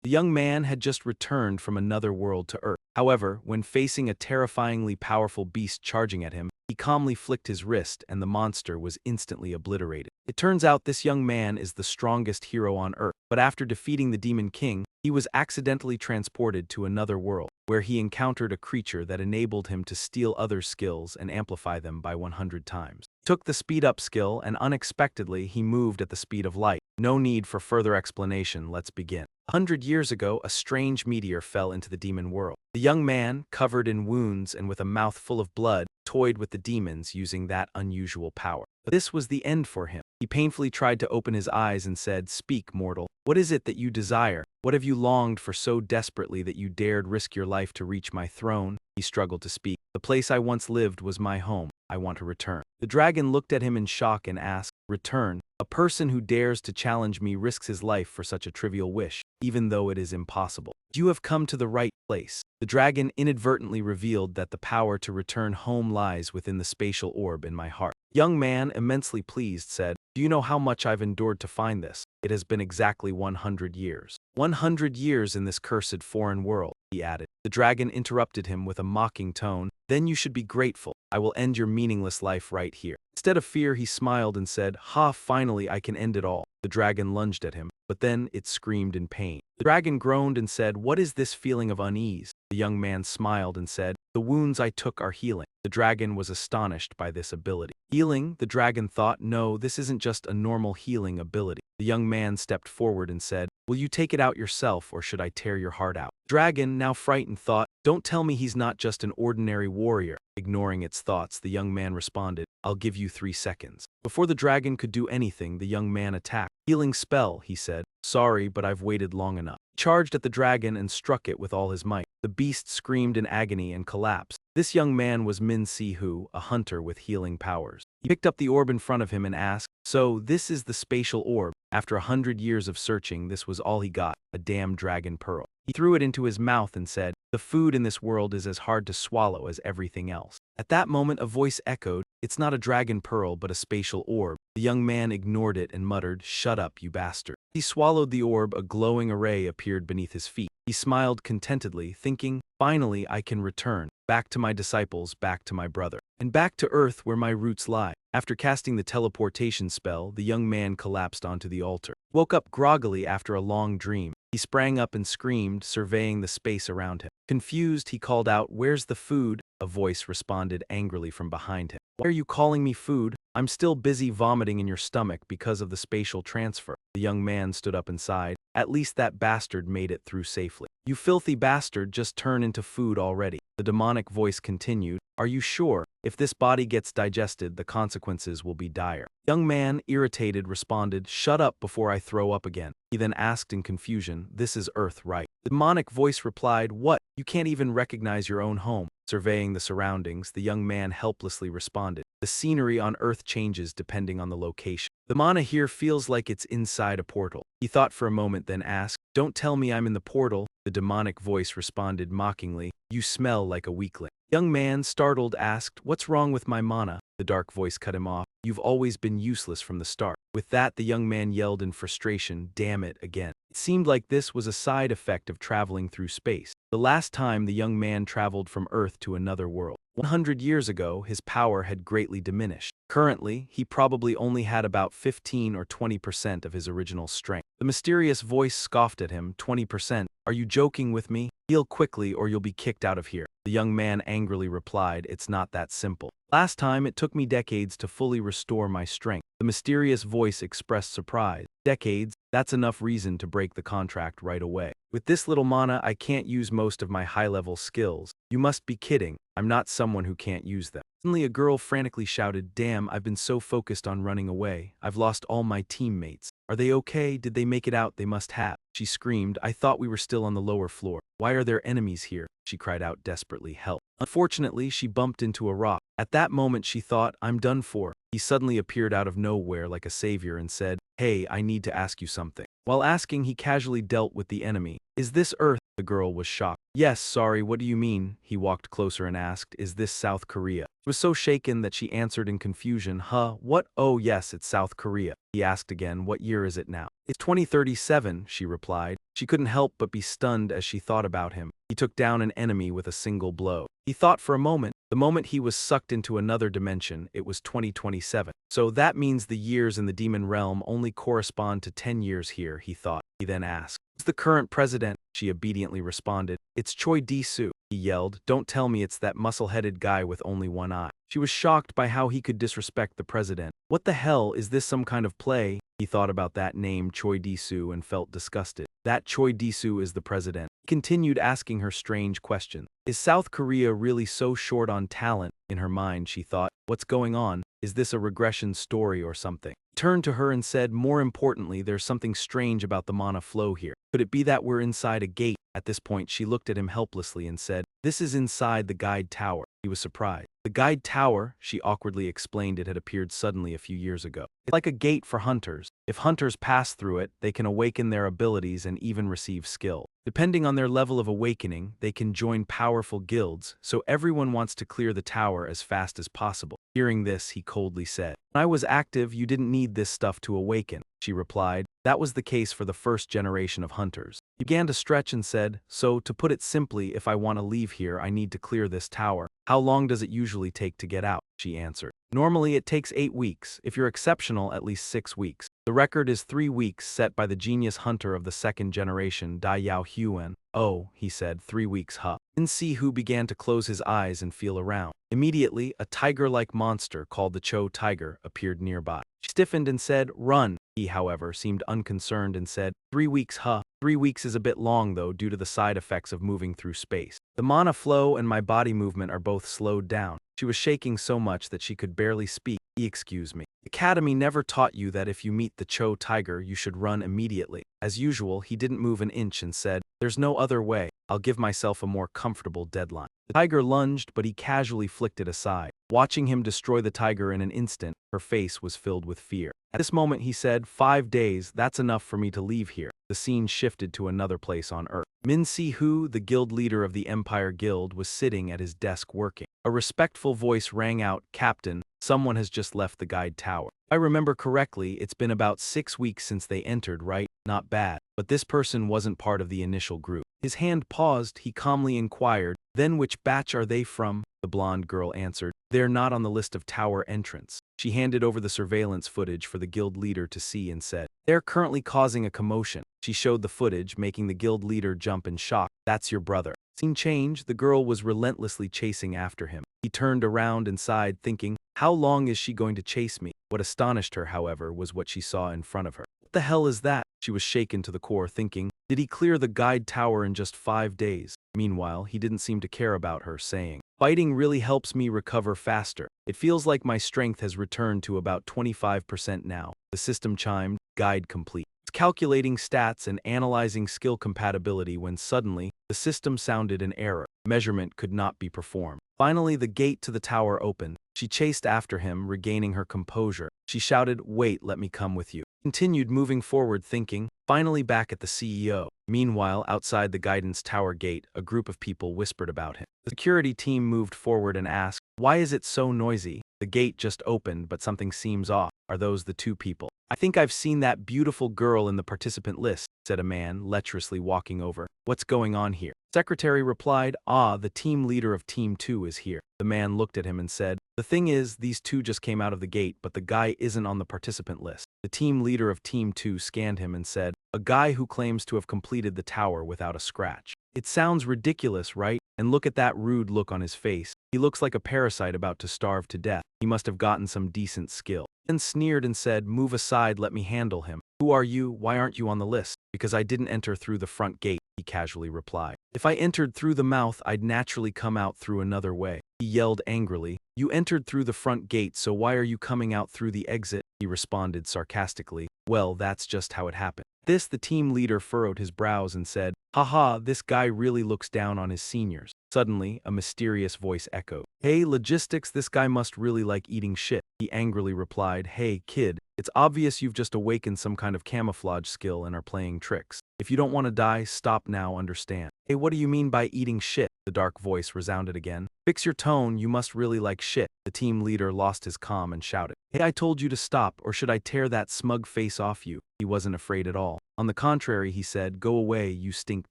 The young man had just returned from another world to Earth. However, when facing a terrifyingly powerful beast charging at him, he calmly flicked his wrist and the monster was instantly obliterated. It turns out this young man is the strongest hero on Earth, but after defeating the Demon King, he was accidentally transported to another world, where he encountered a creature that enabled him to steal others' skills and amplify them by 100 times. Took the speed-up skill and unexpectedly he moved at the speed of light. No need for further explanation, let's begin. 100 years ago, a strange meteor fell into the demon world. The young man, covered in wounds and with a mouth full of blood, toyed with the demons using that unusual power. But this was the end for him. He painfully tried to open his eyes and said, "Speak, mortal. What is it that you desire? What have you longed for so desperately that you dared risk your life to reach my throne?" He struggled to speak. "The place I once lived was my home. I want to return." The dragon looked at him in shock and asked, "Return? A person who dares to challenge me risks his life for such a trivial wish, even though it is impossible. You have come to the right place." The dragon inadvertently revealed that the power to return home lies within the spatial orb in my heart. Young man, immensely pleased, said, "Do you know how much I've endured to find this? It has been exactly 100 years. 100 years in this cursed foreign world," he added. The dragon interrupted him with a mocking tone, "Then you should be grateful. I will end your meaningless life right here." Instead of fear, he smiled and said, "Ha, finally I can end it all." The dragon lunged at him, but then it screamed in pain. The dragon groaned and said, "What is this feeling of unease?" The young man smiled and said, "The wounds I took are healing." The dragon was astonished by this ability. Healing? The dragon thought, "No, this isn't just a normal healing ability." The young man stepped forward and said, "Will you take it out yourself or should I tear your heart out?" Dragon, now frightened, thought, "Don't tell me he's not just an ordinary warrior." Ignoring its thoughts, the young man responded, "I'll give you 3 seconds." Before the dragon could do anything, the young man attacked. "Healing spell," he said. "Sorry, but I've waited long enough." He charged at the dragon and struck it with all his might. The beast screamed in agony and collapsed. This young man was Min Si-hu, a hunter with healing powers. He picked up the orb in front of him and asked, "So, this is the spatial orb?" After 100 years of searching, this was all he got, a damn dragon pearl. He threw it into his mouth and said, "The food in this world is as hard to swallow as everything else." At that moment a voice echoed, "It's not a dragon pearl but a spatial orb." The young man ignored it and muttered, "Shut up, you bastard." He swallowed the orb. A glowing array appeared beneath his feet. He smiled contentedly, thinking, "Finally I can return. Back to my disciples, back to my brother, and back to Earth where my roots lie." After casting the teleportation spell, the young man collapsed onto the altar. He woke up groggily after a long dream. He sprang up and screamed, surveying the space around him. Confused, he called out, "Where's the food?" A voice responded angrily from behind him. "Why are you calling me food? I'm still busy vomiting in your stomach because of the spatial transfer." The young man stood up and sighed. "At least that bastard made it through safely. You filthy bastard, just turn into food already." The demonic voice continued, "Are you sure? If this body gets digested, the consequences will be dire." Young man, irritated, responded, "Shut up before I throw up again." He then asked in confusion, "This is Earth, right?" The demonic voice replied, "What? You can't even recognize your own home." Surveying the surroundings, the young man helplessly responded, "The scenery on Earth changes depending on the location. The mana here feels like it's inside a portal." He thought for a moment, then asked, "Don't tell me I'm in the portal." The demonic voice responded mockingly, "You smell like a weakling." Young man, startled, asked, "What's wrong with my mana?" The dark voice cut him off, "You've always been useless from the start." With that, the young man yelled in frustration, "Damn it, again." It seemed like this was a side effect of traveling through space. The last time the young man traveled from Earth to another world. 100 years ago, his power had greatly diminished. Currently, he probably only had about 15 or 20% of his original strength. The mysterious voice scoffed at him, "20%? Are you joking with me? Heal quickly or you'll be kicked out of here." The young man angrily replied, "It's not that simple. Last time it took me decades to fully restore my strength." The mysterious voice expressed surprise. "Decades? That's enough reason to break the contract right away. With this little mana, I can't use most of my high-level skills." "You must be kidding. I'm not someone who can't use them." Suddenly a girl frantically shouted, "Damn, I've been so focused on running away. I've lost all my teammates. Are they okay? Did they make it out? They must have." She screamed, "I thought we were still on the lower floor. Why are there enemies here?" She cried out desperately, "Help." Unfortunately, she bumped into a rock. At that moment she thought, "I'm done for." He suddenly appeared out of nowhere like a savior and said, "Hey, I need to ask you something." While asking, he casually dealt with the enemy. "Is this Earth?" The girl was shocked. Yes, sorry, what do you mean? He walked closer and asked, is this South Korea? She was so shaken that she answered in confusion, huh, what? Oh yes, it's South Korea. He asked again, what year is it now? It's 2037, she replied. She couldn't help but be stunned as she thought about him. He took down an enemy with a single blow. He thought for a moment. The moment he was sucked into another dimension, it was 2027. So that means the years in the demon realm only correspond to 10 years here, he thought. He then asked, who's the current president? She obediently responded, it's Choi Di-soo. He yelled, don't tell me it's that muscle-headed guy with only one eye. She was shocked by how he could disrespect the president. What the hell, is this some kind of play? He thought about that name, Choi Di-soo, and felt disgusted. That Choi Di-soo is the president. He continued asking her strange questions. Is South Korea really so short on talent? In her mind, she thought, what's going on? Is this a regression story or something? He turned to her and said, more importantly, there's something strange about the mana flow here. Could it be that we're inside a gate? At this point, she looked at him helplessly and said, this is inside the guide tower. He was surprised. The guide tower, she awkwardly explained it had appeared suddenly a few years ago. It's like a gate for hunters. If hunters pass through it, they can awaken their abilities and even receive skill. Depending on their level of awakening, they can join powerful guilds, so everyone wants to clear the tower as fast as possible. Hearing this, he coldly said, when I was active, you didn't need this stuff to awaken. She replied, that was the case for the first generation of hunters. He began to stretch and said, so to put it simply, if I want to leave here, I need to clear this tower. How long does it usually take to get out? She answered. Normally it takes 8 weeks. If you're exceptional, at least 6 weeks. The record is 3 weeks set by the genius hunter of the second generation, Dai Yao Huan. Oh, he said, 3 weeks, huh? Then see who began to close his eyes and feel around. Immediately, a tiger-like monster called the Cho tiger appeared nearby. She stiffened and said, run. He, however, seemed unconcerned and said, 3 weeks, huh? 3 weeks is a bit long, though, due to the side effects of moving through space. The mana flow and my body movement are both slowed down. She was shaking so much that she could barely speak. Excuse me. The Academy never taught you that if you meet the Cho tiger, you should run immediately. As usual, he didn't move an inch and said, there's no other way. I'll give myself a more comfortable deadline. The tiger lunged, but he casually flicked it aside. Watching him destroy the tiger in an instant, her face was filled with fear. At this moment, he said, 5 days, that's enough for me to leave here. The scene shifted to another place on Earth. Min Si-hu, the guild leader of the Empire Guild, was sitting at his desk working. A respectful voice rang out, Captain, someone has just left the guide tower. If I remember correctly, it's been about 6 weeks since they entered, right? Not bad. But this person wasn't part of the initial group. His hand paused, he calmly inquired, then which batch are they from? The blonde girl answered, they're not on the list of tower entrants. She handed over the surveillance footage for the guild leader to see and said, they're currently causing a commotion. She showed the footage, making the guild leader jump in shock. That's your brother. Scene change, the girl was relentlessly chasing after him. He turned around and sighed, thinking, how long is she going to chase me? What astonished her, however, was what she saw in front of her. What the hell is that? She was shaken to the core, thinking, did he clear the guide tower in just 5 days? Meanwhile, he didn't seem to care about her, saying, fighting really helps me recover faster. It feels like my strength has returned to about 25% now. The system chimed, guide complete. It's calculating stats and analyzing skill compatibility when suddenly, the system sounded an error. Measurement could not be performed. Finally, the gate to the tower opened. She chased after him, regaining her composure. She shouted, wait, let me come with you. Continued moving forward, thinking, finally back at the CEO. Meanwhile, outside the guidance tower gate, a group of people whispered about him. The security team moved forward and asked, why is it so noisy? The gate just opened, but something seems off. Are those the 2 people? I think I've seen that beautiful girl in the participant list, said a man, lecherously walking over. What's going on here? Secretary replied, the team leader of Team 2 is here. The man looked at him and said, the thing is, these 2 just came out of the gate, but the guy isn't on the participant list. The team leader of Team 2 scanned him and said, a guy who claims to have completed the tower without a scratch. It sounds ridiculous, right? And look at that rude look on his face. He looks like a parasite about to starve to death. He must have gotten some decent skill. Then sneered and said, move aside, let me handle him. Who are you? Why aren't you on the list? Because I didn't enter through the front gate, he casually replied. If I entered through the mouth, I'd naturally come out through another way. He yelled angrily. You entered through the front gate, so why are you coming out through the exit? He responded sarcastically. Well, that's just how it happened. This, the team leader furrowed his brows and said, haha, this guy really looks down on his seniors. Suddenly, a mysterious voice echoed. Hey, logistics, this guy must really like eating shit. He angrily replied, hey, kid, It's obvious you've just awakened some kind of camouflage skill and are playing tricks. If you don't want to die, stop now, understand. Hey, what do you mean by eating shit? The dark voice resounded again. Fix your tone, you must really like shit. The team leader lost his calm and shouted. Hey, I told you to stop, or should I tear that smug face off you? He wasn't afraid at all. On the contrary, he said, go away, you stink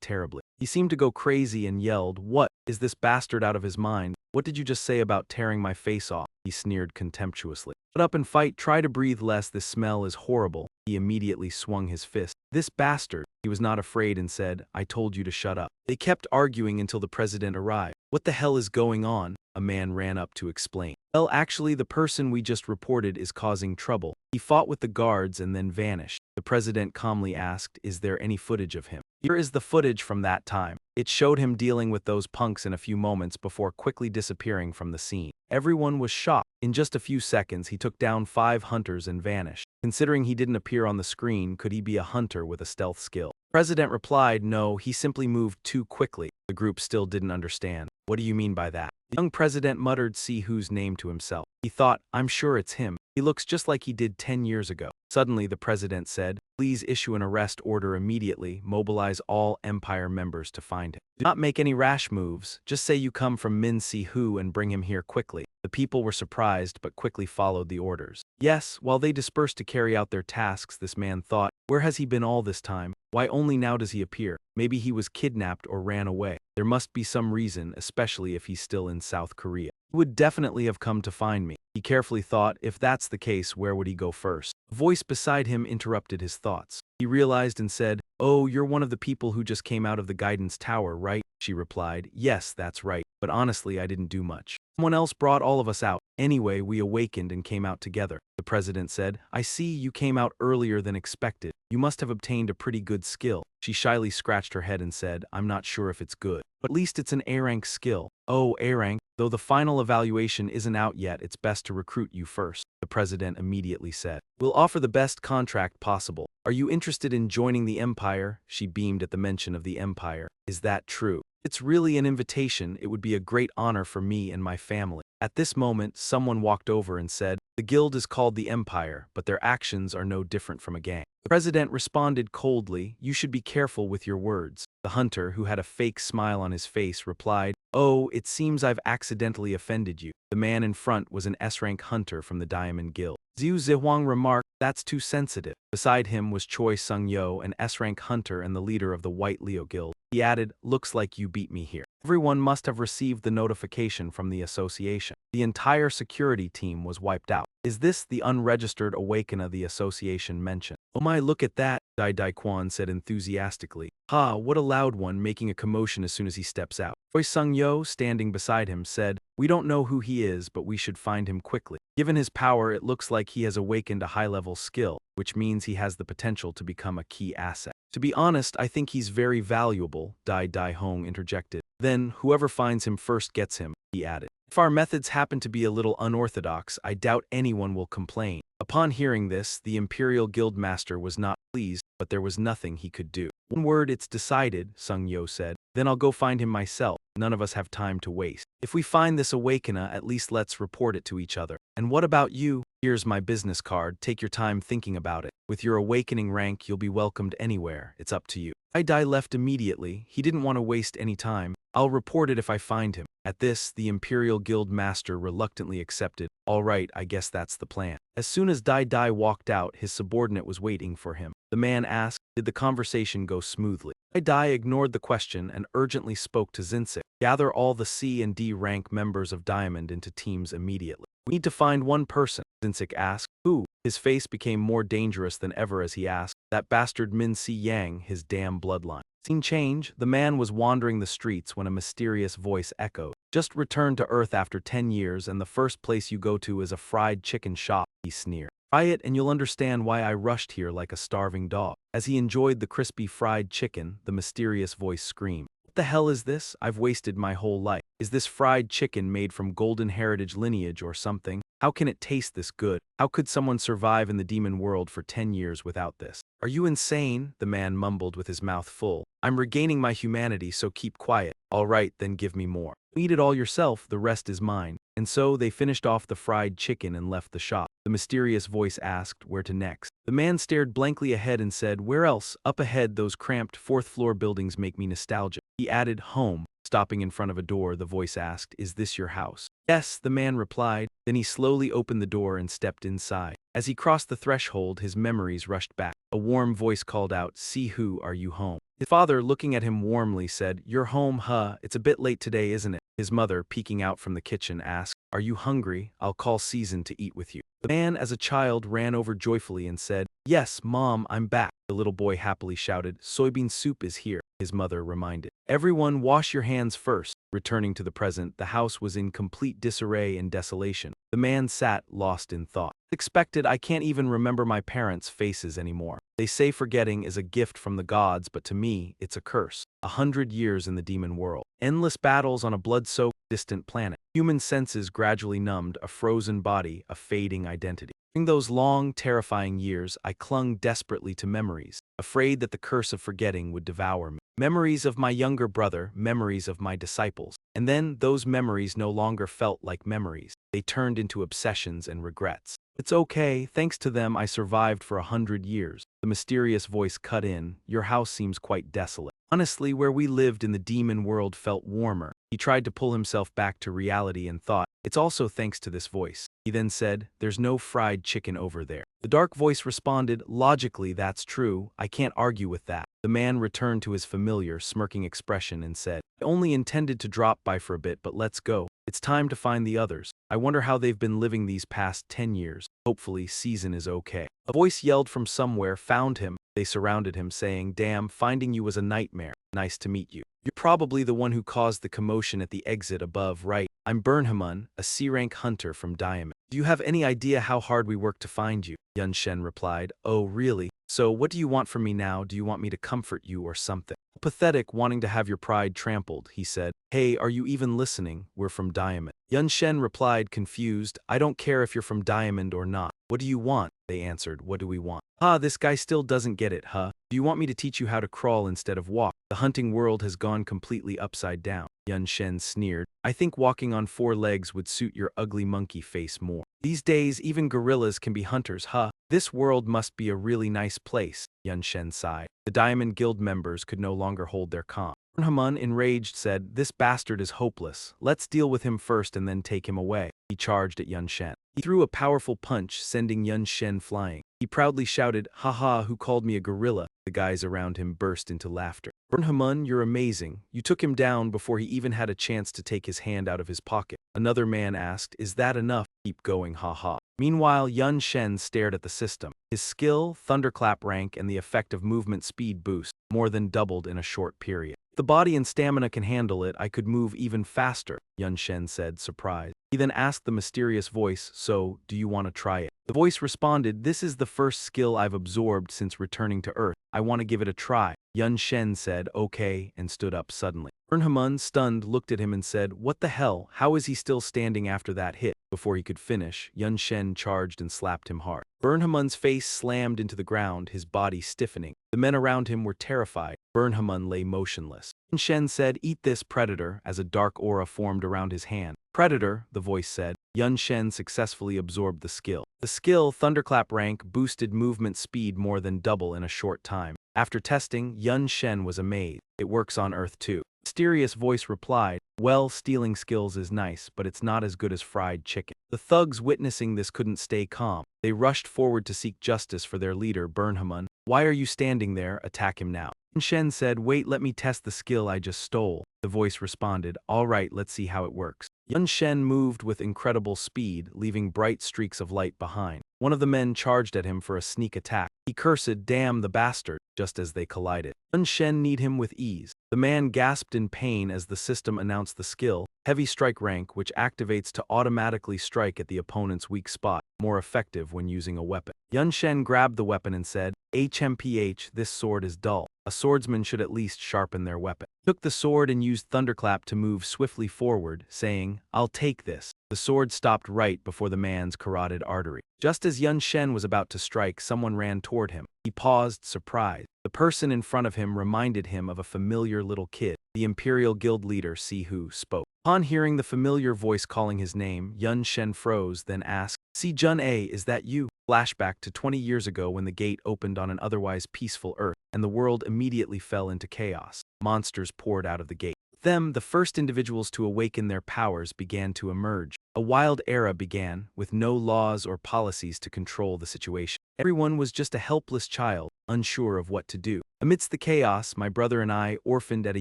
terribly. He seemed to go crazy and yelled, what? Is this bastard out of his mind? What did you just say about tearing my face off? He sneered contemptuously. Shut up and fight, try to breathe less, this smell is horrible. He immediately swung his fist. This bastard. He was not afraid and said, I told you to shut up. They kept arguing until the president arrived. What the hell is going on? A man ran up to explain. Well, actually, the person we just reported is causing trouble. He fought with the guards and then vanished. The president calmly asked, is there any footage of him? Here is the footage from that time. It showed him dealing with those punks in a few moments before quickly disappearing from the scene. Everyone was shocked. In just a few seconds, he took down 5 hunters and vanished. Considering he didn't appear on the screen, could he be a hunter with a stealth skill? The president replied, no, he simply moved too quickly. The group still didn't understand. What do you mean by that? The young president muttered see whose name to himself. He thought, I'm sure it's him. He looks just like he did 10 years ago. Suddenly, the president said, please issue an arrest order immediately, mobilize all Empire members to find him. Do not make any rash moves, just say you come from Min Si-hu and bring him here quickly. The people were surprised but quickly followed the orders. Yes, while they dispersed to carry out their tasks, this man thought, where has he been all this time? Why only now does he appear? Maybe he was kidnapped or ran away. There must be some reason, especially if he's still in South Korea. He would definitely have come to find me. He carefully thought, if that's the case, where would he go first? A voice beside him interrupted his thoughts. He realized and said, oh, you're one of the people who just came out of the guidance tower, right? She replied, yes, that's right, but honestly, I didn't do much. Someone else brought all of us out. Anyway, we awakened and came out together. The president said, I see you came out earlier than expected. You must have obtained a pretty good skill. She shyly scratched her head and said, I'm not sure if it's good, but at least it's an A-rank skill. Oh, A-rank, though the final evaluation isn't out yet, it's best to recruit you first. The president immediately said, we'll offer the best contract possible. Are you interested in joining the Empire? She beamed at the mention of the Empire. Is that true? It's really an invitation. It would be a great honor for me and my family. At this moment, someone walked over and said, the guild is called the Empire, but their actions are no different from a gang. The president responded coldly, you should be careful with your words. The hunter, who had a fake smile on his face, replied, oh, it seems I've accidentally offended you. The man in front was an S-rank hunter from the Diamond Guild. Zhu Zihuang remarked, that's too sensitive. Beside him was Choi Sung-yo, an S-rank hunter and the leader of the White Leo Guild. He added, looks like you beat me here. Everyone must have received the notification from the association. The entire security team was wiped out. Is this the unregistered awakener the association mentioned? Oh my, look at that, Dai Dai Quan said enthusiastically. Ha, what a loud one, making a commotion as soon as he steps out. Choi Sung-yo, standing beside him, said, we don't know who he is, but we should find him quickly. Given his power, it looks like he has awakened a high-level skill, which means he has the potential to become a key asset. To be honest, I think he's very valuable, Dai Dai Hong interjected. Then, whoever finds him first gets him, he added. If our methods happen to be a little unorthodox, I doubt anyone will complain. Upon hearing this, the Imperial Guildmaster was not pleased, but there was nothing he could do. One word, it's decided, Sung-yo said. Then I'll go find him myself. None of us have time to waste. If we find this awakener, at least let's report it to each other. And what about you? Here's my business card. Take your time thinking about it. With your awakening rank, you'll be welcomed anywhere. It's up to you. Dai left immediately. He didn't want to waste any time. I'll report it if I find him. At this, the Imperial Guild Master reluctantly accepted. All right, I guess that's the plan. As soon as Dai walked out, his subordinate was waiting for him. The man asked, did the conversation go smoothly? Dai ignored the question and urgently spoke to Zinzik. Gather all the C and D rank members of Diamond into teams immediately. We need to find one person, Zinzik asked. Who? His face became more dangerous than ever as he asked. That bastard Min Si Yang, his damn bloodline. Scene change, the man was wandering the streets when a mysterious voice echoed. Just returned to Earth after 10 years and the first place you go to is a fried chicken shop, he sneered. Try it and you'll understand why I rushed here like a starving dog. As he enjoyed the crispy fried chicken, the mysterious voice screamed. What the hell is this? I've wasted my whole life. Is this fried chicken made from golden heritage lineage or something? How can it taste this good? How could someone survive in the demon world for 10 years without this? Are you insane? The man mumbled with his mouth full. I'm regaining my humanity, so keep quiet. All right, then give me more. Eat it all yourself, the rest is mine. And so they finished off the fried chicken and left the shop. The mysterious voice asked where to next. The man stared blankly ahead and said, "Where else? Up ahead, those cramped fourth-floor buildings make me nostalgic." He added, "Home." Stopping in front of a door, the voice asked, "Is this your house?" "Yes," the man replied. Then he slowly opened the door and stepped inside. As he crossed the threshold, his memories rushed back. A warm voice called out, "See who, are you home?" His father, looking at him warmly, said, "You're home, huh? It's a bit late today, isn't it?" His mother, peeking out from the kitchen, asked, "Are you hungry? I'll call Season to eat with you." The man, as a child, ran over joyfully and said, "Yes, Mom, I'm back." The little boy happily shouted, "Soybean soup is here." His mother reminded, "Everyone wash your hands first." Returning to the present, the house was in complete disarray and desolation. The man sat, lost in thought. Expected, I can't even remember my parents' faces anymore. They say forgetting is a gift from the gods, but to me, it's a curse. 100 years in the demon world. Endless battles on a blood-soaked, distant planet. Human senses gradually numbed, a frozen body, a fading identity. During those long, terrifying years, I clung desperately to memories, afraid that the curse of forgetting would devour me. Memories of my younger brother, memories of my disciples. And then, those memories no longer felt like memories. They turned into obsessions and regrets. "It's okay, thanks to them I survived for 100 years. The mysterious voice cut in, "Your house seems quite desolate." Honestly, where we lived in the demon world felt warmer. He tried to pull himself back to reality and thought, "It's also thanks to this voice." He then said, "There's no fried chicken over there." The dark voice responded, "Logically, that's true. I can't argue with that." The man returned to his familiar, smirking expression and said, "I only intended to drop by for a bit, but let's go. It's time to find the others. I wonder how they've been living these past 10 years. Hopefully, Season is okay." A voice yelled from somewhere, "Found him." They surrounded him, saying, "Damn, finding you was a nightmare. Nice to meet you. You're probably the one who caused the commotion at the exit above, right? I'm Burnhamun, a C-rank hunter from Diamond. Do you have any idea how hard we worked to find you?" Yun Shen replied, "Oh, really? So what do you want from me now? Do you want me to comfort you or something?" "Pathetic, wanting to have your pride trampled," he said. "Hey, are you even listening? We're from Diamond." Yun Shen replied, confused, "I don't care if you're from Diamond or not. What do you want?" They answered, "What do we want?" "Ah, this guy still doesn't get it, huh? Do you want me to teach you how to crawl instead of walk? The hunting world has gone completely upside down." Yun Shen sneered, "I think walking on 4 legs would suit your ugly monkey face more. These days, even gorillas can be hunters, huh? This world must be a really nice place." Yun Shen sighed. The Diamond Guild members could no longer hold their calm. Burnhamun, enraged, said, "This bastard is hopeless. Let's deal with him first and then take him away." He charged at Yun Shen. He threw a powerful punch, sending Yun Shen flying. He proudly shouted, "Haha, who called me a gorilla?" The guys around him burst into laughter. "Burnhamun, you're amazing. You took him down before he even had a chance to take his hand out of his pocket." Another man asked, "Is that enough?" "Keep going, haha." Meanwhile, Yun Shen stared at the system. His skill, thunderclap rank, and the effect of movement speed boost more than doubled in a short period. "If the body and stamina can handle it, I could move even faster," Yun Shen said, surprised. He then asked the mysterious voice, "So, do you want to try it?" The voice responded, "This is the first skill I've absorbed since returning to Earth. I want to give it a try." Yun Shen said, "Okay," and stood up suddenly. Burnhamun, stunned, looked at him and said, "What the hell? How is he still standing after that hit?" Before he could finish, Yun Shen charged and slapped him hard. Burnhamun's face slammed into the ground, his body stiffening. The men around him were terrified. Burnhamun lay motionless. Yun Shen said, "Eat this, Predator," as a dark aura formed around his hand. "Predator," the voice said. Yun Shen successfully absorbed the skill. The skill, Thunderclap rank, boosted movement speed more than double in a short time. After testing, Yun Shen was amazed. "It works on Earth too." Mysterious voice replied, "Well, stealing skills is nice, but it's not as good as fried chicken." The thugs witnessing this couldn't stay calm. They rushed forward to seek justice for their leader, Burnhamun. "Why are you standing there? Attack him now." Yun Shen said, "Wait, let me test the skill I just stole." The voice responded, "All right, let's see how it works." Yun Shen moved with incredible speed, leaving bright streaks of light behind. One of the men charged at him for a sneak attack. He cursed, "Damn the bastard," just as they collided. Yun Shen kneed him with ease. The man gasped in pain as the system announced the skill, Heavy Strike rank, which activates to automatically strike at the opponent's weak spot, more effective when using a weapon. Yun Shen grabbed the weapon and said, "HMPH, this sword is dull." A swordsman should at least sharpen their weapon. He took the sword and used Thunderclap to move swiftly forward, saying, "I'll take this." The sword stopped right before the man's carotid artery. Just as Yun Shen was about to strike, someone ran toward him. He paused, surprised. The person in front of him reminded him of a familiar little kid. The Imperial Guild leader, Si Hu, spoke. Upon hearing the familiar voice calling his name, Yun Shen froze, then asked, "Si Jun A, is that you?" Flashback to 20 years ago when the gate opened on an otherwise peaceful Earth, and the world immediately fell into chaos. Monsters poured out of the gate. Them, the first individuals to awaken their powers began to emerge. A wild era began, with no laws or policies to control the situation. Everyone was just a helpless child, unsure of what to do. Amidst the chaos, my brother and I, orphaned at a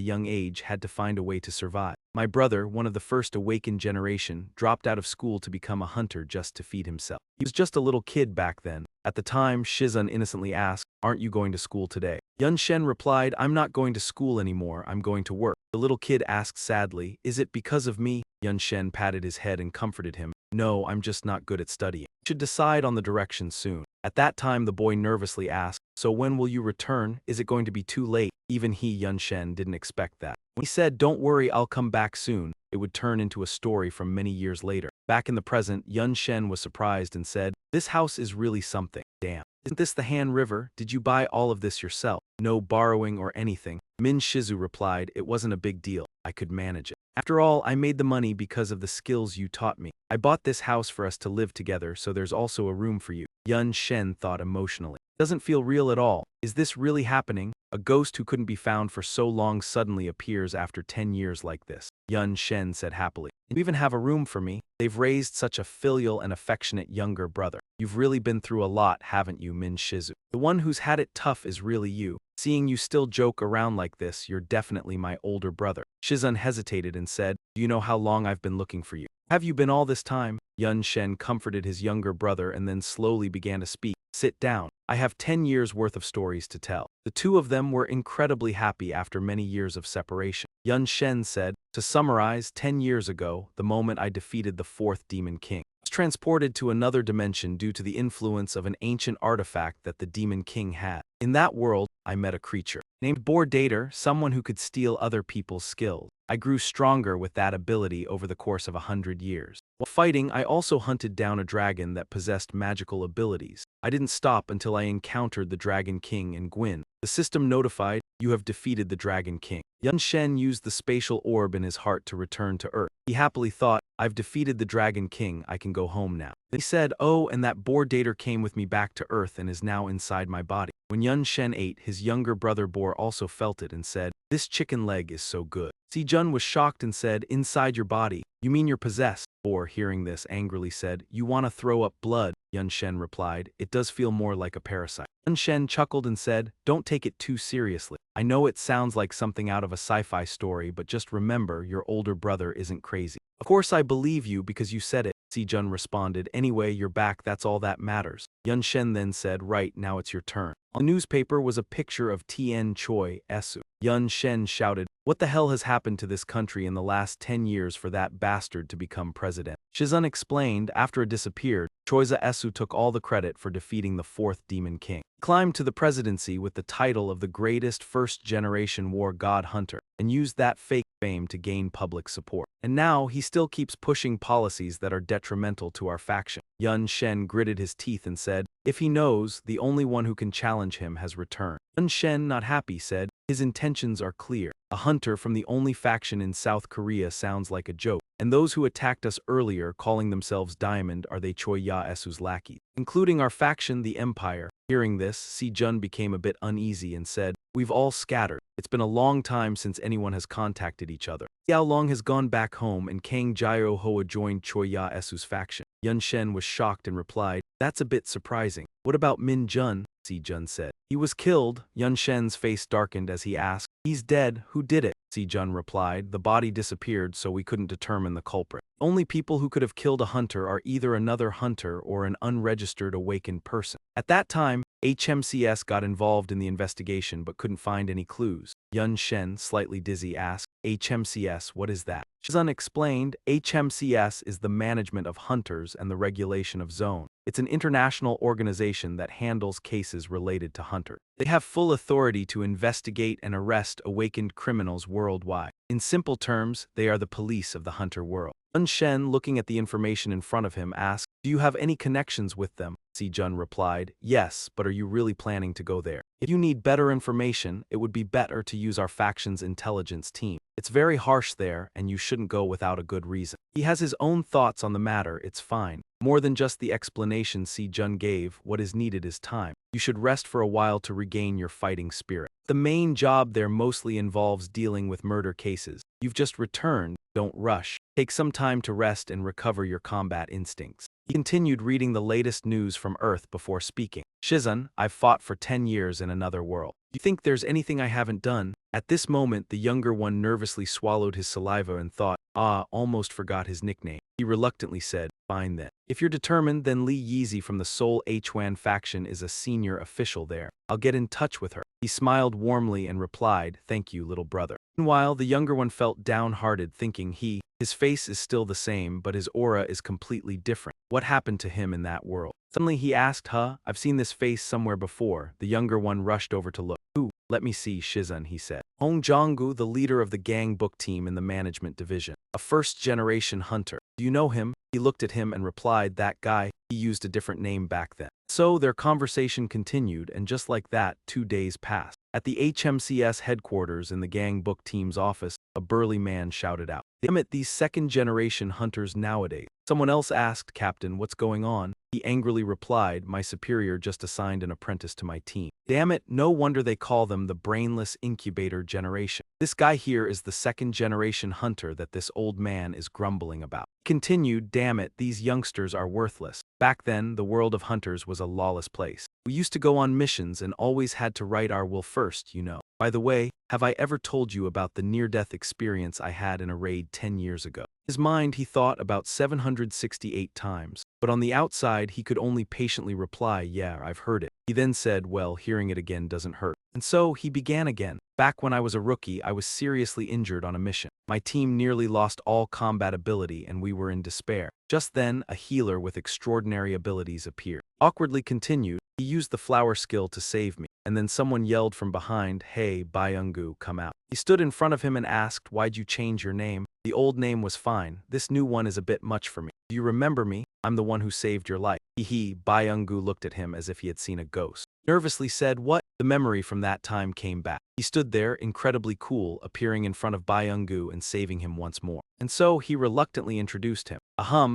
young age, had to find a way to survive. My brother, one of the first awakened generation, dropped out of school to become a hunter just to feed himself. He was just a little kid back then. At the time, Shizun innocently asked, "Aren't you going to school today?" Yun Shen replied, "I'm not going to school anymore, I'm going to work." The little kid asked sadly, "Is it because of me?" Yun Shen patted his head and comforted him. "No, I'm just not good at studying. You should decide on the direction soon." At that time, the boy nervously asked, "So when will you return? Is it going to be too late?" Even he, Yun Shen, didn't expect that. When he said, "Don't worry, I'll come back soon," it would turn into a story from many years later. Back in the present, Yun Shen was surprised and said, "This house is really something. Damn. Isn't this the Han River? Did you buy all of this yourself?" "No borrowing or anything." Min Shizu replied, "It wasn't a big deal. I could manage it. After all, I made the money because of the skills you taught me. I bought this house for us to live together, so there's also a room for you." Yun Shen thought emotionally. "Doesn't feel real at all. Is this really happening? A ghost who couldn't be found for so long suddenly appears after 10 years like this." Yun Shen said happily, "You even have a room for me. They've raised such a filial and affectionate younger brother. You've really been through a lot, haven't you, Min Shizu? The one who's had it tough is really you. Seeing you still joke around like this, you're definitely my older brother." Shizun hesitated and said, "Do you know how long I've been looking for you?" "Have you been all this time?" Yun Shen comforted his younger brother and then slowly began to speak. "Sit down. I have 10 years worth of stories to tell." The two of them were incredibly happy after many years of separation. Yun Shen said, "To summarize, 10 years ago, the moment I defeated the fourth Demon King, I was transported to another dimension due to the influence of an ancient artifact that the Demon King had. In that world, I met a creature named Bordator, someone who could steal other people's skills. I grew stronger with that ability over the course of 100 years. While fighting, I also hunted down a dragon that possessed magical abilities. I didn't stop until I encountered the Dragon King in Gwyn. The system notified, 'You have defeated the Dragon King.' Yun Shen used the spatial orb in his heart to return to Earth. He happily thought, 'I've defeated the Dragon King, I can go home now.' Then he said, 'Oh, and that Bordator came with me back to Earth and is now inside my body.' When Yun Shen ate, his younger brother Bor also felt it and said, 'This chicken leg is so good.' Si Jun was shocked and said, 'Inside your body? You mean you're possessed?' Bor, hearing this, angrily said, 'You want to throw up blood?' Yun Shen replied, 'It does feel more like a parasite.' Yun Shen chuckled and said, 'Don't take it too seriously. I know it sounds like something out of a sci-fi story, but just remember your older brother isn't crazy.' 'Of course I believe you because you said it,' Si Jun responded. 'Anyway, you're back, that's all that matters.' Yun Shen then said, 'Right, now it's your turn.' On the newspaper was a picture of Tien Choi Esu. Yun Shen shouted, 'What the hell has happened to this country in the last 10 years for that bastard to become president?' Shizun explained, after it disappeared, Choiza Esu took all the credit for defeating the fourth Demon King. He climbed to the presidency with the title of the greatest first-generation war god hunter, and used that fake fame to gain public support. And now, he still keeps pushing policies that are detrimental to our faction." Yun Shen gritted his teeth and said, "If he knows, the only one who can challenge him has returned." Yun Shen, not happy, said, "His intentions are clear. A hunter from the only faction in South Korea sounds like a joke, and those who attacked us earlier, calling themselves Diamond, are they Choi Ya Esu's lackeys, including our faction, the Empire." Hearing this, Si Jun became a bit uneasy and said, "We've all scattered. It's been a long time since anyone has contacted each other. Xiao Long has gone back home and Kang Jiro Hoa joined Choi Ya Esu's faction." Yun Shen was shocked and replied, "That's a bit surprising. What about Min Jun?" Si Jun said. "He was killed." Yun Shen's face darkened as he asked, "He's dead. Who did it?" Si Jun replied, "The body disappeared, so we couldn't determine the culprit. Only people who could have killed a hunter are either another hunter or an unregistered awakened person. At that time, HMCS got involved in the investigation but couldn't find any clues. Yun Shen, slightly dizzy, asked, HMCS, what is that? Shizun explained, HMCS is the management of hunters and the regulation of zone. It's an international organization that handles cases related to hunters. They have full authority to investigate and arrest awakened criminals worldwide. In simple terms, they are the police of the hunter world. Yun Shen, looking at the information in front of him, asked, do you have any connections with them? Si Jun replied, yes, but are you really planning to go there? If you need better information, it would be better to use our faction's intelligence team. It's very harsh there, and you shouldn't go without a good reason. He has his own thoughts on the matter, it's fine. More than just the explanation Si Jun gave, what is needed is time. You should rest for a while to regain your fighting spirit. The main job there mostly involves dealing with murder cases. You've just returned, don't rush. Take some time to rest and recover your combat instincts. He continued reading the latest news from Earth before speaking. Shizun, I've fought for 10 years in another world. You think there's anything I haven't done? At this moment, the younger one nervously swallowed his saliva and thought, almost forgot his nickname. He reluctantly said, fine then. If you're determined, then Li Yizi from the Seoul Hwan faction is a senior official there. I'll get in touch with her. He smiled warmly and replied, thank you, little brother. Meanwhile, the younger one felt downhearted, thinking his face is still the same, but his aura is completely different. What happened to him in that world? Suddenly he asked, I've seen this face somewhere before. The younger one rushed over to look. Who? Let me see, Shizun, he said. Hong Jonggu, the leader of the gang book team in the management division. A first-generation hunter. Do you know him? He looked at him and replied, that guy. He used a different name back then. So their conversation continued, and just like that, 2 days passed. At the HMCS headquarters in the gang book team's office, a burly man shouted out, damn it, these second-generation hunters nowadays. Someone else asked, Captain, what's going on? He angrily replied, my superior just assigned an apprentice to my team. Damn it, no wonder they call them the brainless incubator generation. This guy here is the second-generation hunter that this old man is grumbling about. He continued, damn it, these youngsters are worthless. Back then, the world of hunters was a lawless place. We used to go on missions and always had to write our will first, you know. By the way, have I ever told you about the near-death experience I had in a raid 10 years ago? His mind, he thought about 768 times, but on the outside he could only patiently reply, yeah, I've heard it. He then said, well, hearing it again doesn't hurt. And so he began again. Back when I was a rookie, I was seriously injured on a mission. My team nearly lost all combat ability and we were in despair. Just then, a healer with extraordinary abilities appeared. Awkwardly continued, he used the flower skill to save me. And then someone yelled from behind, hey, Byungu, come out. He stood in front of him and asked, why'd you change your name? The old name was fine. This new one is a bit much for me. Do you remember me? I'm the one who saved your life. Byungu looked at him as if he had seen a ghost. Nervously said, what? The memory from that time came back. He stood there, incredibly cool, appearing in front of Byungu and saving him once more. And so he reluctantly introduced him.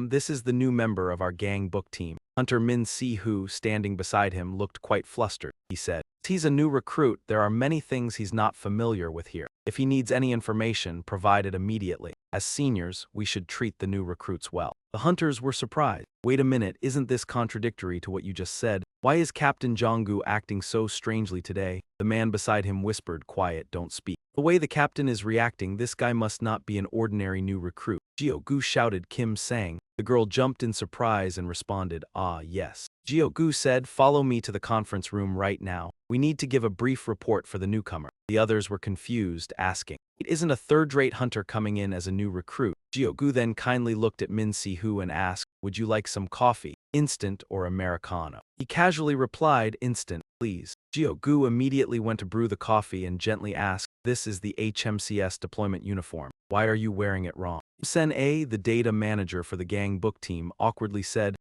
This is the new member of our gang book team. Hunter Min Si, who, standing beside him, looked quite flustered. He said, he's a new recruit. There are many things he's not familiar with here. If he needs any information, provide it immediately. As seniors, we should treat the new recruits well. The hunters were surprised. Wait a minute, isn't this contradictory to what you just said? Why is Captain Jonggu acting so strangely today? The man beside him whispered, quiet, don't speak. The way the captain is reacting, this guy must not be an ordinary new recruit. Jio-gu shouted, Kim sang. The girl jumped in surprise and responded, yes. Jio-gu said, follow me to the conference room right now. We need to give a brief report for the newcomer. The others were confused, asking, it isn't a third-rate hunter coming in as a new recruit. Jio-gu then kindly looked at Min Si-hu and asked, would you like some coffee, instant or Americano? He casually replied, instant, please. Jio-gu immediately went to brew the coffee and gently asked, this is the HMCS deployment uniform. Why are you wearing it wrong? Sen-A, the data manager for the gang book team, awkwardly said,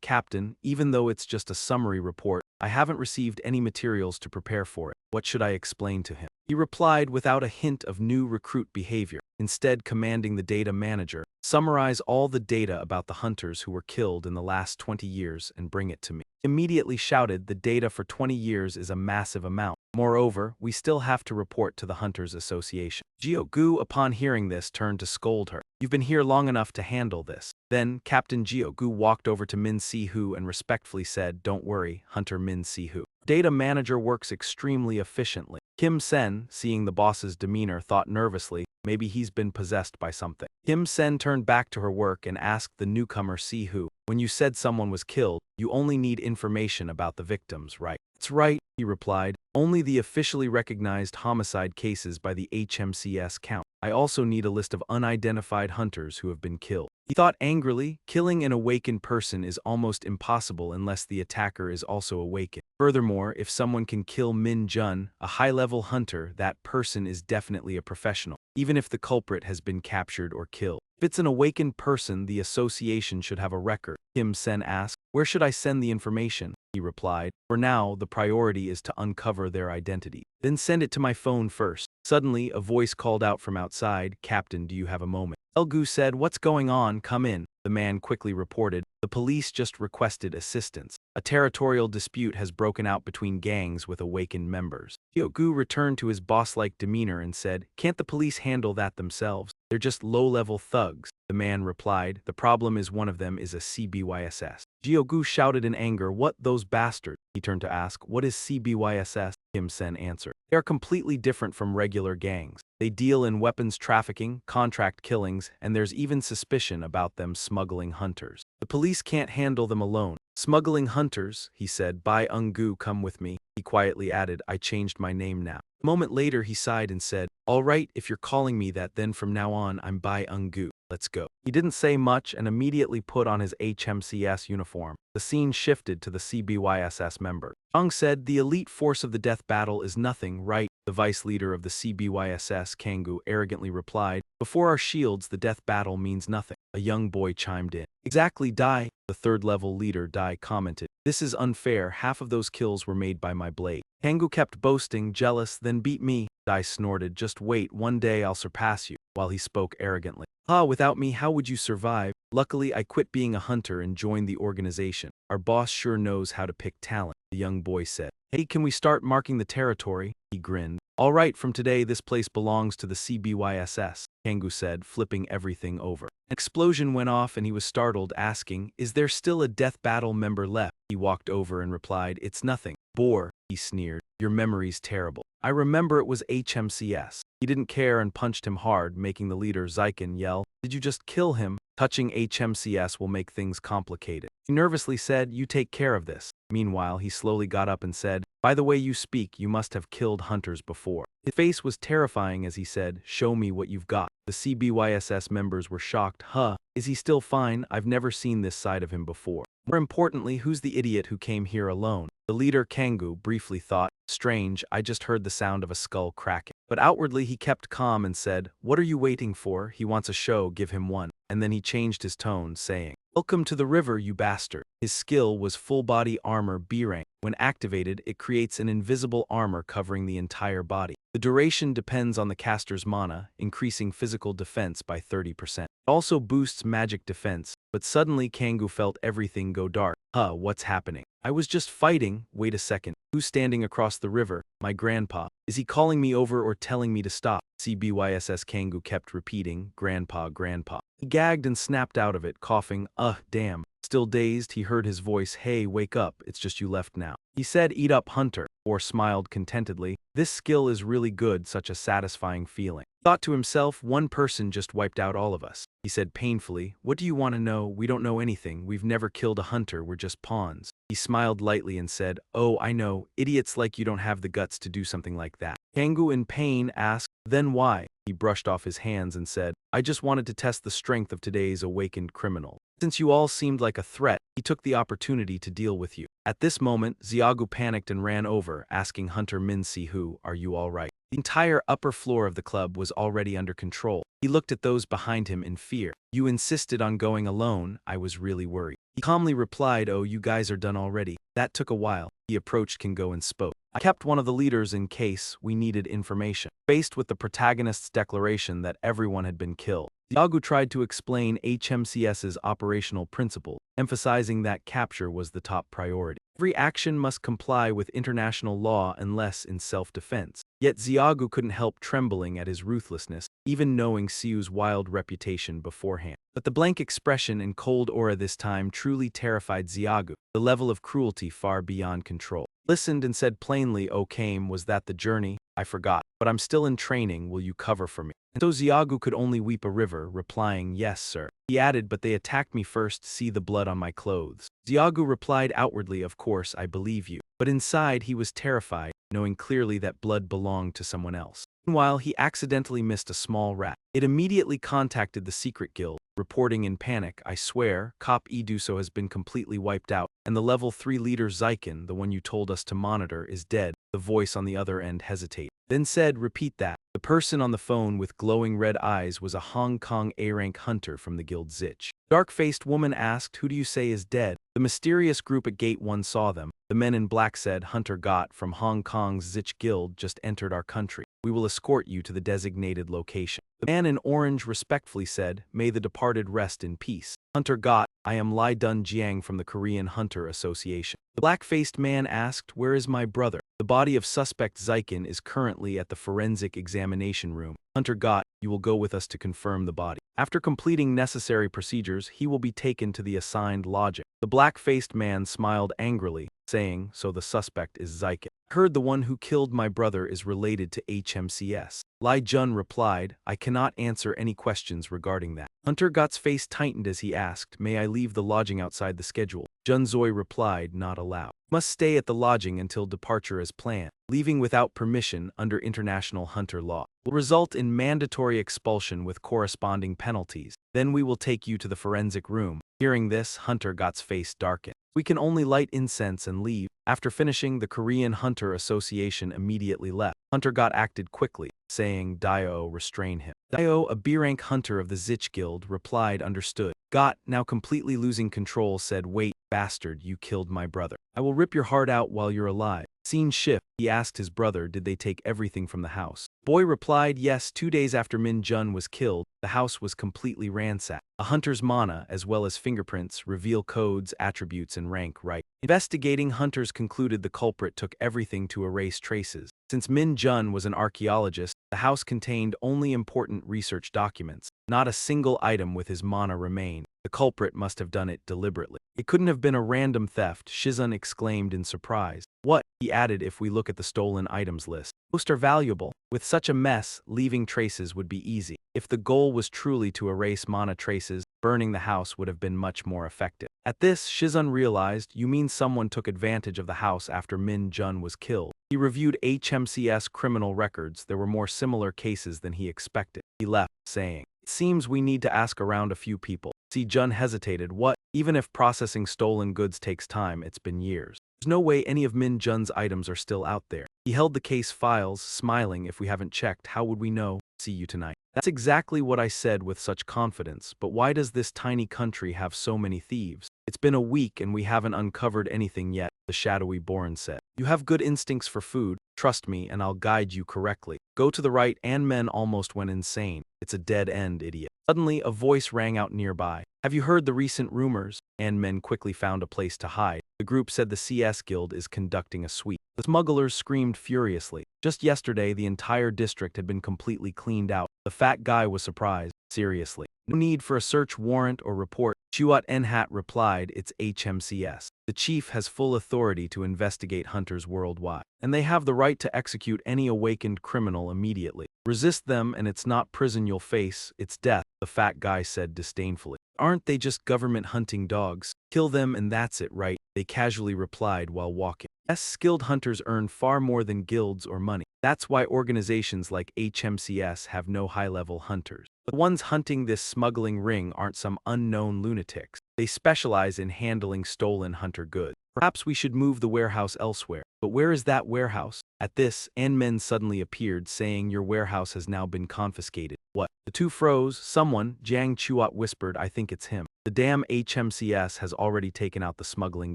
Captain, even though it's just a summary report, I haven't received any materials to prepare for it. What should I explain to him? He replied without a hint of new recruit behavior, instead commanding the data manager, summarize all the data about the hunters who were killed in the last 20 years and bring it to me. Immediately shouted, the data for 20 years is a massive amount. Moreover, we still have to report to the Hunters Association. Jio-gu, upon hearing this, turned to scold her. You've been here long enough to handle this. Then, Captain Jio-gu walked over to Min Si-hu and respectfully said, don't worry, Hunter Min Si-hu. Data manager works extremely efficiently. Kim Sen, seeing the boss's demeanor, thought nervously, maybe he's been possessed by something. Kim Sen turned back to her work and asked the newcomer see who. When you said someone was killed, you only need information about the victims, right? That's right, he replied. Only the officially recognized homicide cases by the HMCS count. I also need a list of unidentified hunters who have been killed. He thought angrily, killing an awakened person is almost impossible unless the attacker is also awakened. Furthermore, if someone can kill Min Jun, a high-level hunter, that person is definitely a professional, even if the culprit has been captured or killed. If it's an awakened person, the association should have a record. Kim Sen asked, "Where should I send the information?" He replied, "For now, the priority is to uncover their identity. Then send it to my phone first." Suddenly, a voice called out from outside, "Captain, do you have a moment?" Elgu said, "What's going on? Come in." The man quickly reported, "The police just requested assistance. A territorial dispute has broken out between gangs with awakened members." Elgu returned to his boss-like demeanor and said, "Can't the police handle that themselves? They're just low-level thugs." The man replied, "The problem is one of them is a CBYSS." Gyogu shouted in anger, "What, those bastards?" He turned to ask, "What is CBYSS?" Kim Sen answered, "They are completely different from regular gangs. They deal in weapons trafficking, contract killings, and there's even suspicion about them smuggling hunters. The police can't handle them alone." "Smuggling hunters," he said. "Bai Ungu, come with me." He quietly added, "I changed my name now." A moment later he sighed and said, "All right, if you're calling me that, then from now on I'm Bai Ungu. Let's go." He didn't say much and immediately put on his HMCS uniform. The scene shifted to the CBYSS member. Zhang said, "The elite force of the death battle is nothing, right?" The vice leader of the CBYSS, Kangoo, arrogantly replied, "Before our shields, the death battle means nothing." A young boy chimed in. "Exactly, Dai." The third-level leader, Dai, commented, "This is unfair. Half of those kills were made by my blade." Kangoo kept boasting, jealous, "Then beat me." Dai snorted, "Just wait, one day I'll surpass you," while he spoke arrogantly. Without me, how would you survive? Luckily, I quit being a hunter and joined the organization. Our boss sure knows how to pick talent," the young boy said. "Hey, can we start marking the territory?" He grinned. "All right, from today this place belongs to the CBYSS, Kangoo said, flipping everything over. An explosion went off and he was startled, asking, "Is there still a death battle member left?" He walked over and replied, "It's nothing." "Bore," he sneered. "Your memory's terrible. I remember it was HMCS." He didn't care and punched him hard, making the leader, Zykan, yell, "Did you just kill him? Touching HMCS will make things complicated." He nervously said, "You take care of this." Meanwhile, he slowly got up and said, "By the way you speak, you must have killed hunters before." His face was terrifying as he said, "Show me what you've got." The CBYSS members were shocked. "Huh, is he still fine? I've never seen this side of him before. More importantly, who's the idiot who came here alone?" The leader, Kangoo, briefly thought, "Strange, I just heard the sound of a skull cracking." But outwardly he kept calm and said, "What are you waiting for? He wants a show, give him one." And then he changed his tone, saying, "Welcome to the river, you bastard." His skill was full-body armor B rank. When activated, it creates an invisible armor covering the entire body. The duration depends on the caster's mana, increasing physical defense by 30%. It also boosts magic defense, but suddenly Kangoo felt everything go dark. What's happening? I was just fighting. Wait a second. Who's standing across the river? My grandpa. Is he calling me over or telling me to stop? CBYSS Kangoo kept repeating, "Grandpa, grandpa." He gagged and snapped out of it, coughing, Damn." Still dazed, he heard his voice, "Hey, wake up, it's just you left now." He said, "Eat up, hunter," or smiled contentedly. This skill is really good, such a satisfying feeling. Thought to himself, one person just wiped out all of us. He said painfully, "What do you want to know? We don't know anything. We've never killed a hunter, we're just pawns." He smiled lightly and said, "Oh, I know, idiots like you don't have the guts to do something like that." Kangoo, in pain, asked, "Then why?" He brushed off his hands and said, "I just wanted to test the strength of today's awakened criminal. Since you all seemed like a threat, he took the opportunity to deal with you." At this moment, Xiaogu panicked and ran over, asking Hunter Min Sihu, "Are you all right?" The entire upper floor of the club was already under control. He looked at those behind him in fear. "You insisted on going alone. I was really worried." He calmly replied, "Oh, you guys are done already. That took a while." He approached Kingo and spoke. "I kept one of the leaders in case we needed information." Faced with the protagonist's declaration that everyone had been killed, Xiaogu tried to explain HMCS's operational principle, emphasizing that capture was the top priority. Every action must comply with international law unless in self-defense. Yet Xiaogu couldn't help trembling at his ruthlessness, even knowing Siu's wild reputation beforehand. But the blank expression and cold aura this time truly terrified Xiaogu, the level of cruelty far beyond control. Listened and said plainly, "O Kame, was that the journey? I forgot. But I'm still in training, will you cover for me? And so Xiaogu could only weep a river, replying, yes, sir. He added, but they attacked me first, see the blood on my clothes. Xiaogu replied outwardly, of course, I believe you. But inside he was terrified, knowing clearly that blood belonged to someone else. Meanwhile, he accidentally missed a small rat. It immediately contacted the secret guild, reporting in panic, I swear, Cop Eduso has been completely wiped out, and the level 3 leader Zykin, the one you told us to monitor, is dead. The voice on the other end hesitated. Then said, repeat that. The person on the phone with glowing red eyes was a Hong Kong A-rank hunter from the guild Zich. Dark-faced woman asked, who do you say is dead? The mysterious group at Gate 1 saw them. The men in black said, Hunter Got from Hong Kong's Zich guild just entered our country. We will escort you to the designated location. The man in orange respectfully said, may the departed rest in peace. Hunter Got, I am Lai Dun Jiang from the Korean Hunter Association. The black-faced man asked, where is my brother? The body of suspect Zykin is currently at the forensic examination room. Hunter Got, you will go with us to confirm the body. After completing necessary procedures, he will be taken to the assigned lodging. The black-faced man smiled angrily, saying, so the suspect is Zykin. I heard the one who killed my brother is related to HMCS. Lai Jun replied, I cannot answer any questions regarding that. Hunter Got's face tightened as he asked, may I leave the lodging outside the schedule? Jun Zoi replied, not allowed. Must stay at the lodging until departure as planned. Leaving without permission under international hunter law will result in mandatory expulsion with corresponding penalties. Then we will take you to the forensic room. Hearing this, Hunter Got's face darkened. We can only light incense and leave. After finishing, the Korean Hunter Association immediately left. Hunter Got acted quickly, saying, Dio, restrain him. Dio, a B-rank hunter of the Zich Guild, replied, understood. Got, now completely losing control, said, wait, bastard, you killed my brother. I will rip your heart out while you're alive. Scene shift. He asked his brother, did they take everything from the house? Boy replied, yes, 2 days after Min Jun was killed, the house was completely ransacked. A hunter's mana, as well as fingerprints, reveal codes, attributes, and rank right. Investigating hunters concluded the culprit took everything to erase traces. Since Min Jun was an archaeologist, the house contained only important research documents. Not a single item with his mana remained. The culprit must have done it deliberately. It couldn't have been a random theft, Shizun exclaimed in surprise. What? He added, if we look at the stolen items list. Most are valuable. With such a mess, leaving traces would be easy. If the goal was truly to erase mana traces, burning the house would have been much more effective. At this, Shizun realized, you mean someone took advantage of the house after Min Jun was killed. He reviewed HMCS criminal records. There were more similar cases than he expected. He left, saying, it seems we need to ask around a few people. See, Jun hesitated. What? Even if processing stolen goods takes time, it's been years. There's no way any of Min Jun's items are still out there. He held the case files, smiling, if we haven't checked, how would we know? See you tonight. That's exactly what I said with such confidence, but why does this tiny country have so many thieves? It's been a week and we haven't uncovered anything yet, the shadowy Boran said. You have good instincts for food, trust me and I'll guide you correctly. Go to the right. And men almost went insane. It's a dead end, idiot. Suddenly, a voice rang out nearby. Have you heard the recent rumors? And men quickly found a place to hide. The group said the CS Guild is conducting a sweep. The smugglers screamed furiously. Just yesterday, the entire district had been completely cleaned out. The fat guy was surprised. Seriously. No need for a search warrant or report. Chuat Enhat replied, it's HMCS. The chief has full authority to investigate hunters worldwide, and they have the right to execute any awakened criminal immediately. Resist them and it's not prison you'll face, it's death, the fat guy said disdainfully. Aren't they just government hunting dogs? Kill them and that's it, right? They casually replied while walking. Yes, skilled hunters earn far more than guilds or money. That's why organizations like HMCS have no high-level hunters. The ones hunting this smuggling ring aren't some unknown lunatics. They specialize in handling stolen hunter goods. Perhaps we should move the warehouse elsewhere. But where is that warehouse? At this, men suddenly appeared, saying your warehouse has now been confiscated. What? The two froze. Someone, Jiang Chuat whispered, I think it's him. The damn HMCS has already taken out the smuggling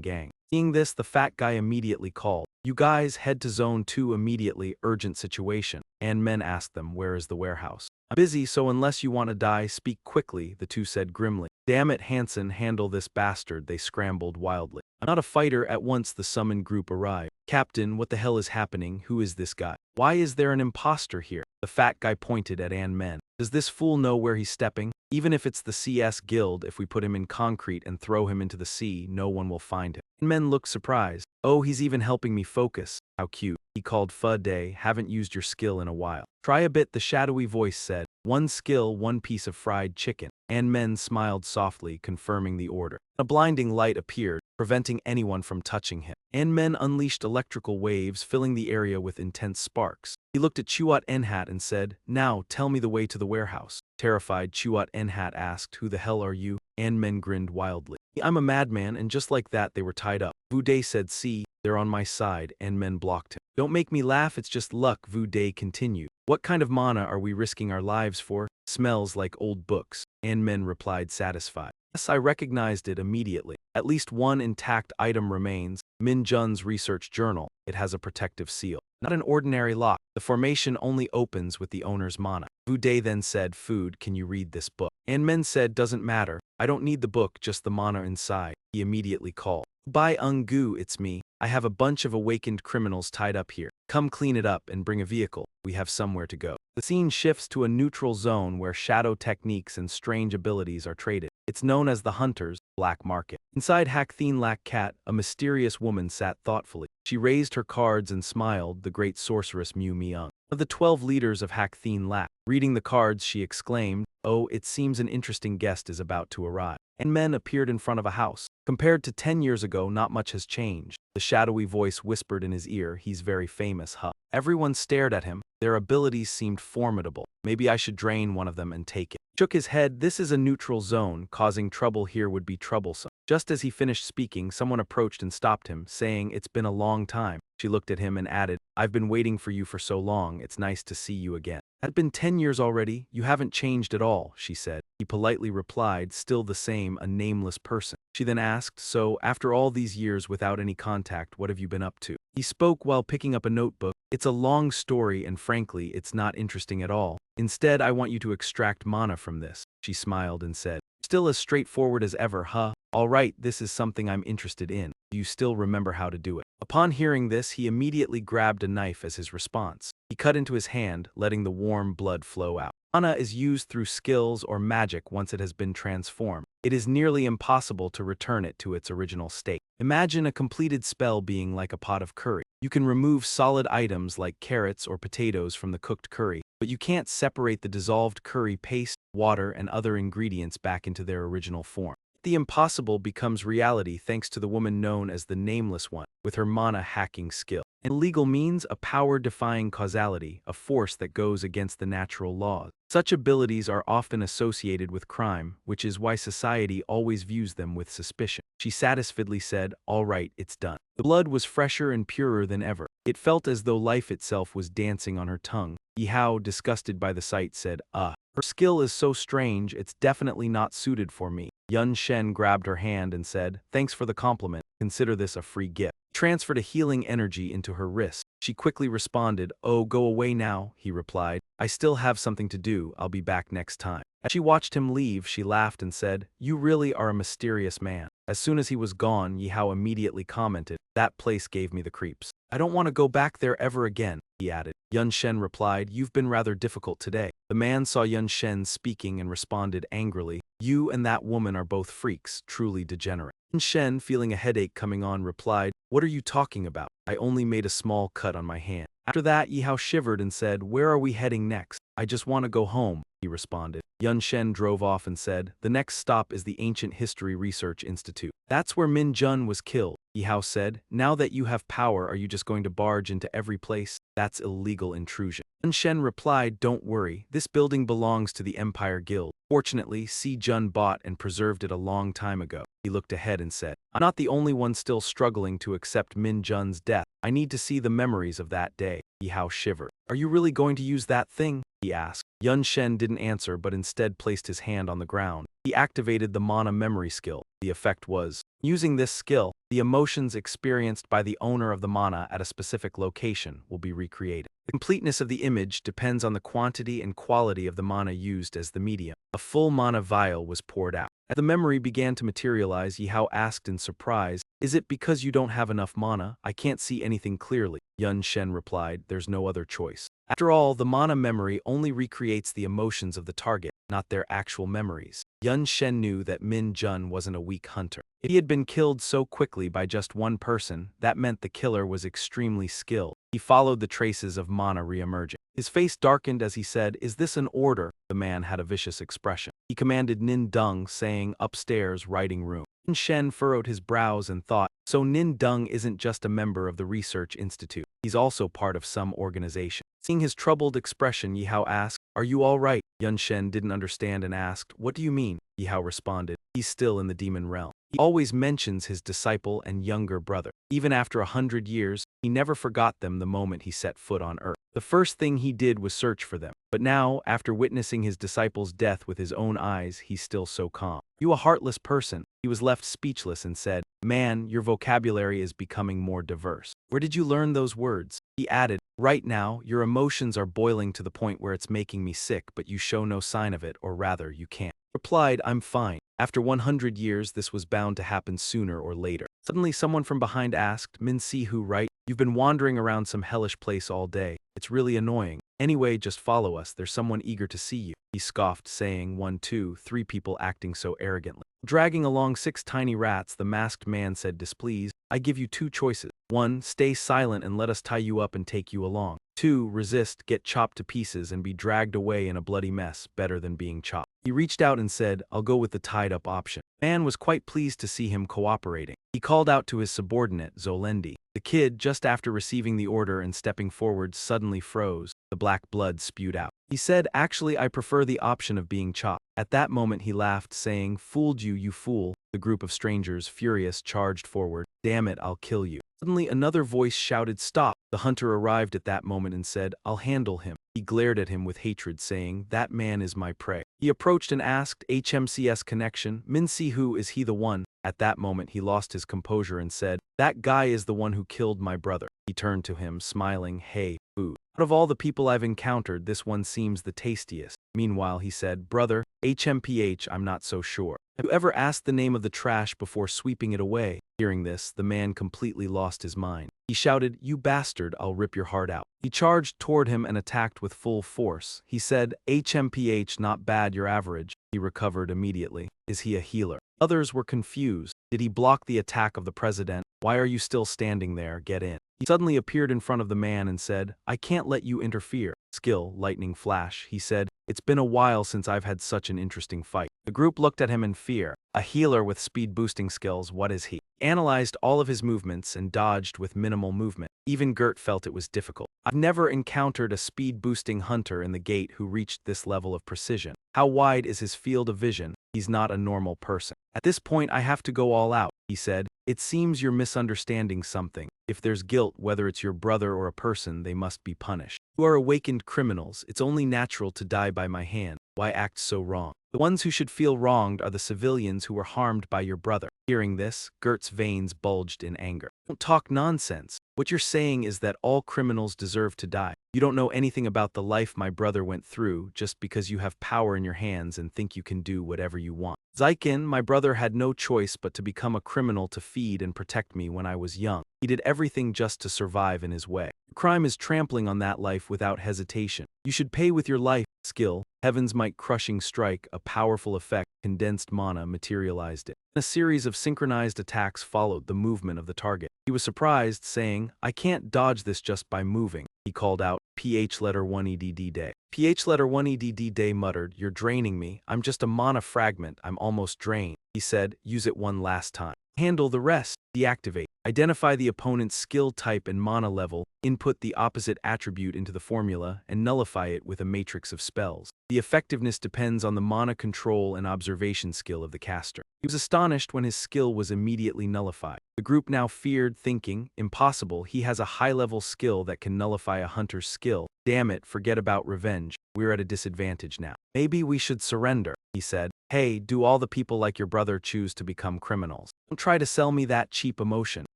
gang. Seeing this, the fat guy immediately called. You guys head to Zone 2 immediately, urgent situation. And men asked them, where is the warehouse? I'm busy, so unless you want to die, speak quickly, the two said grimly. Damn it, Hansen, handle this bastard, they scrambled wildly. I'm not a fighter. At once the summoned group arrived. Captain, what the hell is happening? Who is this guy? Why is there an imposter here? The fat guy pointed at Men. Does this fool know where he's stepping? Even if it's the CS Guild, if we put him in concrete and throw him into the sea, no one will find him. Men looked surprised. Oh, he's even helping me focus. How cute. He called Pho Day, haven't used your skill in a while. Try a bit, the shadowy voice said. One skill, one piece of fried chicken. And Men smiled softly, confirming the order. A blinding light appeared, preventing anyone from touching him. And Men unleashed electrical waves, filling the area with intense sparks. He looked at Chuat Enhat and said, now, tell me the way to the warehouse. Terrified, Chuat Enhat asked, who the hell are you? And Men grinned wildly. I'm a madman, and just like that they were tied up. Vu Day said, see, they're on my side, and Men blocked him. Don't make me laugh, it's just luck, Vu Day continued. What kind of mana are we risking our lives for? Smells like old books. And Men replied satisfied. Yes, I recognized it immediately. At least one intact item remains, Min Jun's research journal. It has a protective seal. Not an ordinary lock. The formation only opens with the owner's mana. Vu Day then said, Food, can you read this book? And Men said, doesn't matter. I don't need the book, just the mana inside. He immediately called. Bai Gu, it's me. I have a bunch of awakened criminals tied up here. Come clean it up and bring a vehicle. We have somewhere to go. The scene shifts to a neutral zone where shadow techniques and strange abilities are traded. It's known as the Hunter's Black Market. Inside Hak Thien Lak Kat, a mysterious woman sat thoughtfully. She raised her cards and smiled, the great sorceress Mu Myung. Of the 12 leaders of Hak Thien Lak. Reading the cards, she exclaimed, oh, it seems an interesting guest is about to arrive. And Men appeared in front of a house. Compared to 10 years ago, not much has changed. The shadowy voice whispered in his ear, he's very famous, huh? Everyone stared at him. Their abilities seemed formidable. Maybe I should drain one of them and take it. Shook his head. This is a neutral zone. Causing trouble here would be troublesome. Just as he finished speaking, someone approached and stopped him, saying, it's been a long time. She looked at him and added, I've been waiting for you for so long. It's nice to see you again. Had been 10 years already. You haven't changed at all, she said. He politely replied, still the same, a nameless person. She then asked, so, after all these years without any contact, what have you been up to? He spoke while picking up a notebook. It's a long story and frankly, it's not interesting at all. Instead, I want you to extract mana from this. She smiled and said, still as straightforward as ever, huh? All right, this is something I'm interested in. Do you still remember how to do it? Upon hearing this, he immediately grabbed a knife as his response. He cut into his hand, letting the warm blood flow out. Mana is used through skills or magic once it has been transformed. It is nearly impossible to return it to its original state. Imagine a completed spell being like a pot of curry. You can remove solid items like carrots or potatoes from the cooked curry, but you can't separate the dissolved curry paste, water, and other ingredients back into their original form. The impossible becomes reality thanks to the woman known as the Nameless One, with her mana hacking skill. In legal means, a power-defying causality, a force that goes against the natural laws. Such abilities are often associated with crime, which is why society always views them with suspicion. She satisfiedly said, all right, it's done. The blood was fresher and purer than ever. It felt as though life itself was dancing on her tongue. Yihao, disgusted by the sight, said, her skill is so strange, it's definitely not suited for me. Yun Shen grabbed her hand and said, thanks for the compliment. Consider this a free gift. Transferred a healing energy into her wrist. She quickly responded, oh, go away now, he replied. I still have something to do, I'll be back next time. As she watched him leave, she laughed and said, you really are a mysterious man. As soon as he was gone, Yihao immediately commented, that place gave me the creeps. I don't want to go back there ever again, he added. Yun Shen replied, you've been rather difficult today. The man saw Yun Shen speaking and responded angrily, you and that woman are both freaks, truly degenerate. Yun Shen, feeling a headache coming on, replied, what are you talking about? I only made a small cut on my hand. After that, Yihao shivered and said, where are we heading next? I just want to go home, he responded. Yun Shen drove off and said, the next stop is the Ancient History Research Institute. That's where Min Jun was killed. Yihao said, now that you have power, are you just going to barge into every place? That's illegal intrusion. Yun Shen replied, don't worry, this building belongs to the Empire Guild. Fortunately, Si Jun bought and preserved it a long time ago. He looked ahead and said, I'm not the only one still struggling to accept Min Jun's death. I need to see the memories of that day. Yihao shivered. Are you really going to use that thing? He asked. Yun Shen didn't answer but instead placed his hand on the ground. He activated the mana memory skill. The effect was, using this skill, the emotions experienced by the owner of the mana at a specific location will be recreated. The completeness of the image depends on the quantity and quality of the mana used as the medium. A full mana vial was poured out. As the memory began to materialize, Yihao asked in surprise, is it because you don't have enough mana? I can't see anything clearly. Yun Shen replied, there's no other choice. After all, the mana memory only recreates the emotions of the target. not their actual memories. Yun Shen knew that Min Jun wasn't a weak hunter. If he had been killed so quickly by just one person, that meant the killer was extremely skilled. He followed the traces of mana re-emerging. His face darkened as he said, "Is this an order?" The man had a vicious expression. He commanded Nin Dung, saying, "Upstairs, writing room." Yin Shen furrowed his brows and thought, so Nin Dung isn't just a member of the research institute. He's also part of some organization. Seeing his troubled expression, Yihao asked, "Are you all right?" Yun Shen didn't understand and asked, "What do you mean?" Yihao responded, "He's still in the demon realm. He always mentions his disciple and younger brother. Even after 100 years, he never forgot them the moment he set foot on Earth. The first thing he did was search for them. But now, after witnessing his disciple's death with his own eyes, he's still so calm. You a heartless person." He was left speechless and said, "Man, your vocabulary is becoming more diverse. Where did you learn those words?" He added, "Right now, your emotions are boiling to the point where it's making me sick, but you show no sign of it, or rather, you can't." Replied, "I'm fine. After 100 years, this was bound to happen sooner or later." Suddenly, someone from behind asked, "Min Si who, right? You've been wandering around some hellish place all day. It's really annoying. Anyway, just follow us. There's someone eager to see you." He scoffed, saying, 1, 2, 3 people acting so arrogantly. Dragging along 6 tiny rats, the masked man said, "Displeased, I give you 2 choices. 1, stay silent and let us tie you up and take you along. 2, resist, get chopped to pieces and be dragged away in a bloody mess, better than being chopped." He reached out and said, "I'll go with the tied-up option." Man was quite pleased to see him cooperating. He called out to his subordinate, Zolendi. The kid, just after receiving the order and stepping forward, suddenly froze. The black blood spewed out. He said, "Actually, I prefer the option of being chopped." At that moment he laughed, saying, "Fooled you, you fool." The group of strangers, furious, charged forward. "Damn it, I'll kill you." Suddenly another voice shouted, "Stop!" The hunter arrived at that moment and said, "I'll handle him." He glared at him with hatred, saying, "That man is my prey." He approached and asked, "HMCS connection, Min Si who, is he the one?" At that moment he lost his composure and said, "That guy is the one who killed my brother." He turned to him, smiling, "Hey, food. Out of all the people I've encountered, this one seems the tastiest." Meanwhile he said, "Brother, HMPH, I'm not so sure. Have you ever asked the name of the trash before sweeping it away?" Hearing this, the man completely lost his mind. He shouted, "You bastard, I'll rip your heart out." He charged toward him and attacked with full force. He said, "HMPH, not bad, you're average." He recovered immediately. Is he a healer? Others were confused. Did he block the attack of the president? Why are you still standing there? Get in. He suddenly appeared in front of the man and said, "I can't let you interfere." Skill, lightning flash. He said, "It's been a while since I've had such an interesting fight." The group looked at him in fear. A healer with speed boosting skills, what is he? He analyzed all of his movements and dodged with minimal movement. Even Gert felt it was difficult. I've never encountered a speed boosting hunter in the gate who reached this level of precision. How wide is his field of vision? He's not a normal person. At this point I have to go all out, he said. It seems you're misunderstanding something. If there's guilt, whether it's your brother or a person, they must be punished. You are awakened criminals. It's only natural to die by my hand. Why act so wrong? The ones who should feel wronged are the civilians who were harmed by your brother. Hearing this, Gert's veins bulged in anger. Don't talk nonsense. What you're saying is that all criminals deserve to die. You don't know anything about the life my brother went through just because you have power in your hands and think you can do whatever you want. Zaikin, my brother had no choice but to become a criminal to feed and protect me when I was young. He did everything just to survive in his way. Crime is trampling on that life without hesitation. You should pay with your life. Skill, Heaven's Might crushing strike, a powerful effect, condensed mana materialized it. A series of synchronized attacks followed the movement of the target. He was surprised, saying, "I can't dodge this just by moving." He called out, "PH letter 1 EDD day." PH letter 1 EDD day muttered, "You're draining me. I'm just a mana fragment. I'm almost drained." He said, "Use it one last time. Handle the rest." Deactivate. Identify the opponent's skill type and mana level, input the opposite attribute into the formula, and nullify it with a matrix of spells. The effectiveness depends on the mana control and observation skill of the caster. He was astonished when his skill was immediately nullified. The group now feared, thinking, impossible, he has a high-level skill that can nullify a hunter's skill. Damn it, forget about revenge. We're at a disadvantage now. Maybe we should surrender, he said. Hey, do all the people like your brother choose to become criminals? Don't try to sell me that cheap emotion.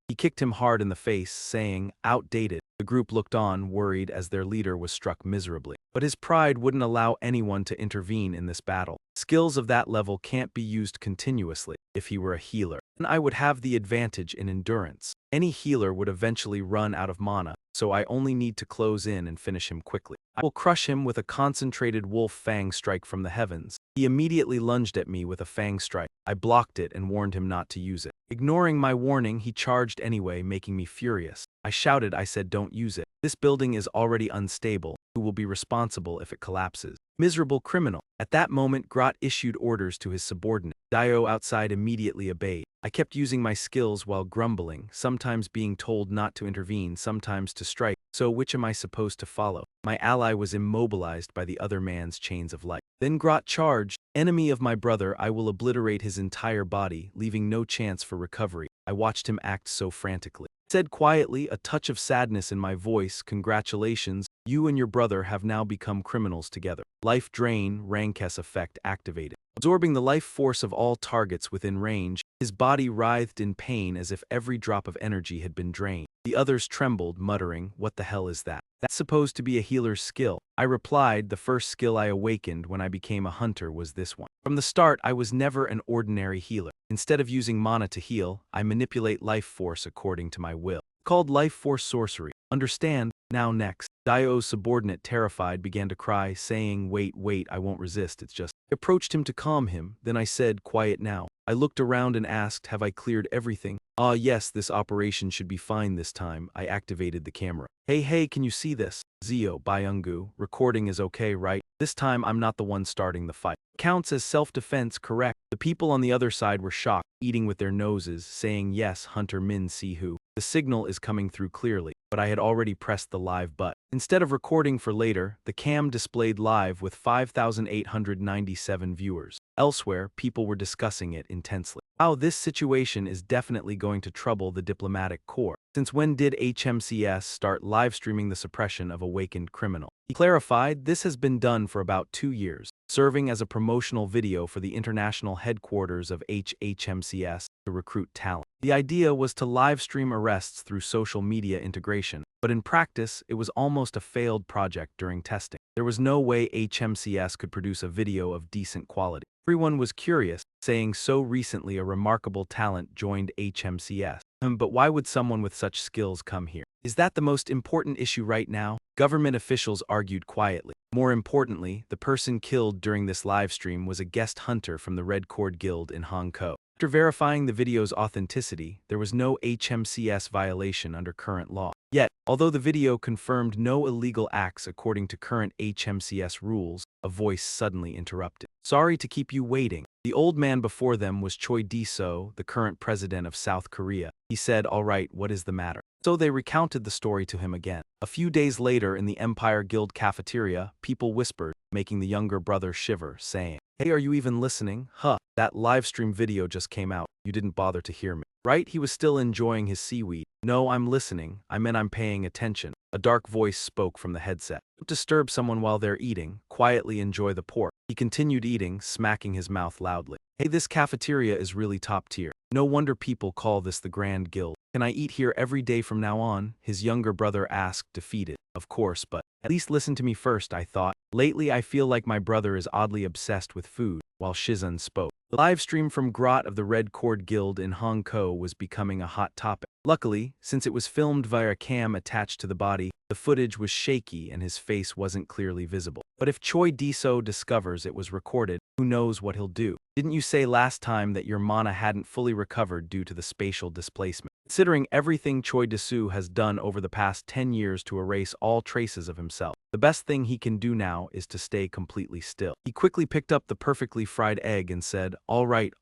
He kicked him hard in the face, saying, outdated. The group looked on, worried as their leader was struck miserably. But his pride wouldn't allow anyone to intervene in this battle. Skills of that level can't be used continuously. If he were a healer, then I would have the advantage in endurance. Any healer would eventually run out of mana, so I only need to close in and finish him quickly. I will crush him with a concentrated wolf fang strike from the heavens. He immediately lunged at me with a fang strike. I blocked it and warned him not to use it. Ignoring my warning, he charged anyway, making me furious. I shouted, I said, don't use it. This building is already unstable. Who will be responsible if it collapses? Miserable criminal. At that moment, Grot issued orders to his subordinate. Dio outside immediately obeyed. I kept using my skills while grumbling, sometimes being told not to intervene, sometimes to strike. So which am I supposed to follow? My ally was immobilized by the other man's chains of light. Then Grot charged. Enemy of my brother, I will obliterate his entire body, leaving no chance for recovery. I watched him act so frantically. Said quietly, a touch of sadness in my voice, congratulations, you and your brother have now become criminals together. Life drain, Rankes effect activated. Absorbing the life force of all targets within range, his body writhed in pain as if every drop of energy had been drained. The others trembled, muttering, what the hell is that? That's supposed to be a healer's skill. I replied, the first skill I awakened when I became a hunter was this one. From the start, I was never an ordinary healer. Instead of using mana to heal, I manipulate life force according to my will. Called life force sorcery. Understand? Now next. Dio's subordinate, terrified, began to cry, saying, wait, I won't resist, it's just. I approached him to calm him, then I said, quiet now. I looked around and asked, have I cleared everything? Ah yes, this operation should be fine this time. I activated the camera. Hey, can you see this? Zio, Byungu, recording is okay, right? This time I'm not the one starting the fight. Counts as self-defense, correct? The people on the other side were shocked, eating with their noses, saying yes, Hunter Min Sihu. The signal is coming through clearly, but I had already pressed the live button. Instead of recording for later, the cam displayed live with 5,897 viewers. Elsewhere, people were discussing it intensely. Wow, this situation is definitely going to trouble the diplomatic corps. Since when did HMCS start live streaming the suppression of awakened criminal? He clarified, this has been done for about 2 years, serving as a promotional video for the international headquarters of HMCS to recruit talent. The idea was to live stream arrests through social media integration, but in practice, it was almost a failed project during testing. There was no way HMCS could produce a video of decent quality. Everyone was curious, saying so recently a remarkable talent joined HMCS. But why would someone with such skills come here? Is that the most important issue right now? Government officials argued quietly. More importantly, the person killed during this live stream was a guest hunter from the Red Cord Guild in Hong Kong. After verifying the video's authenticity, there was no HMCS violation under current law. Yet, although the video confirmed no illegal acts according to current HMCS rules, a voice suddenly interrupted. Sorry to keep you waiting. The old man before them was Choi Dae-so, the current president of South Korea. He said, all right, what is the matter? So they recounted the story to him again. A few days later in the Empire Guild cafeteria, people whispered, making the younger brother shiver, saying, hey, are you even listening? That livestream video just came out. You didn't bother to hear me. Right? He was still enjoying his seaweed. No, I'm listening. I meant I'm paying attention. A dark voice spoke from the headset. Don't disturb someone while they're eating. Quietly enjoy the pork. He continued eating, smacking his mouth loudly. Hey, this cafeteria is really top tier. No wonder people call this the Grand Guild. Can I eat here every day from now on? His younger brother asked, defeated. Of course, but at least listen to me first, I thought. Lately, I feel like my brother is oddly obsessed with food, while Shizun spoke. The live stream from Grot of the Red Cord Guild in Hong Kong was becoming a hot topic. Luckily, since it was filmed via a cam attached to the body, the footage was shaky and his face wasn't clearly visible. But if Choi Dae-so discovers it was recorded, who knows what he'll do? Didn't you say last time that your mana hadn't fully recovered due to the spatial displacement? Considering everything Choi Dae-so has done over the past 10 years to erase all traces of himself, the best thing he can do now is to stay completely still. He quickly picked up the perfectly fried egg and said, all right.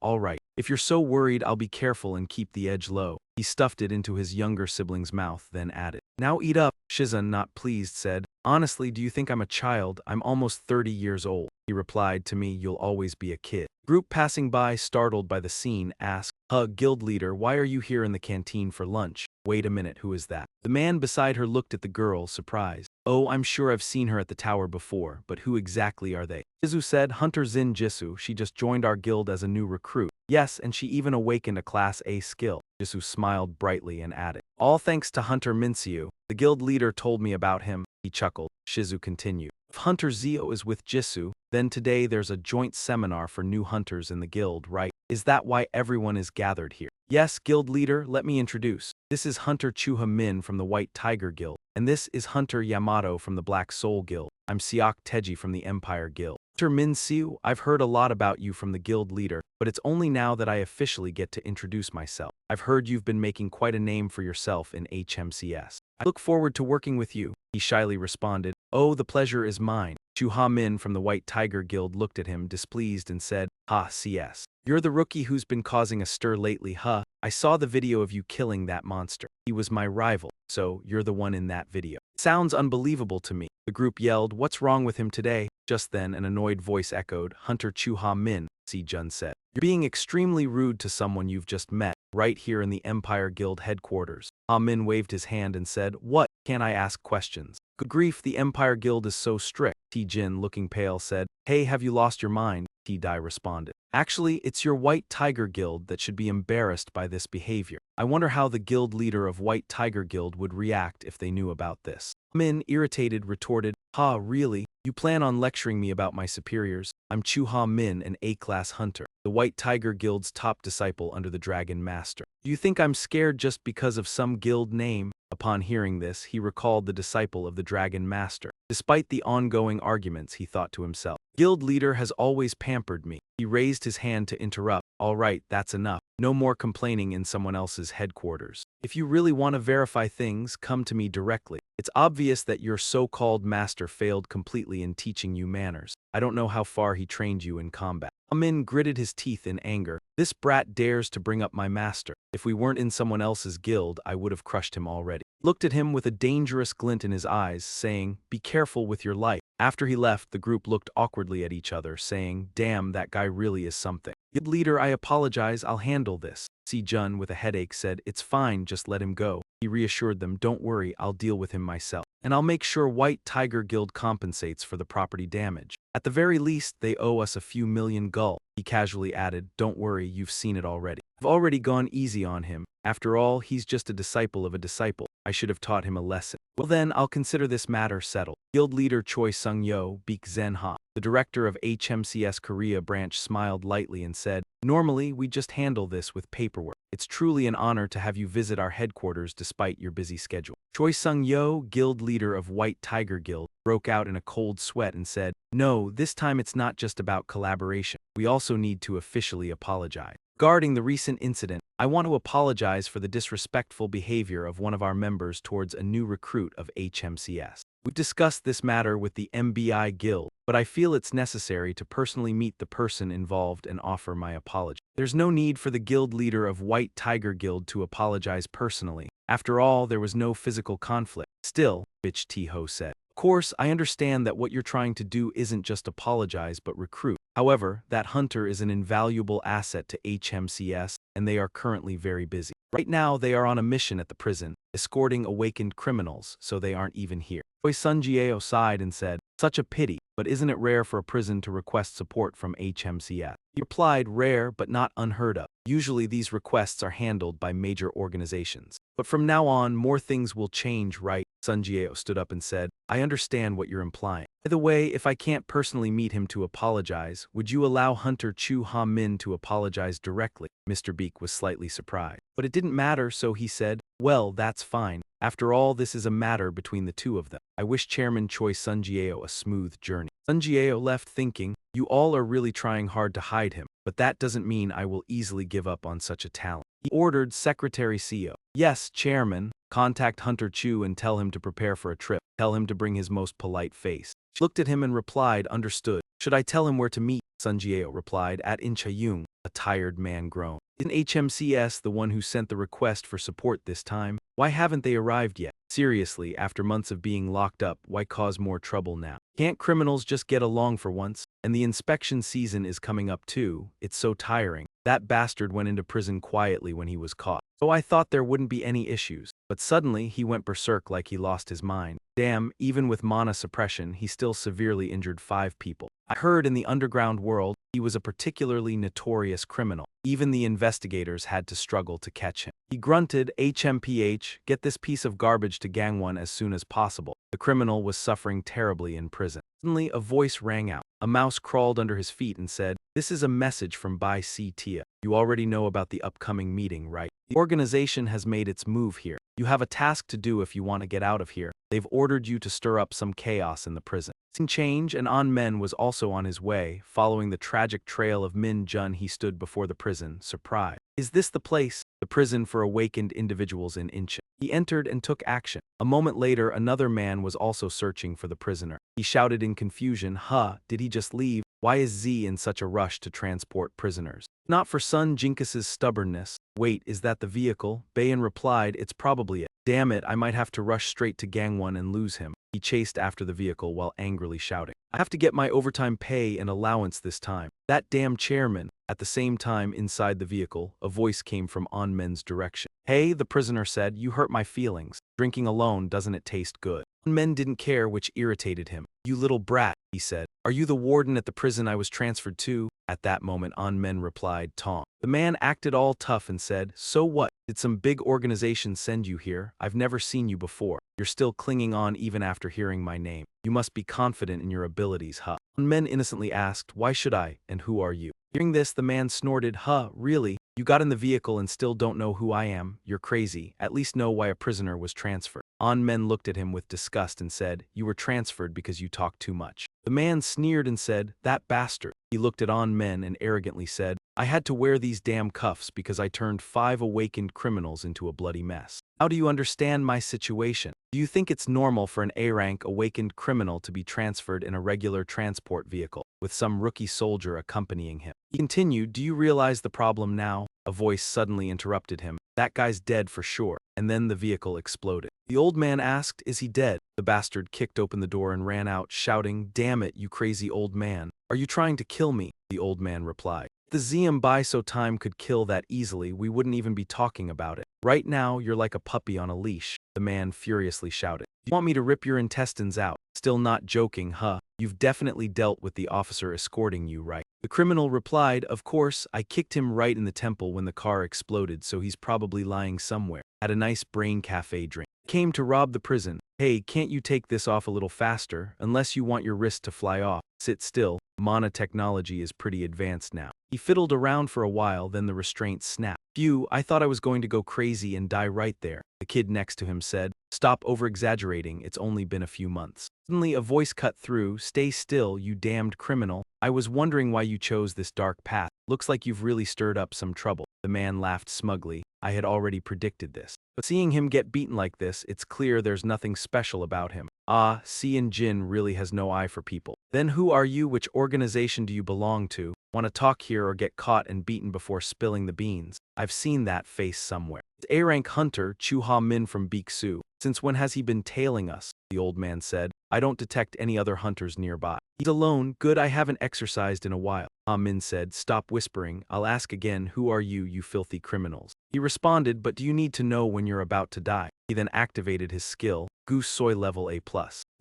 If you're so worried, I'll be careful and keep the edge low. He stuffed it into his younger sibling's mouth, then added, now eat up. Shizun, not pleased, said, honestly, do you think I'm a child? I'm almost 30 years old. He replied, to me, you'll always be a kid. Group passing by, startled by the scene, asked, guild leader, why are you here in the canteen for lunch? Wait a minute, who is that? The man beside her looked at the girl, surprised. Oh, I'm sure I've seen her at the tower before, but who exactly are they? Jisoo said, Hunter Zin Jisoo, she just joined our guild as a new recruit. Yes, and she even awakened a Class A skill. Jisoo smiled brightly and added, all thanks to Hunter Minsiu. The guild leader told me about him. He chuckled. Shizu continued. If Hunter Zio is with Jisoo, then today there's a joint seminar for new hunters in the guild, right? Is that why everyone is gathered here? Yes, guild leader, let me introduce. This is Hunter Chuha Min from the White Tiger Guild, and this is Hunter Yamato from the Black Soul Guild. I'm Siak Teji from the Empire Guild. Mr. Min Siu, I've heard a lot about you from the guild leader, but it's only now that I officially get to introduce myself. I've heard you've been making quite a name for yourself in HMCS. I look forward to working with you, he shyly responded. Oh, the pleasure is mine. Chu Ha Min from the White Tiger Guild looked at him displeased and said, Ha, CS. You're the rookie who's been causing a stir lately, huh? I saw the video of you killing that monster. He was my rival, so you're the one in that video. Sounds unbelievable to me. The group yelled, what's wrong with him today? Just then, an annoyed voice echoed, Hunter Chu Ha Min, Si Jun said. You're being extremely rude to someone you've just met, right here in the Empire Guild headquarters. Ha Min waved his hand and said, what? Can't I ask questions? Good grief, the Empire Guild is so strict. T Jin, looking pale, said, hey, have you lost your mind? T Dai responded. Actually, it's your White Tiger Guild that should be embarrassed by this behavior. I wonder how the guild leader of White Tiger Guild would react if they knew about this. Min, irritated, retorted, Ha, really? You plan on lecturing me about my superiors? I'm Chu Ha Min, an A-class hunter, the White Tiger Guild's top disciple under the Dragon Master. Do you think I'm scared just because of some guild name? Upon hearing this, he recalled the disciple of the Dragon Master. Despite the ongoing arguments, he thought to himself, guild leader has always pampered me. He raised his hand to interrupt. All right, that's enough. No more complaining in someone else's headquarters. If you really want to verify things, come to me directly. It's obvious that your so-called master failed completely in teaching you manners. I don't know how far he trained you in combat. Amin gritted his teeth in anger. This brat dares to bring up my master. If we weren't in someone else's guild, I would have crushed him already. Looked at him with a dangerous glint in his eyes, saying, be careful with your life. After he left, the group looked awkwardly at each other, saying, damn, that guy really is something. Guild leader, I apologize, I'll handle this. Si Jun, with a headache, said, it's fine, just let him go. He reassured them, don't worry, I'll deal with him myself. And I'll make sure White Tiger Guild compensates for the property damage. At the very least, they owe us a few million gull. He casually added, don't worry, you've seen it already. I've already gone easy on him. After all, he's just a disciple of a disciple. I should have taught him a lesson. Well then, I'll consider this matter settled. Guild leader Choi Sung-yo, Beek Zen-ha, the director of HMCS Korea branch, smiled lightly and said, normally, we just handle this with paperwork. It's truly an honor to have you visit our headquarters despite your busy schedule. Choi Sung-yo, guild leader of White Tiger Guild, broke out in a cold sweat and said, no, this time it's not just about collaboration. We also need to officially apologize. Regarding the recent incident, I want to apologize for the disrespectful behavior of one of our members towards a new recruit of HMCS. We've discussed this matter with the MBI Guild, but I feel it's necessary to personally meet the person involved and offer my apology. There's no need for the guild leader of White Tiger Guild to apologize personally. After all, there was no physical conflict. Still, Bitch T-Ho said. Of course, I understand that what you're trying to do isn't just apologize but recruit. However, that hunter is an invaluable asset to HMCS, and they are currently very busy. Right now, they are on a mission at the prison, escorting awakened criminals, so they aren't even here. Choi Sun-jieo sighed and said, such a pity, but isn't it rare for a prison to request support from HMCS? He replied, rare but not unheard of. Usually these requests are handled by major organizations. But from now on, more things will change, right? Sun-jieo stood up and said, I understand what you're implying. By the way, if I can't personally meet him to apologize, would you allow Hunter Chu Ha Min to apologize directly? Mr. Beek was slightly surprised. But it didn't matter, so he said, well, that's fine. After all, this is a matter between the two of them. I wish Chairman Choi Sun-jieo a smooth journey. Sun-jieo left thinking, you all are really trying hard to hide him, but that doesn't mean I will easily give up on such a talent. He ordered Secretary CEO. Yes, Chairman. Contact Hunter Chu and tell him to prepare for a trip. Tell him to bring his most polite face. She looked at him and replied, understood. Should I tell him where to meet? Sun-jieo replied, at Inchayung. A tired man groaned. Isn't HMCS the one who sent the request for support this time? Why haven't they arrived yet? Seriously, after months of being locked up, why cause more trouble now? Can't criminals just get along for once? And the inspection season is coming up too. It's so tiring. That bastard went into prison quietly when he was caught. So I thought there wouldn't be any issues. But suddenly, he went berserk like he lost his mind. Damn, even with mana suppression, he still severely injured 5 people. I heard in the underground world, he was a particularly notorious criminal. Even the investigators had to struggle to catch him. He grunted, HMPH, get this piece of garbage to Gangwon as soon as possible. The criminal was suffering terribly in prison. Suddenly, a voice rang out. A mouse crawled under his feet and said, this is a message from Bai Si Tia. You already know about the upcoming meeting, right? The organization has made its move here. You have a task to do if you want to get out of here. They've ordered you to stir up some chaos in the prison. Seeing change, and An Men was also on his way, following the tragic trail of Min Jun. He stood before the prison, surprised. Is this the place? The prison for awakened individuals in Incheon. He entered and took action. A moment later, another man was also searching for the prisoner. He shouted in confusion, "Huh, did he just leave? Why is Z in such a rush to transport prisoners?" Not for Sun Jinkis's stubbornness. Wait, is that the vehicle? Bayan replied, it's probably it. Damn it, I might have to rush straight to Gangwon and lose him. He chased after the vehicle while angrily shouting, I have to get my overtime pay and allowance this time. That damn chairman. At the same time, inside the vehicle, a voice came from An Men's direction. Hey, the prisoner said, you hurt my feelings. Drinking alone, doesn't it taste good? An Men didn't care, which irritated him. You little brat, he said. Are you the warden at the prison I was transferred to? At that moment, An Men replied, Tong. The man acted all tough and said, so what? Did some big organization send you here? I've never seen you before. You're still clinging on even after hearing my name. You must be confident in your abilities, huh? An Men innocently asked, why should I, and who are you? Hearing this, the man snorted, huh, really? You got in the vehicle and still don't know who I am? You're crazy. At least know why a prisoner was transferred. An Men looked at him with disgust and said, you were transferred because you talked too much. The man sneered and said, that bastard. He looked at An Men and arrogantly said, I had to wear these damn cuffs because I turned 5 awakened criminals into a bloody mess. How do you understand my situation? Do you think it's normal for an A-rank awakened criminal to be transferred in a regular transport vehicle, with some rookie soldier accompanying him? He continued, do you realize the problem now? A voice suddenly interrupted him. That guy's dead for sure. And then the vehicle exploded. The old man asked, is he dead? The bastard kicked open the door and ran out, shouting, damn it, you crazy old man. Are you trying to kill me? The old man replied. If the Zium Baiso time could kill that easily, we wouldn't even be talking about it. Right now, you're like a puppy on a leash. The man furiously shouted. You want me to rip your intestines out? Still not joking, huh? You've definitely dealt with the officer escorting you, right? The criminal replied, of course, I kicked him right in the temple when the car exploded, so he's probably lying somewhere. At a nice brain cafe drink. Came to rob the prison. Hey, can't you take this off a little faster, unless you want your wrist to fly off? Sit still. Mana technology is pretty advanced now. He fiddled around for a while, then the restraint snapped. Phew, I thought I was going to go crazy and die right there. The kid next to him said, stop over-exaggerating, it's only been a few months. Suddenly a voice cut through, stay still, you damned criminal. I was wondering why you chose this dark path. Looks like you've really stirred up some trouble. The man laughed smugly. I had already predicted this. But seeing him get beaten like this, it's clear there's nothing special about him. Ah, Cian Jin really has no eye for people. Then who are you? Which organization do you belong to? Want to talk here or get caught and beaten before spilling the beans? I've seen that face somewhere. It's A-rank hunter Chu Ha Min from Biksu. Since when has he been tailing us? The old man said. I don't detect any other hunters nearby. He's alone. Good, I haven't exercised in a while. Ha Min said, stop whispering. I'll ask again, who are you, you filthy criminals? He responded, but do you need to know when you're about to die? He then activated his skill, Goose Soy level A+.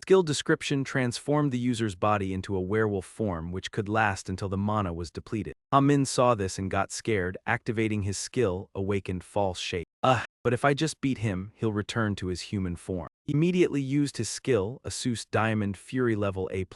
Skill description transformed the user's body into a werewolf form which could last until the mana was depleted. Ha Min saw this and got scared, activating his skill, Awakened False Shape. But if I just beat him, he'll return to his human form. He immediately used his skill, Asus Diamond Fury level A+,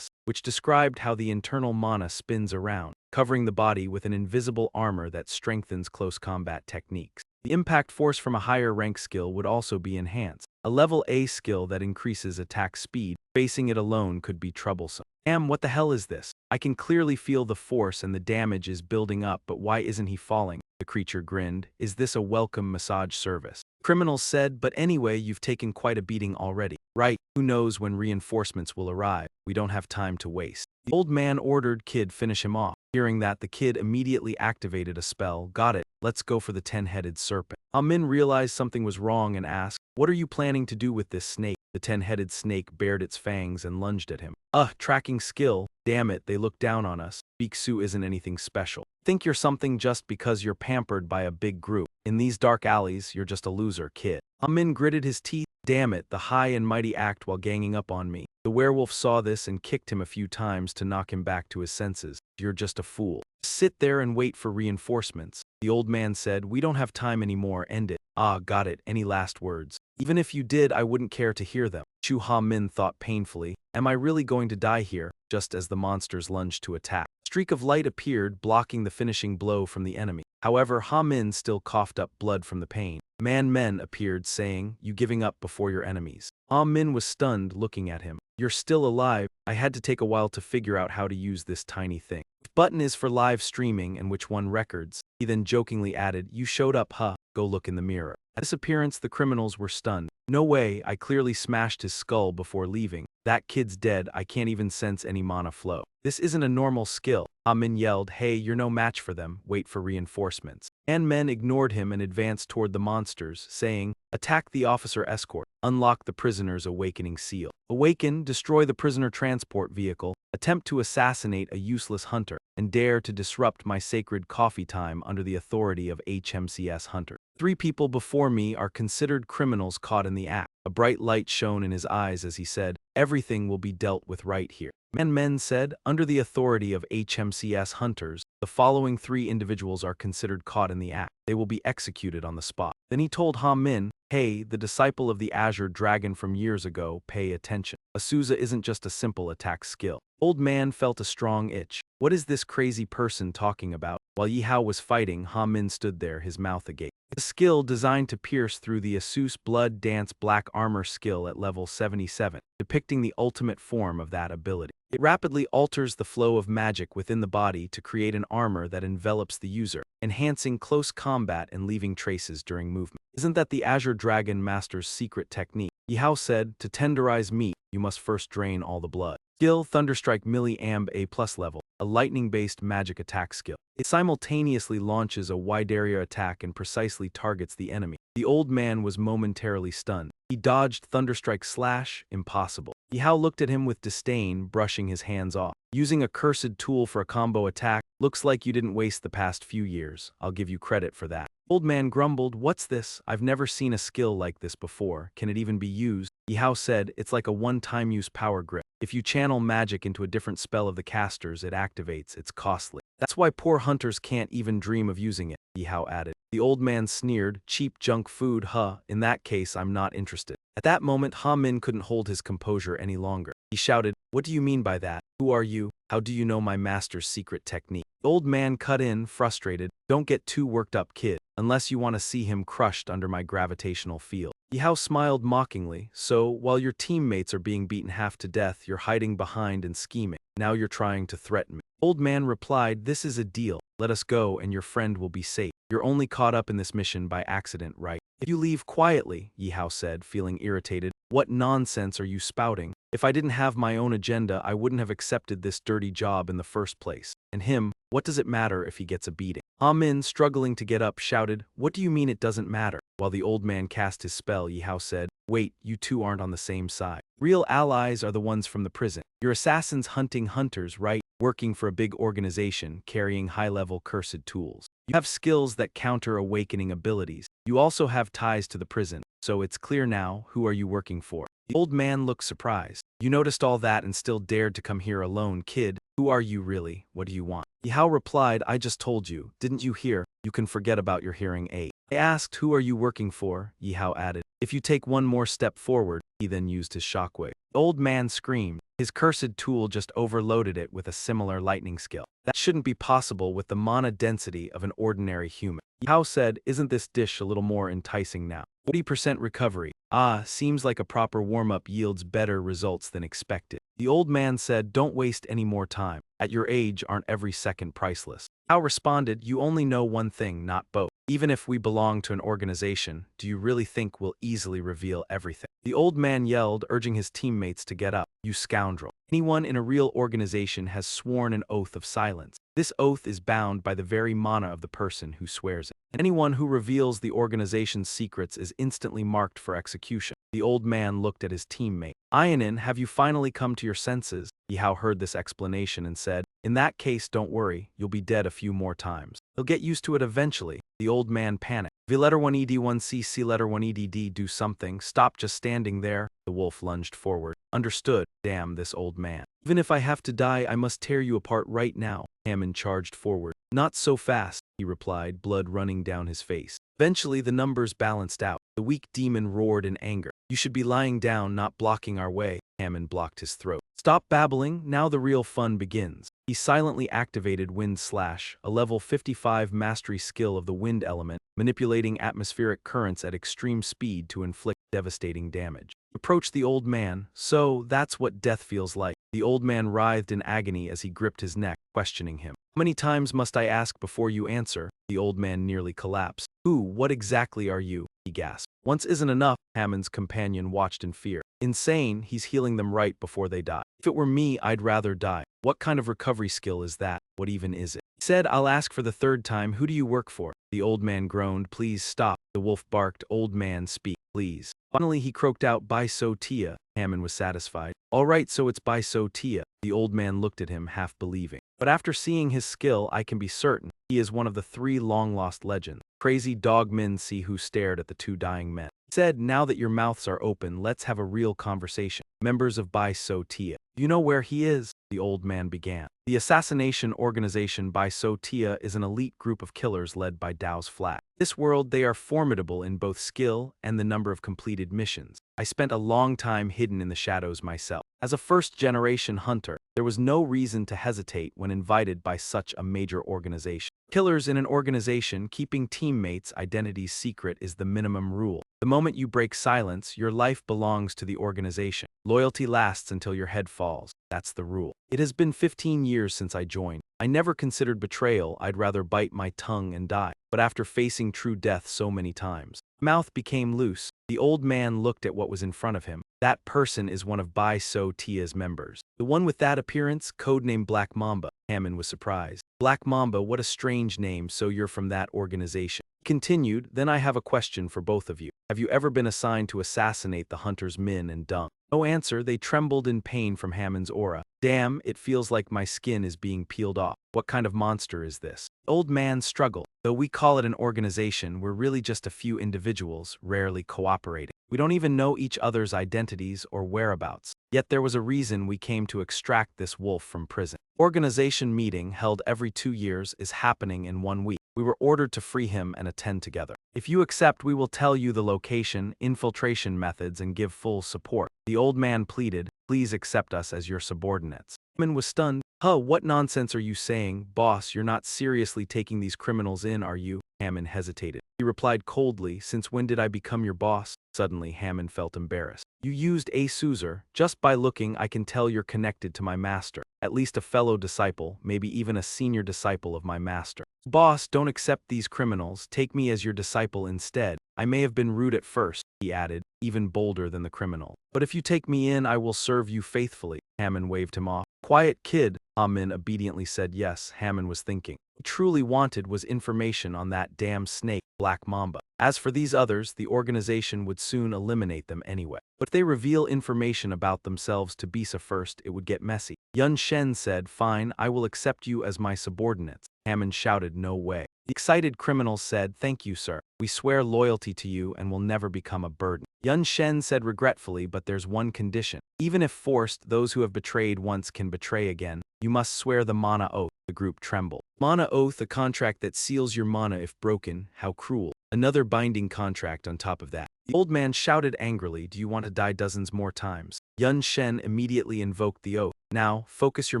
which described how the internal mana spins around, covering the body with an invisible armor that strengthens close combat techniques. The impact force from a higher rank skill would also be enhanced. A level A skill that increases attack speed, facing it alone could be troublesome. What the hell is this? I can clearly feel the force and the damage is building up, but why isn't he falling? The creature grinned. Is this a welcome massage service? Criminal said, but anyway, you've taken quite a beating already. Right, who knows when reinforcements will arrive? We don't have time to waste. The old man ordered kid finish him off. Hearing that, the kid immediately activated a spell. Got it. Let's go for the 10-headed serpent. Min realized something was wrong and asked, what are you planning to do with this snake? The 10-headed snake bared its fangs and lunged at him. Tracking skill. Damn it, they look down on us. Biksu isn't anything special. Think you're something just because you're pampered by a big group. In these dark alleys, you're just a loser, kid. Min gritted his teeth. Damn it, the high and mighty act while ganging up on me. The werewolf saw this and kicked him a few times to knock him back to his senses. You're just a fool. Sit there and wait for reinforcements. The old man said, we don't have time anymore, end it. Got it. Any last words? Even if you did, I wouldn't care to hear them. Chu Ha Min thought painfully, am I really going to die here? Just as the monsters lunged to attack. A streak of light appeared, blocking the finishing blow from the enemy. However, Ha Min still coughed up blood from the pain. Men appeared, saying, "You giving up before your enemies." Ha Min was stunned, looking at him. "You're still alive. I had to take a while to figure out how to use this tiny thing. The button is for live streaming and which one records." He then jokingly added, "You showed up, huh? Go look in the mirror." At this appearance, the criminals were stunned. "No way, I clearly smashed his skull before leaving. That kid's dead, I can't even sense any mana flow. This isn't a normal skill." Ha Min yelled, "Hey, you're no match for them, wait for reinforcements." And men ignored him and advanced toward the monsters, saying, "Attack the officer escort. Unlock the prisoner's awakening seal. Awaken, destroy the prisoner transport vehicle, attempt to assassinate a useless hunter, and dare to disrupt my sacred coffee time under the authority of HMCS Hunter. 3 people before me are considered criminals caught in the act." A bright light shone in his eyes as he said, "Everything will be dealt with right here." Men said, "Under the authority of HMCS Hunters, the following 3 individuals are considered caught in the act. They will be executed on the spot." Then he told Ha Min, "Hey, the disciple of the Azure Dragon from years ago, pay attention. Azusa isn't just a simple attack skill." Old man felt a strong itch. What is this crazy person talking about? While Yi Hao was fighting, Ha Min stood there, his mouth agape. A skill designed to pierce through the Asus Blood Dance Black Armor skill at level 77, depicting the ultimate form of that ability. It rapidly alters the flow of magic within the body to create an armor that envelops the user, enhancing close combat and leaving traces during movement. Isn't that the Azure Dragon Master's secret technique? Yi Hao said, "To tenderize meat, you must first drain all the blood." Skill Thunderstrike Milli-Amb A+ level, a lightning-based magic attack skill. It simultaneously launches a wide area attack and precisely targets the enemy. The old man was momentarily stunned. He dodged Thunderstrike Slash, impossible. Yi Hao looked at him with disdain, brushing his hands off. "Using a cursed tool for a combo attack? Looks like you didn't waste the past few years. I'll give you credit for that." Old man grumbled, "What's this? I've never seen a skill like this before. Can it even be used?" Yi Hao said, "It's like a one-time use power grip. If you channel magic into a different spell of the caster's, it activates. It's costly. That's why poor hunters can't even dream of using it," Yi Hao added. The old man sneered, "Cheap junk food, huh? In that case, I'm not interested." At that moment, Ha Min couldn't hold his composure any longer. He shouted, "What do you mean by that? Who are you? How do you know my master's secret technique?" The old man cut in, frustrated, "Don't get too worked up, kid, unless you want to see him crushed under my gravitational field." Yi Hao smiled mockingly, "So, while your teammates are being beaten half to death, you're hiding behind and scheming. Now you're trying to threaten me." Old man replied, "This is a deal. Let us go and your friend will be safe. You're only caught up in this mission by accident, right?" "If you leave quietly," Yi Hao said, feeling irritated. "What nonsense are you spouting? If I didn't have my own agenda, I wouldn't have accepted this dirty job in the first place. And him, what does it matter if he gets a beating?" Ha Min, struggling to get up, shouted, "What do you mean it doesn't matter?" While the old man cast his spell, Yi Hao said, "Wait, you two aren't on the same side. Real allies are the ones from the prison. You're assassins hunting hunters, right? Working for a big organization, carrying high-level cursed tools. You have skills that counter awakening abilities. You also have ties to the prison. So it's clear now, who are you working for?" The old man looked surprised. "You noticed all that and still dared to come here alone, kid. Who are you really? What do you want?" Yi Hao replied, "I just told you. Didn't you hear? You can forget about your hearing aid." I asked, "Who are you working for?" Yi Hao added. "If you take one more step forward," he then used his shockwave. The old man screamed. His cursed tool just overloaded it with a similar lightning skill. That shouldn't be possible with the mana density of an ordinary human. Yi Hao said, "Isn't this dish a little more enticing now? 40% recovery. Ah, seems like a proper warm-up yields better results than expected." The old man said, "Don't waste any more time. At your age, aren't every second priceless?" Hao responded, "You only know one thing, not both. Even if we belong to an organization, do you really think we'll easily reveal everything?" The old man yelled, urging his teammates to get up. "You scoundrel. Anyone in a real organization has sworn an oath of silence. This oath is bound by the very mana of the person who swears it. And anyone who reveals the organization's secrets is instantly marked for execution." The old man looked at his teammate. "Ianin, have you finally come to your senses?" Yi Hao heard this explanation and said, "In that case, don't worry, you'll be dead a few more times. You'll get used to it eventually." The old man panicked. "V letter 1ED1C, C letter 1EDD, do something. Stop just standing there." The wolf lunged forward. "Understood." "Damn this old man. Even if I have to die, I must tear you apart right now." Hammond charged forward. "Not so fast," he replied, blood running down his face. Eventually, the numbers balanced out. The weak demon roared in anger. "You should be lying down, not blocking our way." Hammond blocked his throat. Stop babbling, now the real fun begins. He silently activated Wind Slash, a level 55 mastery skill of the wind element, manipulating atmospheric currents at extreme speed to inflict devastating damage. Approached the old man. So, that's what death feels like. The old man writhed in agony as he gripped his neck, questioning him. How many times must I ask before you answer? The old man nearly collapsed. What exactly are you? He gasped. Once isn't enough, Hammond's companion watched in fear. Insane, he's healing them right before they die. If it were me, I'd rather die. What kind of recovery skill is that? What even is it? He said, I'll ask for the third time, who do you work for? The old man groaned, please stop. The wolf barked, old man, speak, please. Finally he croaked out, Bai So Tia. Hammond was satisfied. All right, so it's Bai So Tia. The old man looked at him, half believing. But after seeing his skill, I can be certain he is one of the 3 long-lost legends. Crazy dog Min Si who stared at the 2 dying men. He said, now that your mouths are open, let's have a real conversation. Members of Bai So Tia. You know where he is? The old man began. The assassination organization Bai So Tia is an elite group of killers led by Dao's Flat. This world, they are formidable in both skill and the number of completed missions. I spent a long time hidden in the shadows myself. As a first-generation hunter, there was no reason to hesitate when invited by such a major organization. Killers in an organization, keeping teammates' identities secret is the minimum rule. The moment you break silence, your life belongs to the organization. Loyalty lasts until your head falls. That's the rule. It has been 15 years since I joined. I never considered betrayal. I'd rather bite my tongue and die. But after facing true death so many times, my mouth became loose. The old man looked at what was in front of him. That person is one of Bai So Tia's members. The one with that appearance, codenamed Black Mamba. Hammond was surprised. Black Mamba, what a strange name, so you're from that organization. He continued, then I have a question for both of you. Have you ever been assigned to assassinate the hunters Min and Dung? No answer, they trembled in pain from Hammond's aura. Damn, it feels like my skin is being peeled off. What kind of monster is this? The old man struggled. Though we call it an organization, we're really just a few individuals, rarely cooperating. We don't even know each other's identities or whereabouts. Yet there was a reason we came to extract this wolf from prison. Organization meeting held every 2 years is happening in 1 week. We were ordered to free him and attend together. If you accept, we will tell you the location, infiltration methods, and give full support. The old man pleaded, please accept us as your subordinates. Hammond was stunned. What nonsense are you saying? Boss, you're not seriously taking these criminals in, are you? Hammond hesitated. He replied coldly, since when did I become your boss? Suddenly, Hammond felt embarrassed. You used a Suzer. Just by looking, I can tell you're connected to my master. At least a fellow disciple, maybe even a senior disciple of my master. Boss, don't accept these criminals. Take me as your disciple instead. I may have been rude at first, he added, even bolder than the criminal. But if you take me in, I will serve you faithfully. Hammond waved him off. Quiet kid. Amin obediently said yes. Hammond was thinking. What he truly wanted was information on that damn snake, Black Mamba. As for these others, the organization would soon eliminate them anyway. But if they reveal information about themselves to Bisa first, it would get messy. Yun Shen said, fine, I will accept you as my subordinates. Hammond shouted, no way. The excited criminals said, thank you, sir. We swear loyalty to you and will never become a burden. Yun Shen said regretfully, but there's one condition. Even if forced, those who have betrayed once can betray again. You must swear the mana oath. The group trembled. Mana oath, a contract that seals your mana if broken. How cruel. Another binding contract on top of that. The old man shouted angrily, do you want to die dozens more times? Yun Shen immediately invoked the oath. Now, focus your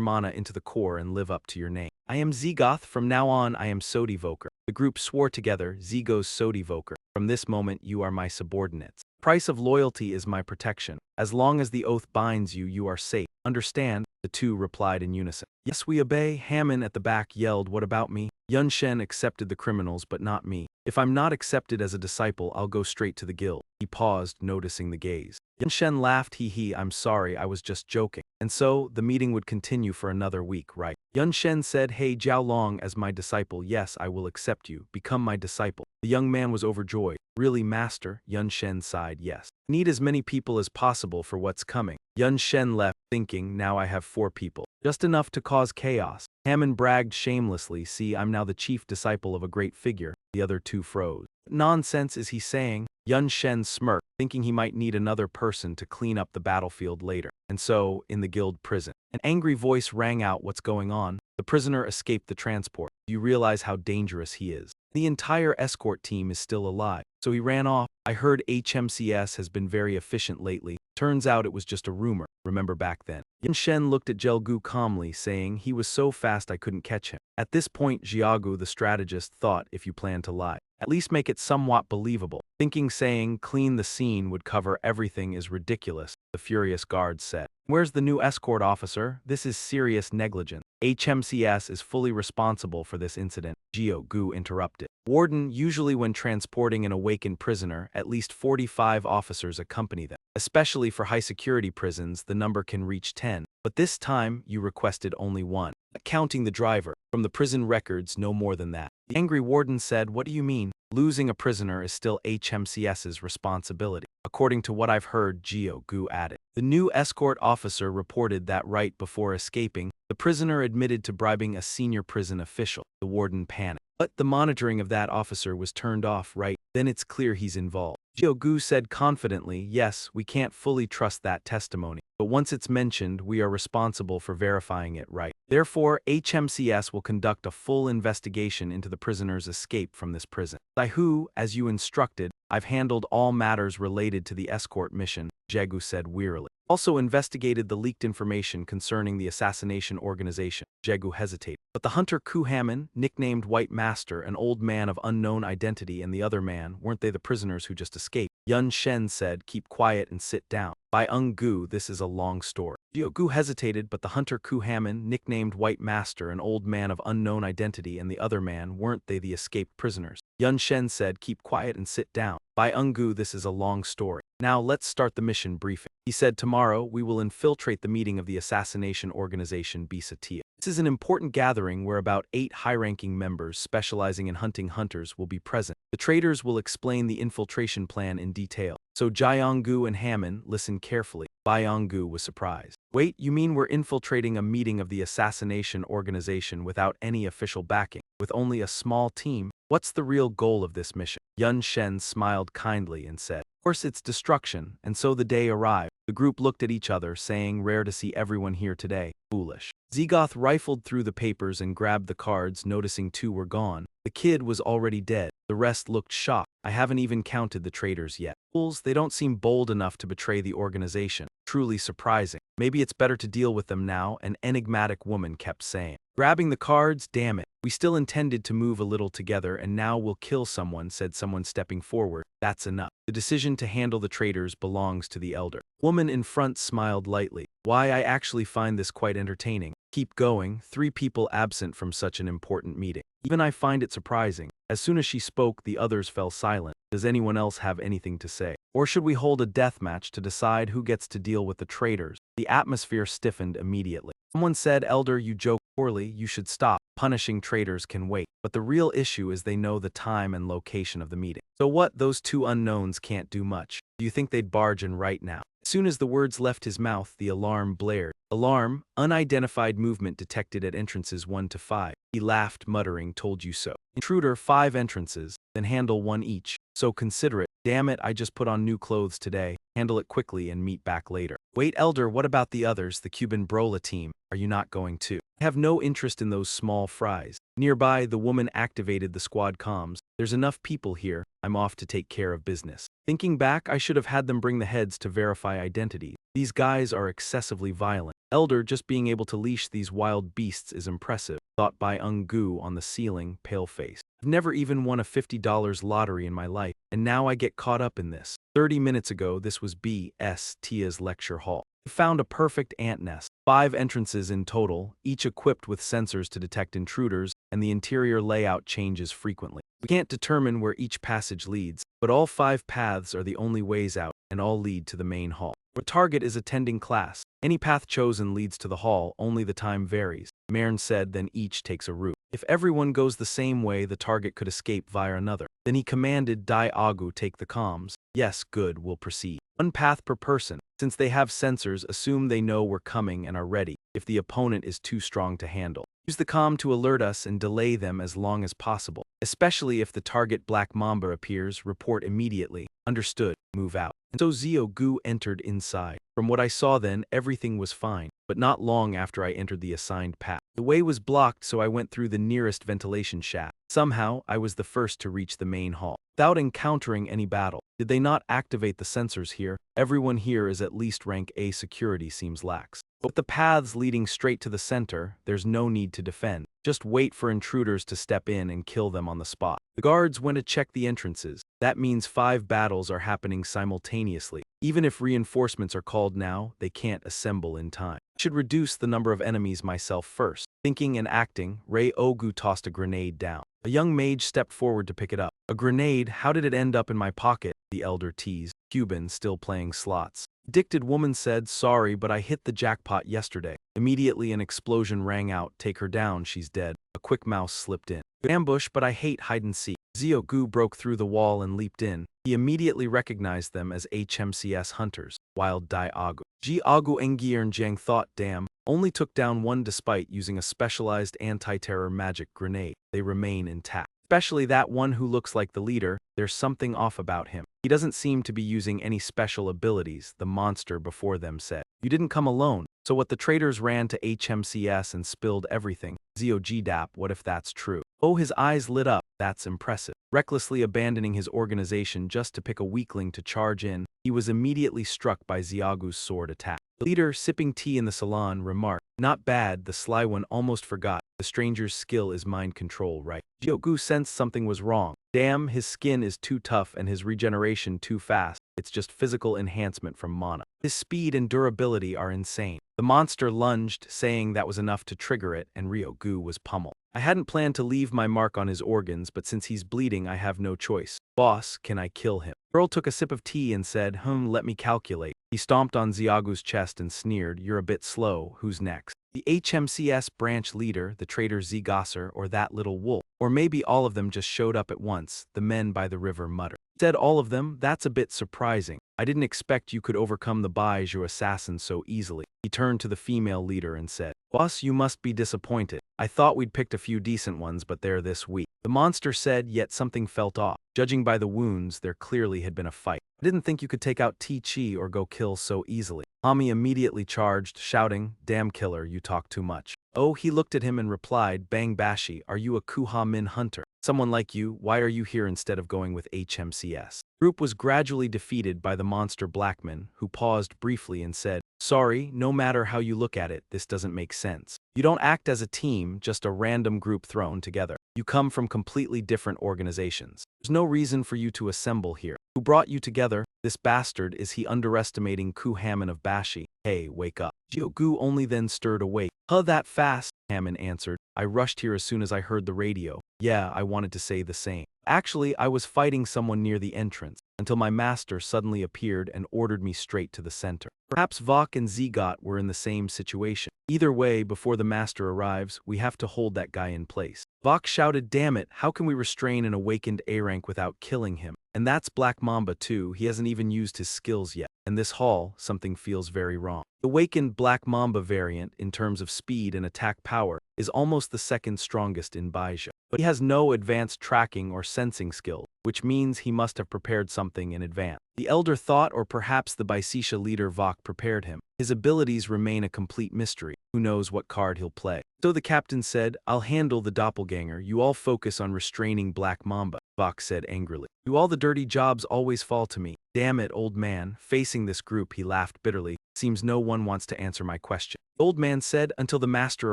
mana into the core and live up to your name. I am Zegoth. From now on, I am Sodivoker. The group swore together, Zegos Sodivoker. From this moment, you are my subordinates. Price of loyalty is my protection. As long as the oath binds you, you are safe. Understand? The two replied in unison. Yes, we obey. Hammond at the back yelled, what about me? Yun Shen accepted the criminals, but not me. If I'm not accepted as a disciple, I'll go straight to the guild. He paused, noticing the gaze. Yun Shen laughed, I'm sorry, I was just joking. And so, the meeting would continue for another week, right? Yun Shen said, hey, Jiao Long, as my disciple, yes, I will accept you. Become my disciple. The young man was overjoyed. Really, master? Yun Shen sighed, yes. Need as many people as possible for what's coming. Yun Shen left, thinking, now I have 4 people. Just enough to cause chaos. Hammond bragged shamelessly, see, I'm now the chief disciple of a great figure. The other 2 froze. What nonsense is he saying? Yun Shen smirked, thinking he might need another person to clean up the battlefield later. And so, in the guild prison, an angry voice rang out, what's going on? The prisoner escaped the transport. You realize how dangerous he is. The entire escort team is still alive. So he ran off. I heard HMCS has been very efficient lately. Turns out it was just a rumor. remember back then. Yan Shen looked at Jelgu calmly, saying he was so fast I couldn't catch him. At this point, Jiagu the strategist thought if you plan to lie, at least make it somewhat believable. Thinking saying clean the scene would cover everything is ridiculous, the furious guard said. Where's the new escort officer? This is serious negligence. HMCS is fully responsible for this incident, Jiagu interrupted. Warden, usually when transporting an awakened prisoner, at least 45 officers accompany them. Especially for high-security prisons, the number can reach 10. But this time, you requested only one, counting the driver. From the prison records, no more than that. The angry warden said, what do you mean? Losing a prisoner is still HMCS's responsibility. According to what I've heard, Jiagu added. The new escort officer reported that right before escaping, the prisoner admitted to bribing a senior prison official. The warden panicked. But the monitoring of that officer was turned off, right? Then it's clear he's involved. Jiagu said confidently, yes, we can't fully trust that testimony, but once it's mentioned, we are responsible for verifying it, right? Therefore, HMCS will conduct a full investigation into the prisoner's escape from this prison. Who, as you instructed, I've handled all matters related to the escort mission, Jiagu said wearily. Also investigated the leaked information concerning the assassination organization. Jiagu hesitated. But the hunter Kuhaman, nicknamed White Master, an old man of unknown identity, and the other man, weren't they the prisoners who just escaped? Yun Shen said, keep quiet and sit down. By Gu, this is a long story. Jiagu hesitated, but the hunter Kuhaman, nicknamed White Master, an old man of unknown identity, and the other man, weren't they the escaped prisoners? Yun Shen said, keep quiet and sit down. By Gu, this is a long story. Now let's start the mission briefing. He said, tomorrow we will infiltrate the meeting of the assassination organization Bisatia. This is an important gathering where about 8 high-ranking members specializing in hunting hunters will be present. The traders will explain the infiltration plan in detail. So Jiagu and Hammond listened carefully. Gu was surprised. Wait, you mean we're infiltrating a meeting of the assassination organization without any official backing, with only a small team? What's the real goal of this mission? Yun Shen smiled kindly and said, of course it's destruction, and so the day arrived. The group looked at each other, saying, rare to see everyone here today. Foolish. Zigoth rifled through the papers and grabbed the cards, noticing 2 were gone. The kid was already dead. The rest looked shocked. I haven't even counted the traitors yet. Fools, they don't seem bold enough to betray the organization. Truly surprising. Maybe it's better to deal with them now, an enigmatic woman kept saying. Grabbing the cards, damn it. We still intended to move a little together and now we'll kill someone, said someone stepping forward. That's enough. The decision to handle the traitors belongs to the elder. Woman in front smiled lightly. Why, I actually find this quite entertaining. Keep going, 3 people absent from such an important meeting. Even I find it surprising. As soon as she spoke, the others fell silent. Does anyone else have anything to say? Or should we hold a death match to decide who gets to deal with the traitors? The atmosphere stiffened immediately. Someone said, Elder, you joke poorly, you should stop. Punishing traitors can wait. But the real issue is they know the time and location of the meeting. So what, those 2 unknowns can't do much. Do you think they'd barge in right now? As soon as the words left his mouth, the alarm blared. Alarm, unidentified movement detected at entrances 1 to 5. He laughed, muttering, told you so. Intruder, 5 entrances, then handle 1 each. So considerate. Damn it, I just put on new clothes today. Handle it quickly and meet back later. Wait, Elder, what about the others, the Cuban Brola team? Are you not going to? I have no interest in those small fries. Nearby, the woman activated the squad comms. There's enough people here. I'm off to take care of business. Thinking back, I should have had them bring the heads to verify identity. These guys are excessively violent. Elder, just being able to leash these wild beasts is impressive, thought by Gu on the ceiling, pale-faced. I've never even won a $50 lottery in my life, and now I get caught up in this. 30 minutes ago, this was B.S. Tia's lecture hall. He found a perfect ant nest. 5 entrances in total, each equipped with sensors to detect intruders, and the interior layout changes frequently. We can't determine where each passage leads, but all 5 paths are the only ways out, and all lead to the main hall. The target is attending class. Any path chosen leads to the hall, only the time varies. Marin said, then each takes a route. If everyone goes the same way, the target could escape via another. Then he commanded Agu take the comms. Yes, good, we'll proceed. 1 path per person. Since they have sensors, assume they know we're coming and are ready, if the opponent is too strong to handle. Use the comm to alert us and delay them as long as possible. Especially if the target Black Mamba appears, report immediately. Understood, move out. And so Gu entered inside. From what I saw then, everything was fine, but not long after I entered the assigned path. The way was blocked, so I went through the nearest ventilation shaft. Somehow, I was the first to reach the main hall, without encountering any battle. Did they not activate the sensors here? Everyone here is at least rank A. Security seems lax. But with the paths leading straight to the center, there's no need to defend. Just wait for intruders to step in and kill them on the spot. The guards went to check the entrances. That means 5 battles are happening simultaneously. Even if reinforcements are called now, they can't assemble in time. I should reduce the number of enemies myself first. Thinking and acting, Rei Ogu tossed a grenade down. A young mage stepped forward to pick it up. A grenade? How did it end up in my pocket? The elder teased. Cuban, still playing slots. Addicted woman said, sorry, but I hit the jackpot yesterday. Immediately an explosion rang out. Take her down, she's dead. A quick mouse slipped in. Ambush, but I hate hide and seek. Ziogu broke through the wall and leaped in. He immediately recognized them as HMCS hunters. Wild Dai Agu. Ji Agu Engiern Jiang thought, damn, only took down one despite using a specialized anti-terror magic grenade. They remain intact. Especially that one who looks like the leader, there's something off about him. He doesn't seem to be using any special abilities, the monster before them said. You didn't come alone. So what, the traitors ran to HMCS and spilled everything? Zio Gdap, what if that's true? Oh, his eyes lit up. That's impressive. Recklessly abandoning his organization just to pick a weakling to charge in, he was immediately struck by Ziagu's sword attack. The leader, sipping tea in the salon, remarked, not bad, the sly one almost forgot. The stranger's skill is mind control, right? Ziogu sensed something was wrong. Damn, his skin is too tough and his regeneration too fast. It's just physical enhancement from mana. His speed and durability are insane. The monster lunged, saying that was enough to trigger it, and Ryogu was pummeled. I hadn't planned to leave my mark on his organs, but since he's bleeding, I have no choice. Boss, can I kill him? Earl took a sip of tea and said, let me calculate. He stomped on Ziagu's chest and sneered, you're a bit slow, who's next? The HMCS branch leader, the traitor Zgasser, or that little wolf. Or maybe all of them just showed up at once, the men by the river muttered. Said all of them? That's a bit surprising. I didn't expect you could overcome the Baiju assassin so easily. He turned to the female leader and said, Boss, you must be disappointed. I thought we'd picked a few decent ones, but they're this weak. The monster said, yet something felt off. Judging by the wounds, there clearly had been a fight. I didn't think you could take out Ti or go kill so easily. Hami immediately charged, shouting, damn killer, you talk too much. Oh, he looked at him and replied, Bang Bashi, are you a Kuha Min hunter? Someone like you, why are you here instead of going with HMCS? Group was gradually defeated by the monster Blackman, who paused briefly and said, sorry, no matter how you look at it, this doesn't make sense. You don't act as a team, just a random group thrown together. You come from completely different organizations. There's no reason for you to assemble here. Who brought you together? This bastard, is he underestimating Ku Hammon of Bashi? Hey, wake up. Jiogu only then stirred awake. Huh, that fast? Hammon answered. I rushed here as soon as I heard the radio. Yeah, I wanted to say the same. Actually, I was fighting someone near the entrance, until my master suddenly appeared and ordered me straight to the center. Perhaps Vok and Zigot were in the same situation. Either way, before the master arrives, we have to hold that guy in place. Vok shouted, damn it, how can we restrain an awakened A-rank without killing him? And that's Black Mamba too, he hasn't even used his skills yet. In this hall, something feels very wrong. The awakened Black Mamba variant, in terms of speed and attack power, is almost the second strongest in Baiju. But he has no advanced tracking or sensing skill, which means he must have prepared something in advance. The elder thought, or perhaps the Baisisha leader Vok prepared him. His abilities remain a complete mystery. Who knows what card he'll play? So the captain said, I'll handle the doppelganger, you all focus on restraining Black Mamba. Vok said angrily. Do all the dirty jobs always fall to me? Damn it, old man. Facing this group, he laughed bitterly. Seems no one wants to answer my question. The old man said, until the master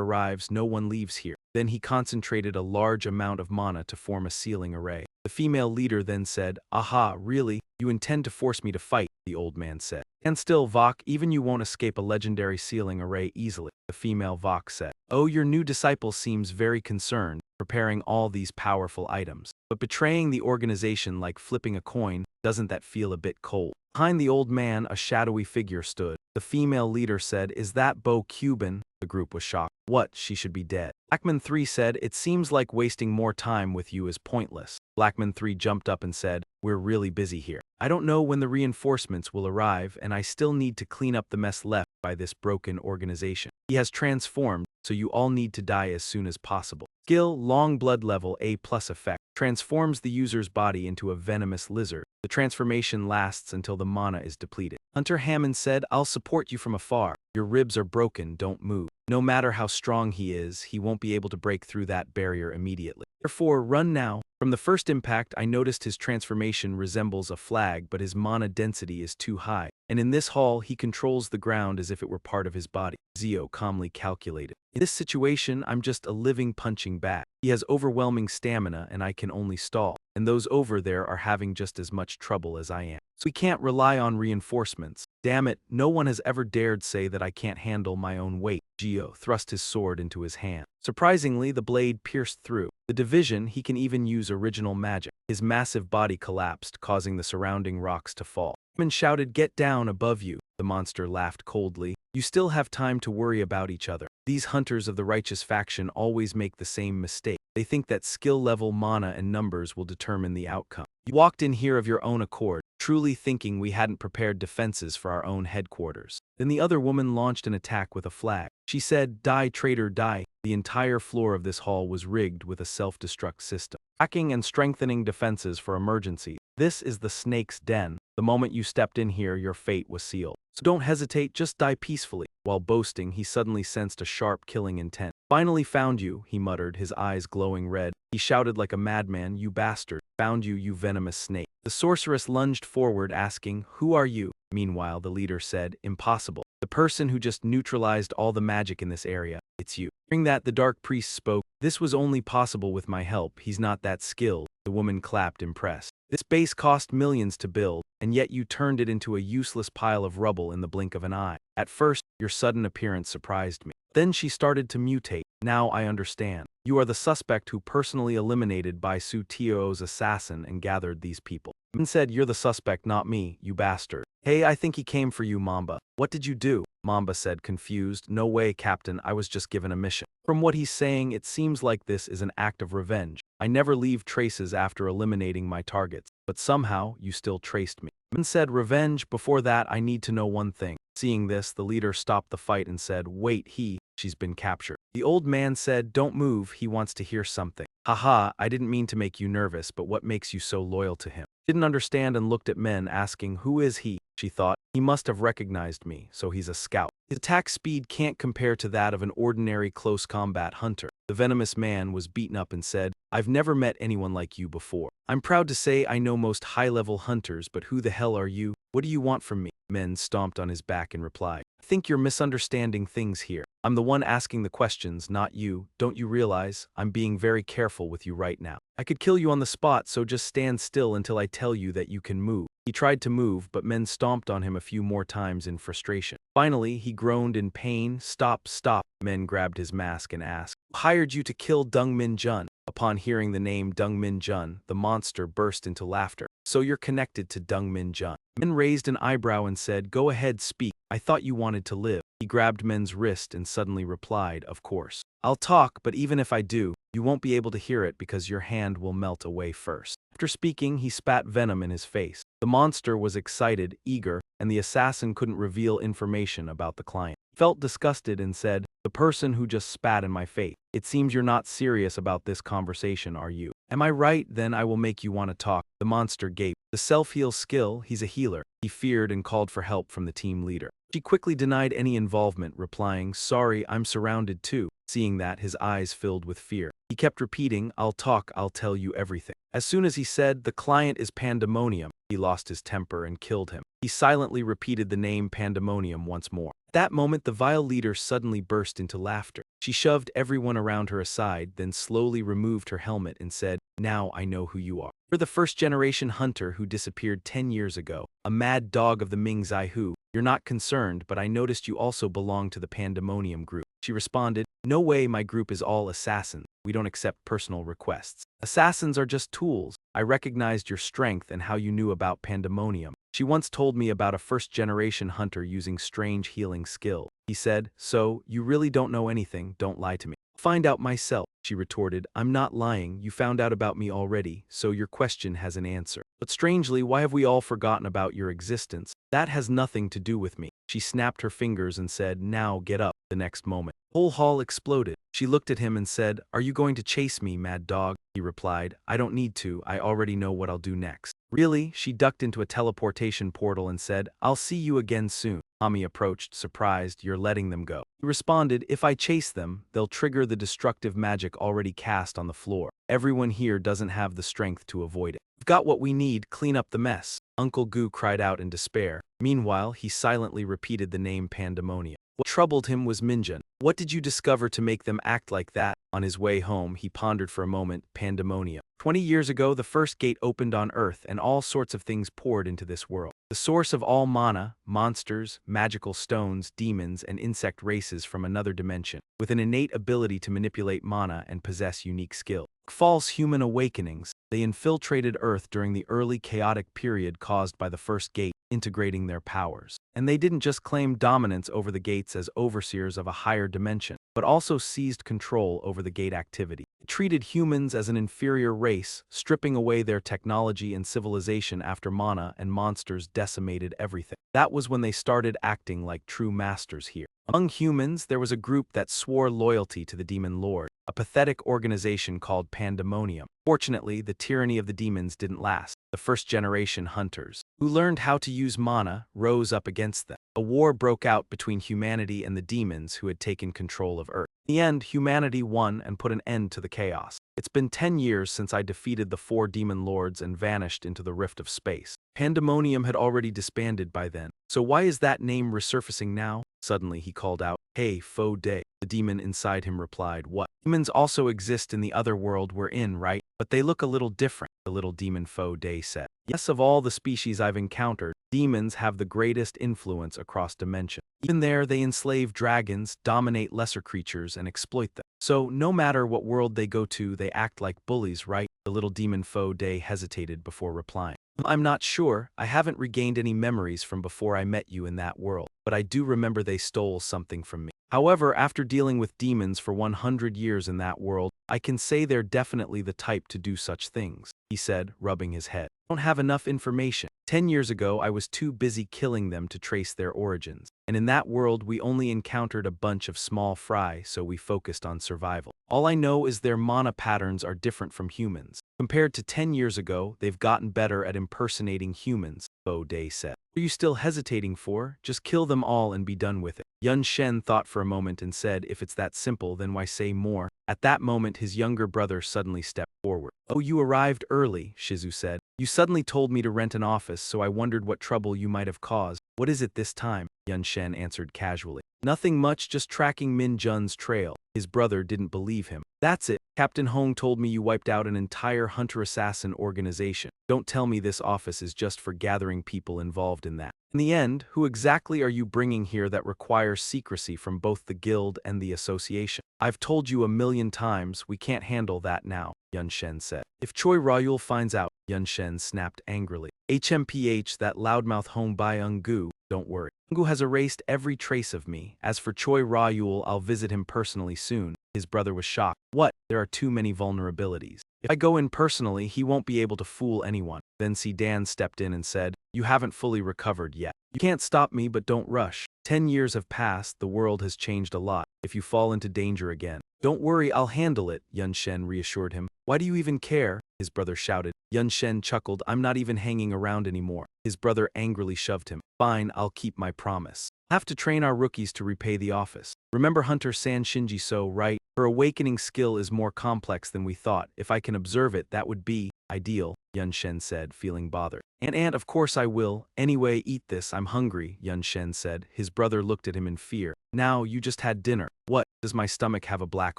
arrives, no one leaves here. Then he concentrated a large amount of mana to form a sealing array. The female leader then said, aha, really? You intend to force me to fight, the old man said. And still, Vok, even you won't escape a legendary sealing array easily, the female Vok said. Oh, your new disciple seems very concerned, preparing all these powerful items. But betraying the organization like flipping a coin, doesn't that feel a bit cold? Behind the old man, a shadowy figure stood. The female leader said, is that Bo Cuban? The group was shocked. What, she should be dead. Blackman 3 said, it seems like wasting more time with you is pointless. Blackman 3 jumped up and said, we're really busy here. I don't know when the reinforcements will arrive, and I still need to clean up the mess left by this broken organization. He has transformed, so you all need to die as soon as possible. Skill, long blood level A+ effect, transforms the user's body into a venomous lizard. The transformation lasts until the mana is depleted. Hunter Hammond said, I'll support you from afar. Your ribs are broken, don't move. No matter how strong he is, he won't be able to break through that barrier immediately. Therefore, run now. From the first impact, I noticed his transformation resembles a flag, but his mana density is too high. And in this hall, he controls the ground as if it were part of his body. Zio calmly calculated. In this situation, I'm just a living punching bag. He has overwhelming stamina, and I can only stall. And those over there are having just as much trouble as I am. So we can't rely on reinforcements. Damn it, no one has ever dared say that I can't handle my own weight. Gio thrust his sword into his hand. Surprisingly, the blade pierced through. The division, he can even use original magic. His massive body collapsed, causing the surrounding rocks to fall. Hammond shouted, get down above you. The monster laughed coldly. You still have time to worry about each other. These hunters of the righteous faction always make the same mistake. They think that skill level, mana, and numbers will determine the outcome. You walked in here of your own accord, truly thinking we hadn't prepared defenses for our own headquarters. Then the other woman launched an attack with a flag. She said, die, traitor, die. The entire floor of this hall was rigged with a self-destruct system, hacking and strengthening defenses for emergencies. This is the snake's den. The moment you stepped in here, your fate was sealed. So don't hesitate, just die peacefully. While boasting, he suddenly sensed a sharp killing intent. Finally found you, he muttered, his eyes glowing red. He shouted like a madman, you bastard. Found you, you venomous snake. The sorceress lunged forward, asking, who are you? Meanwhile, the leader said, impossible. The person who just neutralized all the magic in this area. It's you. Hearing that, the dark priest spoke. This was only possible with my help. He's not that skilled. The woman clapped, impressed. This base cost millions to build, and yet you turned it into a useless pile of rubble in the blink of an eye. At first, your sudden appearance surprised me. Then she started to mutate. Now I understand. You are the suspect who personally eliminated Bai Su Tio's assassin and gathered these people. Men said, you're the suspect, not me, you bastard. Hey, I think he came for you, Mamba. What did you do? Mamba said, confused. No way, Captain, I was just given a mission. From what he's saying, it seems like this is an act of revenge. I never leave traces after eliminating my targets, but somehow you still traced me. Men said, revenge. Before that, I need to know one thing. Seeing this, the leader stopped the fight and said, wait, she's been captured. The old man said, don't move, he wants to hear something. Haha, I didn't mean to make you nervous, but what makes you so loyal to him? Didn't understand and looked at men, asking, who is he? She thought, he must have recognized me, so he's a scout. His attack speed can't compare to that of an ordinary close combat hunter. The venomous man was beaten up and said, I've never met anyone like you before. I'm proud to say I know most high-level hunters, but who the hell are you? What do you want from me? Men stomped on his back and replied, I think you're misunderstanding things here. I'm the one asking the questions, not you. Don't you realize? I'm being very careful with you right now. I could kill you on the spot, so just stand still until I tell you that you can move. He tried to move, but men stomped on him a few more times in frustration. Finally, he groaned in pain. Stop, stop. Men grabbed his mask and asked, who hired you to kill Dong Min Jun? Upon hearing the name Dong Min Jun, the monster burst into laughter. So you're connected to Dong Min Jun. Men raised an eyebrow and said, go ahead, speak. I thought you wanted to live. He grabbed Men's wrist and suddenly replied, of course. I'll talk, but even if I do, you won't be able to hear it because your hand will melt away first. After speaking, he spat venom in his face. The monster was excited, eager, and the assassin couldn't reveal information about the client. He felt disgusted and said, the person who just spat in my face. It seems you're not serious about this conversation, are you? Am I right? Then I will make you want to talk. The monster gaped. The self-heal skill, he's a healer. He feared and called for help from the team leader. She quickly denied any involvement, replying, sorry, I'm surrounded too. Seeing that, his eyes filled with fear. He kept repeating, I'll talk, I'll tell you everything. As soon as he said, the client is Pandemonium, he lost his temper and killed him. He silently repeated the name Pandemonium once more. At that moment, the vile leader suddenly burst into laughter. She shoved everyone around her aside, then slowly removed her helmet and said, now I know who you are. You're the first-generation hunter who disappeared 10 years ago, a mad dog of the Ming Zai Hu. You're not concerned, but I noticed you also belong to the Pandemonium group. She responded, no way, my group is all assassins. We don't accept personal requests. Assassins are just tools. I recognized your strength and how you knew about Pandemonium. She once told me about a first-generation hunter using strange healing skill. He said, so, you really don't know anything, don't lie to me. Find out myself, she retorted. I'm not lying, you found out about me already, so your question has an answer. But strangely, why have we all forgotten about your existence? That has nothing to do with me. She snapped her fingers and said, now get up. The next moment, the whole hall exploded. She looked at him and said, are you going to chase me, mad dog? He replied, I don't need to, I already know what I'll do next. Really? She ducked into a teleportation portal and said, I'll see you again soon. Ami approached, surprised, you're letting them go. He responded, if I chase them, they'll trigger the destructive magic already cast on the floor. Everyone here doesn't have the strength to avoid it. We've got what we need, clean up the mess. Uncle Gu cried out in despair. Meanwhile, he silently repeated the name Pandemonium. What troubled him was Minjun. What did you discover to make them act like that? On his way home, he pondered for a moment. Pandemonium. 20 years ago, the first gate opened on Earth and all sorts of things poured into this world. The source of all mana, monsters, magical stones, demons, and insect races from another dimension, with an innate ability to manipulate mana and possess unique skill. False human awakenings, they infiltrated Earth during the early chaotic period caused by the first gate, integrating their powers. And they didn't just claim dominance over the gates as overseers of a higher dimension, but also seized control over the gate activity. It treated humans as an inferior race, stripping away their technology and civilization after mana and monsters decimated everything. That was when they started acting like true masters here. Among humans, there was a group that swore loyalty to the Demon Lord, a pathetic organization called Pandemonium. Fortunately, the tyranny of the demons didn't last. The first-generation hunters, who learned how to use mana, rose up against them. A war broke out between humanity and the demons who had taken control of Earth. In the end, humanity won and put an end to the chaos. It's been 10 years since I defeated the 4 demon lords and vanished into the rift of space. Pandemonium had already disbanded by then. So why is that name resurfacing now? Suddenly he called out, hey, Faux Day. The demon inside him replied, what? Demons also exist in the other world we're in, right? But they look a little different, the little demon Faux Day said. Yes, of all the species I've encountered, demons have the greatest influence across dimensions. Even there, they enslave dragons, dominate lesser creatures, and exploit them. So, no matter what world they go to, they act like bullies, right? The little demon Faux Day hesitated before replying. I'm not sure, I haven't regained any memories from before I met you in that world, but I do remember they stole something from me. However, after dealing with demons for 100 years in that world, I can say they're definitely the type to do such things, he said, rubbing his head. I don't have enough information. 10 years ago, I was too busy killing them to trace their origins. And in that world, we only encountered a bunch of small fry, so we focused on survival. All I know is their mana patterns are different from humans. Compared to 10 years ago, they've gotten better at impersonating humans, Faux Day said. What are you still hesitating for? Just kill them all and be done with it. Yun Shen thought for a moment and said, if it's that simple, then why say more? At that moment, his younger brother suddenly stepped forward. Oh, you arrived early, Shizu said. You suddenly told me to rent an office, so I wondered what trouble you might have caused. What is it this time? Yun Shen answered casually. Nothing much, just tracking Min Jun's trail. His brother didn't believe him. That's it. Captain Hong told me you wiped out an entire hunter-assassin organization. Don't tell me this office is just for gathering people involved in that. In the end, who exactly are you bringing here that requires secrecy from both the guild and the association? I've told you a million times, we can't handle that now, Yun Shen said. If Choi Rayul finds out, Yun Shen snapped angrily. HMPH, that loudmouth Hong Byung-gu, don't worry. Gu has erased every trace of me. As for Choi Rayul, I'll visit him personally soon. His brother was shocked. What? There are too many vulnerabilities. If I go in personally, he won't be able to fool anyone. Then Dan stepped in and said, you haven't fully recovered yet. You can't stop me, but don't rush. 10 years have passed, the world has changed a lot. If you fall into danger again, don't worry, I'll handle it, Yun Shen reassured him. Why do you even care? His brother shouted. Yun Shen chuckled, I'm not even hanging around anymore. His brother angrily shoved him. Fine, I'll keep my promise. Have to train our rookies to repay the office. Remember Hunter San Shinji So, right? Her awakening skill is more complex than we thought. If I can observe it, that would be ideal, Yun Shen said, feeling bothered. And of course I will. Anyway, eat this, I'm hungry, Yun Shen said. His brother looked at him in fear. Now, you just had dinner. What? Does my stomach have a black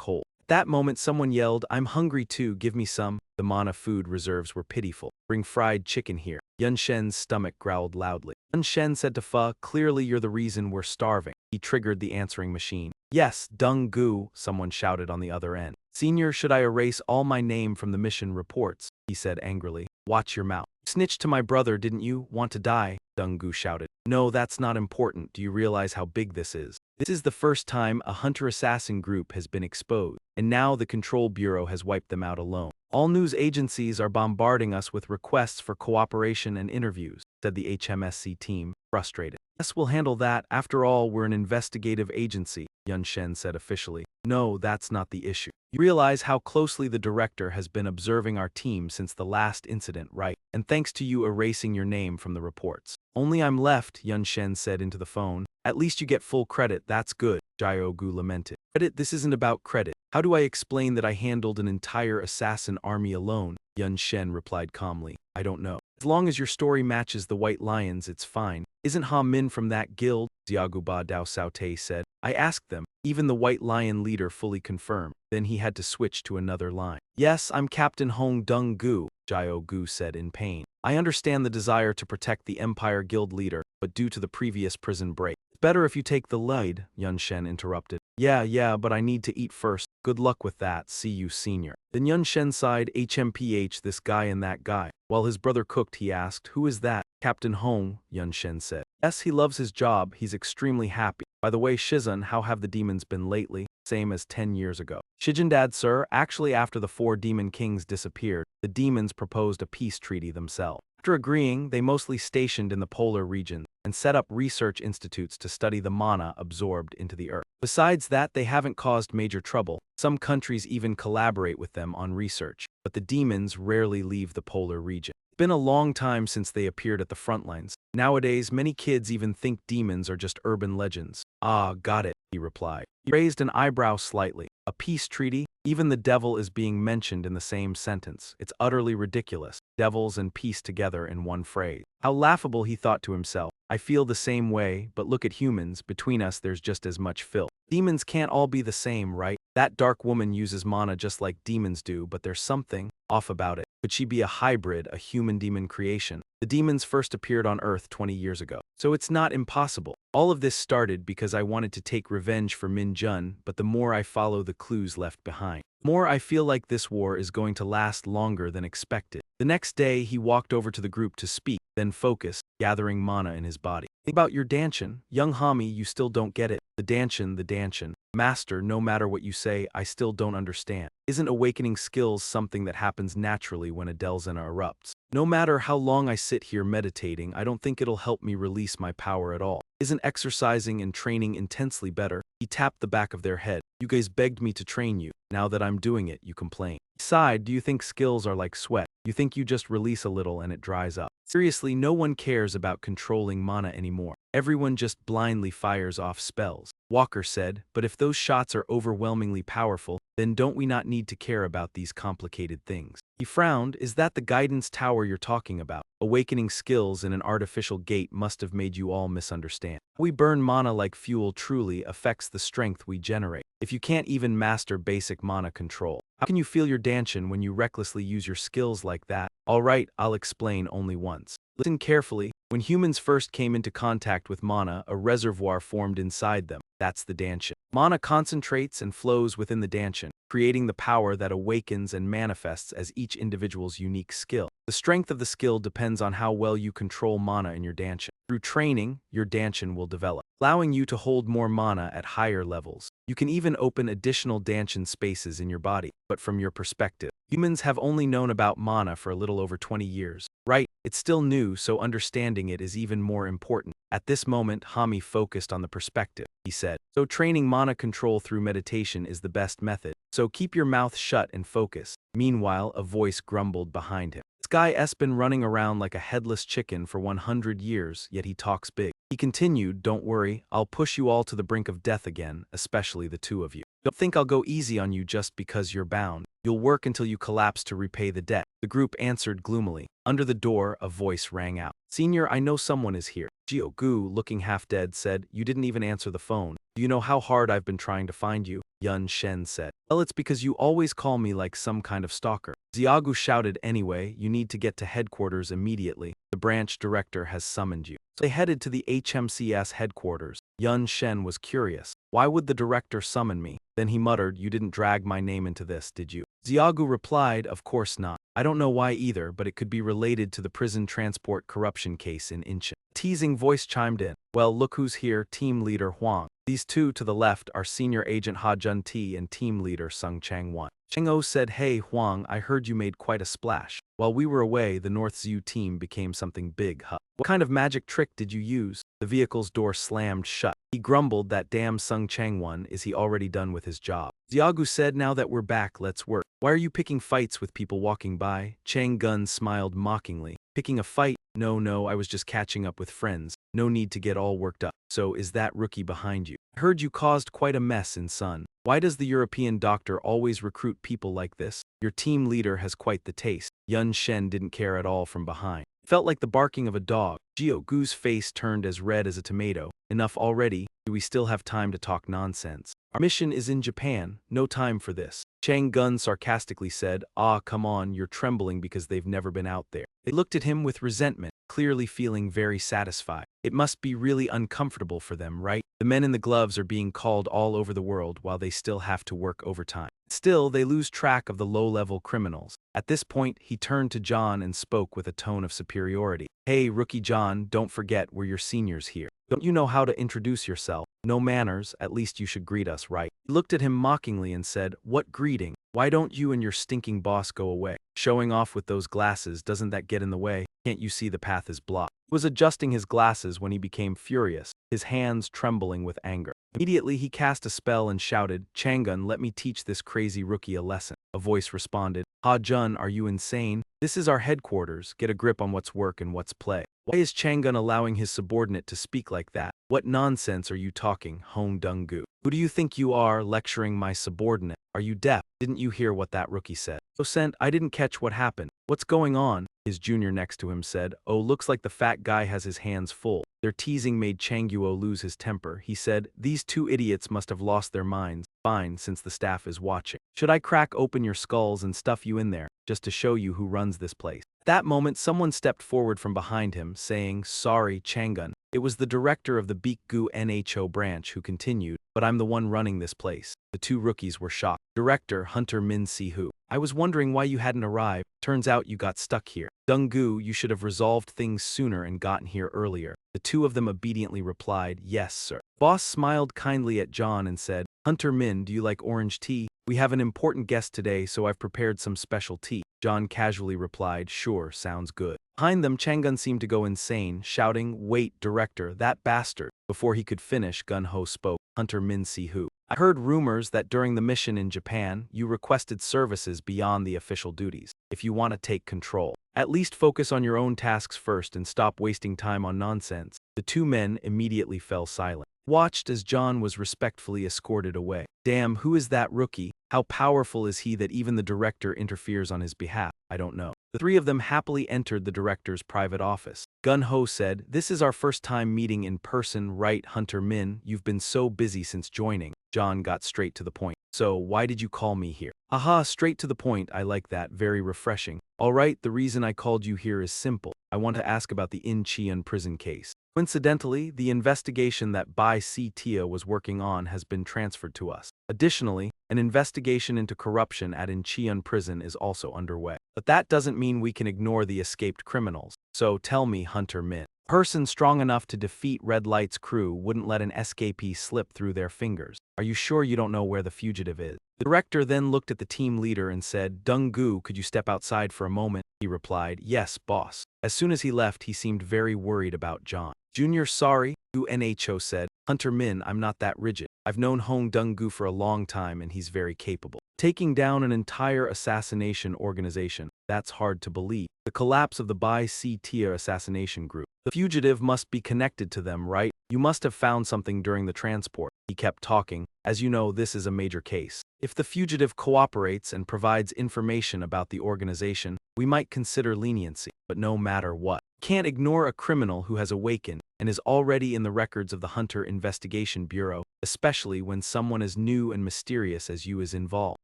hole? At that moment someone yelled, "I'm hungry too, give me some." The mana food reserves were pitiful. "Bring fried chicken here." Yun Shen's stomach growled loudly. Yun Shen said to Fa, "Clearly you're the reason we're starving." He triggered the answering machine. "Yes, Dung Gu," someone shouted on the other end. "Senior, should I erase all my name from the mission reports?" he said angrily. "Watch your mouth." "Snitched to my brother, didn't you? Want to die?" Dung Gu shouted. "No, that's not important. Do you realize how big this is? This is the first time a hunter-assassin group has been exposed, and now the Control Bureau has wiped them out alone. All news agencies are bombarding us with requests for cooperation and interviews," said the HMSC team, frustrated. "Yes, we'll handle that. After all, we're an investigative agency," Yun Shen said officially. "No, that's not the issue. You realize how closely the director has been observing our team since the last incident, right? And thanks to you erasing your name from the reports." "Only I'm left," Yun Shen said into the phone. "At least you get full credit, that's good," Gu lamented. "Credit? This isn't about credit. How do I explain that I handled an entire assassin army alone?" Yun Shen replied calmly. "I don't know. As long as your story matches the White Lions, it's fine." "Isn't Ha Min from that guild?" Xiaoguba Dao Saute said. "I asked them." Even the White Lion leader fully confirmed. Then he had to switch to another line. "Yes, I'm Captain Hong Dung Gu," Gu said in pain. "I understand the desire to protect the Empire Guild leader, but due to the previous prison break." "Better if you take the lead," Yun Shen interrupted. Yeah, but I need to eat first." "Good luck with that, see you, senior." Then Yun Shen sighed, "HMPH, this guy and that guy." While his brother cooked, he asked, "Who is that?" "Captain Hong," Yun Shen said. "Yes, he loves his job, he's extremely happy. By the way, Shizun, how have the demons been lately?" "Same as 10 years ago." "Shijin-dad, sir, actually after the 4 demon kings disappeared, the demons proposed a peace treaty themselves. After agreeing, they mostly stationed in the polar region and set up research institutes to study the mana absorbed into the earth. Besides that, they haven't caused major trouble. Some countries even collaborate with them on research, but the demons rarely leave the polar region. It's been a long time since they appeared at the front lines. Nowadays, many kids even think demons are just urban legends." "Ah, got it," he replied. He raised an eyebrow slightly. "A peace treaty? Even the devil is being mentioned in the same sentence. It's utterly ridiculous. Devils and peace together in one phrase." How laughable, he thought to himself. "I feel the same way, but look at humans. Between us there's just as much filth. Demons can't all be the same, right? That dark woman uses mana just like demons do, but there's something off about it. Could she be a hybrid, a human-demon creation? The demons first appeared on Earth 20 years ago, so it's not impossible. All of this started because I wanted to take revenge for Min Jun, but the more I follow the clues left behind, the more I feel like this war is going to last longer than expected." The next day, he walked over to the group to speak, then focused, gathering mana in his body. "Think about your Danshin. Young Hami, you still don't get it. The Danshin. Master, no matter what you say, I still don't understand. Isn't awakening skills something that happens naturally when a Delzana erupts? No matter how long I sit here meditating, I don't think it'll help me release my power at all. Isn't exercising and training intensely better?" He tapped the back of their head. "You guys begged me to train you. Now that I'm doing it, you complain. He sighed. "Do you think skills are like sweat? You think you just release a little and it dries up? Seriously, no one cares about controlling mana anymore. Everyone just blindly fires off spells." Walker said, "But if those shots are overwhelmingly powerful, then don't we not need to care about these complicated things?" He frowned. "Is that the guidance tower you're talking about? Awakening skills in an artificial gate must have made you all misunderstand. We burn mana like fuel truly affects the strength we generate. If you can't even master basic mana control, how can you feel your Danshin when you recklessly use your skills like that?" "All right, I'll explain only once. Listen carefully. When humans first came into contact with mana, a reservoir formed inside them. That's the Danshin. Mana concentrates and flows within the Danshin, creating the power that awakens and manifests as each individual's unique skill. The strength of the skill depends on how well you control mana in your Danshin. Through training, your Danshin will develop, allowing you to hold more mana at higher levels. You can even open additional Danshin spaces in your body. But from your perspective, humans have only known about mana for a little over 20 years. Right, it's still new, so understanding it is even more important." At this moment, Hami focused on the perspective. He said, "So training mana control through meditation is the best method. So keep your mouth shut and focus." Meanwhile, a voice grumbled behind him. "This guy S been running around like a headless chicken for 100 years, yet he talks big." He continued, "Don't worry, I'll push you all to the brink of death again, especially the 2 of you. Don't think I'll go easy on you just because you're bound. You'll work until you collapse to repay the debt." The group answered gloomily. Under the door, a voice rang out. Senior, I know someone is here. Gu, looking half dead, said, you didn't even answer the phone. Do you know how hard I've been trying to find you? Yun Shen said. Well, it's because you always call me like some kind of stalker. Xiaogu shouted, anyway, you need to get to headquarters immediately. The branch director has summoned you. So they headed to the HMCS headquarters. Yun Shen was curious. Why would the director summon me? Then he muttered, you didn't drag my name into this, did you? Xiaogu replied, of course not. I don't know why either, but it could be related to the prison transport corruption case in Incheon. A teasing voice chimed in. Well, look who's here, team leader Huang. These two to the left are senior agent Ha Jun-Ti and team leader Sung Chang-won. Cheng-O said, hey Huang, I heard you made quite a splash. While we were away, the North Zhu team became something big, huh? What kind of magic trick did you use? The vehicle's door slammed shut. He grumbled, that damn Sung Chang-won, is he already done with his job? Xiaogu said, now that we're back, let's work. Why are you picking fights with people walking by? Chang Gun smiled mockingly. Picking a fight? No, I was just catching up with friends. No need to get all worked up. So is that rookie behind you? I heard you caused quite a mess in Sun. Why does the European doctor always recruit people like this? Your team leader has quite the taste. Yun Shen didn't care at all from behind. Felt like the barking of a dog. Gu's face turned as red as a tomato. Enough already. Do we still have time to talk nonsense? Our mission is in Japan. No time for this. Chang Gun sarcastically said, come on, you're trembling because they've never been out there. They looked at him with resentment, clearly feeling very satisfied. It must be really uncomfortable for them, right? The men in the gloves are being called all over the world while they still have to work overtime. Still, they lose track of the low-level criminals. At this point, he turned to John and spoke with a tone of superiority. Hey, rookie John, don't forget we're your seniors here. Don't you know how to introduce yourself? No manners, at least you should greet us, right? He looked at him mockingly and said, what greeting? Why don't you and your stinking boss go away? Showing off with those glasses, doesn't that get in the way? Can't you see the path is blocked? He was adjusting his glasses when he became furious, his hands trembling with anger. Immediately he cast a spell and shouted, Chang'un, let me teach this crazy rookie a lesson. A voice responded, Ha Jun, are you insane? This is our headquarters, get a grip on what's work and what's play. Why is Chang'un allowing his subordinate to speak like that? What nonsense are you talking, Hong Dong-gu? Who do you think you are, lecturing my subordinate? Are you deaf? Didn't you hear what that rookie said? Docent, I didn't catch what happened. What's going on? His junior next to him said, oh, looks like the fat guy has his hands full. Their teasing made Changguo lose his temper. He said, these two idiots must have lost their minds. Fine, since the staff is watching. Should I crack open your skulls and stuff you in there, just to show you who runs this place? At that moment, someone stepped forward from behind him, saying, sorry, Chang'un. It was the director of the Beak-gu NHO branch who continued, but I'm the one running this place. The two rookies were shocked. Director, Hunter Min Si-hu. I was wondering why you hadn't arrived. Turns out you got stuck here. Dong-gu, you should have resolved things sooner and gotten here earlier. The two of them obediently replied, yes, sir. Boss smiled kindly at John and said, Hunter Min, do you like orange tea? We have an important guest today, so I've prepared some special tea. John casually replied, sure, sounds good. Behind them, Chang'un seemed to go insane, shouting, wait, director, that bastard. Before he could finish, Gun-ho spoke, Hunter Min Si-hu. I heard rumors that during the mission in Japan, you requested services beyond the official duties. If you want to take control, at least focus on your own tasks first and stop wasting time on nonsense. The two men immediately fell silent. Watched as John was respectfully escorted away. Damn, who is that rookie? How powerful is he that even the director interferes on his behalf? I don't know. The three of them happily entered the director's private office. Gun-ho said, this is our first time meeting in person, right, Hunter Min? You've been so busy since joining. John got straight to the point. So, why did you call me here? Aha, straight to the point, I like that, very refreshing. Alright, the reason I called you here is simple. I want to ask about the Incheon prison case. Coincidentally, the investigation that Bai Si-tia was working on has been transferred to us. Additionally, an investigation into corruption at Incheon prison is also underway. But that doesn't mean we can ignore the escaped criminals. So tell me, Hunter Min. A person strong enough to defeat Red Light's crew wouldn't let an escapee slip through their fingers. Are you sure you don't know where the fugitive is? The director then looked at the team leader and said, Dong-gu, could you step outside for a moment? He replied, yes, boss. As soon as he left, he seemed very worried about John. Junior, sorry, Gu Nho said. Hunter Min, I'm not that rigid. I've known Hong Dong-gu for a long time and he's very capable. Taking down an entire assassination organization, that's hard to believe. The collapse of the Bai Si-tia assassination group. The fugitive must be connected to them, right? You must have found something during the transport. He kept talking. As you know, this is a major case. If the fugitive cooperates and provides information about the organization, we might consider leniency, but no matter what. Can't ignore a criminal who has awakened and is already in the records of the Hunter Investigation Bureau, especially when someone as new and mysterious as you is involved.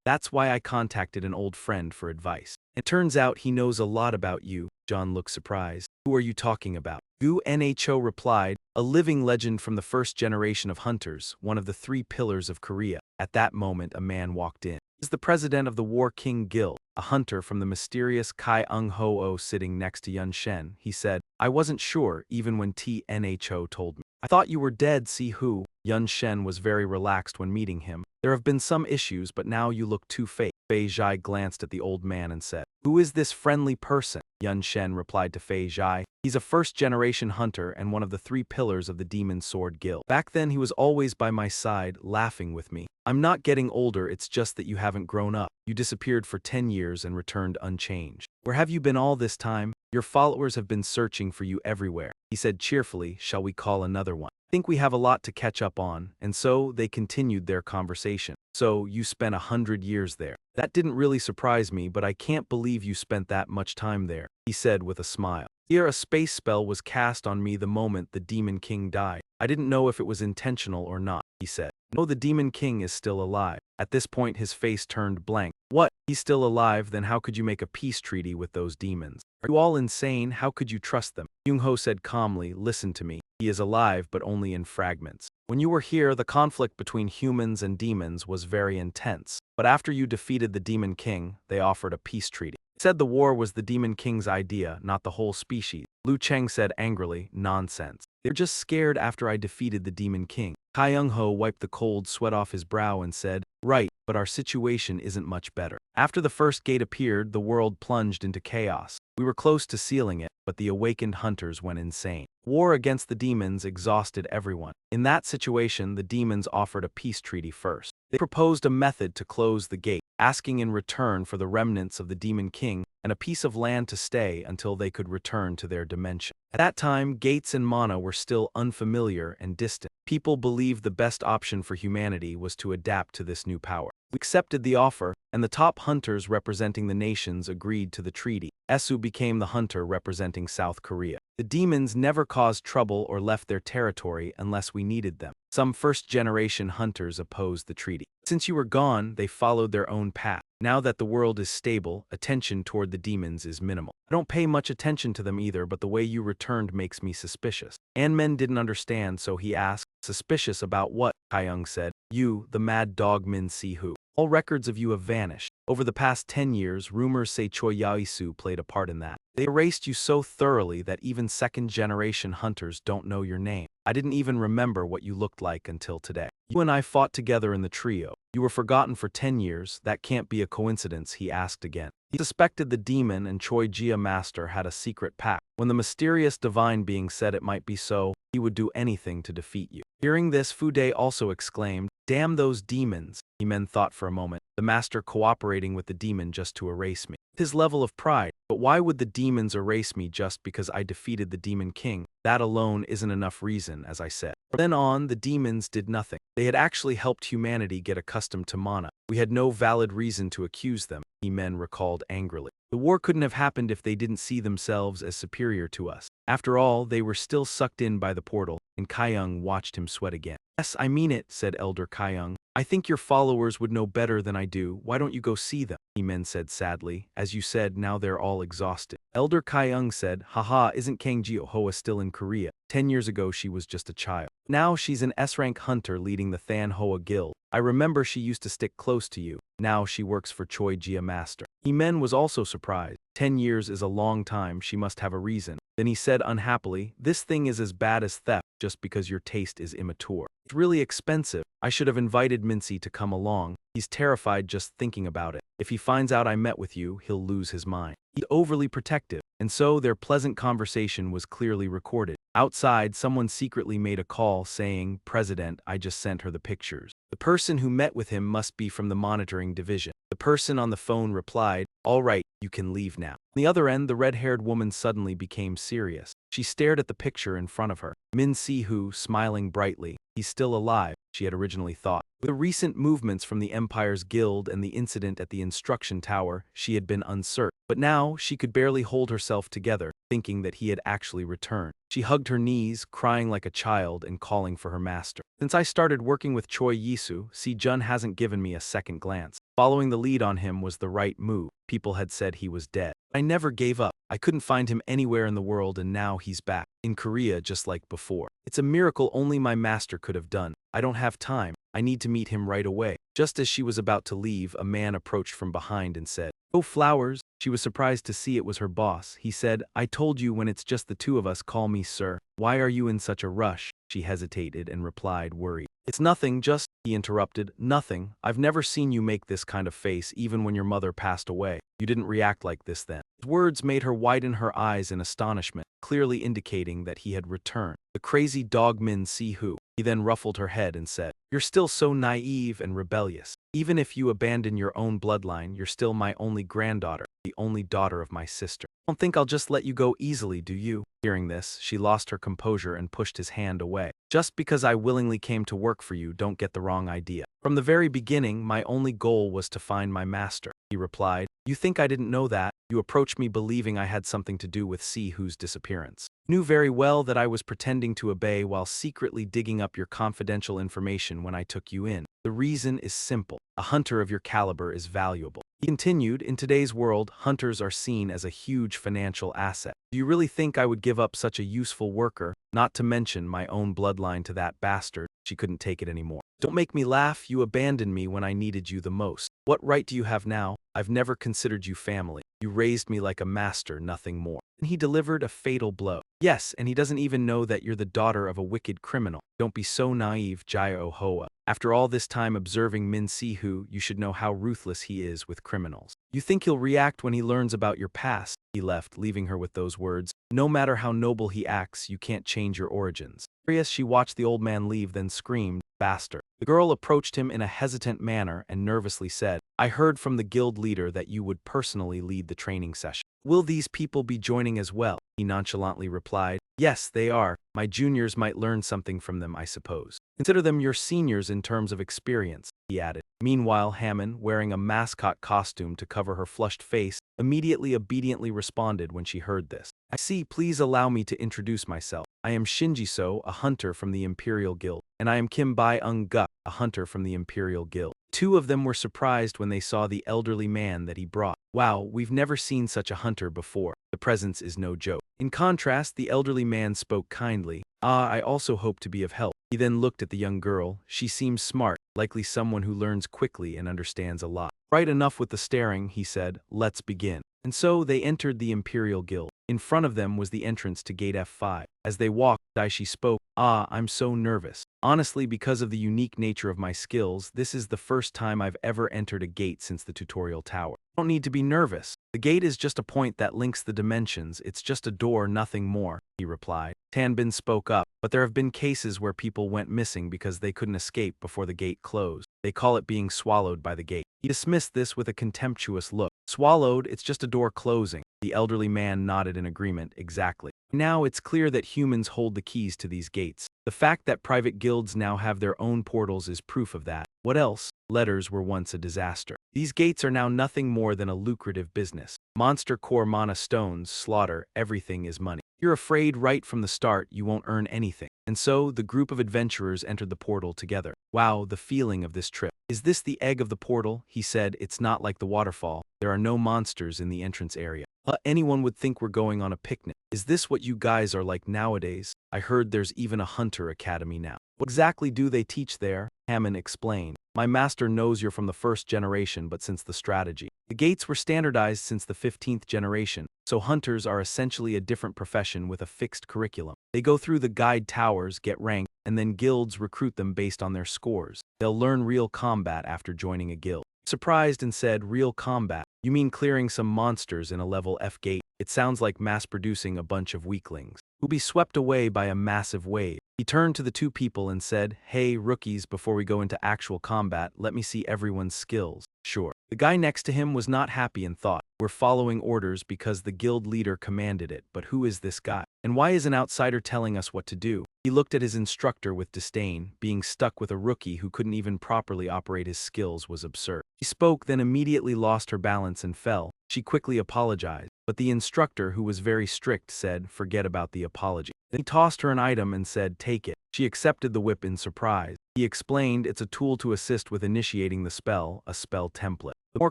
That's why I contacted an old friend for advice. It turns out he knows a lot about you. John looked surprised. Who are you talking about? Gu Nho replied, a living legend from the first generation of hunters, one of the 3 pillars of Korea. At that moment, a man walked in. He's the president of the War King Guild, a hunter from the mysterious Kai Ung-ho sitting next to Yun Shen. He said, I wasn't sure even when Tnho told me. I thought you were dead, see who? Yun Shen was very relaxed when meeting him. There have been some issues, but now you look too fake. Fei Zhai glanced at the old man and said, who is this friendly person? Yun Shen replied to Fei Zhai, he's a first-generation hunter and one of the 3 pillars of the Demon Sword Guild. Back then he was always by my side, laughing with me. I'm not getting older, it's just that you haven't grown up. You disappeared for 10 years and returned unchanged. Where have you been all this time? Your followers have been searching for you everywhere. He said cheerfully, shall we call another one? I think we have a lot to catch up on, and so they continued their conversation. So, you spent 100 years there. That didn't really surprise me, but I can't believe you spent that much time there, he said with a smile. Here a space spell was cast on me the moment the Demon King died. I didn't know if it was intentional or not, he said. No, the Demon King is still alive. At this point his face turned blank. What? He's still alive, then how could you make a peace treaty with those demons? Are you all insane? How could you trust them? Young-ho said calmly, listen to me. He is alive, but only in fragments. When you were here, the conflict between humans and demons was very intense. But after you defeated the Demon King, they offered a peace treaty. It said the war was the Demon King's idea, not the whole species. Lu Cheng said angrily, nonsense. They're just scared after I defeated the Demon King. Kai Young-ho wiped the cold sweat off his brow and said, right, but our situation isn't much better. After the first gate appeared, the world plunged into chaos. We were close to sealing it, but the awakened hunters went insane. War against the demons exhausted everyone. In that situation, the demons offered a peace treaty first. They proposed a method to close the gate, asking in return for the remnants of the Demon King and a piece of land to stay until they could return to their dimension. At that time, gates and mana were still unfamiliar and distant. People believed the best option for humanity was to adapt to this new power. We accepted the offer, and the top hunters representing the nations agreed to the treaty. Esu became the hunter representing South Korea. The demons never caused trouble or left their territory unless we needed them. Some first-generation hunters opposed the treaty. Since you were gone, they followed their own path. Now that the world is stable, attention toward the demons is minimal. I don't pay much attention to them either, but the way you returned makes me suspicious. Anmen didn't understand, so he asked, suspicious about what? Kaiyung said, you, the mad dog Min Si Hu. All records of you have vanished. Over the past 10 years, rumors say Choi Yaisu played a part in that. They erased you so thoroughly that even second-generation hunters don't know your name. I didn't even remember what you looked like until today. You and I fought together in the trio. You were forgotten for 10 years. That can't be a coincidence, he asked again. He suspected the demon and Choi Jia Master had a secret pact. When the mysterious divine being said it might be so, he would do anything to defeat you. Hearing this, Fu De also exclaimed, damn those demons. He men thought for a moment, the master cooperating with the demon just to erase me. His level of pride, but why would the demons erase me just because I defeated the Demon King? That alone isn't enough reason, as I said. From then on, the demons did nothing. They had actually helped humanity get accustomed to mana. We had no valid reason to accuse them, he men recalled angrily. The war couldn't have happened if they didn't see themselves as superior to us. After all, they were still sucked in by the portal, and Kaiyung watched him sweat again. Yes, I mean it, said Elder Kaiyung. I think your followers would know better than I do. Why don't you go see them? He-men said sadly. As you said, now they're all exhausted. Elder Kaiyung said, haha, isn't Kang Jio-hoa still in Korea? 10 years ago she was just a child. Now she's an S-rank hunter leading the Than Hoa Guild. I remember she used to stick close to you. Now she works for Choi Jia Master. He-men was also surprised. 10 years is a long time, she must have a reason. Then he said unhappily, this thing is as bad as theft just because your taste is immature. It's really expensive. I should have invited Mincy to come along. He's terrified just thinking about it. If he finds out I met with you, he'll lose his mind. He's overly protective. And so their pleasant conversation was clearly recorded. Outside, someone secretly made a call saying, President, I just sent her the pictures. The person who met with him must be from the monitoring division. The person on the phone replied, all right, you can leave now. On the other end, the red-haired woman suddenly became serious. She stared at the picture in front of her. Min Si Hu, smiling brightly. He's still alive. she had originally thought. With the recent movements from the Empire's guild and the incident at the instruction tower, she had been uncertain. But now she could barely hold herself together, thinking that he had actually returned. She hugged her knees, crying like a child and calling for her master. Since I started working with Choi Yisu, Si-jun hasn't given me a second glance. Following the lead on him was the right move. People had said he was dead. I never gave up. I couldn't find him anywhere in the world, and now he's back. In Korea just like before. It's a miracle only my master could have done. I don't have time. I need to meet him right away. Just as she was about to leave, a man approached from behind and said, "Oh, Flowers." She was surprised to see it was her boss. He said, "I told you when it's just the two of us, call me sir. Why are you in such a rush?" She hesitated and replied, worried. "It's nothing, just," he interrupted, "nothing. I've never seen you make this kind of face even when your mother passed away. You didn't react like this then." His words made her widen her eyes in astonishment, clearly indicating that he had returned. The crazy dog Min Si-hu. He then ruffled her head and said, "You're still so naive and rebellious. Even if you abandon your own bloodline, you're still my only granddaughter, the only daughter of my sister. Don't think I'll just let you go easily, do you?" Hearing this, she lost her composure and pushed his hand away. "Just because I willingly came to work for you, don't get the wrong idea. From the very beginning, my only goal was to find my master," he replied. "You think I didn't know that? You approached me believing I had something to do with Si-hu's disappearance. You knew very well that I was pretending to obey while secretly digging up your confidential information when I took you in. The reason is simple. A hunter of your caliber is valuable." He continued, "In today's world, hunters are seen as a huge financial asset. Do you really think I would give up such a useful worker, not to mention my own bloodline, to that bastard?" She couldn't take it anymore. "Don't make me laugh. You abandoned me when I needed you the most. What right do you have now? I've never considered you family. You raised me like a master, nothing more." And he delivered a fatal blow. "Yes, and he doesn't even know that you're the daughter of a wicked criminal. Don't be so naive, Jaya Hoa. After all this time observing Min Si-hu, you should know how ruthless he is with criminals. You think he'll react when he learns about your past?" He left, leaving her with those words, "No matter how noble he acts, you can't change your origins." Furious, she watched the old man leave, then screamed, "Bastard." The girl approached him in a hesitant manner and nervously said, "I heard from the guild leader that you would personally lead the training session. Will these people be joining as well?" He nonchalantly replied, "Yes, they are. My juniors might learn something from them, I suppose. Consider them your seniors in terms of experience," he added. Meanwhile, Hammond, wearing a mascot costume to cover her flushed face, immediately obediently responded when she heard this. "I see, please allow me to introduce myself. I am Shinji-so, a hunter from the Imperial Guild, and I am Kim Bai-ung-guk, a hunter from the Imperial Guild." Two of them were surprised when they saw the elderly man that he brought. "Wow, we've never seen such a hunter before. The presence is no joke." In contrast, the elderly man spoke kindly. "Ah, I also hope to be of help." He then looked at the young girl. She seems smart, likely someone who learns quickly and understands a lot. "Right enough with the staring," he said. "Let's begin." And so they entered the Imperial Guild. In front of them was the entrance to Gate F5. As they walked, Daishi spoke. "Ah, I'm so nervous. Honestly, because of the unique nature of my skills, this is the first time I've ever entered a gate since the tutorial tower." "Don't need to be nervous. The gate is just a point that links the dimensions. It's just a door, nothing more," he replied. Tanbin spoke up, "But there have been cases where people went missing because they couldn't escape before the gate closed. They call it being swallowed by the gate." He dismissed this with a contemptuous look. "Swallowed? It's just a door closing." The elderly man nodded in agreement. "Exactly. Now it's clear that humans hold the keys to these gates. The fact that private guilds now have their own portals is proof of that. What else? Letters were once a disaster. These gates are now nothing more than a lucrative business. Monster core mana stones, slaughter, everything is money. You're afraid right from the start you won't earn anything." And so, the group of adventurers entered the portal together. "Wow, the feeling of this trip. Is this the egg of the portal?" He said. "It's not like the waterfall. There are no monsters in the entrance area. Anyone would think we're going on a picnic. Is this what you guys are like nowadays? I heard there's even a hunter academy now." "What exactly do they teach there?" Hammond explained. "My master knows you're from the first generation, but since the strategy. The gates were standardized since the 15th generation, so hunters are essentially a different profession with a fixed curriculum. They go through the guide towers, get ranked, and then guilds recruit them based on their scores. They'll learn real combat after joining a guild." Surprised and said, "Real combat? You mean clearing some monsters in a level F gate? It sounds like mass-producing a bunch of weaklings who'll be swept away by a massive wave." He turned to the two people and said, "Hey, rookies, before we go into actual combat, let me see everyone's skills." "Sure." The guy next to him was not happy and thought, "We're following orders because the guild leader commanded it, but who is this guy? And why is an outsider telling us what to do?" He looked at his instructor with disdain. Being stuck with a rookie who couldn't even properly operate his skills was absurd. She spoke, then immediately lost her balance and fell. She quickly apologized, but the instructor, who was very strict, said, "Forget about the apology." Then he tossed her an item and said, "Take it." She accepted the whip in surprise. He explained, "It's a tool to assist with initiating the spell, a spell template. The more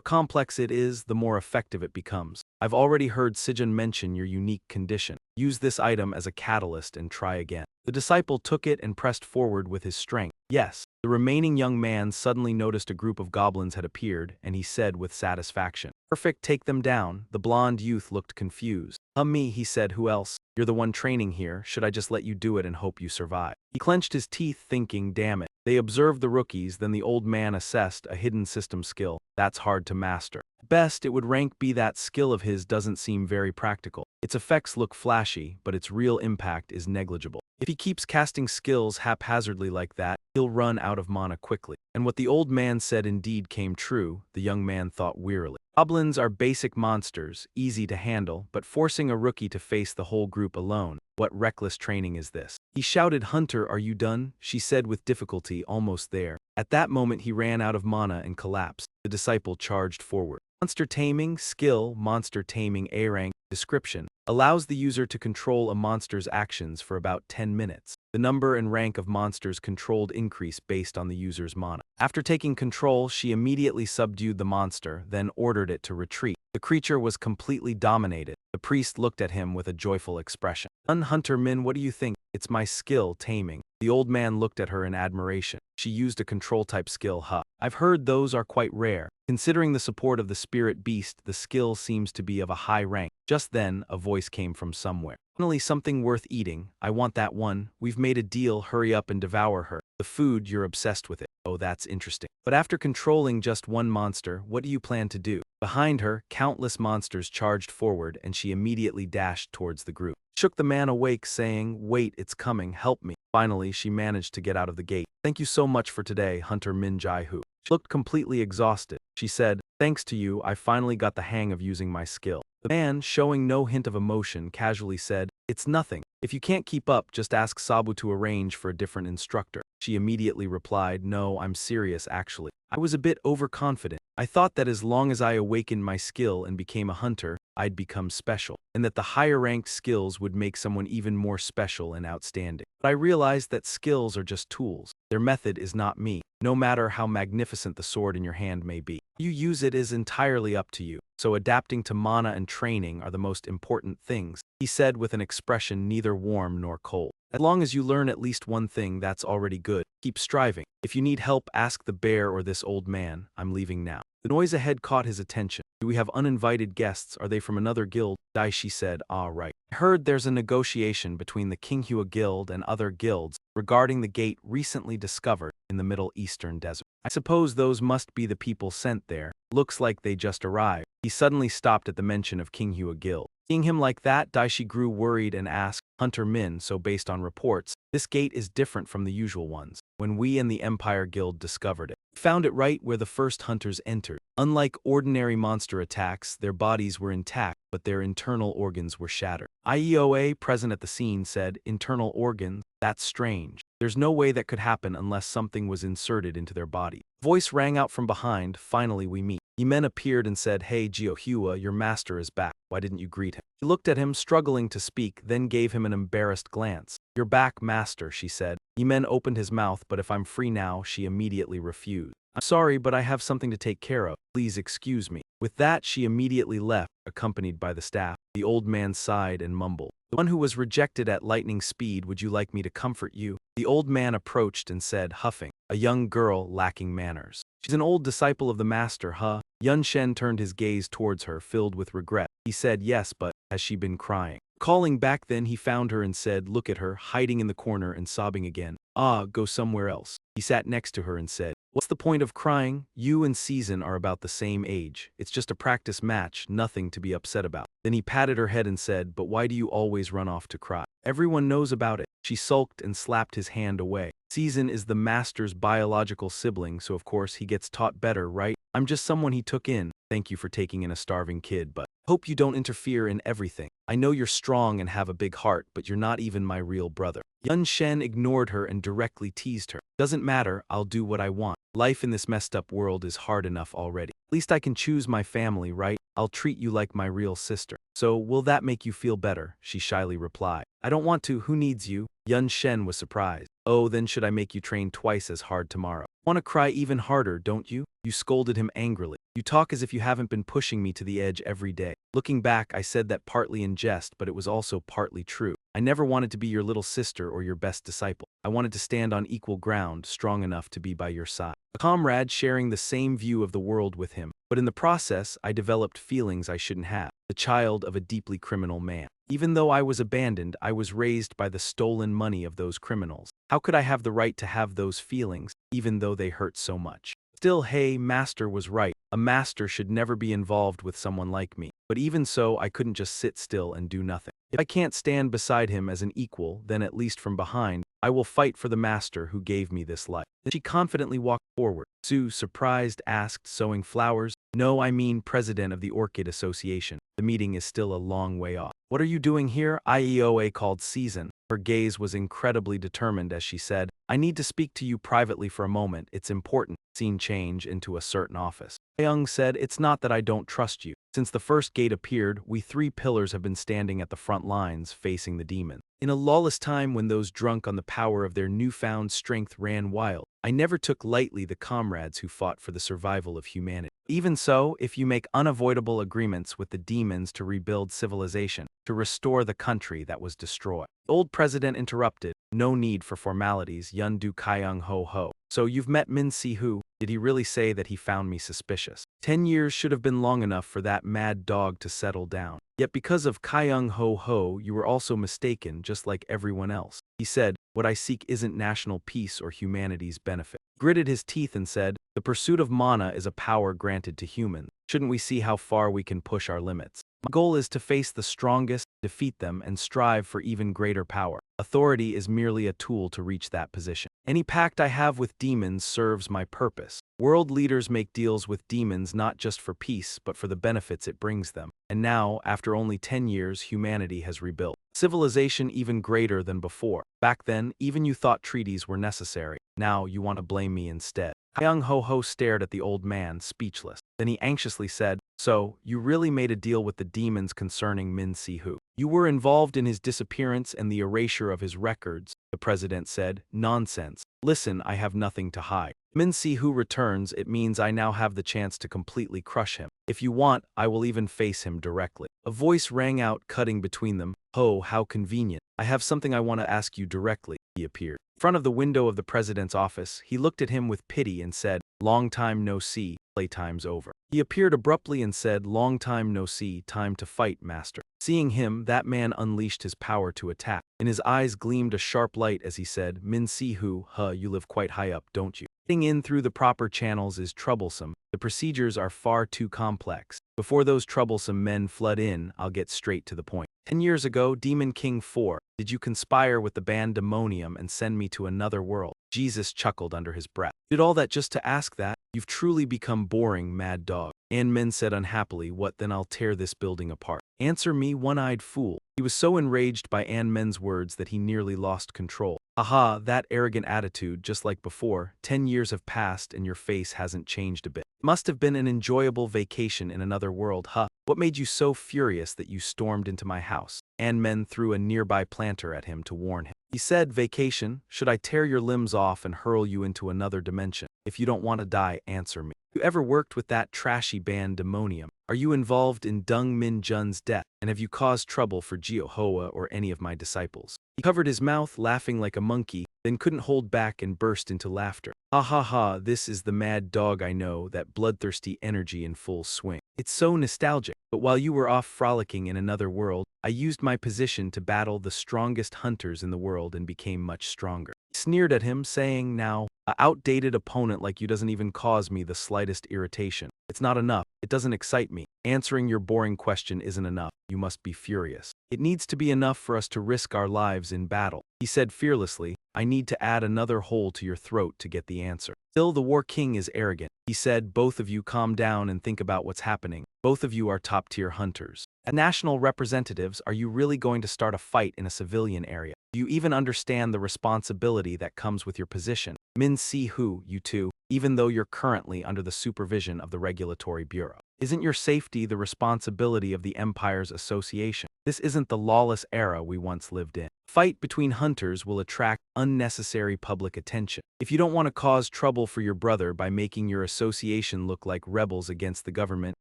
complex it is, the more effective it becomes. I've already heard Sijin mention your unique condition. Use this item as a catalyst and try again." The disciple took it and pressed forward with his strength. Yes. The remaining young man suddenly noticed a group of goblins had appeared, and he said with satisfaction, "Perfect, take them down." The blonde youth looked confused. Me," he said, "who else? You're the one training here. Should I just let you do it and hope you survive?" He clenched his teeth, thinking, damn it. They observed the rookies, then the old man assessed a hidden system skill. That's hard to master. Best, it would rank B. That skill of his doesn't seem very practical. Its effects look flashy, but its real impact is negligible. If he keeps casting skills haphazardly like that, he'll run out of mana quickly. And what the old man said indeed came true, the young man thought wearily. Goblins are basic monsters, easy to handle, but forcing a rookie to face the whole group alone, what reckless training is this? He shouted, "Hunter, are you done?" She said with difficulty, "Almost there." At that moment he ran out of mana and collapsed. The disciple charged forward. Monster taming, skill, monster taming A rank, description, allows the user to control a monster's actions for about 10 minutes. The number and rank of monsters controlled increase based on the user's mana. After taking control, she immediately subdued the monster, then ordered it to retreat. The creature was completely dominated. The priest looked at him with a joyful expression. "Hunter Min, what do you think?" "It's my skill, taming." The old man looked at her in admiration. She used a control-type skill, huh? I've heard those are quite rare. Considering the support of the spirit beast, the skill seems to be of a high rank. Just then, a voice came from somewhere. "Finally something worth eating. I want that one. We've made a deal, hurry up and devour her. The food, you're obsessed with it." "Oh, that's interesting. But after controlling just one monster, what do you plan to do?" Behind her, countless monsters charged forward, and she immediately dashed towards the group. Shook the man awake, saying, "Wait, it's coming, help me." Finally, she managed to get out of the gate. "Thank you so much for today, Hunter Min Jai-Hu." She looked completely exhausted. She said, "Thanks to you, I finally got the hang of using my skill." The man, showing no hint of emotion, casually said, "It's nothing. If you can't keep up, just ask Sabu to arrange for a different instructor." She immediately replied, "No, I'm serious actually. I was a bit overconfident. I thought that as long as I awakened my skill and became a hunter, I'd become special, and that the higher-ranked skills would make someone even more special and outstanding. But I realized that skills are just tools. Their method is not me, no matter how magnificent the sword in your hand may be. You use it is entirely up to you. So adapting to mana and training are the most important things," he said with an expression neither warm nor cold. "As long as you learn at least one thing, that's already good. Keep striving. If you need help, ask the bear or this old man. I'm leaving now." The noise ahead caught his attention. "Do we have uninvited guests? Are they from another guild?" Daishi said, "Ah, right. I heard there's a negotiation between the Kinghua Guild and other guilds regarding the gate recently discovered in the Middle Eastern desert. I suppose those must be the people sent there. Looks like they just arrived." He suddenly stopped at the mention of Kinghua Guild. Seeing him like that, Daishi grew worried and asked, "Hunter Min, so based on reports, this gate is different from the usual ones. When we and the Empire Guild discovered it, we found it right where the first hunters entered. Unlike ordinary monster attacks, their bodies were intact, but their internal organs were shattered." IEOA, present at the scene, said, "Internal organs? That's strange. There's no way that could happen unless something was inserted into their body." Voice rang out from behind, "Finally we meet." Yemen appeared and said, "Hey Geohua, your master is back. Why didn't you greet him?" He looked at him, struggling to speak, then gave him an embarrassed glance. "You're back, master," she said. Yemen opened his mouth, but if I'm free now, she immediately refused. "I'm sorry, but I have something to take care of. Please excuse me." With that, she immediately left, accompanied by the staff. The old man sighed and mumbled, "The one who was rejected at lightning speed, would you like me to comfort you?" The old man approached and said, huffing, "A young girl lacking manners. She's an old disciple of the master, huh?" Yun Shen turned his gaze towards her, filled with regret. He said, "Yes, but has she been crying?" Calling back then, he found her and said, "Look at her, hiding in the corner and sobbing again. Ah, go somewhere else." He sat next to her and said, "What's the point of crying? You and Season are about the same age. It's just a practice match, nothing to be upset about." Then he patted her head and said, "But why do you always run off to cry? Everyone knows about it." She sulked and slapped his hand away. "Season is the master's biological sibling, so of course he gets taught better, right? I'm just someone he took in. Thank you for taking in a starving kid, but hope you don't interfere in everything." I know you're strong and have a big heart, but you're not even my real brother. Yun Shen ignored her and directly teased her. Doesn't matter, I'll do what I want. Life in this messed up world is hard enough already. At least I can choose my family, right? I'll treat you like my real sister. So, will that make you feel better? She shyly replied. I don't want to, who needs you? Yun Shen was surprised. Oh, then should I make you train twice as hard tomorrow? Want to cry even harder, don't you? You scolded him angrily. You talk as if you haven't been pushing me to the edge every day. Looking back, I said that partly in jest, but it was also partly true. I never wanted to be your little sister or your best disciple. I wanted to stand on equal ground, strong enough to be by your side. A comrade sharing the same view of the world with him. But in the process, I developed feelings I shouldn't have. The child of a deeply criminal man. Even though I was abandoned, I was raised by the stolen money of those criminals. How could I have the right to have those feelings, even though they hurt so much? Still, hey, Master was right. A master should never be involved with someone like me. But even so, I couldn't just sit still and do nothing. If I can't stand beside him as an equal, then at least from behind, I will fight for the master who gave me this life. Then she confidently walked forward. Sue, surprised, asked, sowing flowers? No, I mean president of the Orchid Association. The meeting is still a long way off. What are you doing here? IEOA called Season. Her gaze was incredibly determined as she said, I need to speak to you privately for a moment, it's important. Scene change into a certain office. Young said, it's not that I don't trust you. Since the first gate appeared, we 3 pillars have been standing at the front lines facing the demon. In a lawless time when those drunk on the power of their newfound strength ran wild, I never took lightly the comrades who fought for the survival of humanity. Even so, if you make unavoidable agreements with the demons to rebuild civilization, to restore the country that was destroyed. The old president interrupted. No need for formalities, Yun Du Kyung Ho Ho. So you've met Min Si Hu? Did he really say that he found me suspicious? 10 years should have been long enough for that mad dog to settle down. Yet because of Kyung Ho Ho, you were also mistaken, just like everyone else. He said, what I seek isn't national peace or humanity's benefit. Gritted his teeth and said, the pursuit of mana is a power granted to humans. Shouldn't we see how far we can push our limits? My goal is to face the strongest, defeat them, and strive for even greater power. Authority is merely a tool to reach that position. Any pact I have with demons serves my purpose. World leaders make deals with demons not just for peace, but for the benefits it brings them. And now, after only 10 years, humanity has rebuilt. Civilization even greater than before. Back then, even you thought treaties were necessary. Now, you want to blame me instead. Kyung Ho Ho stared at the old man, speechless. Then he anxiously said, so, you really made a deal with the demons concerning Min Si Hu. You were involved in his disappearance and the erasure of his records, the president said. Nonsense. Listen, I have nothing to hide. Min Si Hu returns, it means I now have the chance to completely crush him. If you want, I will even face him directly. A voice rang out, cutting between them. Oh, how convenient. I have something I want to ask you directly. He appeared. In front of the window of the president's office, he looked at him with pity and said, long time no see, playtime's over. He appeared abruptly and said, long time no see, time to fight, master. Seeing him, that man unleashed his power to attack. In his eyes gleamed a sharp light as he said, Min Si Hu, you live quite high up, don't you? Getting in through the proper channels is troublesome. The procedures are far too complex. Before those troublesome men flood in, I'll get straight to the point. 10 years ago, Demon King 4, did you conspire with the band Demonium and send me to another world? Jesus chuckled under his breath. Did all that just to ask that? You've truly become boring, mad dog. An Men said unhappily, what then? I'll tear this building apart. Answer me, one-eyed fool. He was so enraged by An Men's words that he nearly lost control. Aha, that arrogant attitude, just like before. 10 years have passed and your face hasn't changed a bit. It must have been an enjoyable vacation in another world, huh? What made you so furious that you stormed into my house? An Men threw a nearby planter at him to warn him. He said, vacation, should I tear your limbs off and hurl you into another dimension? If you don't want to die, answer me. You ever worked with that trashy band Demonium? Are you involved in Dung Min Jun's death? And have you caused trouble for Jio Hoa or any of my disciples? He covered his mouth, laughing like a monkey, then couldn't hold back and burst into laughter. Ha ha ha, this is the mad dog I know, that bloodthirsty energy in full swing. It's so nostalgic. But while you were off frolicking in another world, I used my position to battle the strongest hunters in the world and became much stronger. He sneered at him, saying, now, an outdated opponent like you doesn't even cause me the slightest irritation. It's not enough. It doesn't excite me. Answering your boring question isn't enough. You must be furious. It needs to be enough for us to risk our lives in battle. He said fearlessly, I need to add another hole to your throat to get the answer. Still, the War King is arrogant. He said, both of you calm down and think about what's happening. Both of you are top-tier hunters. As national representatives, are you really going to start a fight in a civilian area? Do you even understand the responsibility that comes with your position? Min Si-hu, you two, even though you're currently under the supervision of the Regulatory Bureau. Isn't your safety the responsibility of the Empire's association? This isn't the lawless era we once lived in. Fight between hunters will attract unnecessary public attention. If you don't want to cause trouble for your brother by making your association look like rebels against the government,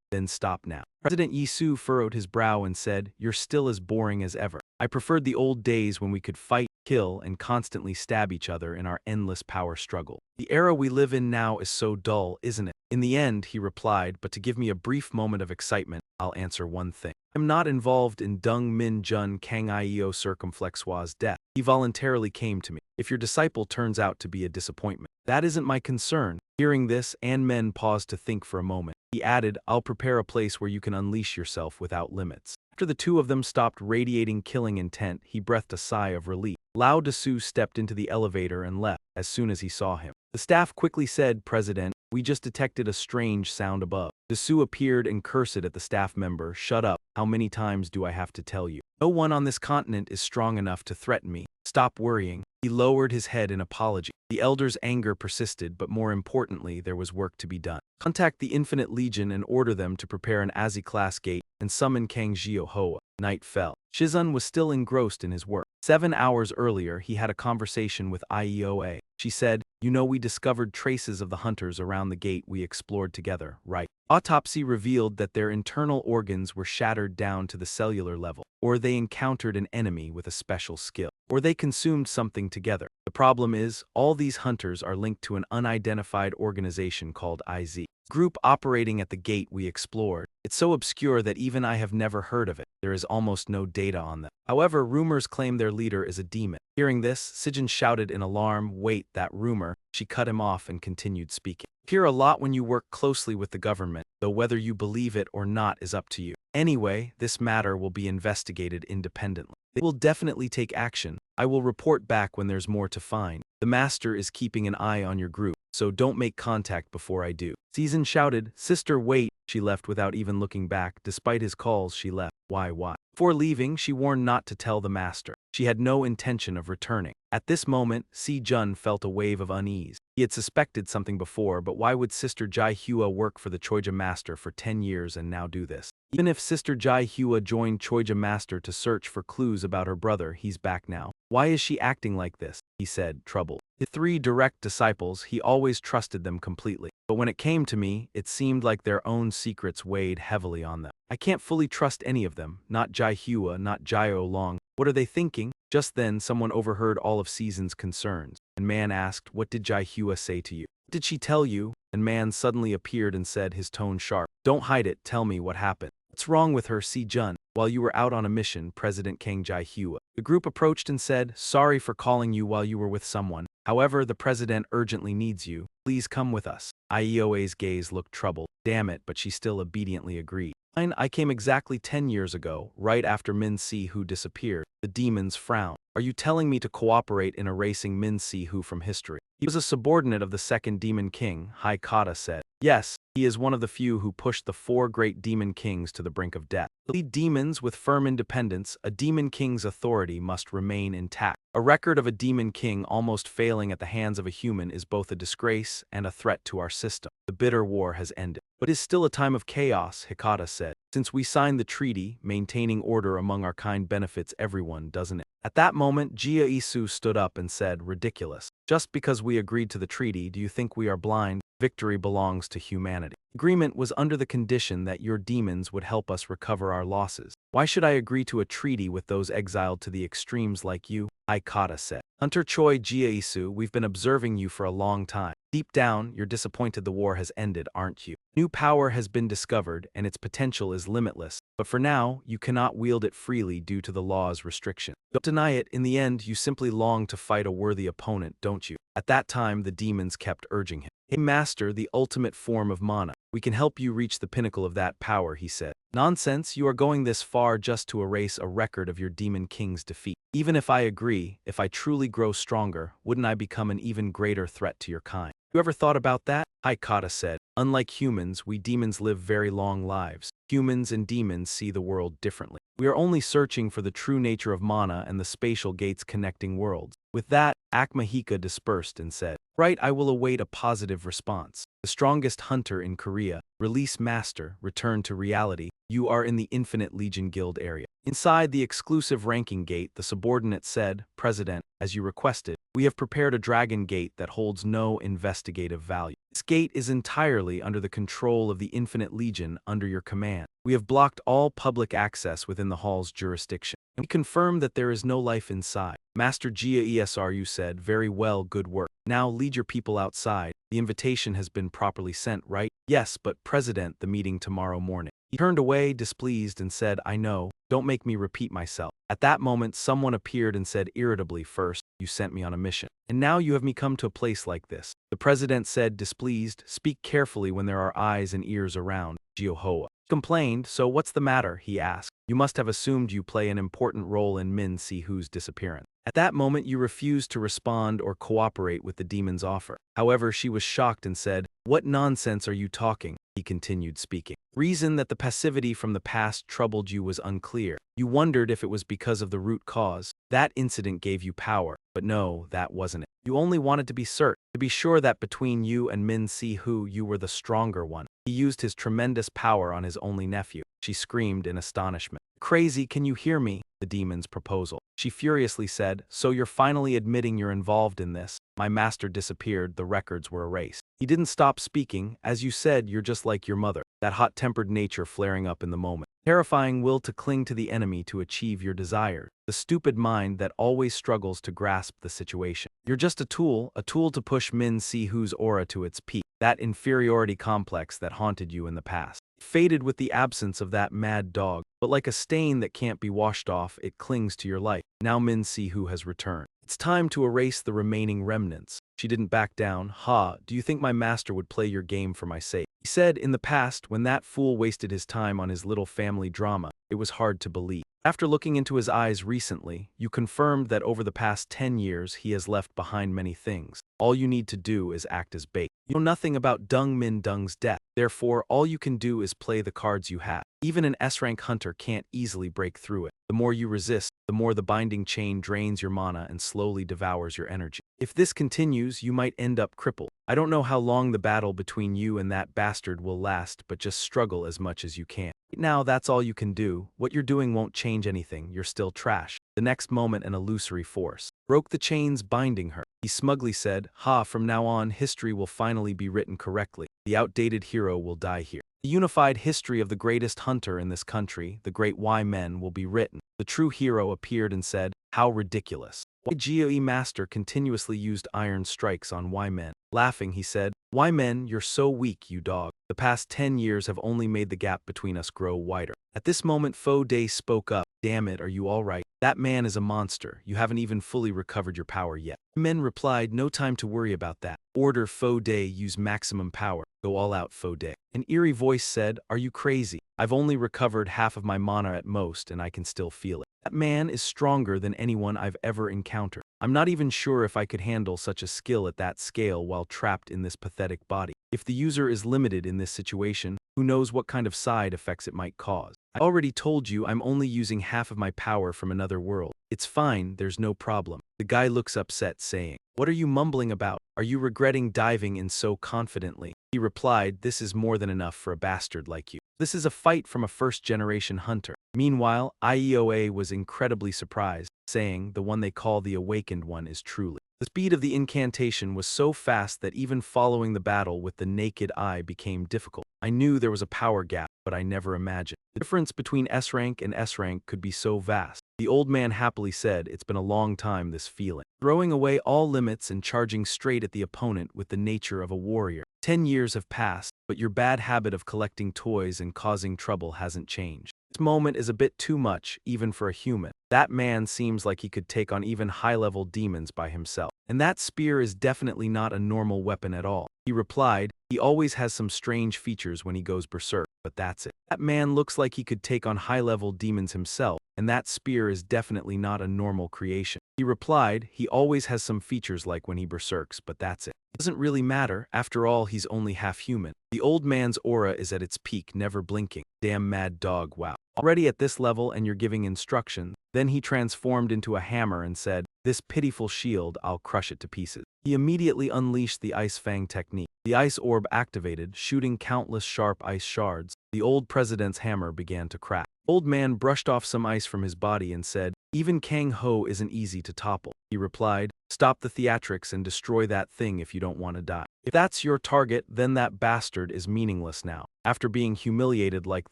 then stop now. President Yisu furrowed his brow and said, "You're still as boring as ever. I preferred the old days when we could fight, kill, and constantly stab each other in our endless power struggle. The era we live in now is so dull, isn't it?" In the end, he replied, but to give me a brief moment of excitement, I'll answer one thing. I'm not involved in Dung Min Jun Kang Ieo Circumflexoi's death. He voluntarily came to me. If your disciple turns out to be a disappointment, that isn't my concern. Hearing this, An Men paused to think for a moment. He added, I'll prepare a place where you can unleash yourself without limits. After the two of them stopped radiating killing intent, he breathed a sigh of relief. Lao Desu stepped into the elevator and left as soon as he saw him. The staff quickly said, President, we just detected a strange sound above. Desu appeared and cursed at the staff member. Shut up. How many times do I have to tell you? No one on this continent is strong enough to threaten me. Stop worrying. He lowered his head in apology. The elder's anger persisted, but more importantly, there was work to be done. Contact the Infinite Legion and order them to prepare an Azi-class gate and summon Kang Jio Hoa. Night fell. Shizun was still engrossed in his work. 7 hours earlier, he had a conversation with IEOA. She said, you know, we discovered traces of the hunters around the gate we explored together, right? Autopsy revealed that their internal organs were shattered down to the cellular level, or they encountered an enemy with a special skill, or they consumed something together. The problem is, all these hunters are linked to an unidentified organization called IZ. Group operating at the gate we explored. It's so obscure that even I have never heard of it. There is almost no data on them. However, rumors claim their leader is a demon. Hearing this, Sijin shouted in alarm, wait, that rumor. She cut him off and continued speaking. You hear a lot when you work closely with the government, though whether you believe it or not is up to you. Anyway, this matter will be investigated independently. They will definitely take action. I will report back when there's more to find. The master is keeping an eye on your group, so don't make contact before I do. Season shouted, Sister, wait. She left without even looking back. Despite his calls, she left. Why? Before leaving, she warned not to tell the master. She had no intention of returning. At this moment, Si Jun felt a wave of unease. He had suspected something before, but why would Sister Jai Hua work for the Choija Master for 10 years and now do this? Even if Sister Jai Hua joined Choija Master to search for clues about her brother, he's back now. Why is she acting like this? He said, troubled. The 3 direct disciples, he always trusted them completely. But when it came to me, it seemed like their own secrets weighed heavily on them. I can't fully trust any of them, not Jai Hua, not Jai Long. What are they thinking? Just then, someone overheard all of Season's concerns, and Man asked, what did Jai Hua say to you? What did she tell you? And Man suddenly appeared and said, his tone sharp, don't hide it, tell me what happened. What's wrong with her, Si Jun? While you were out on a mission, President Kang Jai Hua. The group approached and said, sorry for calling you while you were with someone. However, the president urgently needs you. Please come with us. IEOA's gaze looked troubled. Damn it, but she still obediently agreed. I came exactly 10 years ago, right after Min Si-hu disappeared. The demons frowned. Are you telling me to cooperate in erasing Min Si-hu from history? He was a subordinate of the second demon king, Hai Kata said. Yes, he is one of the few who pushed the 4 great demon kings to the brink of death. To lead demons with firm independence, a demon king's authority must remain intact. A record of a demon king almost failing at the hands of a human is both a disgrace and a threat to our system. The bitter war has ended. But it is still a time of chaos, Hikata said. Since we signed the treaty, maintaining order among our kind benefits everyone, doesn't it? At that moment, Jia Isu stood up and said, ridiculous. Just because we agreed to the treaty, do you think we are blind? Victory belongs to humanity. Agreement was under the condition that your demons would help us recover our losses. Why should I agree to a treaty with those exiled to the extremes like you? Aikata said. Hunter Choi Jiaisu, we've been observing you for a long time. Deep down, you're disappointed the war has ended, aren't you? New power has been discovered and its potential is limitless, but for now, you cannot wield it freely due to the law's restriction. Don't deny it, in the end, you simply long to fight a worthy opponent, don't you? At that time, the demons kept urging him. Hey Master, the ultimate form of mana. We can help you reach the pinnacle of that power, he said. Nonsense, you are going this far just to erase a record of your demon king's defeat. Even if I agree, if I truly grow stronger, wouldn't I become an even greater threat to your kind? You ever thought about that? Haikata said. Unlike humans, we demons live very long lives. Humans and demons see the world differently. We are only searching for the true nature of mana and the spatial gates connecting worlds. With that, Akmahika dispersed and said, Right, I will await a positive response. The strongest hunter in Korea, release master, return to reality. You are in the Infinite Legion Guild area. Inside the exclusive ranking gate, the subordinate said, President, as you requested, we have prepared a dragon gate that holds no investigative value. This gate is entirely under the control of the Infinite Legion under your command. We have blocked all public access within the hall's jurisdiction. And we confirm that there is no life inside. Master Gia Esru said, Very well, good work. Now lead your people outside. The invitation has been properly sent, right? Yes, but President, the meeting tomorrow morning. He turned away, displeased, and said, I know, don't make me repeat myself. At that moment, someone appeared and said irritably, First, you sent me on a mission. And now you have me come to a place like this. The president said, displeased, Speak carefully when there are eyes and ears around. Jehoah complained, So what's the matter? He asked. You must have assumed you play an important role in Min Si-hoo's disappearance. At that moment, you refused to respond or cooperate with the demon's offer. However, she was shocked and said, What nonsense are you talking? He continued speaking. Reason that the passivity from the past troubled you was unclear. You wondered if it was because of the root cause. That incident gave you power. But no, that wasn't it. You only wanted to be certain, to be sure that between you and Min Si-hoo you were the stronger one. He used his tremendous power on his only nephew. She screamed in astonishment. Crazy, can you hear me? The demon's proposal. She furiously said, So you're finally admitting you're involved in this. My master disappeared, the records were erased. He didn't stop speaking. As you said, you're just like your mother. That hot-tempered nature flaring up in the moment. Terrifying will to cling to the enemy to achieve your desires. The stupid mind that always struggles to grasp the situation. You're just a tool to push Min Si-hoo's aura to its peak. That inferiority complex that haunted you in the past. Faded with the absence of that mad dog, but like a stain that can't be washed off, it clings to your life. Now Min Si-hoo has returned. It's time to erase the remaining remnants. She didn't back down. Ha, do you think my master would play your game for my sake? He said, in the past, when that fool wasted his time on his little family drama, it was hard to believe. After looking into his eyes recently, you confirmed that over the past 10 years he has left behind many things. All you need to do is act as bait. You know nothing about Dung Min Dung's death. Therefore, all you can do is play the cards you have. Even an S-rank hunter can't easily break through it. The more you resist, the more the binding chain drains your mana and slowly devours your energy. If this continues, you might end up crippled. I don't know how long the battle between you and that bastard will last, but just struggle as much as you can. Now that's all you can do. What you're doing won't change anything. You're still trash. The next moment, an illusory force broke the chains binding her. He smugly said, Ha, from now on, history will finally be written correctly. The outdated hero will die here. The unified history of the greatest hunter in this country, the great Y-Men, will be written. The true hero appeared and said, How ridiculous. YGOE Master continuously used iron strikes on Y-Men. Laughing, he said, Y-Men, you're so weak, you dog. The past 10 years have only made the gap between us grow wider. At this moment, Fo Day spoke up. Damn it, are you all right? That man is a monster. You haven't even fully recovered your power yet. Men replied, No time to worry about that. Order Fo Day, use maximum power. Go all out, Fo Day. An eerie voice said, Are you crazy? I've only recovered half of my mana at most, and I can still feel it. That man is stronger than anyone I've ever encountered. I'm not even sure if I could handle such a skill at that scale while trapped in this pathetic body. If the user is limited in this situation, who knows what kind of side effects it might cause. I already told you I'm only using half of my power from another world. It's fine, there's no problem. The guy looks upset, saying, What are you mumbling about? Are you regretting diving in so confidently? He replied, This is more than enough for a bastard like you. This is a fight from a first-generation hunter. Meanwhile, IEOA was incredibly surprised, saying, The one they call the Awakened One is truly. The speed of the incantation was so fast that even following the battle with the naked eye became difficult. I knew there was a power gap, but I never imagined. The difference between S-rank and S-rank could be so vast. The old man happily said, It's been a long time, this feeling. Throwing away all limits and charging straight at the opponent with the nature of a warrior. 10 years have passed, but your bad habit of collecting toys and causing trouble hasn't changed. This moment is a bit too much, even for a human. That man seems like he could take on even high-level demons by himself. And that spear is definitely not a normal weapon at all. He replied, he always has some strange features when he goes berserk, but that's it. That man looks like he could take on high-level demons himself, and that spear is definitely not a normal creation. He replied, he always has some features like when he berserks, but that's it. It doesn't really matter, after all he's only half human. The old man's aura is at its peak, never blinking. Damn mad dog, wow. Already at this level and you're giving instructions. Then he transformed into a hammer and said, this pitiful shield, I'll crush it to pieces. He immediately unleashed the Ice Fang technique. The ice orb activated, shooting countless sharp ice shards. The old president's hammer began to crack. Old man brushed off some ice from his body and said, even Kang Ho isn't easy to topple. He replied, stop the theatrics and destroy that thing if you don't want to die. If that's your target, then that bastard is meaningless now. After being humiliated like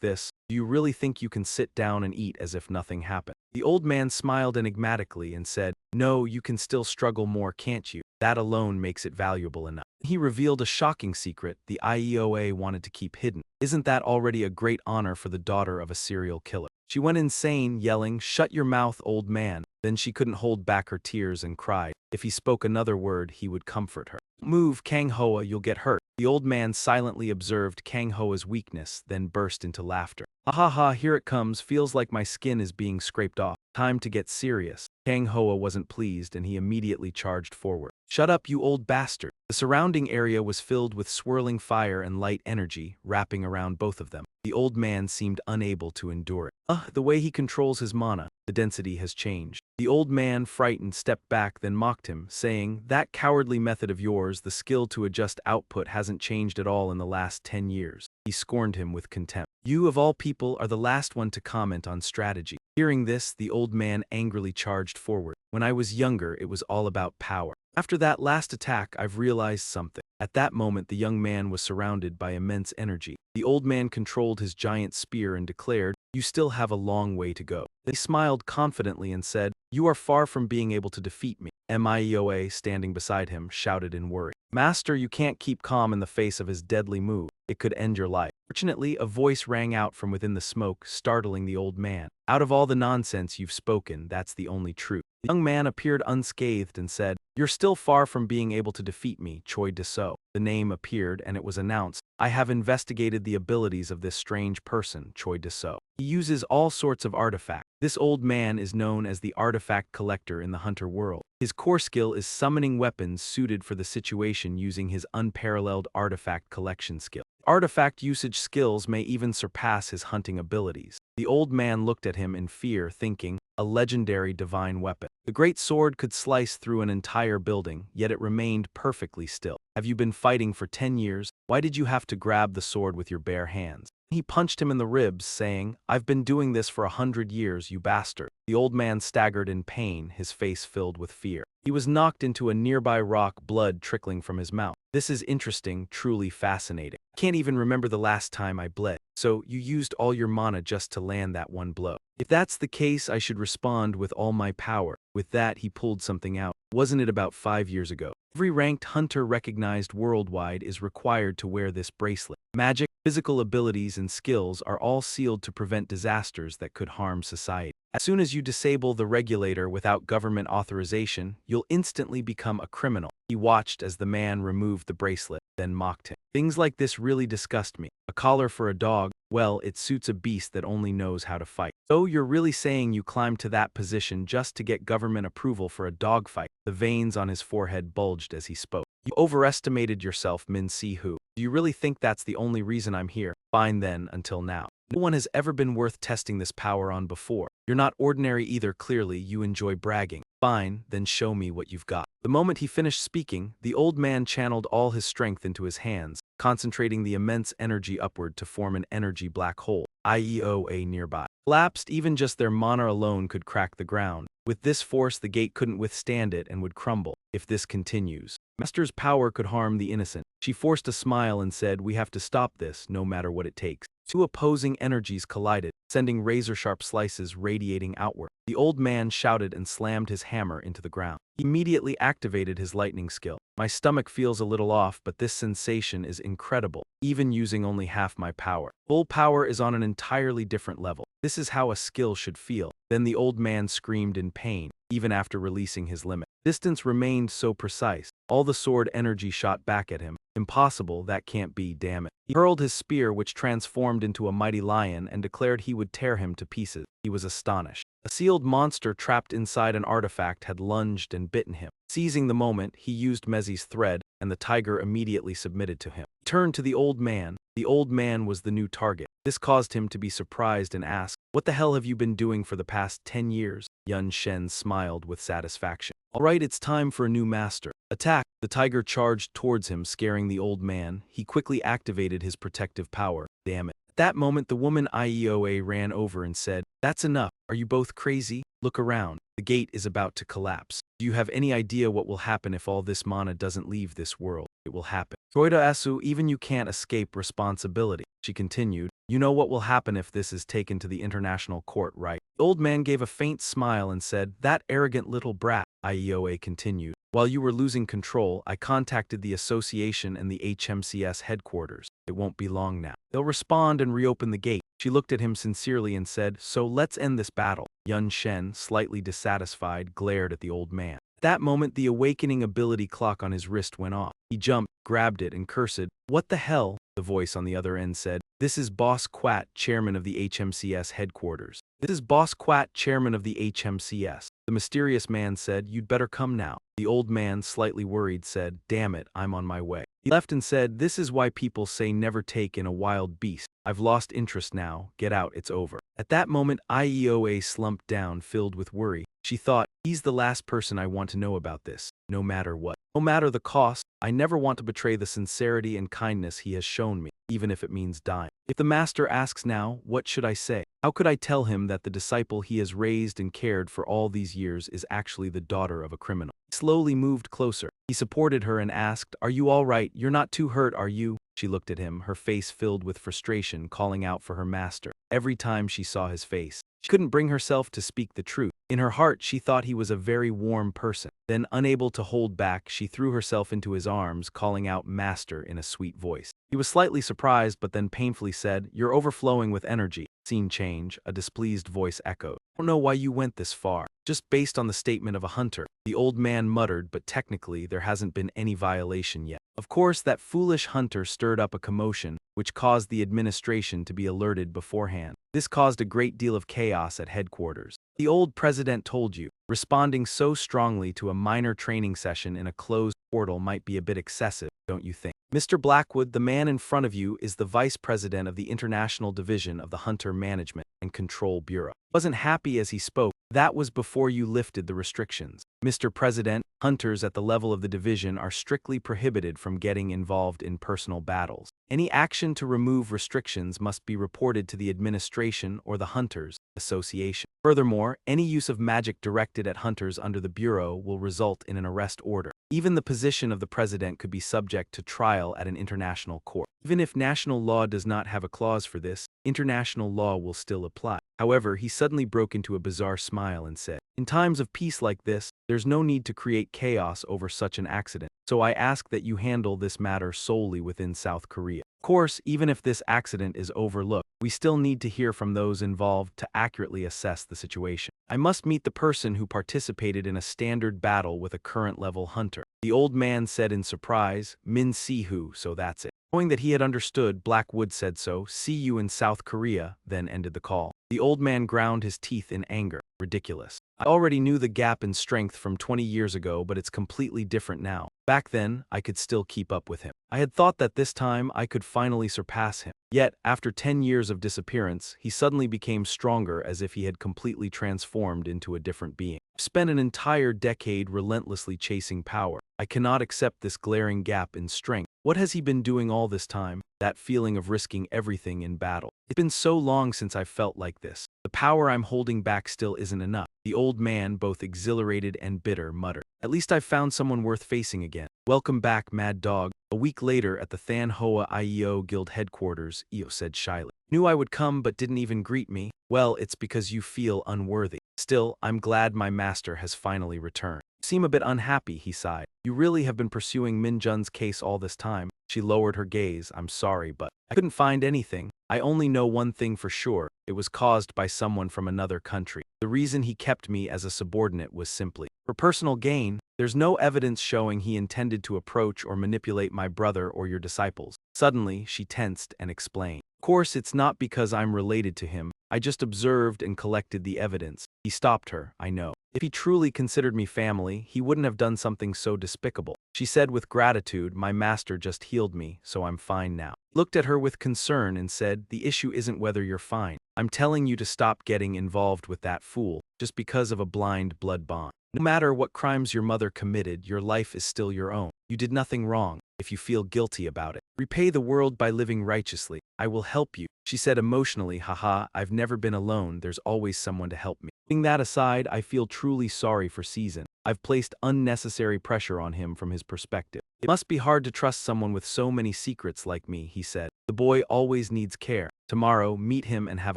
this, do you really think you can sit down and eat as if nothing happened? The old man smiled enigmatically and said, no, you can still struggle more, can't you? That alone makes it valuable enough. He revealed a shocking secret the IEOA wanted to keep hidden. Isn't that already a great honor for the daughter of a serial killer? She went insane, yelling, shut your mouth, old man. Then she couldn't hold back her tears and cried. If he spoke another word, he would comfort her. Move, Kang Hoa, you'll get hurt. The old man silently observed Kang Hoa's weakness, then burst into laughter. Ha ha ha, here it comes, feels like my skin is being scraped off. Time to get serious. Kang Hoa wasn't pleased and he immediately charged forward. Shut up, you old bastard. The surrounding area was filled with swirling fire and light energy, wrapping around both of them. The old man seemed unable to endure it. The way he controls his mana, the density has changed. The old man, frightened, stepped back, then mocked him, saying, that cowardly method of yours, the skill to adjust output, hasn't changed at all in the last 10 years. He scorned him with contempt. You, of all people, are the last one to comment on strategy. Hearing this, the old man angrily charged forward. When I was younger, it was all about power. After that last attack, I've realized something. At that moment, the young man was surrounded by immense energy. The old man controlled his giant spear and declared, you still have a long way to go. They smiled confidently and said, you are far from being able to defeat me. MIEOA, standing beside him, shouted in worry. Master, you can't keep calm in the face of his deadly move. It could end your life. Fortunately, a voice rang out from within the smoke, startling the old man. Out of all the nonsense you've spoken, that's the only truth. The young man appeared unscathed and said, you're still far from being able to defeat me, Choi Deso. The name appeared and it was announced, I have investigated the abilities of this strange person, Choi Deso. He uses all sorts of artifacts. This old man is known as the artifact collector in the hunter world. His core skill is summoning weapons suited for the situation using his unparalleled artifact collection skill. Artifact usage skills may even surpass his hunting abilities. The old man looked at him in fear, thinking, a legendary divine weapon. The great sword could slice through an entire building, yet it remained perfectly still. Have you been fighting for 10 years? Why did you have to grab the sword with your bare hands? He punched him in the ribs, saying, I've been doing this for 100 years, you bastard. The old man staggered in pain, his face filled with fear. He was knocked into a nearby rock, blood trickling from his mouth. This is interesting, truly fascinating. I can't even remember the last time I bled. So, you used all your mana just to land that one blow. If that's the case, I should respond with all my power. With that, he pulled something out. Wasn't it about 5 years ago? Every ranked hunter recognized worldwide is required to wear this bracelet. Magic, physical abilities, and skills are all sealed to prevent disasters that could harm society. As soon as you disable the regulator without government authorization, you'll instantly become a criminal. He watched as the man removed the bracelet, then mocked him. Things like this really disgust me. A collar for a dog, well, it suits a beast that only knows how to fight. So you're really saying you climbed to that position just to get government approval for a dogfight? The veins on his forehead bulged as he spoke. You overestimated yourself, Min Si-Hu. Do you really think that's the only reason I'm here? Fine then, until now. No one has ever been worth testing this power on before. You're not ordinary either, clearly you enjoy bragging. Fine, then show me what you've got. The moment he finished speaking, the old man channeled all his strength into his hands, concentrating the immense energy upward to form an energy black hole. IEOA nearby collapsed. Even just their mana alone could crack the ground. With this force, the gate couldn't withstand it and would crumble. If this continues, Master's power could harm the innocent. She forced a smile and said, we have to stop this, no matter what it takes. Two opposing energies collided, sending razor-sharp slices radiating outward. The old man shouted and slammed his hammer into the ground. He immediately activated his lightning skill. My stomach feels a little off, but this sensation is incredible, even using only half my power. Full power is on an entirely different level. This is how a skill should feel. Then the old man screamed in pain, even after releasing his limit. Distance remained so precise. All the sword energy shot back at him. Impossible, that can't be, damn it. He hurled his spear, which transformed into a mighty lion, and declared he would tear him to pieces. He was astonished. A sealed monster trapped inside an artifact had lunged and bitten him. Seizing the moment, he used Mezi's thread, and the tiger immediately submitted to him. He turned to the old man. The old man was the new target. This caused him to be surprised and ask, "What the hell have you been doing for the past 10 years? Yun Shen smiled with satisfaction. "All right, it's time for a new master. Attack!" The tiger charged towards him, scaring the old man. He quickly activated his protective power. Damn it. At that moment, the woman Ioa ran over and said, "That's enough. Are you both crazy? Look around. The gate is about to collapse. Do you have any idea what will happen if all this mana doesn't leave this world? It will happen. Troida Asu, even you can't escape responsibility." She continued, "You know what will happen if this is taken to the international court, right?" The old man gave a faint smile and said, "That arrogant little brat." Ioa continued, "While you were losing control, I contacted the association and the HMCS headquarters. It won't be long now. They'll respond and reopen the gate." She looked at him sincerely and said, "So let's end this battle." Yun Shen, slightly dissatisfied, glared at the old man. At that moment, the awakening ability clock on his wrist went off. He jumped, grabbed it, and cursed. "What the hell?" The voice on the other end said, "This is Boss Quat, chairman of the HMCS headquarters." "This is Boss Quat, chairman of the HMCS." The mysterious man said, "You'd better come now." The old man, slightly worried, said, "Damn it, I'm on my way." He left and said, "This is why people say never take in a wild beast. I've lost interest now. Get out, it's over." At that moment, Ioa slumped down, filled with worry. She thought, "He's the last person I want to know about this, no matter what. No matter the cost, I never want to betray the sincerity and kindness he has shown me, even if it means dying. If the master asks now, what should I say? How could I tell him that the disciple he has raised and cared for all these years is actually the daughter of a criminal?" He slowly moved closer. He supported her and asked, "Are you all right? You're not too hurt, are you?" She looked at him, her face filled with frustration, calling out for her master. Every time she saw his face, she couldn't bring herself to speak the truth. In her heart, she thought he was a very warm person. Then, unable to hold back, she threw herself into his arms, calling out "Master" in a sweet voice. He was slightly surprised, but then painfully said, "You're overflowing with energy." Scene change, a displeased voice echoed. "I don't know why you went this far. Just based on the statement of a hunter." The old man muttered, "But technically, there hasn't been any violation yet." Of course, that foolish hunter stirred up a commotion, which caused the administration to be alerted beforehand. This caused a great deal of chaos at headquarters. "The old president told you." Responding so strongly to a minor training session in a closed portal might be a bit excessive, don't you think? "Mr. Blackwood, the man in front of you is the vice president of the International Division of the Hunter Management and Control Bureau." Wasn't happy as he spoke. "That was before you lifted the restrictions. Mr. President, hunters at the level of the division are strictly prohibited from getting involved in personal battles. Any action to remove restrictions must be reported to the administration or the Hunters Association. Furthermore, any use of magic directed at hunters under the Bureau will result in an arrest order. Even the position of the president could be subject to trial at an international court. Even if national law does not have a clause for this, international law will still apply." However, he suddenly broke into a bizarre smile and said, "In times of peace like this, there's no need to create chaos over such an accident. So I ask that you handle this matter solely within South Korea. Of course, even if this accident is overlooked, we still need to hear from those involved to accurately assess the situation. I must meet the person who participated in a standard battle with a current-level hunter." The old man said in surprise, "Min Si-hu, so that's it." Knowing that he had understood, Blackwood said so, "See you in South Korea," then ended the call. The old man ground his teeth in anger. Ridiculous. I already knew the gap in strength from 20 years ago, but it's completely different now. Back then, I could still keep up with him. I had thought that this time I could finally surpass him. Yet, after 10 years of disappearance, he suddenly became stronger, as if he had completely transformed into a different being. I've spent an entire decade relentlessly chasing power. I cannot accept this glaring gap in strength. What has he been doing all this time? That feeling of risking everything in battle. It's been so long since I felt like this. The power I'm holding back still isn't enough." The old man, both exhilarated and bitter, muttered, "At least I've found someone worth facing again." "Welcome back, Mad Dog." A week later, at the Than Hoa IEO Guild headquarters, Io said shyly, "Knew I would come but didn't even greet me. Well, it's because you feel unworthy. Still, I'm glad my master has finally returned." You seem a bit unhappy, he sighed. You really have been pursuing Min Jun's case all this time. She lowered her gaze. I'm sorry, but I couldn't find anything. I only know one thing for sure. It was caused by someone from another country. The reason he kept me as a subordinate was simply for personal gain. There's no evidence showing he intended to approach or manipulate my brother or your disciples. Suddenly, she tensed and explained. Of course, it's not because I'm related to him. I just observed and collected the evidence. He stopped her, I know. If he truly considered me family, he wouldn't have done something so despicable. She said with gratitude, my master just healed me, so I'm fine now. Looked at her with concern and said, the issue isn't whether you're fine. I'm telling you to stop getting involved with that fool, just because of a blind blood bond. No matter what crimes your mother committed, your life is still your own. You did nothing wrong. If you feel guilty about it, repay the world by living righteously. I will help you. She said emotionally, haha, I've never been alone. There's always someone to help me. Putting that aside, I feel truly sorry for Season. I've placed unnecessary pressure on him from his perspective. It must be hard to trust someone with so many secrets like me, he said. The boy always needs care. Tomorrow, meet him and have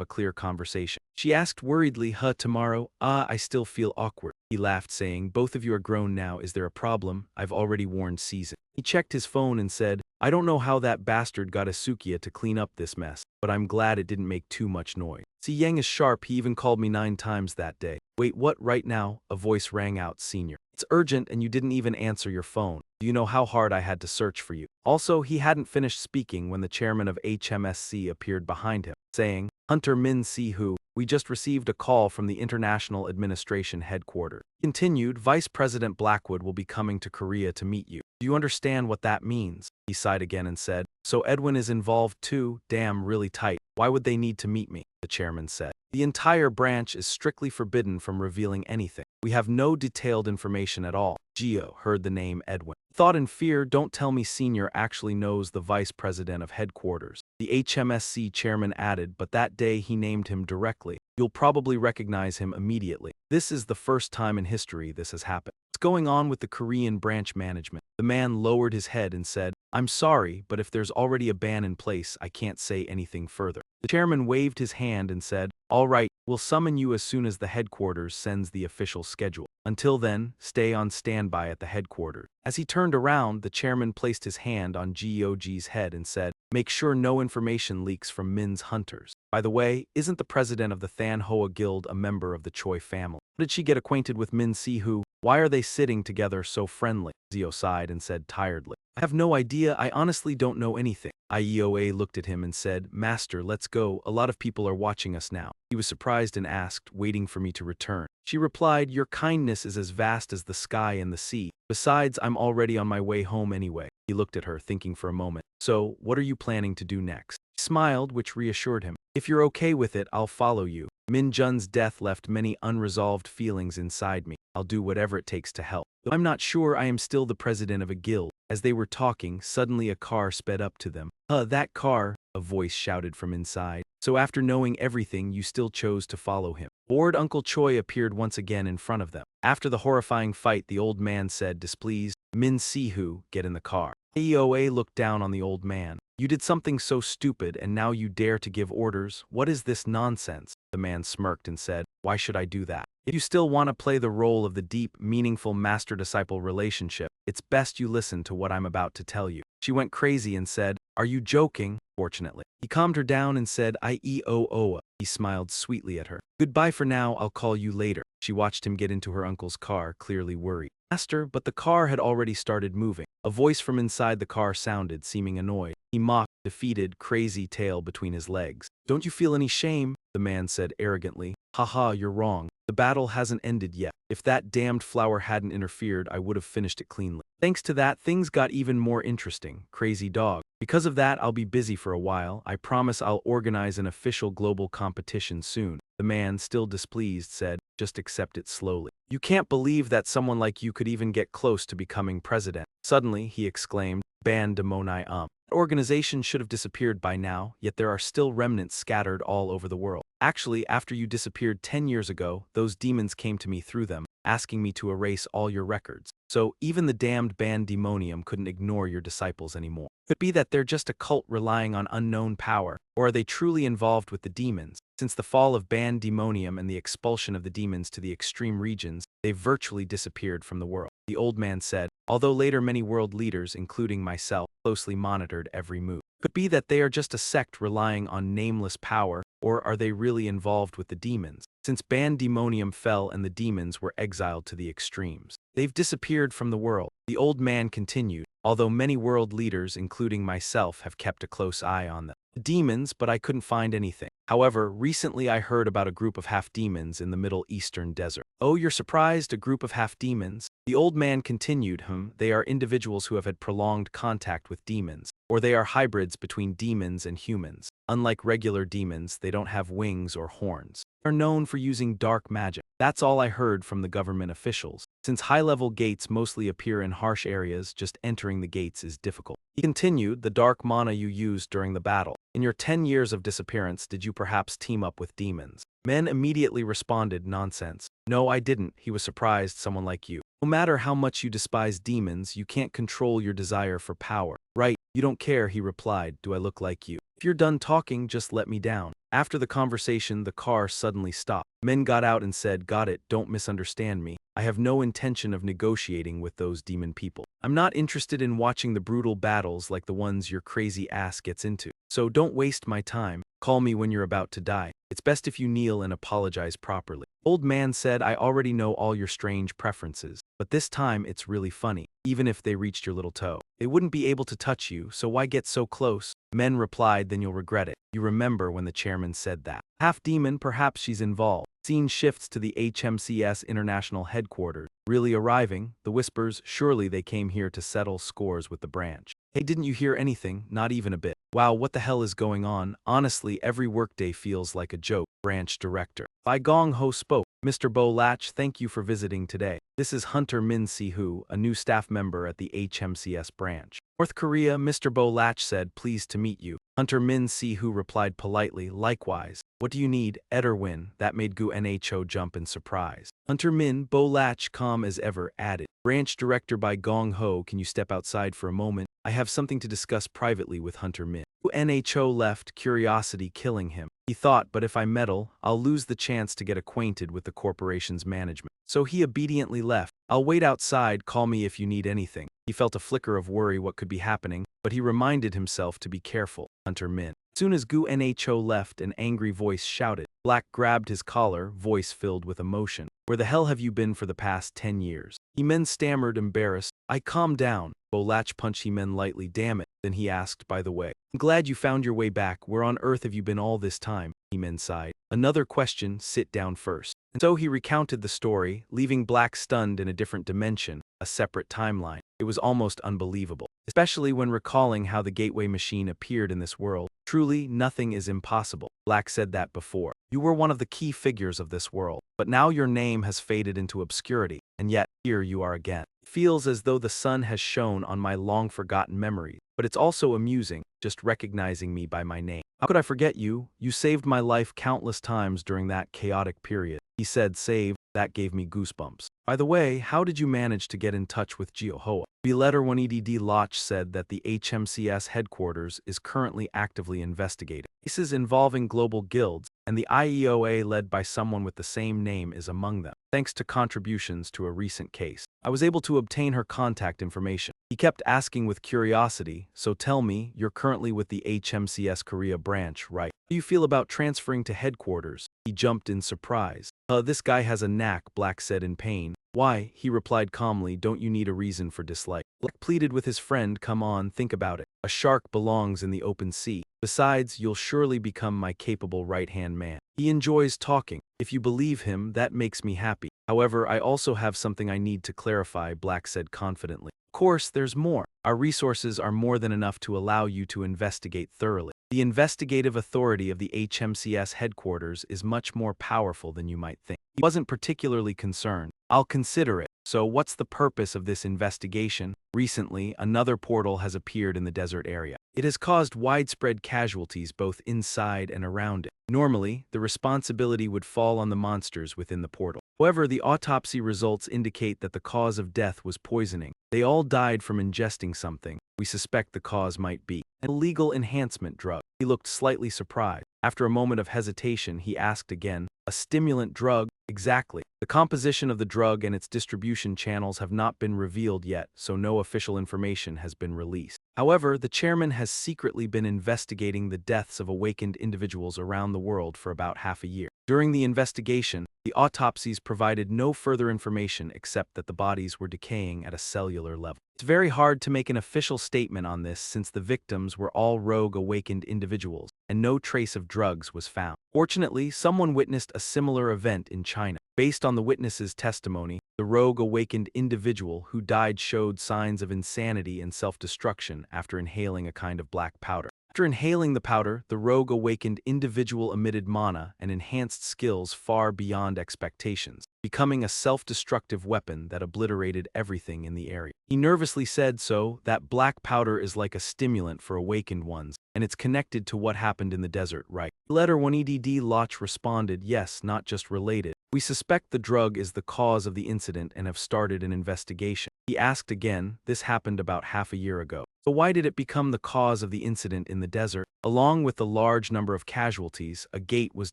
a clear conversation. She asked worriedly, tomorrow? I still feel awkward. He laughed, saying, both of you are grown now. Is there a problem? I've already warned Season. He checked his phone and said, I don't know how that bastard got Asukia to clean up this mess, but I'm glad it didn't make too much noise. See, Yang is sharp. He even called me 9 times that day. Wait, what? Right now? A voice rang out, Senior. It's urgent and you didn't even answer your phone. Do you know how hard I had to search for you? Also, he hadn't finished speaking when the chairman of HMSC appeared behind him, saying, Hunter Min Si-Hu, we just received a call from the International Administration Headquarters. Continued, Vice President Blackwood will be coming to Korea to meet you. Do you understand what that means? He sighed again and said, so Edwin is involved too? Damn, really tight. Why would they need to meet me? The chairman said. The entire branch is strictly forbidden from revealing anything. We have no detailed information at all. Gio heard the name Edwin. Thought in fear, don't tell me Senior actually knows the vice president of headquarters. The HMSC chairman added, but that day he named him directly. You'll probably recognize him immediately. This is the first time in history this has happened. What's going on with the Korean branch management? The man lowered his head and said, I'm sorry, but if there's already a ban in place, I can't say anything further. The chairman waved his hand and said, all right, we'll summon you as soon as the headquarters sends the official schedule. Until then, stay on standby at the headquarters. As he turned around, the chairman placed his hand on Geoji's head and said, make sure no information leaks from Min's hunters. By the way, isn't the president of the Than Hoa Guild a member of the Choi family? How did she get acquainted with Min Si-Hu? Why are they sitting together so friendly? Zio sighed and said tiredly, I have no idea. I honestly don't know anything. IEOA looked at him and said, Master, let's go. A lot of people are watching us now. He was surprised and asked, waiting for me to return. She replied, your kindness is as vast as the sky and the sea. Besides, I'm already on my way home anyway. He looked at her, thinking for a moment. So, what are you planning to do next? She smiled, which reassured him. If you're okay with it, I'll follow you. Min Jun's death left many unresolved feelings inside me. I'll do whatever it takes to help. Though I'm not sure I am still the president of a guild. As they were talking, suddenly a car sped up to them. That car, a voice shouted from inside. So after knowing everything, you still chose to follow him. Bored Uncle Choi appeared once again in front of them. After the horrifying fight, the old man said, displeased, Min Si-Hu, get in the car. AEOA looked down on the old man. You did something so stupid and now you dare to give orders? What is this nonsense? The man smirked and said, why should I do that? If you still want to play the role of the deep, meaningful master-disciple relationship, it's best you listen to what I'm about to tell you. She went crazy and said, are you joking? Fortunately, he calmed her down and said, I-E-O-O. He smiled sweetly at her. Goodbye for now, I'll call you later. She watched him get into her uncle's car, clearly worried. Master, but the car had already started moving. A voice from inside the car sounded, seeming annoyed. He mocked, defeated, crazy tail between his legs. Don't you feel any shame? The man said arrogantly. Haha, you're wrong. The battle hasn't ended yet. If that damned flower hadn't interfered, I would have finished it cleanly. Thanks to that, things got even more interesting. Crazy dog. Because of that, I'll be busy for a while. I promise I'll organize an official global competition soon. The man, still displeased, said, just accept it slowly. You can't believe that someone like you could even get close to becoming president. Suddenly, he exclaimed, Ban Demonai That organization should have disappeared by now, yet there are still remnants scattered all over the world. Actually, after you disappeared 10 years ago, those demons came to me through them, asking me to erase all your records. So even the damned Bandemonium couldn't ignore your disciples anymore. Could it be that they're just a cult relying on unknown power, or are they truly involved with the demons? Since the fall of Bandemonium and the expulsion of the demons to the extreme regions, they've virtually disappeared from the world. The old man said, although later many world leaders, including myself, closely monitored every move. Could it be that they are just a sect relying on nameless power, or are they really involved with the demons? Since Bandemonium fell and the demons were exiled to the extremes, they've disappeared from the world. The old man continued, although many world leaders, including myself, have kept a close eye on them. The demons, but I couldn't find anything. However, recently I heard about a group of half-demons in the Middle Eastern desert. Oh, you're surprised? A group of half-demons? The old man continued, they are individuals who have had prolonged contact with demons, or they are hybrids between demons and humans. Unlike regular demons, they don't have wings or horns. They are known for using dark magic. That's all I heard from the government officials. Since high-level gates mostly appear in harsh areas, just entering the gates is difficult. He continued, the dark mana you used during the battle. In your 10 years of disappearance, did you perhaps team up with demons? Men immediately responded, nonsense. No, I didn't. He was surprised, someone like you. No matter how much you despise demons, you can't control your desire for power. Right, you don't care, he replied. Do I look like you? If you're done talking, just let me down. After the conversation, the car suddenly stopped. Men got out and said, got it, don't misunderstand me. I have no intention of negotiating with those demon people. I'm not interested in watching the brutal battles like the ones your crazy ass gets into. So don't waste my time. Call me when you're about to die. It's best if you kneel and apologize properly. Old man said, I already know all your strange preferences, but this time it's really funny. Even if they reached your little toe, they wouldn't be able to touch you, so why get so close? Men replied, then you'll regret it. You remember when the chairman said that. Half demon, perhaps she's involved. Scene shifts to the HMCS International Headquarters. Really arriving, the whispers, surely they came here to settle scores with the branch. Hey, didn't you hear anything? Not even a bit. Wow, what the hell is going on? Honestly, every workday feels like a joke. Branch director. Bai Gong Ho spoke. Mr. Bo Lach, thank you for visiting today. This is Hunter Min Si-hu, a new staff member at the HMCS branch. North Korea, Mr. Bo Lach said, pleased to meet you. Hunter Min Si-hu replied politely, likewise. What do you need, Ederwin? That made Gu Nho jump in surprise. Hunter Min, Bo Lach, calm as ever, added. Branch director Bai Gong Ho, can you step outside for a moment? I have something to discuss privately with Hunter Min. Gu Nho left, curiosity killing him. He thought, but if I meddle, I'll lose the chance to get acquainted with the corporation's management. So he obediently left. I'll wait outside, call me if you need anything. He felt a flicker of worry what could be happening, but he reminded himself to be careful. Hunter Min. As soon as Gu Nho left, an angry voice shouted. Black grabbed his collar, voice filled with emotion. Where the hell have you been for the past 10 years? Hemen stammered, embarrassed. I calmed down. Bo Lach punched Hemen lightly. Damn it. Then he asked, by the way, I'm glad you found your way back. Where on earth have you been all this time? Hemen sighed. Another question, sit down first. And so he recounted the story, leaving Black stunned in a different dimension, a separate timeline. It was almost unbelievable, especially when recalling how the gateway machine appeared in this world. Truly, nothing is impossible. Black said that before. You were one of the key figures of this world, but now your name has faded into obscurity, and yet, here you are again. It feels as though the sun has shone on my long-forgotten memories, but it's also amusing, just recognizing me by my name. How could I forget you? You saved my life countless times during that chaotic period. He said save, that gave me goosebumps. By the way, how did you manage to get in touch with Jehoah? Letter 1EDD Lach said that the HMCS headquarters is currently actively investigating cases involving global guilds, and the IEOA led by someone with the same name is among them. Thanks to contributions to a recent case, I was able to obtain her contact information. He kept asking with curiosity, so tell me, you're currently with the HMCS Korea branch, right? How do you feel about transferring to headquarters? He jumped in surprise. This guy has a knack, Black said in pain. Why? He replied calmly, don't you need a reason for dislike? Black pleaded with his friend, come on, think about it. A shark belongs in the open sea. Besides, you'll surely become my capable right-hand man. He enjoys talking. If you believe him, that makes me happy. However, I also have something I need to clarify, Black said confidently. Of course, there's more. Our resources are more than enough to allow you to investigate thoroughly. The investigative authority of the HMCS headquarters is much more powerful than you might think. He wasn't particularly concerned. I'll consider it. So what's the purpose of this investigation? Recently, another portal has appeared in the desert area. It has caused widespread casualties both inside and around it. Normally, the responsibility would fall on the monsters within the portal. However, the autopsy results indicate that the cause of death was poisoning. They all died from ingesting something. We suspect the cause might be an illegal enhancement drug. He looked slightly surprised. After a moment of hesitation, he asked again, "A stimulant drug? Exactly. The composition of the drug and its distribution channels have not been revealed yet, so no official information has been released. However, the chairman has secretly been investigating the deaths of awakened individuals around the world for about half a year. During the investigation, the autopsies provided no further information except that the bodies were decaying at a cellular level. It's very hard to make an official statement on this since the victims were all rogue awakened individuals, and no trace of drugs was found. Fortunately, someone witnessed a similar event in China. Based on the witness's testimony, the rogue awakened individual who died showed signs of insanity and self-destruction after inhaling a kind of black powder. After inhaling the powder, the rogue awakened individual emitted mana and enhanced skills far beyond expectations, becoming a self-destructive weapon that obliterated everything in the area. He nervously said, "So, that black powder is like a stimulant for awakened ones, and it's connected to what happened in the desert, right?" Letter 1EDD Loch responded, "Yes, not just related. We suspect the drug is the cause of the incident and have started an investigation." He asked again, "This happened about half a year ago. So why did it become the cause of the incident in the desert?" Along with the large number of casualties, a gate was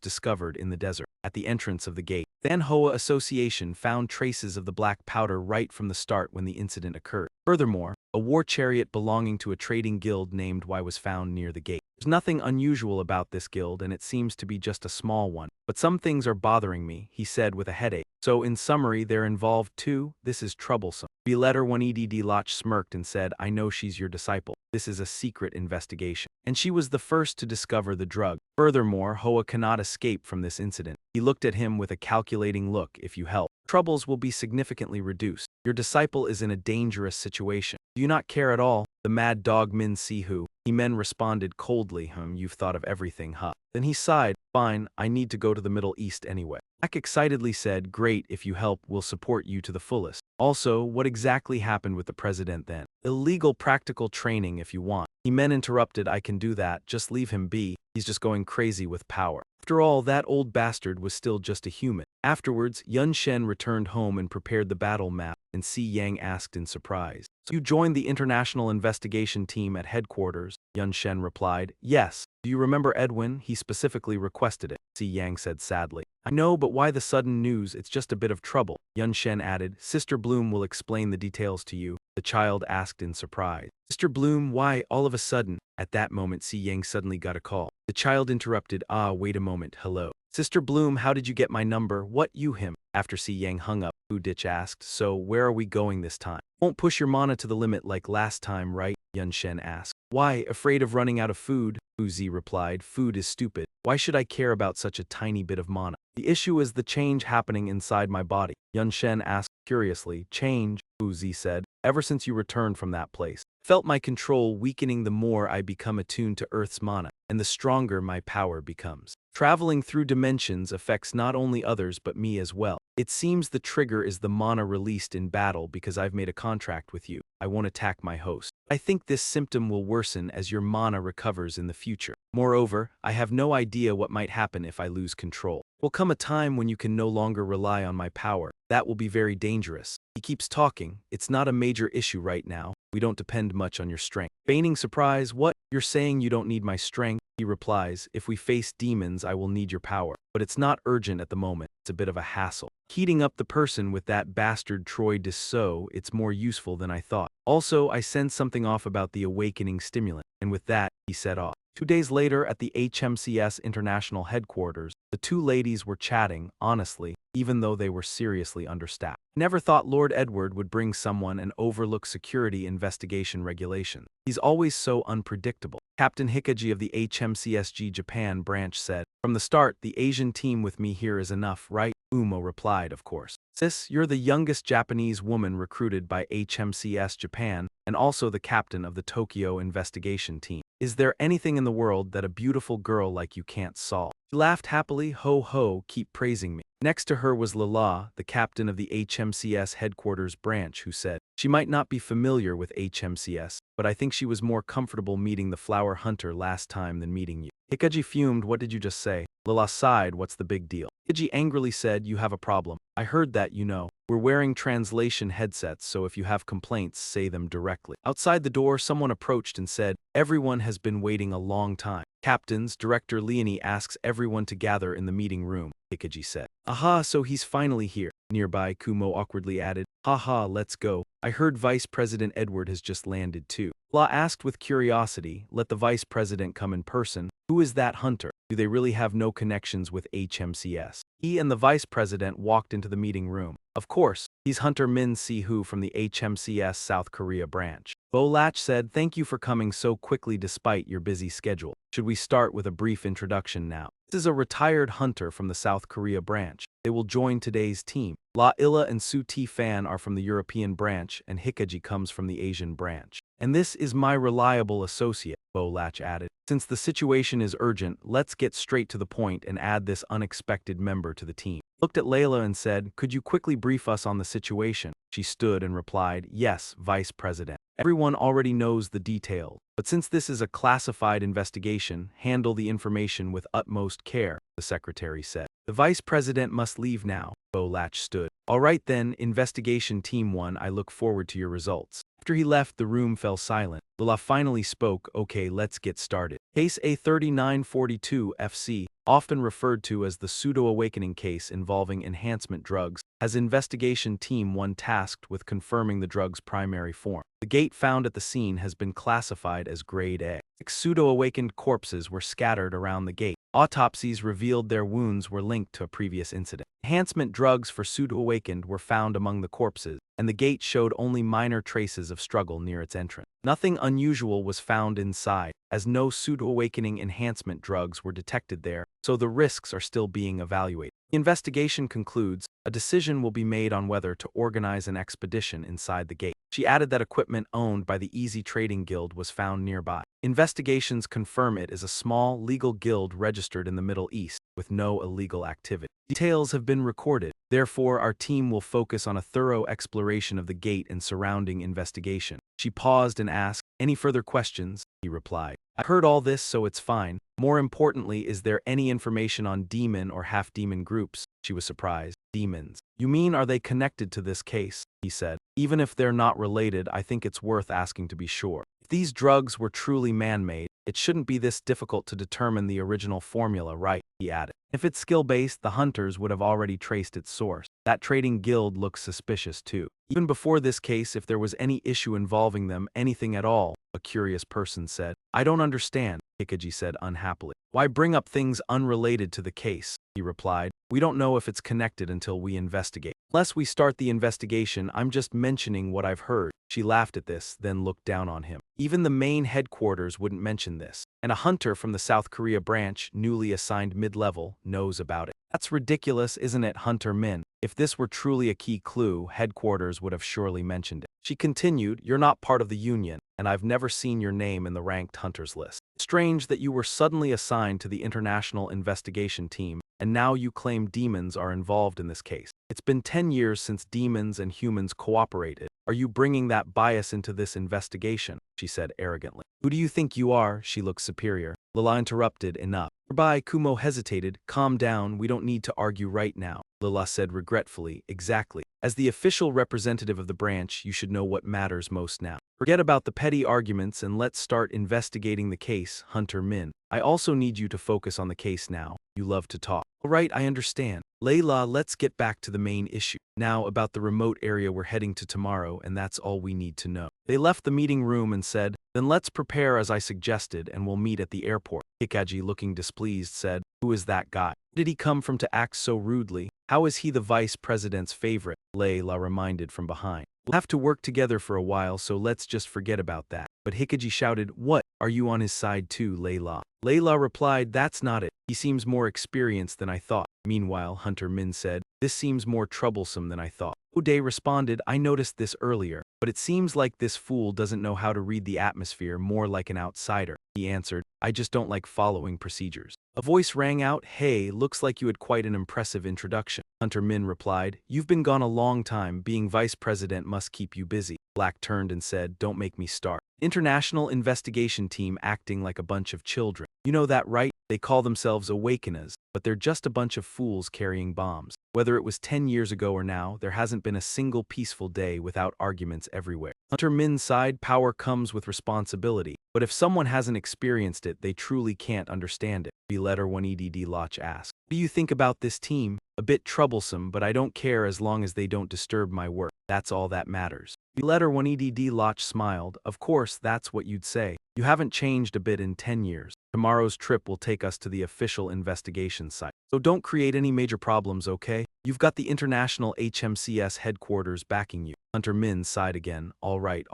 discovered in the desert. At the entrance of the gate, the Manhwa Association found traces of the black powder right from the start when the incident occurred. Furthermore, a war chariot belonging to a trading guild named Y was found near the gate. There's nothing unusual about this guild and it seems to be just a small one. But some things are bothering me, he said with a headache. So in summary, they're involved too. This is troublesome. B letter 1EDD Loch smirked and said, "I know she's your disciple. This is a secret investigation. And she was the first to discover the drug. Furthermore, Hoa cannot escape from this incident." He looked at him with a calculating look. "If you help, troubles will be significantly reduced. Your disciple is in a dangerous situation. Do you not care at all?" The mad dog Min Sihu. He men responded coldly, "You've thought of everything, huh?" Then he sighed, "Fine, I need to go to the Middle East anyway." Ak excitedly said, "Great, if you help, we'll support you to the fullest. Also, what exactly happened with the president then?" "Illegal practical training if you want." He men interrupted, "I can do that, just leave him be. He's just going crazy with power. After all, that old bastard was still just a human." Afterwards, Yun Shen returned home and prepared the battle map, and Si Yang asked in surprise, "So you joined the international investigation team at headquarters?" Yun Shen replied, "Yes. Do you remember Edwin? He specifically requested it." Si Yang said sadly, "I know, but why the sudden news? It's just a bit of trouble." Yun Shen added, "Sister Bloom will explain the details to you." The child asked in surprise, "Sister Bloom, why, all of a sudden?" At that moment, Si Yang suddenly got a call. The child interrupted, "Wait a moment, hello. Sister Bloom, how did you get my number? What, you him?" After Si Yang hung up, Fu Ditch asked, "So, where are we going this time? Won't push your mana to the limit like last time, right?" Yun Shen asked. "Why, afraid of running out of food?" Fu Zi replied, "Food is stupid. Why should I care about such a tiny bit of mana? The issue is the change happening inside my body." Yun Shen asked curiously, "Change?" Fu Zi said, "Ever since you returned from that place, felt my control weakening the more I become attuned to Earth's mana, and the stronger my power becomes. Traveling through dimensions affects not only others but me as well. It seems the trigger is the mana released in battle because I've made a contract with you. I won't attack my host. I think this symptom will worsen as your mana recovers in the future. Moreover, I have no idea what might happen if I lose control. Will come a time when you can no longer rely on my power. That will be very dangerous." He keeps talking. "It's not a major issue right now. We don't depend much on your strength." Feigning surprise, "What? You're saying you don't need my strength?" He replies, "If we face demons, I will need your power. But it's not urgent at the moment. It's a bit of a hassle. Heating up the person with that bastard Troy Dissot, it's more useful than I thought. Also, I send something off about the awakening stimulant." And with that, he set off. 2 days later at the HMCS International Headquarters, the two ladies were chatting, honestly, even though they were seriously understaffed. "Never thought Lord Edward would bring someone and overlook security investigation regulation. He's always so unpredictable." Captain Hikaji of the HMCSG Japan branch said, "From the start, the Asian team with me here is enough, right?" Umo replied, "Of course. Sis, you're the youngest Japanese woman recruited by HMCS Japan, and also the captain of the Tokyo investigation team. Is there anything in the world that a beautiful girl like you can't solve?" He laughed happily, ho ho, keep praising me. Next to her was Lala, the captain of the HMCS headquarters branch, who said, she might not be familiar with HMCS, but I think she was more comfortable meeting the flower hunter last time than meeting you. Hikaji fumed, what did you just say? Lala sighed, what's the big deal? Hikaji angrily said, you have a problem. I heard that, you know. We're wearing translation headsets, so if you have complaints, say them directly. Outside the door, someone approached and said, everyone has been waiting a long time. Captains, Director Leonie asks everyone to gather in the meeting room, Hikaji said. Aha, so he's finally here. Nearby, Kumo awkwardly added, haha, let's go. I heard Vice President Edward has just landed too. La asked with curiosity, let the Vice President come in person. Who is that hunter? Do they really have no connections with HMCS? He and the Vice President walked into the meeting room. Of course, he's Hunter Min Si-hoo from the HMCS South Korea branch. Bo Lach said, thank you for coming so quickly despite your busy schedule. Should we start with a brief introduction now? This is a retired hunter from the South Korea branch. They will join today's team. La Illa and Su Ti-fan are from the European branch, and Hikaji comes from the Asian branch. And this is my reliable associate, Bo Lach added. Since the situation is urgent, let's get straight to the point and add this unexpected member to the team. Looked at Layla and said, could you quickly brief us on the situation? She stood and replied, yes, Vice President. Everyone already knows the details, but since this is a classified investigation, handle the information with utmost care, the secretary said. The Vice President must leave now, Bo Lach stood. All right then, Investigation Team 1, I look forward to your results. After he left, the room fell silent. Lala finally spoke, okay, let's get started. Case A3942 FC, often referred to as the pseudo-awakening case involving enhancement drugs, has Investigation Team 1 tasked with confirming the drug's primary form. The gate found at the scene has been classified as Grade A. 6 pseudo-awakened corpses were scattered around the gate. Autopsies revealed their wounds were linked to a previous incident. Enhancement drugs for pseudo-awakened were found among the corpses, and the gate showed only minor traces of struggle near its entrance. Nothing unusual was found inside, as no pseudo-awakening enhancement drugs were detected there, so the risks are still being evaluated. The investigation concludes, a decision will be made on whether to organize an expedition inside the gate. She added that equipment owned by the Easy Trading Guild was found nearby. Investigations confirm it is a small, legal guild registered in the Middle East, with no illegal activity. Details have been recorded. Therefore, our team will focus on a thorough exploration of the gate and surrounding investigation. She paused and asked, any further questions? He replied, I heard all this, so it's fine. More importantly, is there any information on demon or half-demon groups? She was surprised. Demons. You mean are they connected to this case? He said. Even if they're not related, I think it's worth asking to be sure. If these drugs were truly man-made, it shouldn't be this difficult to determine the original formula, right? He added. If it's skill-based, the hunters would have already traced its source. That trading guild looks suspicious too. Even before this case, if there was any issue involving them, anything at all, a curious person said. I don't understand, Hikaji said unhappily. Why bring up things unrelated to the case? He replied. We don't know if it's connected until we investigate. Unless we start the investigation, I'm just mentioning what I've heard. She laughed at this, then looked down on him. Even the main headquarters wouldn't mention this. And a hunter from the South Korea branch, newly assigned mid-level, knows about it. That's ridiculous, isn't it, Hunter Min? If this were truly a key clue, headquarters would have surely mentioned it. She continued, you're not part of the union, and I've never seen your name in the ranked hunters list. Strange that you were suddenly assigned to the International Investigation Team, and now you claim demons are involved in this case. It's been 10 years since demons and humans cooperated. Are you bringing that bias into this investigation? She said arrogantly. Who do you think you are? She looked superior. Lila interrupted, enough. Whereby Kumo hesitated. Calm down, we don't need to argue right now. Lila said regretfully, exactly. As the official representative of the branch, you should know what matters most now. Forget about the petty arguments and let's start investigating the case, Hunter Min. I also need you to focus on the case now. You love to talk. All right, I understand. Layla, let's get back to the main issue. Now about the remote area we're heading to tomorrow, and that's all we need to know. They left the meeting room and said, then let's prepare as I suggested and we'll meet at the airport. Hikaji, looking displeased, said, who is that guy? Where did he come from to act so rudely? How is he the vice president's favorite? Layla reminded from behind. We'll have to work together for a while, so let's just forget about that. But Hikaji shouted, what? Are you on his side too, Layla? Layla replied, that's not it. He seems more experienced than I thought. Meanwhile, Hunter Min said, this seems more troublesome than I thought. O'Day responded, I noticed this earlier, but it seems like this fool doesn't know how to read the atmosphere, more like an outsider. He answered, I just don't like following procedures. A voice rang out, "Hey, looks like you had quite an impressive introduction." Hunter Min replied, "You've been gone a long time, being vice president must keep you busy." Black turned and said, "Don't make me start. International investigation team acting like a bunch of children. You know that, right? They call themselves Awakeners, but they're just a bunch of fools carrying bombs. Whether it was 10 years ago or now, there hasn't been a single peaceful day without arguments everywhere." Hunter Min's side, power comes with responsibility, but if someone hasn't experienced it, they truly can't understand it. Letter 1EDD Loch asked, "What do you think about this team? A bit troublesome, but I don't care as long as they don't disturb my work. That's all that matters." Letter 1EDD Loch smiled. "Of course, that's what you'd say. You haven't changed a bit in 10 years. Tomorrow's trip will take us to the official investigation site. So don't create any major problems, okay? You've got the international HMCS headquarters backing you." Hunter Min sighed again. All right.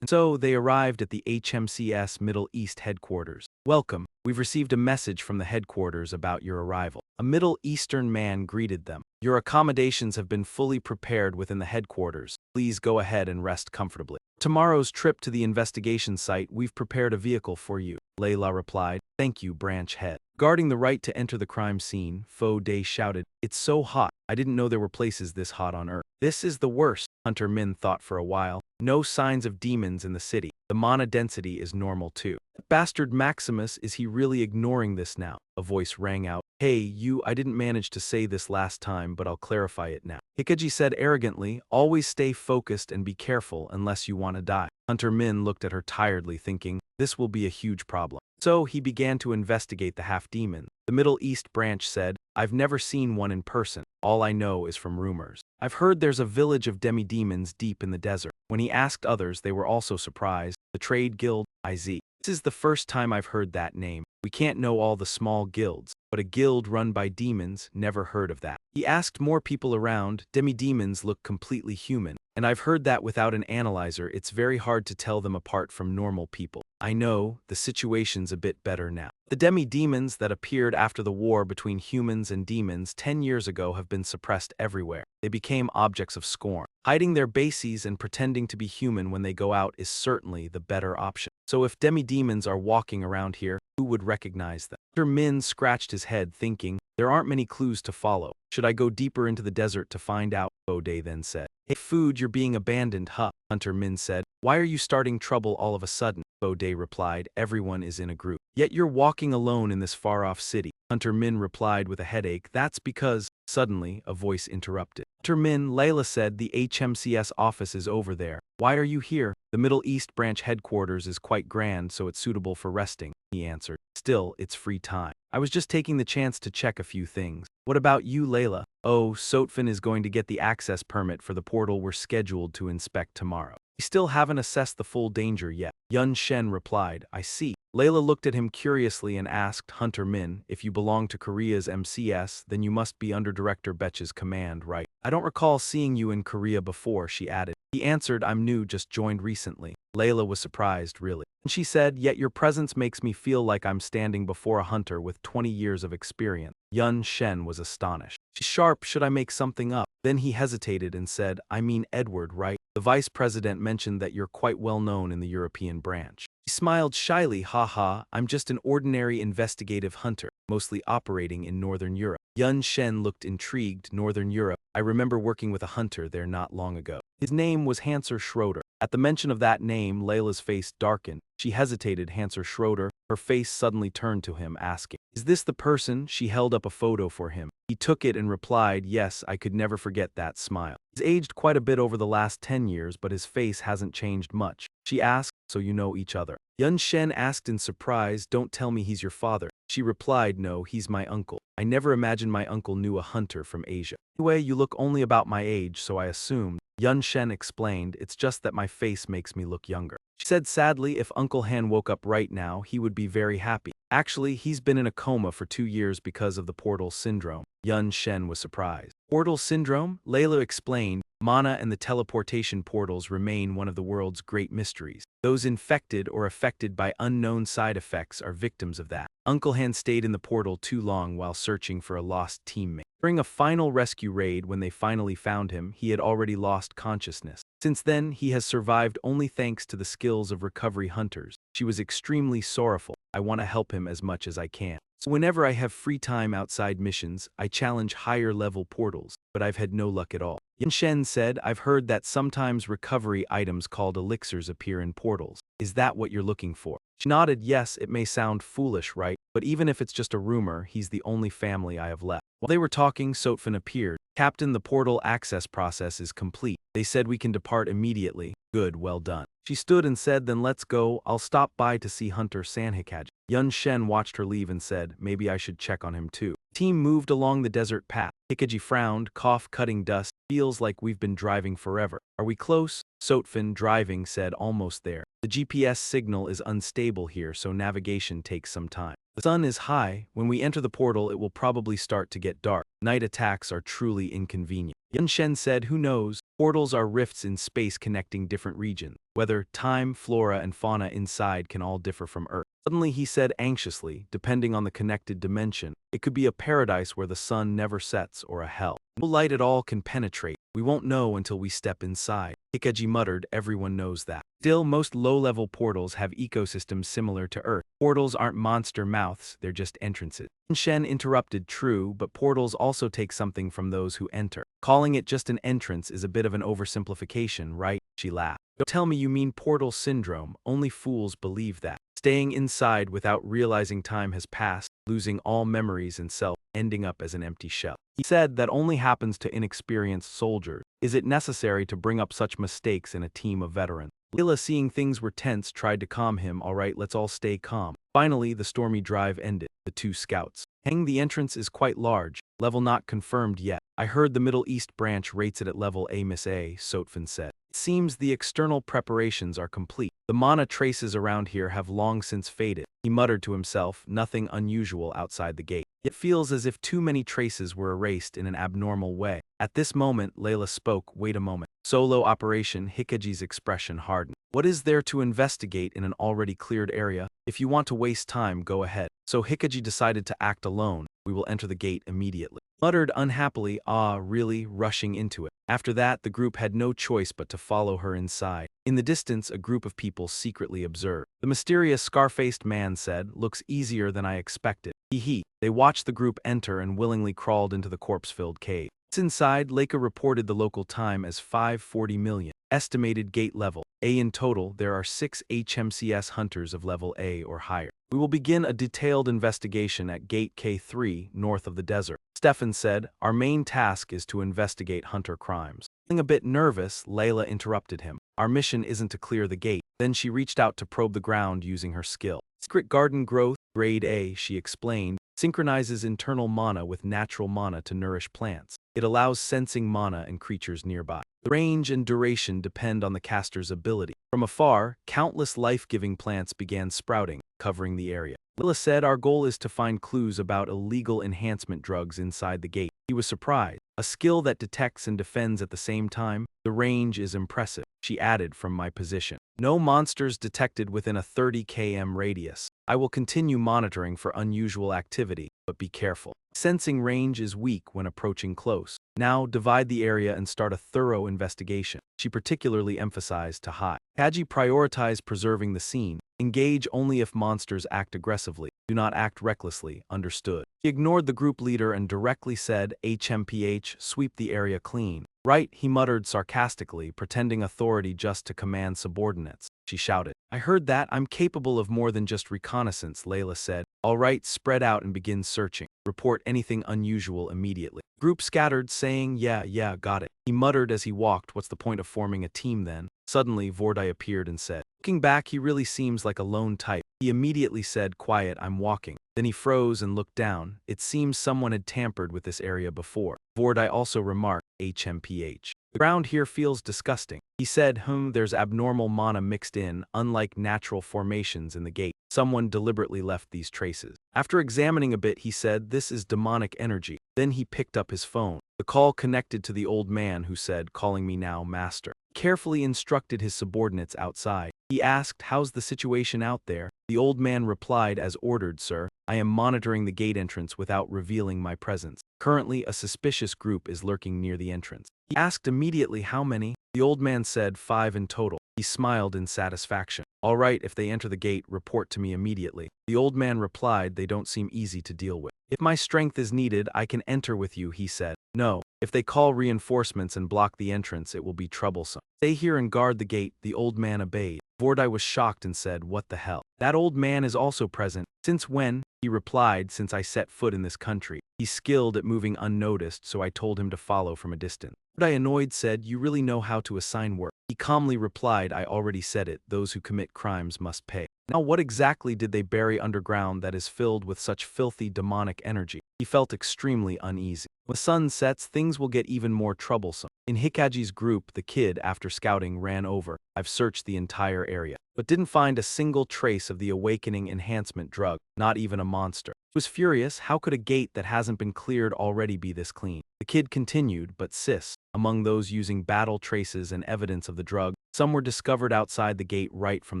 And so they arrived at the HMCS Middle East headquarters. "Welcome. We've received a message from the headquarters about your arrival." A Middle Eastern man greeted them. "Your accommodations have been fully prepared within the headquarters. Please go ahead and rest comfortably. Tomorrow's trip to the investigation site, we've prepared a vehicle for you." Layla replied, "Thank you, branch head." Guarding the right to enter the crime scene, Fo Day shouted, "It's so hot. I didn't know there were places this hot on Earth." "This is the worst," Hunter Min thought for a while. "No signs of demons in the city. The mana density is normal too. That bastard Maximus, is he really ignoring this now?" A voice rang out, "Hey, you, I didn't manage to say this last time, but I'll clarify it now." Hikaji said arrogantly, "Always stay focused and be careful unless you want to die." Hunter Min looked at her tiredly, thinking, this will be a huge problem. So he began to investigate the half-demon. The Middle East branch said, "I've never seen one in person. All I know is from rumors. I've heard there's a village of demi-demons deep in the desert." When he asked others, they were also surprised. "The Trade Guild, IZ. This is the first time I've heard that name. We can't know all the small guilds, but a guild run by demons, never heard of that." He asked more people around. Demi-demons look completely human, and I've heard that without an analyzer, it's very hard to tell them apart from normal people. I know, the situation's a bit better now. The demi-demons that appeared after the war between humans and demons 10 years ago have been suppressed everywhere. They became objects of scorn. Hiding their bases and pretending to be human when they go out is certainly the better option. So if demi-demons are walking around here, who would recognize them? Hunter Min scratched his head, thinking, there aren't many clues to follow. Should I go deeper into the desert to find out? Bode then said. "Hey Food, you're being abandoned, huh?" Hunter Min said. "Why are you starting trouble all of a sudden?" Bode replied, "Everyone is in a group. Yet you're walking alone in this far-off city." Hunter Min replied with a headache, "That's because..." Suddenly, a voice interrupted. "Hunter Min," Layla said, "the HMCS office is over there. Why are you here?" "The Middle East branch headquarters is quite grand, so it's suitable for resting," he answered. "Still, it's free time. I was just taking the chance to check a few things." "What about you, Layla?" "Oh, Sotfin is going to get the access permit for the portal we're scheduled to inspect tomorrow. We still haven't assessed the full danger yet." Yun Shen replied, "I see." Layla looked at him curiously and asked, "Hunter Min, if you belong to Korea's MCS, then you must be under Director Betch's command, right?" "I don't recall seeing you in Korea before," she added. He answered, "I'm new, just joined recently." Layla was surprised, really. And she said, "Yet your presence makes me feel like I'm standing before a hunter with 20 years of experience." Yun Shen was astonished. "She's sharp, should I make something up?" Then he hesitated and said, "I mean Edward, right? The vice president mentioned that you're quite well known in the European branch." He smiled shyly, "Haha, I'm just an ordinary investigative hunter, mostly operating in Northern Europe." Yun Shen looked intrigued. "Northern Europe? I remember working with a hunter there not long ago. His name was Hanser Schroeder." At the mention of that name, Layla's face darkened. She hesitated. "Hanser Schroeder?" Her face suddenly turned to him, asking, "Is this the person?" She held up a photo for him. He took it and replied, "Yes, I could never forget that smile. He's aged quite a bit over the last 10 years, but his face hasn't changed much." She asked, "So you know each other?" Yun Shen asked in surprise, "Don't tell me he's your father." She replied, "No, he's my uncle. I never imagined my uncle knew a hunter from Asia. Anyway, you look only about my age, so I assumed." Yun Shen explained, "It's just that my face makes me look younger." She said sadly, if Uncle Han woke up right now, he would be very happy. Actually, he's been in a coma for 2 years because of the portal syndrome. Yun Shen was surprised. "Portal syndrome?" Layla explained, "Mana and the teleportation portals remain one of the world's great mysteries. Those infected or affected by unknown side effects are victims of that. Uncle Han stayed in the portal too long while searching for a lost teammate. During a final rescue raid, when they finally found him, he had already lost consciousness. Since then, he has survived only thanks to the skills of recovery hunters. She was extremely sorrowful. I want to help him as much as I can." So whenever I have free time outside missions, I challenge higher-level portals, but I've had no luck at all. Yan Shen said, I've heard that sometimes recovery items called elixirs appear in portals. Is that what you're looking for? She nodded, yes, it may sound foolish, right? But even if it's just a rumor, he's the only family I have left. While they were talking, Sotfin appeared. Captain, the portal access process is complete. They said we can depart immediately. Good, well done. She stood and said, then let's go. I'll stop by to see Hunter Sanhikaji. Yun Shen watched her leave and said, maybe I should check on him too. The team moved along the desert path. Hikaji frowned, cough cutting dust. Feels like we've been driving forever. Are we close? Sotfin, driving, said, almost there. The GPS signal is unstable here, so navigation takes some time. The sun is high. When we enter the portal, it will probably start to get dark. Night attacks are truly inconvenient. Yun Shen said, who knows? Portals are rifts in space connecting different regions. Weather, time, flora, and fauna inside can all differ from Earth. Suddenly he said anxiously, depending on the connected dimension, it could be a paradise where the sun never sets or a hell. No light at all can penetrate. We won't know until we step inside. Hikaji muttered, everyone knows that. Still, most low-level portals have ecosystems similar to Earth. Portals aren't monster mouths, they're just entrances. Shen interrupted, true, but portals also take something from those who enter. Calling it just an entrance is a bit of an oversimplification, right? She laughed. Don't tell me you mean portal syndrome, only fools believe that. Staying inside without realizing time has passed, losing all memories and self, ending up as an empty shell. He said that only happens to inexperienced soldiers. Is it necessary to bring up such mistakes in a team of veterans? Layla, seeing things were tense, tried to calm him. All right, let's all stay calm. Finally, the stormy drive ended. The two scouts. The entrance is quite large. Level not confirmed yet. I heard the Middle East branch rates it at level A. Miss A, Sotfin said. It seems the external preparations are complete. The mana traces around here have long since faded. He muttered to himself, nothing unusual outside the gate. It feels as if too many traces were erased in an abnormal way. At this moment, Layla spoke, wait a moment. Solo operation. Hikaji's expression hardened. What is there to investigate in an already cleared area? If you want to waste time, go ahead. So Hikaji decided to act alone. We will enter the gate immediately. Muttered unhappily, ah, really, rushing into it. After that, the group had no choice but to follow her inside. In the distance, a group of people secretly observed. The mysterious scar-faced man said, looks easier than I expected. Hee. They watched the group enter and willingly crawled into the corpse-filled cave. Inside, Leica reported the local time as 5:40 million. Estimated gate level A. In total, there are 6 HMCS hunters of level A or higher. We will begin a detailed investigation at Gate K3, north of the desert. Stefan said, our main task is to investigate hunter crimes. Feeling a bit nervous, Layla interrupted him. Our mission isn't to clear the gate. Then she reached out to probe the ground using her skill. Secret garden growth, grade A, she explained, synchronizes internal mana with natural mana to nourish plants. It allows sensing mana and creatures nearby. The range and duration depend on the caster's ability. From afar, countless life-giving plants began sprouting, covering the area. Lila said, our goal is to find clues about illegal enhancement drugs inside the gate. He was surprised. A skill that detects and defends at the same time? The range is impressive, she added from my position. No monsters detected within a 30 km radius. I will continue monitoring for unusual activity, but be careful. Sensing range is weak when approaching close. Now divide the area and start a thorough investigation. She particularly emphasized to Hai. Kaji prioritized preserving the scene. Engage only if monsters act aggressively. Do not act recklessly, understood. He ignored the group leader and directly said, HMPH, sweep the area clean. Right, he muttered sarcastically, pretending authority just to command subordinates. She shouted. I heard that. I'm capable of more than just reconnaissance, Layla said. All right, spread out and begin searching. Report anything unusual immediately. Group scattered, saying, yeah, got it. He muttered as he walked, what's the point of forming a team then? Suddenly, Vordai appeared and said, looking back, he really seems like a lone type. He immediately said, quiet, I'm walking. Then he froze and looked down. It seems someone had tampered with this area before. Vordai also remarked, HMPH. The ground here feels disgusting. He said, there's abnormal mana mixed in, unlike natural formations in the gate. Someone deliberately left these traces. After examining a bit, he said, this is demonic energy. Then he picked up his phone. The call connected to the old man who said, calling me now, master. Carefully instructed his subordinates outside. He asked, how's the situation out there? The old man replied, as ordered, sir. I am monitoring the gate entrance without revealing my presence. Currently, a suspicious group is lurking near the entrance. He asked immediately how many. The old man said 5 in total. He smiled in satisfaction. All right, if they enter the gate, report to me immediately. The old man replied, they don't seem easy to deal with. If my strength is needed, I can enter with you, he said. No, if they call reinforcements and block the entrance, it will be troublesome. Stay here and guard the gate, the old man obeyed. Vordai was shocked and said, what the hell? That old man is also present. Since when? He replied, since I set foot in this country. He's skilled at moving unnoticed, so I told him to follow from a distance. Vordai, annoyed, said, you really know how to assign work. He calmly replied, I already said it, those who commit crimes must pay. Now what exactly did they bury underground that is filled with such filthy demonic energy? He felt extremely uneasy. When the sun sets, things will get even more troublesome. In Hikaji's group, the kid, after scouting, ran over. I've searched the entire area, but didn't find a single trace of the awakening enhancement drug, not even a monster. He was furious. How could a gate that hasn't been cleared already be this clean? The kid continued, but sis, among those using battle traces and evidence of the drug, some were discovered outside the gate right from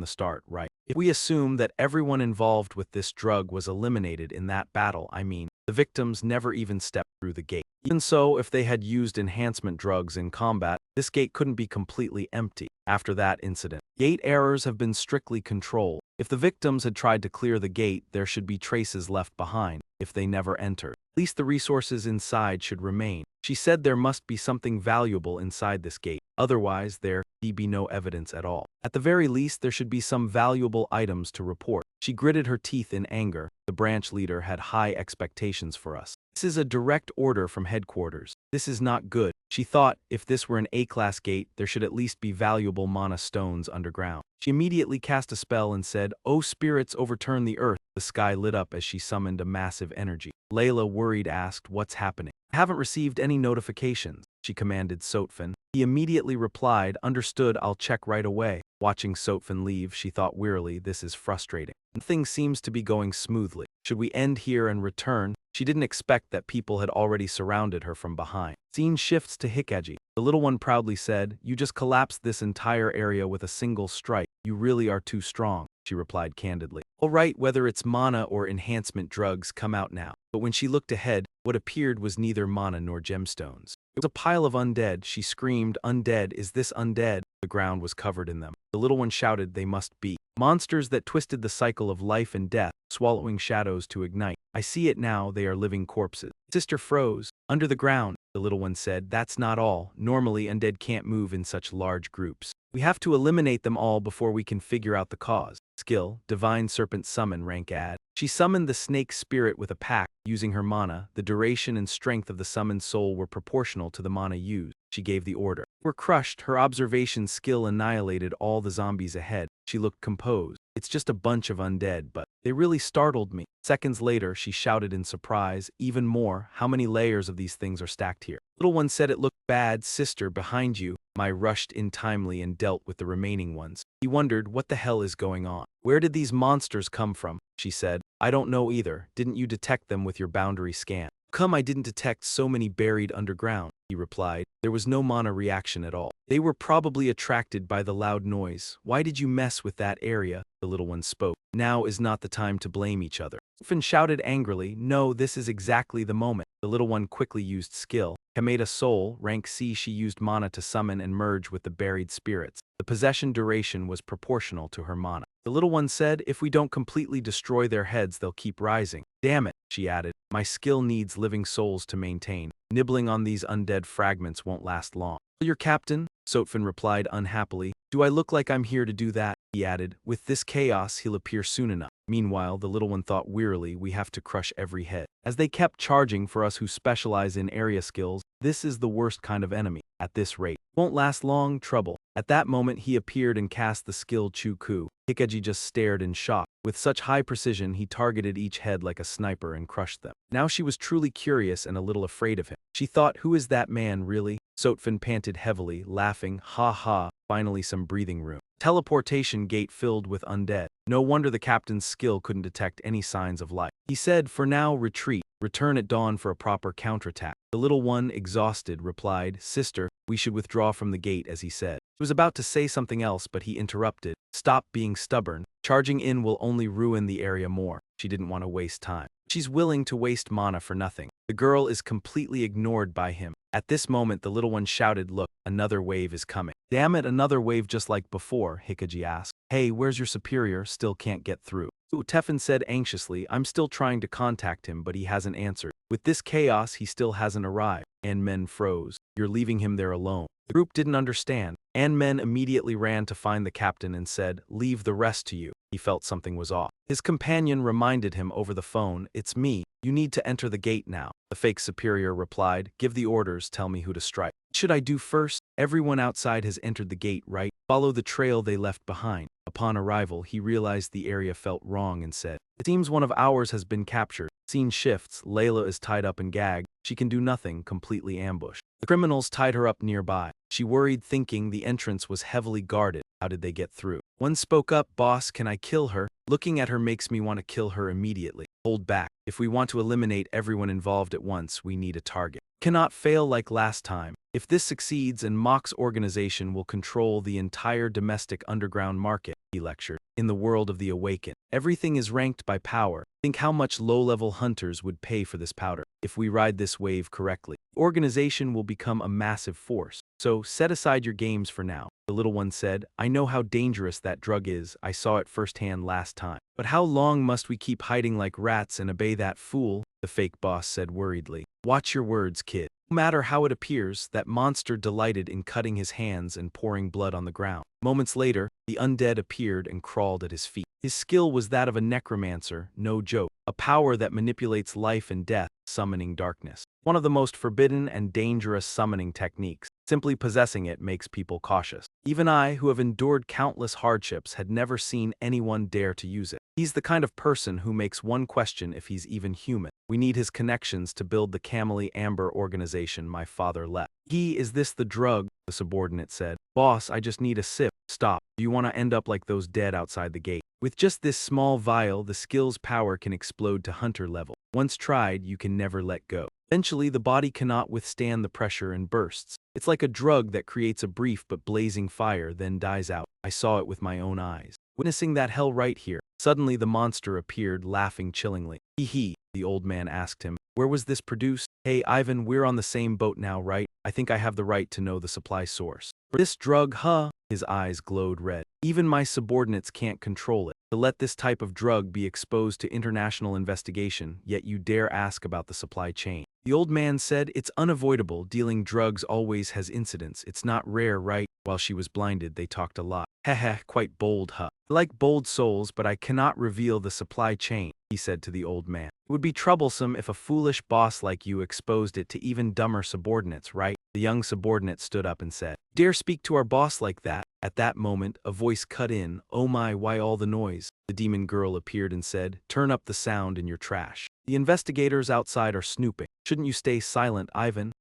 the start, right? If we assume that everyone involved with this drug was eliminated in that battle, I mean, the victims never even stepped through the gate. Even so, if they had used enhancement drugs in combat, this gate couldn't be completely empty. After that incident, gate errors have been strictly controlled. If the victims had tried to clear the gate, there should be traces left behind. If they never entered, at least the resources inside should remain. She said there must be something valuable inside this gate. Otherwise, there would be no evidence at all. At the very least, there should be some valuable items to report. She gritted her teeth in anger. The branch leader had high expectations for us. This is a direct order from headquarters. This is not good. She thought, if this were an A-class gate, there should at least be valuable mana stones underground. She immediately cast a spell and said, "O spirits, overturn the earth." The sky lit up as she summoned a massive energy. Layla, worried, asked, what's happening? I haven't received any notifications, she commanded Sotfin. He immediately replied, understood, I'll check right away. Watching Sotfin leave, she thought wearily, this is frustrating. Nothing seems to be going smoothly. Should we end here and return? She didn't expect that people had already surrounded her from behind. Scene shifts to Hikaji. The little one proudly said, you just collapsed this entire area with a single strike. You really are too strong, she replied candidly. All right, whether it's mana or enhancement drugs, come out now. But when she looked ahead, what appeared was neither mana nor gemstones. It was a pile of undead. She screamed, undead, is this undead? The ground was covered in them. The little one shouted, they must be monsters that twisted the cycle of life and death, swallowing shadows to ignite. I see it now, they are living corpses. Sister froze. Under the ground, the little one said, that's not all. Normally undead can't move in such large groups. We have to eliminate them all before we can figure out the cause. Skill, Divine Serpent Summon, rank add. She summoned the snake spirit with a pack. Using her mana, the duration and strength of the summoned soul were proportional to the mana used. She gave the order. Were crushed, her observation skill annihilated all the zombies ahead. She looked composed. It's just a bunch of undead, but they really startled me. Seconds later, she shouted in surprise, even more, how many layers of these things are stacked here? Little one said, it looked bad, sister, behind you. Mai rushed in timely and dealt with the remaining ones. He wondered, what the hell is going on? Where did these monsters come from? She said. I don't know either. Didn't you detect them with your boundary scan? Come, I didn't detect so many buried underground, he replied. There was no mana reaction at all. They were probably attracted by the loud noise. Why did you mess with that area? The little one spoke. Now is not the time to blame each other. Sofin shouted angrily, no, this is exactly the moment. The little one quickly used skill. Kameda Soul, rank C. She used mana to summon and merge with the buried spirits. The possession duration was proportional to her mana. The little one said, if we don't completely destroy their heads, they'll keep rising. Damn it, she added. My skill needs living souls to maintain. Nibbling on these undead fragments won't last long. Your captain? Sotfin replied unhappily. Do I look like I'm here to do that? He added. With this chaos, he'll appear soon enough. Meanwhile, the little one thought wearily, we have to crush every head. As they kept charging, for us who specialize in area skills, this is the worst kind of enemy. At this rate, won't last long, trouble. At that moment, he appeared and cast the skill Chu-Ku. Hikaji just stared in shock. With such high precision, he targeted each head like a sniper and crushed them. Now she was truly curious and a little afraid of him. She thought, who is that man, really? Sotfin panted heavily, laughing, ha ha, finally some breathing room. Teleportation gate filled with undead. No wonder the captain's skill couldn't detect any signs of life. He said, for now, retreat. Return at dawn for a proper counterattack. The little one, exhausted, replied, sister, we should withdraw from the gate, as he said. He was about to say something else, but he interrupted. Stop being stubborn. Charging in will only ruin the area more. She didn't want to waste time. She's willing to waste mana for nothing. The girl is completely ignored by him. At this moment, the little one shouted, look, another wave is coming. Damn it, another wave just like before, Hikaji asked. Hey, where's your superior? Still can't get through. Tefan said anxiously, I'm still trying to contact him, but he hasn't answered. With this chaos, he still hasn't arrived. And men froze. You're leaving him there alone. The group didn't understand. And men immediately ran to find the captain and said, leave the rest to you. He felt something was off. His companion reminded him over the phone, it's me. You need to enter the gate now. The fake superior replied, give the orders, tell me who to strike. What should I do first? Everyone outside has entered the gate, right? Follow the trail they left behind. Upon arrival, he realized the area felt wrong and said, it seems one of ours has been captured. Scene shifts, Layla is tied up and gagged. She can do nothing, completely ambushed. The criminals tied her up nearby. She worried, thinking the entrance was heavily guarded. How did they get through? One spoke up, boss, can I kill her? Looking at her makes me want to kill her immediately. Hold back. If we want to eliminate everyone involved at once, we need a target. Cannot fail like last time. If this succeeds, and Mock's organization will control the entire domestic underground market, he lectured. In the world of the Awakened, everything is ranked by power. Think how much low-level hunters would pay for this powder. If we ride this wave correctly, the organization will become a massive force. So set aside your games for now. The little one said, I know how dangerous that drug is. I saw it firsthand last time. But how long must we keep hiding like rats and obey that fool? The fake boss said worriedly. Watch your words, kid. No matter how it appears, that monster delighted in cutting his hands and pouring blood on the ground. Moments later, the undead appeared and crawled at his feet. His skill was that of a necromancer, no joke, a power that manipulates life and death, summoning darkness. One of the most forbidden and dangerous summoning techniques. Simply possessing it makes people cautious. Even I, who have endured countless hardships, had never seen anyone dare to use it. He's the kind of person who makes one question if he's even human. We need his connections to build the Camely Amber organization my father left. Is this the drug? The subordinate said. Boss, I just need a sip. Stop. Do you want to end up like those dead outside the gate? With just this small vial, the skill's power can explode to hunter level. Once tried, you can never let go. Eventually, the body cannot withstand the pressure and bursts. It's like a drug that creates a brief but blazing fire, then dies out. I saw it with my own eyes. Witnessing that hell right here. Suddenly, the monster appeared, laughing chillingly. Hee, the old man asked him. Where was this produced? Hey, Ivan, we're on the same boat now, right? I think I have the right to know the supply source. For this drug, huh? His eyes glowed red. Even my subordinates can't control it. To let this type of drug be exposed to international investigation, yet you dare ask about the supply chain. The old man said, it's unavoidable. Dealing drugs always has incidents. It's not rare, right? While she was blinded, they talked a lot. Heh, quite bold, huh? I like bold souls, but I cannot reveal the supply chain, he said to the old man. It would be troublesome if a foolish boss like you exposed it to even dumber subordinates, right? The young subordinate stood up and said, dare speak to our boss like that? At that moment, a voice cut in. Oh my, why all the noise? The demon girl appeared and said, turn up the sound in your trash. The investigators outside are snooping. Shouldn't you stay silent, Ivan?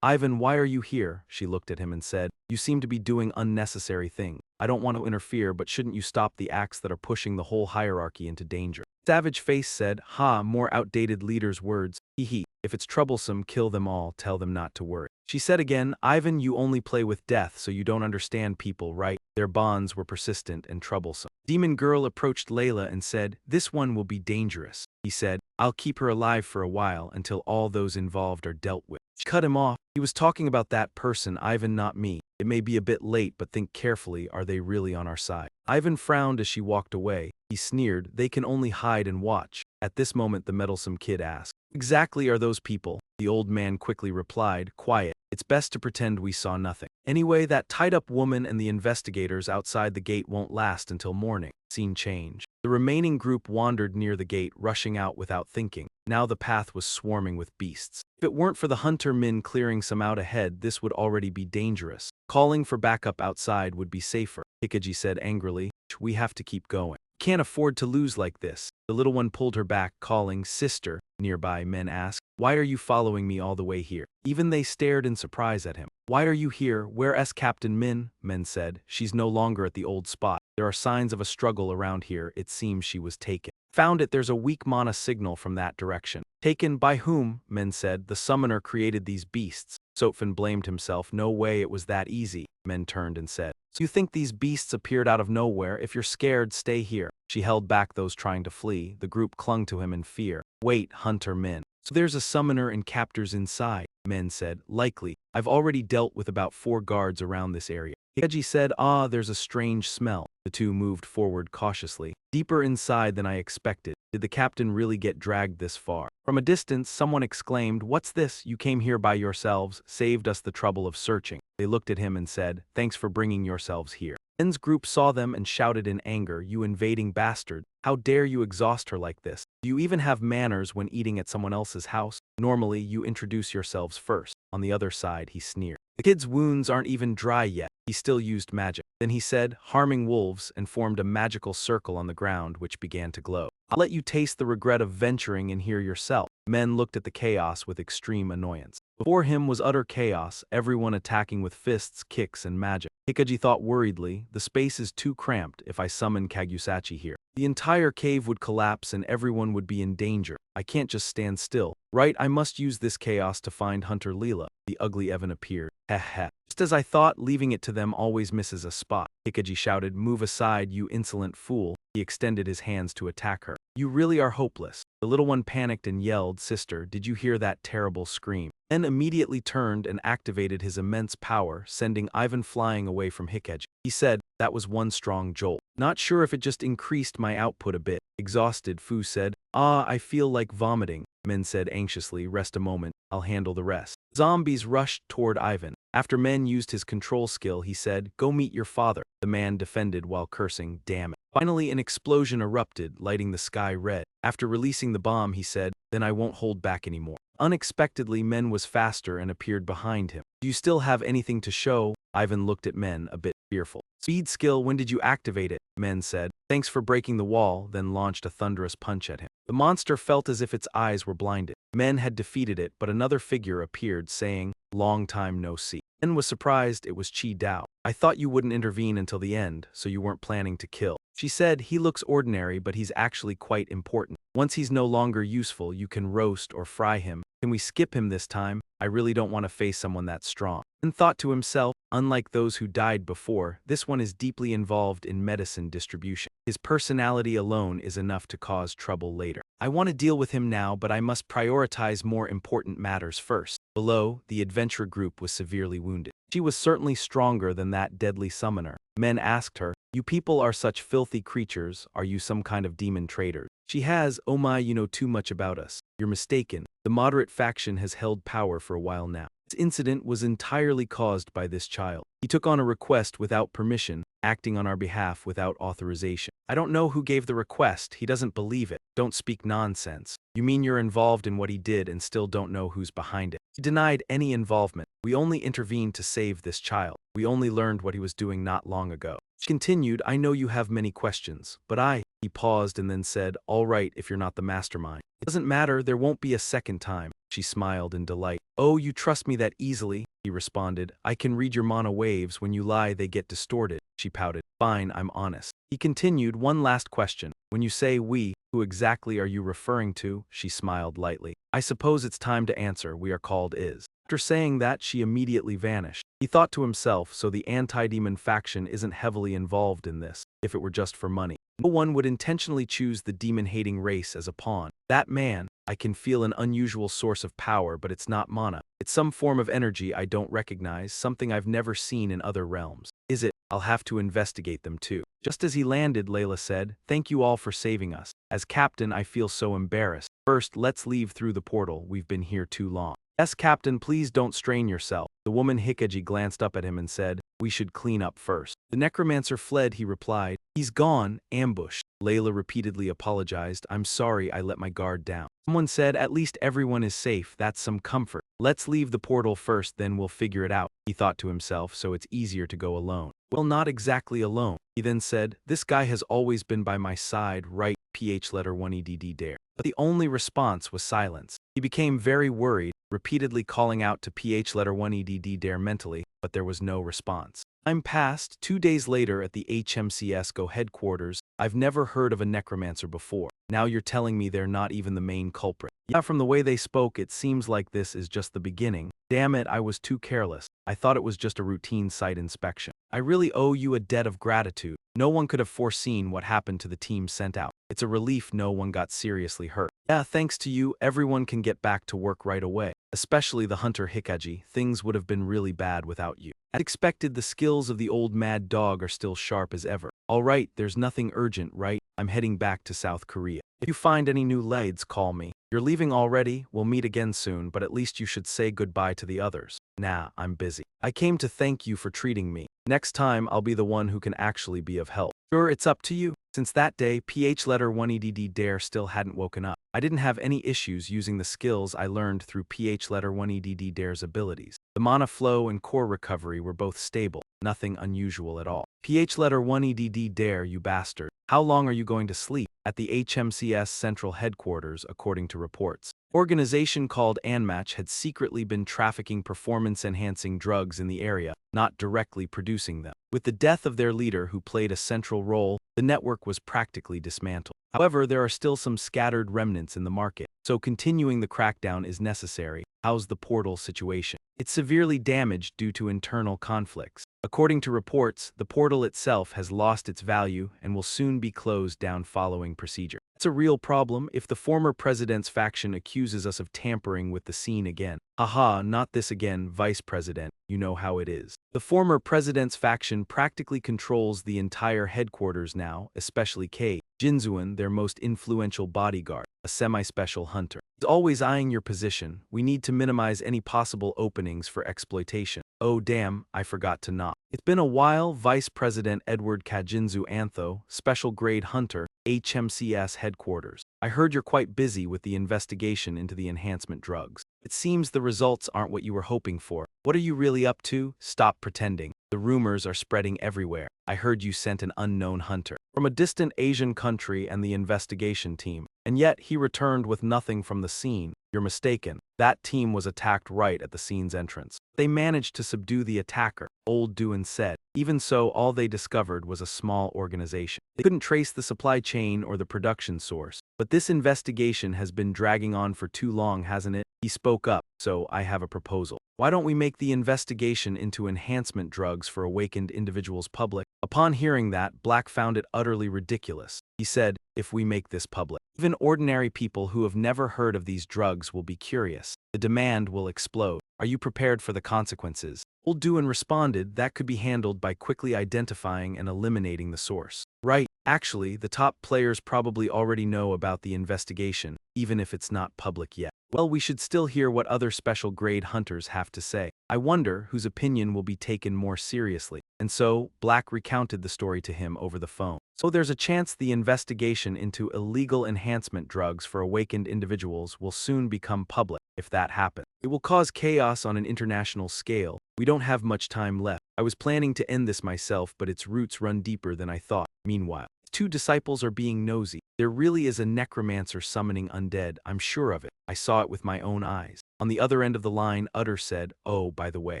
Ivan, why are you here? She looked at him and said, you seem to be doing unnecessary things. I don't want to interfere, but shouldn't you stop the acts that are pushing the whole hierarchy into danger? Savage Face said, more outdated leaders' words. If it's troublesome, kill them all, tell them not to worry. She said again, Ivan, you only play with death, so you don't understand people, right? Their bonds were persistent and troublesome. Demon Girl approached Layla and said, this one will be dangerous. He said, I'll keep her alive for a while until all those involved are dealt with. She cut him off. He was talking about that person, Ivan, not me. It may be a bit late, but think carefully, are they really on our side? Ivan frowned as she walked away. He sneered, they can only hide and watch. At this moment, the meddlesome kid asked, exactly are those people? The old man quickly replied, quiet. It's best to pretend we saw nothing. Anyway, that tied-up woman and the investigators outside the gate won't last until morning. Scene change. The remaining group wandered near the gate, rushing out without thinking. Now the path was swarming with beasts. If it weren't for the hunter men clearing some out ahead, this would already be dangerous. Calling for backup outside would be safer. Hikaji said angrily, we have to keep going. Can't afford to lose like this. The little one pulled her back, calling, sister. Nearby men asked, why are you following me all the way here? Even they stared in surprise at him. Why are you here? Where's Captain Min? Men said, she's no longer at the old spot. There are signs of a struggle around here. It seems she was taken. Found it, there's a weak mana signal from that direction. Taken by whom? Men said, the summoner created these beasts. Sotfin blamed himself. No way, it was that easy. Men turned and said, so you think these beasts appeared out of nowhere? If you're scared, stay here. She held back those trying to flee. The group clung to him in fear. Wait, Hunter Min. So there's a summoner and captors inside, Men said. Likely. I've already dealt with about 4 guards around this area. Hikaji said, ah, there's a strange smell. The two moved forward cautiously. Deeper inside than I expected. Did the captain really get dragged this far? From a distance, someone exclaimed, what's this? You came here by yourselves, saved us the trouble of searching. They looked at him and said, thanks for bringing yourselves here. Men's group saw them and shouted in anger, you invading bastard. How dare you exhaust her like this? Do you even have manners when eating at someone else's house? Normally, you introduce yourselves first. On the other side, he sneered. The kid's wounds aren't even dry yet. He still used magic. Then he said, harming wolves, and formed a magical circle on the ground which began to glow. I'll let you taste the regret of venturing in here yourself. Men looked at the chaos with extreme annoyance. Before him was utter chaos, everyone attacking with fists, kicks, and magic. Hikaji thought worriedly, the space is too cramped if I summon Kagusachi here. The entire cave would collapse and everyone would be in danger. I can't just stand still. Right, I must use this chaos to find Hunter Leela. The ugly Evan appeared. Heh heh. Just as I thought, leaving it to them always misses a spot. Hikaji shouted, move aside, you insolent fool. He extended his hands to attack her. You really are hopeless. The little one panicked and yelled, sister, did you hear that terrible scream? Then immediately turned and activated his immense power, sending Ivan flying away from Hikaji. He said, that was one strong jolt. Not sure if it just increased my output a bit. Exhausted, Fu said, ah, I feel like vomiting. Men said anxiously, rest a moment, I'll handle the rest. Zombies rushed toward Ivan. After Men used his control skill, he said, go meet your father. The man defended while cursing, damn it. Finally, an explosion erupted, lighting the sky red. After releasing the bomb, he said, then I won't hold back anymore. Unexpectedly, Men was faster and appeared behind him. Do you still have anything to show? Ivan looked at Men, a bit fearful. Speed skill, when did you activate it? Men said, thanks for breaking the wall, then launched a thunderous punch at him. The monster felt as if its eyes were blinded. Men had defeated it, but another figure appeared, saying, long time no see. Men was surprised it was Chi Dao. I thought you wouldn't intervene until the end, so you weren't planning to kill. She said, he looks ordinary, but he's actually quite important. Once he's no longer useful, you can roast or fry him. Can we skip him this time? I really don't want to face someone that strong. And thought to himself, unlike those who died before, this one is deeply involved in medicine distribution. His personality alone is enough to cause trouble later. I want to deal with him now, but I must prioritize more important matters first. Below, the adventure group was severely wounded. She was certainly stronger than that deadly summoner. Men asked her, you people are such filthy creatures, are you some kind of demon traitors? She has, oh my, you know too much about us. You're mistaken. The moderate faction has held power for a while now. This incident was entirely caused by this child. He took on a request without permission, acting on our behalf without authorization. I don't know who gave the request, he doesn't believe it. Don't speak nonsense. You mean you're involved in what he did and still don't know who's behind it? He denied any involvement. We only intervened to save this child. We only learned what he was doing not long ago. She continued, I know you have many questions, but He paused and then said, all right if you're not the mastermind. It doesn't matter, there won't be a second time. She smiled in delight. Oh, you trust me that easily? He responded. I can read your mana waves. When you lie, they get distorted. She pouted. Fine, I'm honest. He continued, one last question. When you say we, who exactly are you referring to? She smiled lightly. I suppose it's time to answer. We are called Is. After saying that, she immediately vanished. He thought to himself, so the anti-demon faction isn't heavily involved in this. If it were just for money, no one would intentionally choose the demon-hating race as a pawn. That man, I can feel an unusual source of power, but it's not mana. It's some form of energy I don't recognize, something I've never seen in other realms. Is it? I'll have to investigate them too. Just as he landed, Layla said, thank you all for saving us. As captain, I feel so embarrassed. First, let's leave through the portal. We've been here too long. Yes, Captain, please don't strain yourself. The woman Hikaji glanced up at him and said, we should clean up first. The necromancer fled, he replied. He's gone, ambushed. Layla repeatedly apologized. I'm sorry I let my guard down. Someone said, at least everyone is safe, that's some comfort. Let's leave the portal first, then we'll figure it out. He thought to himself, so it's easier to go alone. Well, not exactly alone. He then said, this guy has always been by my side, right? PH letter 1EDD dare. But the only response was silence. He became very worried, repeatedly calling out to PH letter 1EDD dare mentally, but there was no response. Time passed. 2 days later at the HMCS Go headquarters. I've never heard of a necromancer before. Now you're telling me they're not even the main culprit. Yeah, from the way they spoke, it seems like this is just the beginning. Damn it, I was too careless. I thought it was just a routine site inspection. I really owe you a debt of gratitude. No one could have foreseen what happened to the team sent out. It's a relief no one got seriously hurt. Yeah, thanks to you, everyone can get back to work right away. Especially the hunter Hikaji, things would have been really bad without you. As expected, the skills of the old mad dog are still sharp as ever. Alright, there's nothing urgent, right? I'm heading back to South Korea. If you find any new leads, call me. You're leaving already? We'll meet again soon, but at least you should say goodbye to the others. Nah, I'm busy. I came to thank you for treating me. Next time, I'll be the one who can actually be of help. Sure, it's up to you. Since that day, PH letter 1EDD Dare still hadn't woken up. I didn't have any issues using the skills I learned through PH letter 1EDD Dare's abilities. The mana flow and core recovery were both stable, nothing unusual at all. PH letter 1EDD Dare, you bastard. How long are you going to sleep? At the HMCS Central Headquarters, according to reports. Organization called Anmatch had secretly been trafficking performance-enhancing drugs in the area, not directly producing them. With the death of their leader who played a central role, the network was practically dismantled. However, there are still some scattered remnants in the market, so continuing the crackdown is necessary. How's the portal situation? It's severely damaged due to internal conflicts. According to reports, the portal itself has lost its value and will soon be closed down following procedure. It's a real problem if the former president's faction accuses us of tampering with the scene again. Haha, not this again, Vice President, you know how it is. The former president's faction practically controls the entire headquarters now, especially Kei Jinzuan, their most influential bodyguard, a semi-special hunter. He's always eyeing your position. We need to minimize any possible openings for exploitation. Oh damn, I forgot to knock. It's been a while, Vice President Edward Kajinzu Antho, Special Grade Hunter, HMCS Headquarters. I heard you're quite busy with the investigation into the enhancement drugs. It seems the results aren't what you were hoping for. What are you really up to? Stop pretending. The rumors are spreading everywhere. I heard you sent an unknown hunter from a distant Asian country and the investigation team. And yet he returned with nothing from the scene. You're mistaken. That team was attacked right at the scene's entrance. They managed to subdue the attacker, Old Duan said. Even so, all they discovered was a small organization. They couldn't trace the supply chain or the production source. But this investigation has been dragging on for too long, hasn't it? He spoke up, so I have a proposal. Why don't we make the investigation into enhancement drugs for awakened individuals public? Upon hearing that, Black found it utterly ridiculous. He said, if we make this public, even ordinary people who have never heard of these drugs will be curious. The demand will explode. Are you prepared for the consequences? Old Duan responded, that could be handled by quickly identifying and eliminating the source. Right. Actually, the top players probably already know about the investigation, even if it's not public yet. Well, we should still hear what other special grade hunters have to say. I wonder whose opinion will be taken more seriously. And so, Black recounted the story to him over the phone. So there's a chance the investigation into illegal enhancement drugs for awakened individuals will soon become public. If that happens, it will cause chaos on an international scale. We don't have much time left. I was planning to end this myself, but its roots run deeper than I thought. Meanwhile, two disciples are being nosy. There really is a necromancer summoning undead, I'm sure of it. I saw it with my own eyes. On the other end of the line, Utter said, oh, by the way,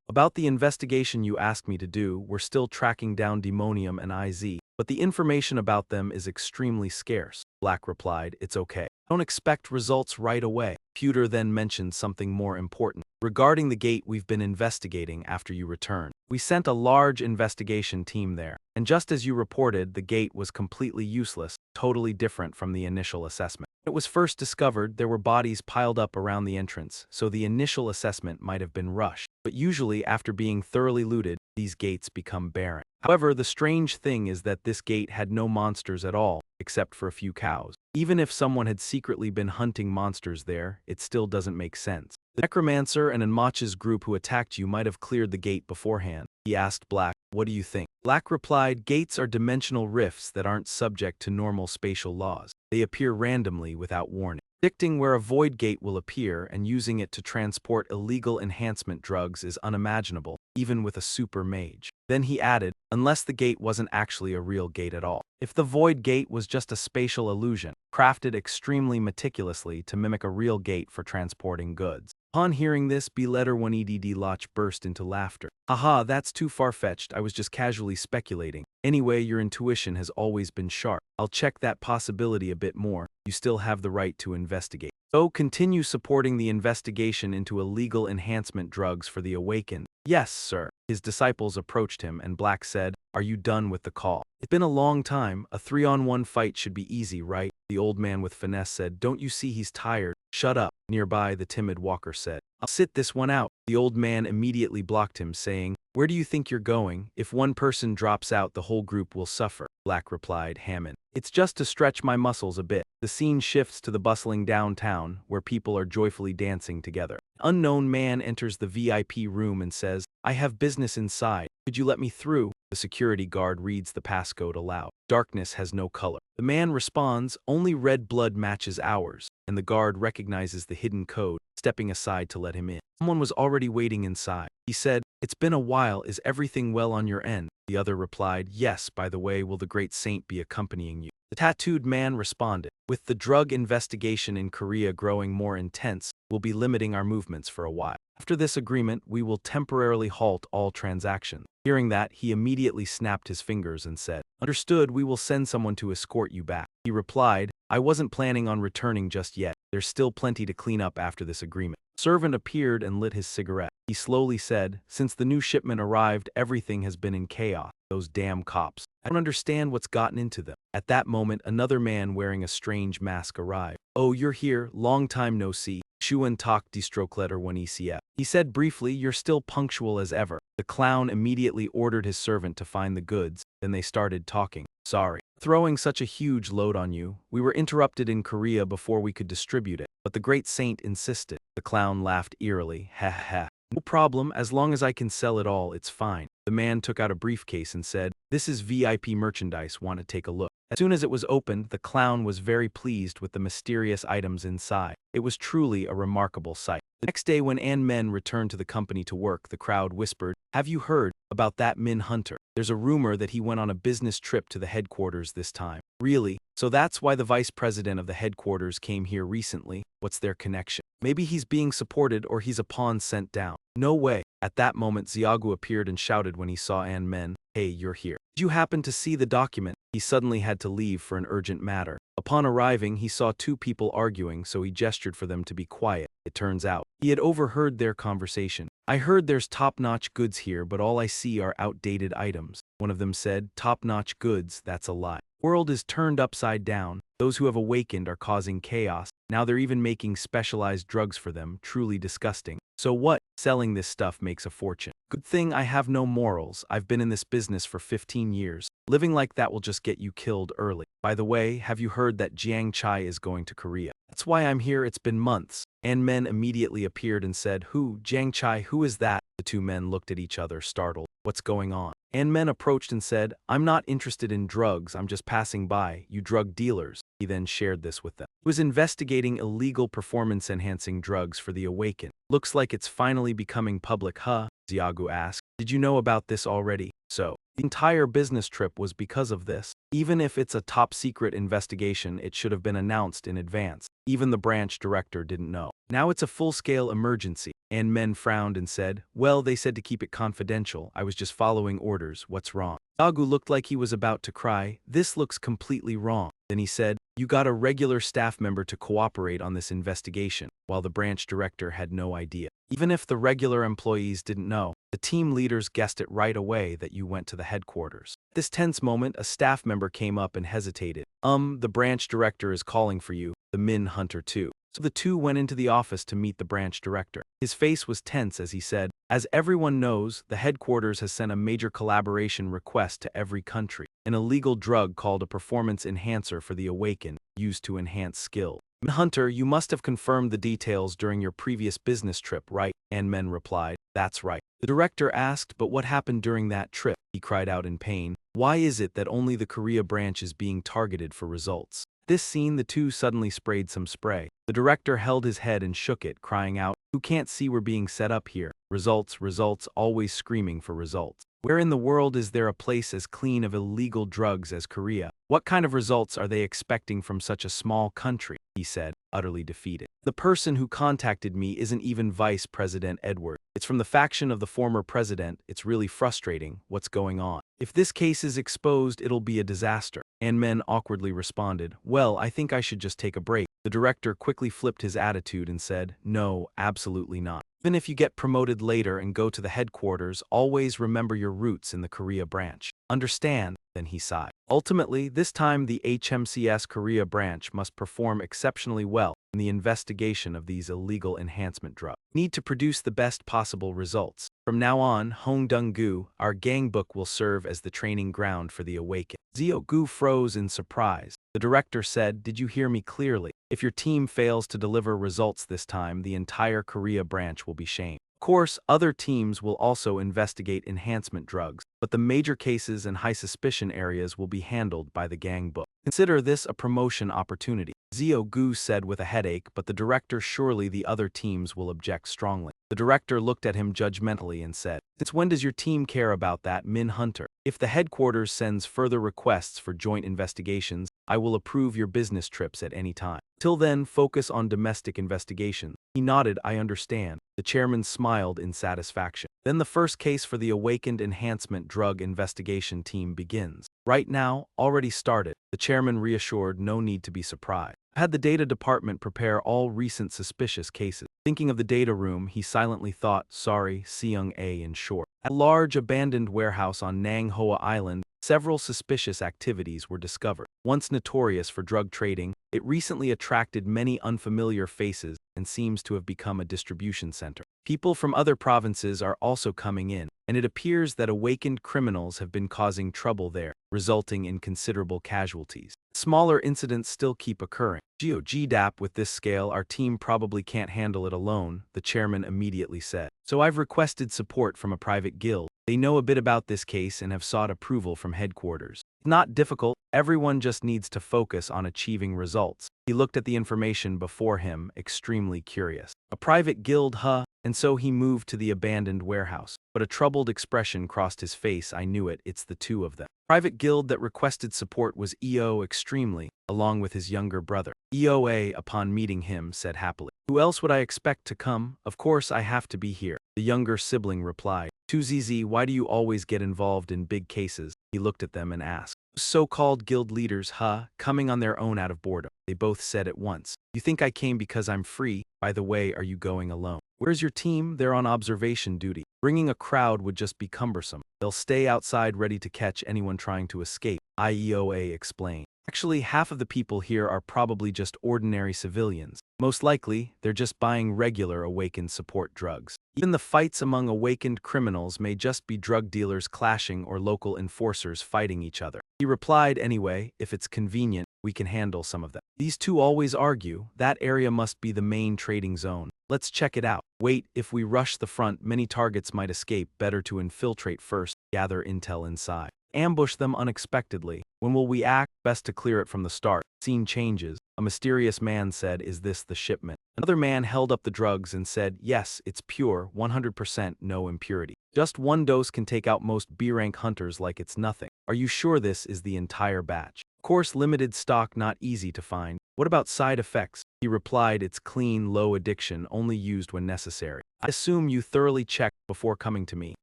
about the investigation you asked me to do, we're still tracking down Demonium and IZ, but the information about them is extremely scarce. Black replied, it's okay. Don't expect results right away. Pewter then mentioned something more important. Regarding the gate we've been investigating after you returned, we sent a large investigation team there. And just as you reported, the gate was completely useless, totally different from the initial assessment. When it was first discovered, there were bodies piled up around the entrance, so the initial assessment might have been rushed. But usually, after being thoroughly looted, these gates become barren. However, the strange thing is that this gate had no monsters at all, except for a few cows. Even if someone had secretly been hunting monsters there, it still doesn't make sense. The necromancer and Enmach's group who attacked you might have cleared the gate beforehand. He asked Black, what do you think? Black replied, gates are dimensional rifts that aren't subject to normal spatial laws. They appear randomly without warning. Predicting where a void gate will appear and using it to transport illegal enhancement drugs is unimaginable, even with a super mage. Then he added, unless the gate wasn't actually a real gate at all. If the void gate was just a spatial illusion, crafted extremely meticulously to mimic a real gate for transporting goods. Upon hearing this, B-letter 1EDD Loch burst into laughter. Haha, that's too far-fetched, I was just casually speculating. Anyway, your intuition has always been sharp. I'll check that possibility a bit more. You still have the right to investigate. So continue supporting the investigation into illegal enhancement drugs for the awakened. Yes, sir. His disciples approached him, and Black said, "Are you done with the call? It's been a long time. A 3-on-1 fight should be easy, right?" The old man with finesse said, "Don't you see he's tired? Shut up." Nearby, the timid Walker said, "I'll sit this one out." The old man immediately blocked him, saying, "Where do you think you're going? If one person drops out, the whole group will suffer." Black replied, "Hammond, it's just to stretch my muscles a bit." The scene shifts to the bustling downtown, where people are joyfully dancing together. An unknown man enters the VIP room and says, "I have business inside. Could you let me through?" The security guard reads the passcode aloud. Darkness has no color. The man responds, "Only red blood matches ours," and the guard recognizes the hidden code, stepping aside to let him in. Someone was already waiting inside. He said, "It's been a while. Is everything well on your end?" The other replied, "Yes, by the way, will the great saint be accompanying you?" The tattooed man responded, "With the drug investigation in Korea growing more intense, we'll be limiting our movements for a while. After this agreement, we will temporarily halt all transactions." Hearing that, he immediately snapped his fingers and said, "Understood, we will send someone to escort you back." He replied, "I wasn't planning on returning just yet. There's still plenty to clean up after this agreement." A servant appeared and lit his cigarette. He slowly said, "Since the new shipment arrived, everything has been in chaos. Those damn cops. I don't understand what's gotten into them." At that moment, another man wearing a strange mask arrived. "Oh, you're here. Long time no see. Shuan tak distrokletter 1 ECF." He said briefly, "You're still punctual as ever." The clown immediately ordered his servant to find the goods, then they started talking. "Sorry. Throwing such a huge load on you. We were interrupted in Korea before we could distribute it, but the great saint insisted." The clown laughed eerily. "Ha ha ha. No problem, as long as I can sell it all, it's fine." The man took out a briefcase and said, "This is VIP merchandise, want to take a look?" As soon as it was opened, the clown was very pleased with the mysterious items inside. It was truly a remarkable sight. The next day when An Men returned to the company to work, the crowd whispered, "Have you heard about that Min Hunter? There's a rumor that he went on a business trip to the headquarters this time." "Really? So that's why the vice president of the headquarters came here recently? What's their connection? Maybe he's being supported or he's a pawn sent down." "No way." At that moment, Xiaogu appeared and shouted when he saw An Men, "Hey, you're here. Did you happen to see the document?" He suddenly had to leave for an urgent matter. Upon arriving, he saw two people arguing, so he gestured for them to be quiet. It turns out, he had overheard their conversation. "I heard there's top-notch goods here, but all I see are outdated items." One of them said, "Top-notch goods, that's a lie. The world is turned upside down. Those who have awakened are causing chaos. Now they're even making specialized drugs for them, truly disgusting. So what? Selling this stuff makes a fortune. Good thing I have no morals. I've been in this business for 15 years. Living like that will just get you killed early. By the way, have you heard that Jiang Chai is going to Korea? That's why I'm here, it's been months." And men immediately appeared and said, "Who? Jiang Chai, who is that?" The two men looked at each other, startled. "What's going on?" And men approached and said, "I'm not interested in drugs, I'm just passing by, you drug dealers." He then shared this with them. He was investigating illegal performance-enhancing drugs for the awakened. "Looks like it's finally becoming public, huh?" Xiaogu asked. "Did you know about this already?" "So, the entire business trip was because of this. Even if it's a top-secret investigation, it should have been announced in advance. Even the branch director didn't know. Now it's a full-scale emergency." And men frowned and said, "Well, they said to keep it confidential. I was just following orders. What's wrong?" Xiaogu looked like he was about to cry. "This looks completely wrong." Then he said, "You got a regular staff member to cooperate on this investigation," while the branch director had no idea. Even if the regular employees didn't know, the team leaders guessed it right away that you went to the headquarters. At this tense moment, a staff member came up and hesitated. The branch director is calling for you, the Min Hunter too." So the two went into the office to meet the branch director. His face was tense as he said, "As everyone knows, the headquarters has sent a major collaboration request to every country. An illegal drug called a performance enhancer for the awakened, used to enhance skill. Hunter, you must have confirmed the details during your previous business trip, right?" And men replied, "That's right." The director asked, "But what happened during that trip?" He cried out in pain. "Why is it that only the Korea branch is being targeted for results?" This scene, the two suddenly sprayed some spray. The director held his head and shook it, crying out, "Who can't see we're being set up here? Results, results, always screaming for results. Where in the world is there a place as clean of illegal drugs as Korea? What kind of results are they expecting from such a small country?" he said, utterly defeated. The person who contacted me isn't even Vice President Edward. It's from the faction of the former president. It's really frustrating. What's going on? If this case is exposed, it'll be a disaster. And Men awkwardly responded, well, I think I should just take a break. The director quickly flipped his attitude and said, no, absolutely not. Even if you get promoted later and go to the headquarters, always remember your roots in the Korea branch. Understand? Then he sighed. Ultimately, this time the HMCS Korea branch must perform exceptionally well in the investigation of these illegal enhancement drugs. Need to produce the best possible results. From now on, Hongdong-gu, our gang book will serve as the training ground for the awakened. Zio-gu froze in surprise. The director said, did you hear me clearly? If your team fails to deliver results this time, the entire Korea branch will be shamed. Of course, other teams will also investigate enhancement drugs, but the major cases and high suspicion areas will be handled by the gang book. Consider this a promotion opportunity. Zio-gu said with a headache, but the director, surely the other teams will object strongly. The director looked at him judgmentally and said, since when does your team care about that, Min Hunter? If the headquarters sends further requests for joint investigations, I will approve your business trips at any time. Till then, focus on domestic investigations. He nodded, I understand. The chairman smiled in satisfaction. Then the first case for the Awakened Enhancement Drug Investigation Team begins. Right now, already started. The chairman reassured, no need to be surprised. Had the data department prepare all recent suspicious cases. Thinking of the data room, he silently thought, sorry, Seung-A in short. At a large abandoned warehouse on Nang Hoa Island, several suspicious activities were discovered. Once notorious for drug trading, it recently attracted many unfamiliar faces and seems to have become a distribution center. People from other provinces are also coming in, and it appears that awakened criminals have been causing trouble there, resulting in considerable casualties. Smaller incidents still keep occurring. GDAP, with this scale, our team probably can't handle it alone, the chairman immediately said. So I've requested support from a private guild. They know a bit about this case and have sought approval from headquarters. Not difficult, everyone just needs to focus on achieving results. He looked at the information before him, extremely curious. A private guild, huh? And so he moved to the abandoned warehouse. But a troubled expression crossed his face. I knew it, it's the two of them. Private guild that requested support was EO extremely, along with his younger brother. EOA, upon meeting him, said happily. Who else would I expect to come? Of course I have to be here. The younger sibling replied. 2ZZ, why do you always get involved in big cases? He looked at them and asked. So-called guild leaders, huh? Coming on their own out of boredom. They both said at once. You think I came because I'm free? By the way, are you going alone? Where's your team? They're on observation duty. Bringing a crowd would just be cumbersome. They'll stay outside ready to catch anyone trying to escape, IEOA explained. Actually, half of the people here are probably just ordinary civilians. Most likely, they're just buying regular awakened support drugs. Even the fights among awakened criminals may just be drug dealers clashing or local enforcers fighting each other. He replied, anyway, if it's convenient, we can handle some of them. These two always argue, that area must be the main trading zone. Let's check it out. Wait, if we rush the front, many targets might escape. Better to infiltrate first, gather intel inside. Ambush them unexpectedly. When will we act? Best to clear it from the start. Scene changes. A mysterious man said, is this the shipment? Another man held up the drugs and said, yes, it's pure, 100% no impurity. Just one dose can take out most B-rank hunters like it's nothing. Are you sure this is the entire batch? Of course, limited stock, not easy to find. What about side effects? He replied, it's clean, low addiction, only used when necessary. I assume you thoroughly checked before coming to me.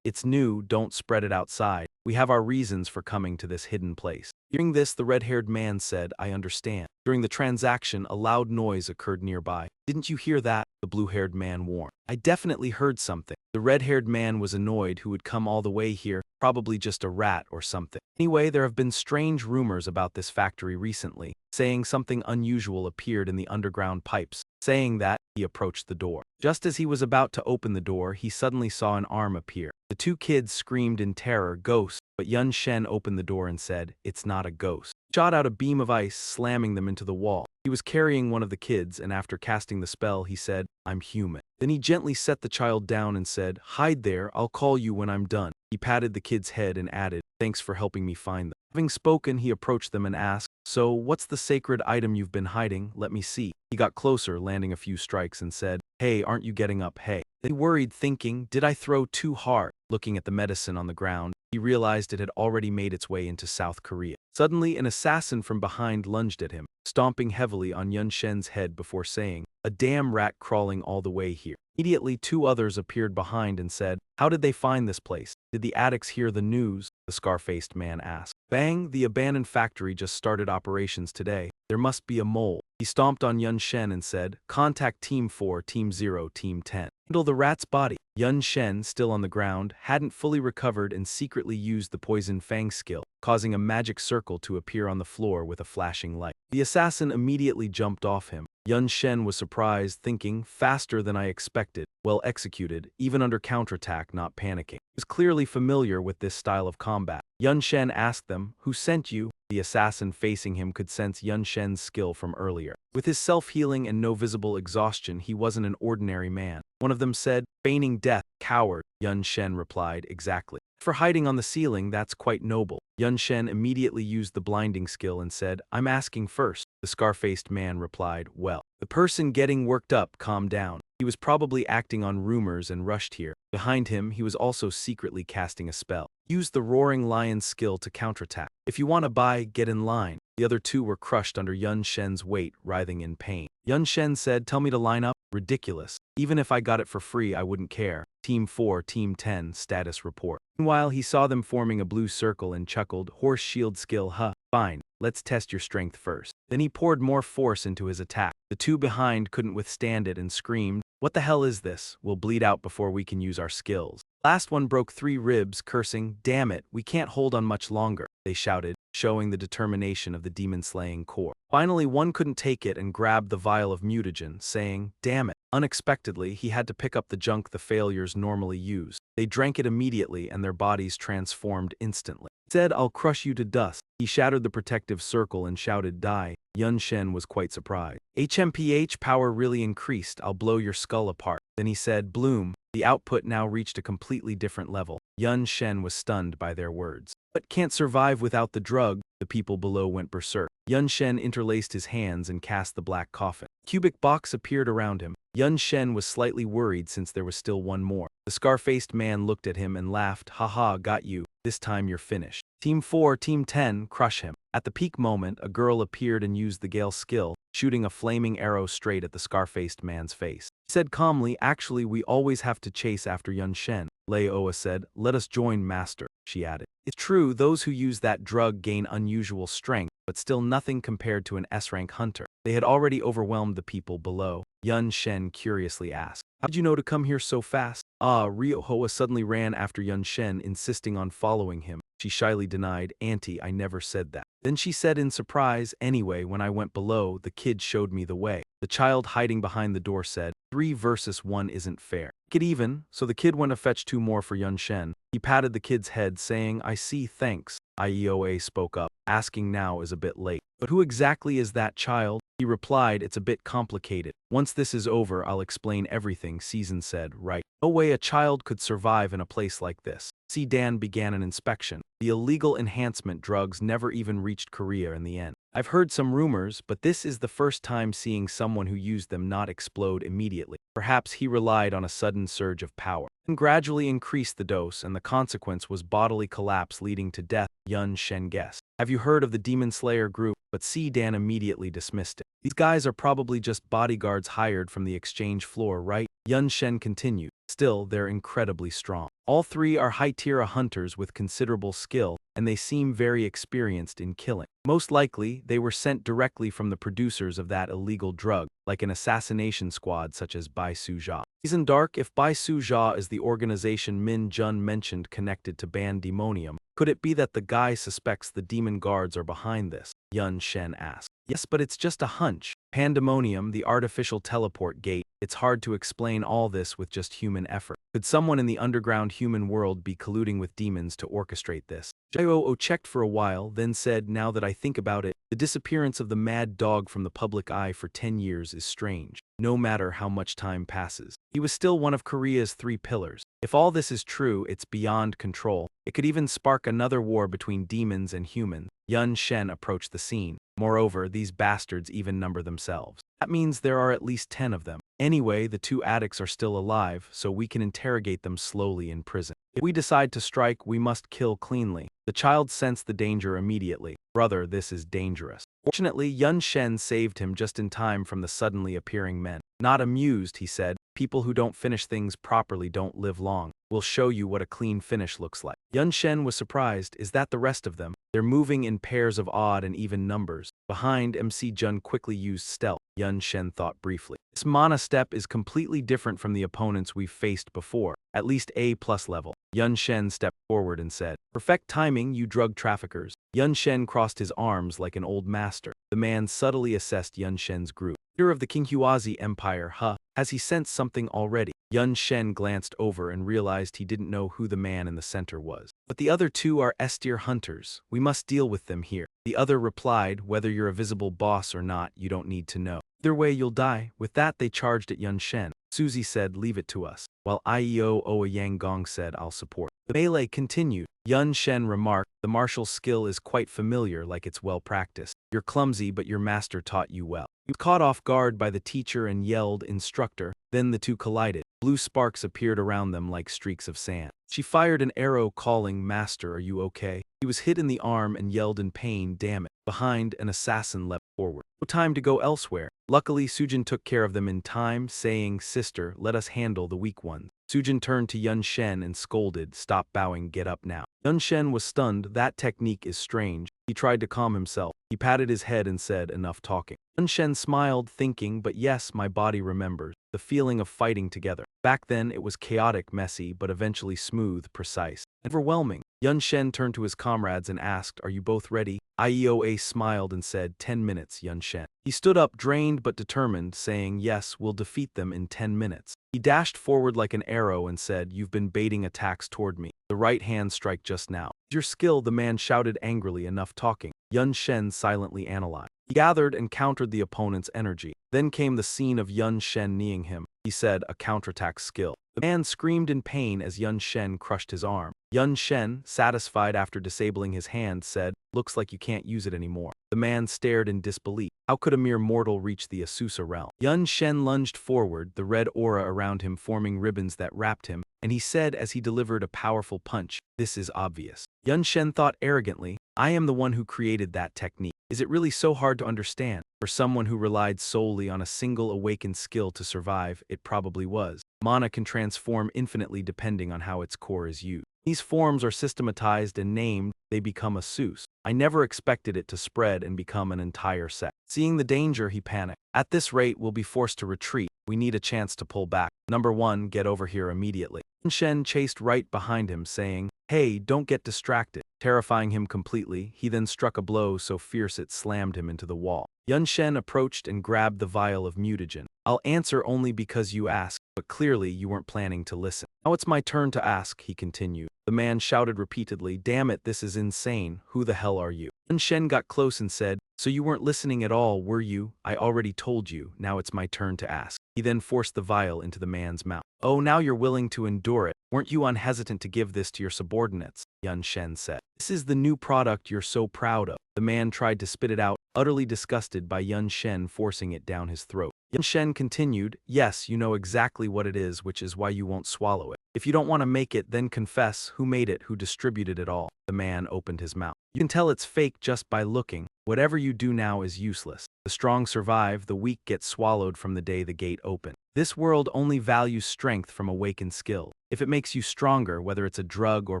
It's new, don't spread it outside. We have our reasons for coming to this hidden place. Hearing this, the red-haired man said, I understand. During the transaction, a loud noise occurred nearby. Didn't you hear that? The blue-haired man warned. I definitely heard something. The red-haired man was annoyed who had come all the way here, probably just a rat or something. Anyway, there have been strange rumors about this factory recently, saying something unusual appeared in the underground pipes. Saying that, he approached the door. Just as he was about to open the door, he suddenly saw an arm appear. The two kids screamed in terror, ghost, but Yun Shen opened the door and said, it's not a ghost. Shot out a beam of ice, slamming them into the wall. He was carrying one of the kids, and after casting the spell, he said, I'm human. Then he gently set the child down and said, hide there, I'll call you when I'm done. He patted the kid's head and added, thanks for helping me find them. Having spoken, he approached them and asked, so what's the sacred item you've been hiding? Let me see. He got closer, landing a few strikes, and said, hey, aren't you getting up, hey? They worried, thinking, did I throw too hard? Looking at the medicine on the ground, he realized it had already made its way into South Korea. Suddenly, an assassin from behind lunged at him. stomping heavily on Yun Shen's head before saying, "A damn rat crawling all the way here." Immediately, two others appeared behind and said, "How did they find this place? Did the addicts hear the news?" The scar-faced man asked. "Bang, the abandoned factory just started operations today. There must be a mole." He stomped on Yun Shen and said, "Contact Team 4, Team 0, Team 10. Handle the rat's body." Yun Shen, still on the ground, hadn't fully recovered and secretly used the Poison Fang skill, causing a magic circle to appear on the floor with a flashing light. The assassin immediately jumped off him. Yun Shen was surprised, thinking, "Faster than I expected, well executed, even under counterattack, not panicking." He was clearly familiar with this style of combat. Yun Shen asked them, "Who sent you?" The assassin facing him could sense Yun Shen's skill from earlier. With his self-healing and no visible exhaustion, he wasn't an ordinary man. One of them said, "Feigning death, coward." Yun Shen replied, "Exactly. For hiding on the ceiling, that's quite noble." Yun Shen immediately used the blinding skill and said, "I'm asking first." The scar-faced man replied, "Well." The person getting worked up calmed down. He was probably acting on rumors and rushed here. Behind him, he was also secretly casting a spell. Use the Roaring Lion skill to counterattack. If you want to buy, get in line. The other two were crushed under Yun Shen's weight, writhing in pain. Yun Shen said, "Tell me to line up?" "Ridiculous. Even if I got it for free, I wouldn't care. Team 4, Team 10, status report." Meanwhile, he saw them forming a blue circle and chuckled, "Horse shield skill, huh? Fine, let's test your strength first." Then he poured more force into his attack. The two behind couldn't withstand it and screamed, "What the hell is this? We'll bleed out before we can use our skills." Last one broke 3 ribs, cursing, "Damn it, we can't hold on much longer," they shouted, showing the determination of the demon-slaying core. Finally, one couldn't take it and grabbed the vial of mutagen, saying, "Damn it." Unexpectedly, he had to pick up the junk the failures normally use. They drank it immediately and their bodies transformed instantly. "Said, I'll crush you to dust." He shattered the protective circle and shouted, "Die." Yun Shen was quite surprised. "HMPH power really increased. I'll blow your skull apart." Then he said, "Bloom." The output now reached a completely different level. Yun Shen was stunned by their words. "But can't survive without the drug." The people below went berserk. Yun Shen interlaced his hands and cast the black coffin. A cubic box appeared around him. Yun Shen was slightly worried since there was still one more. The scar-faced man looked at him and laughed, "Haha, got you. This time you're finished. Team 4, Team 10, crush him." At the peak moment, a girl appeared and used the Gale skill, shooting a flaming arrow straight at the scar-faced man's face. He said calmly, "Actually, we always have to chase after Yun Shen." Leoa said, "Let us join, master," she added. "It's true, those who use that drug gain unusual strength, but still nothing compared to an S-rank hunter." They had already overwhelmed the people below. Yun Shen curiously asked, "How'd you know to come here so fast?" Riohoa suddenly ran after Yun Shen, insisting on following him. She shyly denied, "Auntie, I never said that." Then she said in surprise, "Anyway, when I went below, the kid showed me the way." The child hiding behind the door said, 3 versus 1 isn't fair. Get even." So the kid went to fetch 2 more for Yun Shen. He patted the kid's head, saying, "I see, thanks." Ioa spoke up, asking now is a bit late. "But who exactly is that child?" He replied, "It's a bit complicated. Once this is over, I'll explain everything," Season said, "Right. No way a child could survive in a place like this." Dan began an inspection. The illegal enhancement drugs never even reached Korea in the end. "I've heard some rumors, but this is the first time seeing someone who used them not explode immediately. Perhaps he relied on a sudden surge of power and gradually increased the dose, and the consequence was bodily collapse leading to death," Yun Shen guessed. "Have you heard of the Demon Slayer group?" But Dan immediately dismissed it. "These guys are probably just bodyguards hired from the exchange floor, right?" Yun Shen continued. "Still, they're incredibly strong. All 3 are high-tier hunters with considerable skill, and they seem very experienced in killing. Most likely, they were sent directly from the producers of that illegal drug, like an assassination squad such as Bai Suja. Season Dark, if Bai Suja is the organization Min Jun mentioned connected to Bandemonium, could it be that the guy suspects the demon guards are behind this? Yun Shen asked. "Yes, but it's just a hunch. Pandemonium, the artificial teleport gate, it's hard to explain all this with just human effort. Could someone in the underground human world be colluding with demons to orchestrate this?" Jio checked for a while, then said, "Now that I think about it, the disappearance of the mad dog from the public eye for 10 years is strange. No matter how much time passes, he was still one of Korea's 3 pillars. If all this is true, it's beyond control. It could even spark another war between demons and humans." Yun Shen approached the scene. "Moreover, these bastards even number themselves. That means there are at least 10 of them. Anyway, the two addicts are still alive, so we can interrogate them slowly in prison. If we decide to strike, we must kill cleanly. The child sensed the danger immediately. Brother, this is dangerous. Fortunately, Yun Shen saved him just in time from the suddenly appearing men. Not amused, he said, people who don't finish things properly don't live long. We'll show you what a clean finish looks like. Yun Shen was surprised. Is that the rest of them? They're moving in pairs of odd and even numbers. Behind, MC Jun quickly used stealth. Yun Shen thought briefly. This mana step is completely different from the opponents we've faced before, at least A+ level. Yun Shen stepped forward and said, "Perfect timing, you drug traffickers." Yun Shen crossed his arms like an old master. The man subtly assessed Yun Shen's group. Leader of the Qinghuazi Empire, has he sensed something already? Yun Shen glanced over and realized he didn't know who the man in the center was. But the other two are Estir hunters. We must deal with them here. The other replied, whether you're a visible boss or not, you don't need to know. Either way, you'll die. With that, they charged at Yun Shen. Suzy said, leave it to us. While Ieo Oa Yang Gong said, I'll support. The melee continued. Yun Shen remarked, the martial skill is quite familiar, like it's well practiced. You're clumsy, but your master taught you well. You caught off guard by the teacher and yelled, instructor. Then the two collided. Blue sparks appeared around them like streaks of sand. She fired an arrow calling, Master, are you okay? He was hit in the arm and yelled in pain, damn it. Behind, an assassin leapt forward. No time to go elsewhere. Luckily, Sujin took care of them in time, saying, Sister, let us handle the weak ones. Sujin turned to Yun Shen and scolded, stop bowing, get up now. Yun Shen was stunned. That technique is strange. He tried to calm himself. He patted his head and said, enough talking. Yun Shen smiled, thinking, but yes, my body remembers. The feeling of fighting together. Back then, it was chaotic, messy, but eventually smooth, precise, overwhelming. Yun Shen turned to his comrades and asked, are you both ready? Ioa smiled and said, 10 minutes, Yun Shen. He stood up, drained but determined, saying, yes, we'll defeat them in 10 minutes. He dashed forward like an arrow and said, you've been baiting attacks toward me. The right hand strike just now. Your skill, the man shouted angrily, enough talking. Yun Shen silently analyzed. He gathered and countered the opponent's energy. Then came the scene of Yun Shen kneeing him. He said, a counterattack skill. The man screamed in pain as Yun Shen crushed his arm. Yun Shen, satisfied after disabling his hand, said, looks like you can't use it anymore. The man stared in disbelief. How could a mere mortal reach the Asusa realm? Yun Shen lunged forward, the red aura around him forming ribbons that wrapped him, and he said as he delivered a powerful punch, this is obvious. Yun Shen thought arrogantly, I am the one who created that technique. Is it really so hard to understand? For someone who relied solely on a single awakened skill to survive, it probably was. Mana can transform infinitely depending on how its core is used. These forms are systematized and named, they become a Sus. I never expected it to spread and become an entire sect. Seeing the danger, he panicked. At this rate, we'll be forced to retreat. We need a chance to pull back. Number 1, get over here immediately. Yun Shen chased right behind him, saying, hey, don't get distracted. Terrifying him completely, he then struck a blow so fierce it slammed him into the wall. Yun Shen approached and grabbed the vial of mutagen. I'll answer only because you asked, but clearly you weren't planning to listen. Now it's my turn to ask, he continued. The man shouted repeatedly, damn it, this is insane. Who the hell are you? Yun Shen got close and said, so you weren't listening at all, were you? I already told you. Now it's my turn to ask. He then forced the vial into the man's mouth. Oh, now you're willing to endure it. Weren't you unhesitant to give this to your subordinates? Yun Shen said. This is the new product you're so proud of. The man tried to spit it out, utterly disgusted by Yun Shen forcing it down his throat. Yun Shen continued, yes, you know exactly what it is, which is why you won't swallow it. If you don't want to make it, then confess who made it, who distributed it all. The man opened his mouth. You can tell it's fake just by looking. Whatever you do now is useless. The strong survive, the weak get swallowed from the day the gate opened. This world only values strength from awakened skill. If it makes you stronger, whether it's a drug or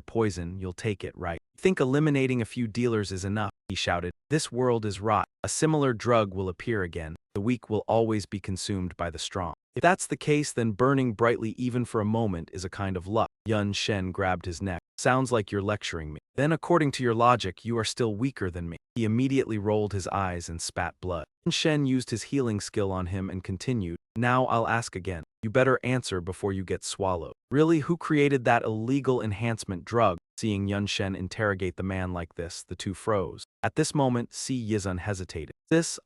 poison, you'll take it, right? Think eliminating a few dealers is enough, he shouted. This world is rot. A similar drug will appear again. The weak will always be consumed by the strong. If that's the case, then burning brightly even for a moment is a kind of luck. Yun Shen grabbed his neck. Sounds like you're lecturing me. Then according to your logic, you are still weaker than me. He immediately rolled his eyes and spat blood. Yun Shen used his healing skill on him and continued, now I'll ask again. You better answer before you get swallowed. Really, who created that illegal enhancement drug? Seeing Yun Shen interrogate the man like this, the two froze. At this moment, Si Yizun hesitated.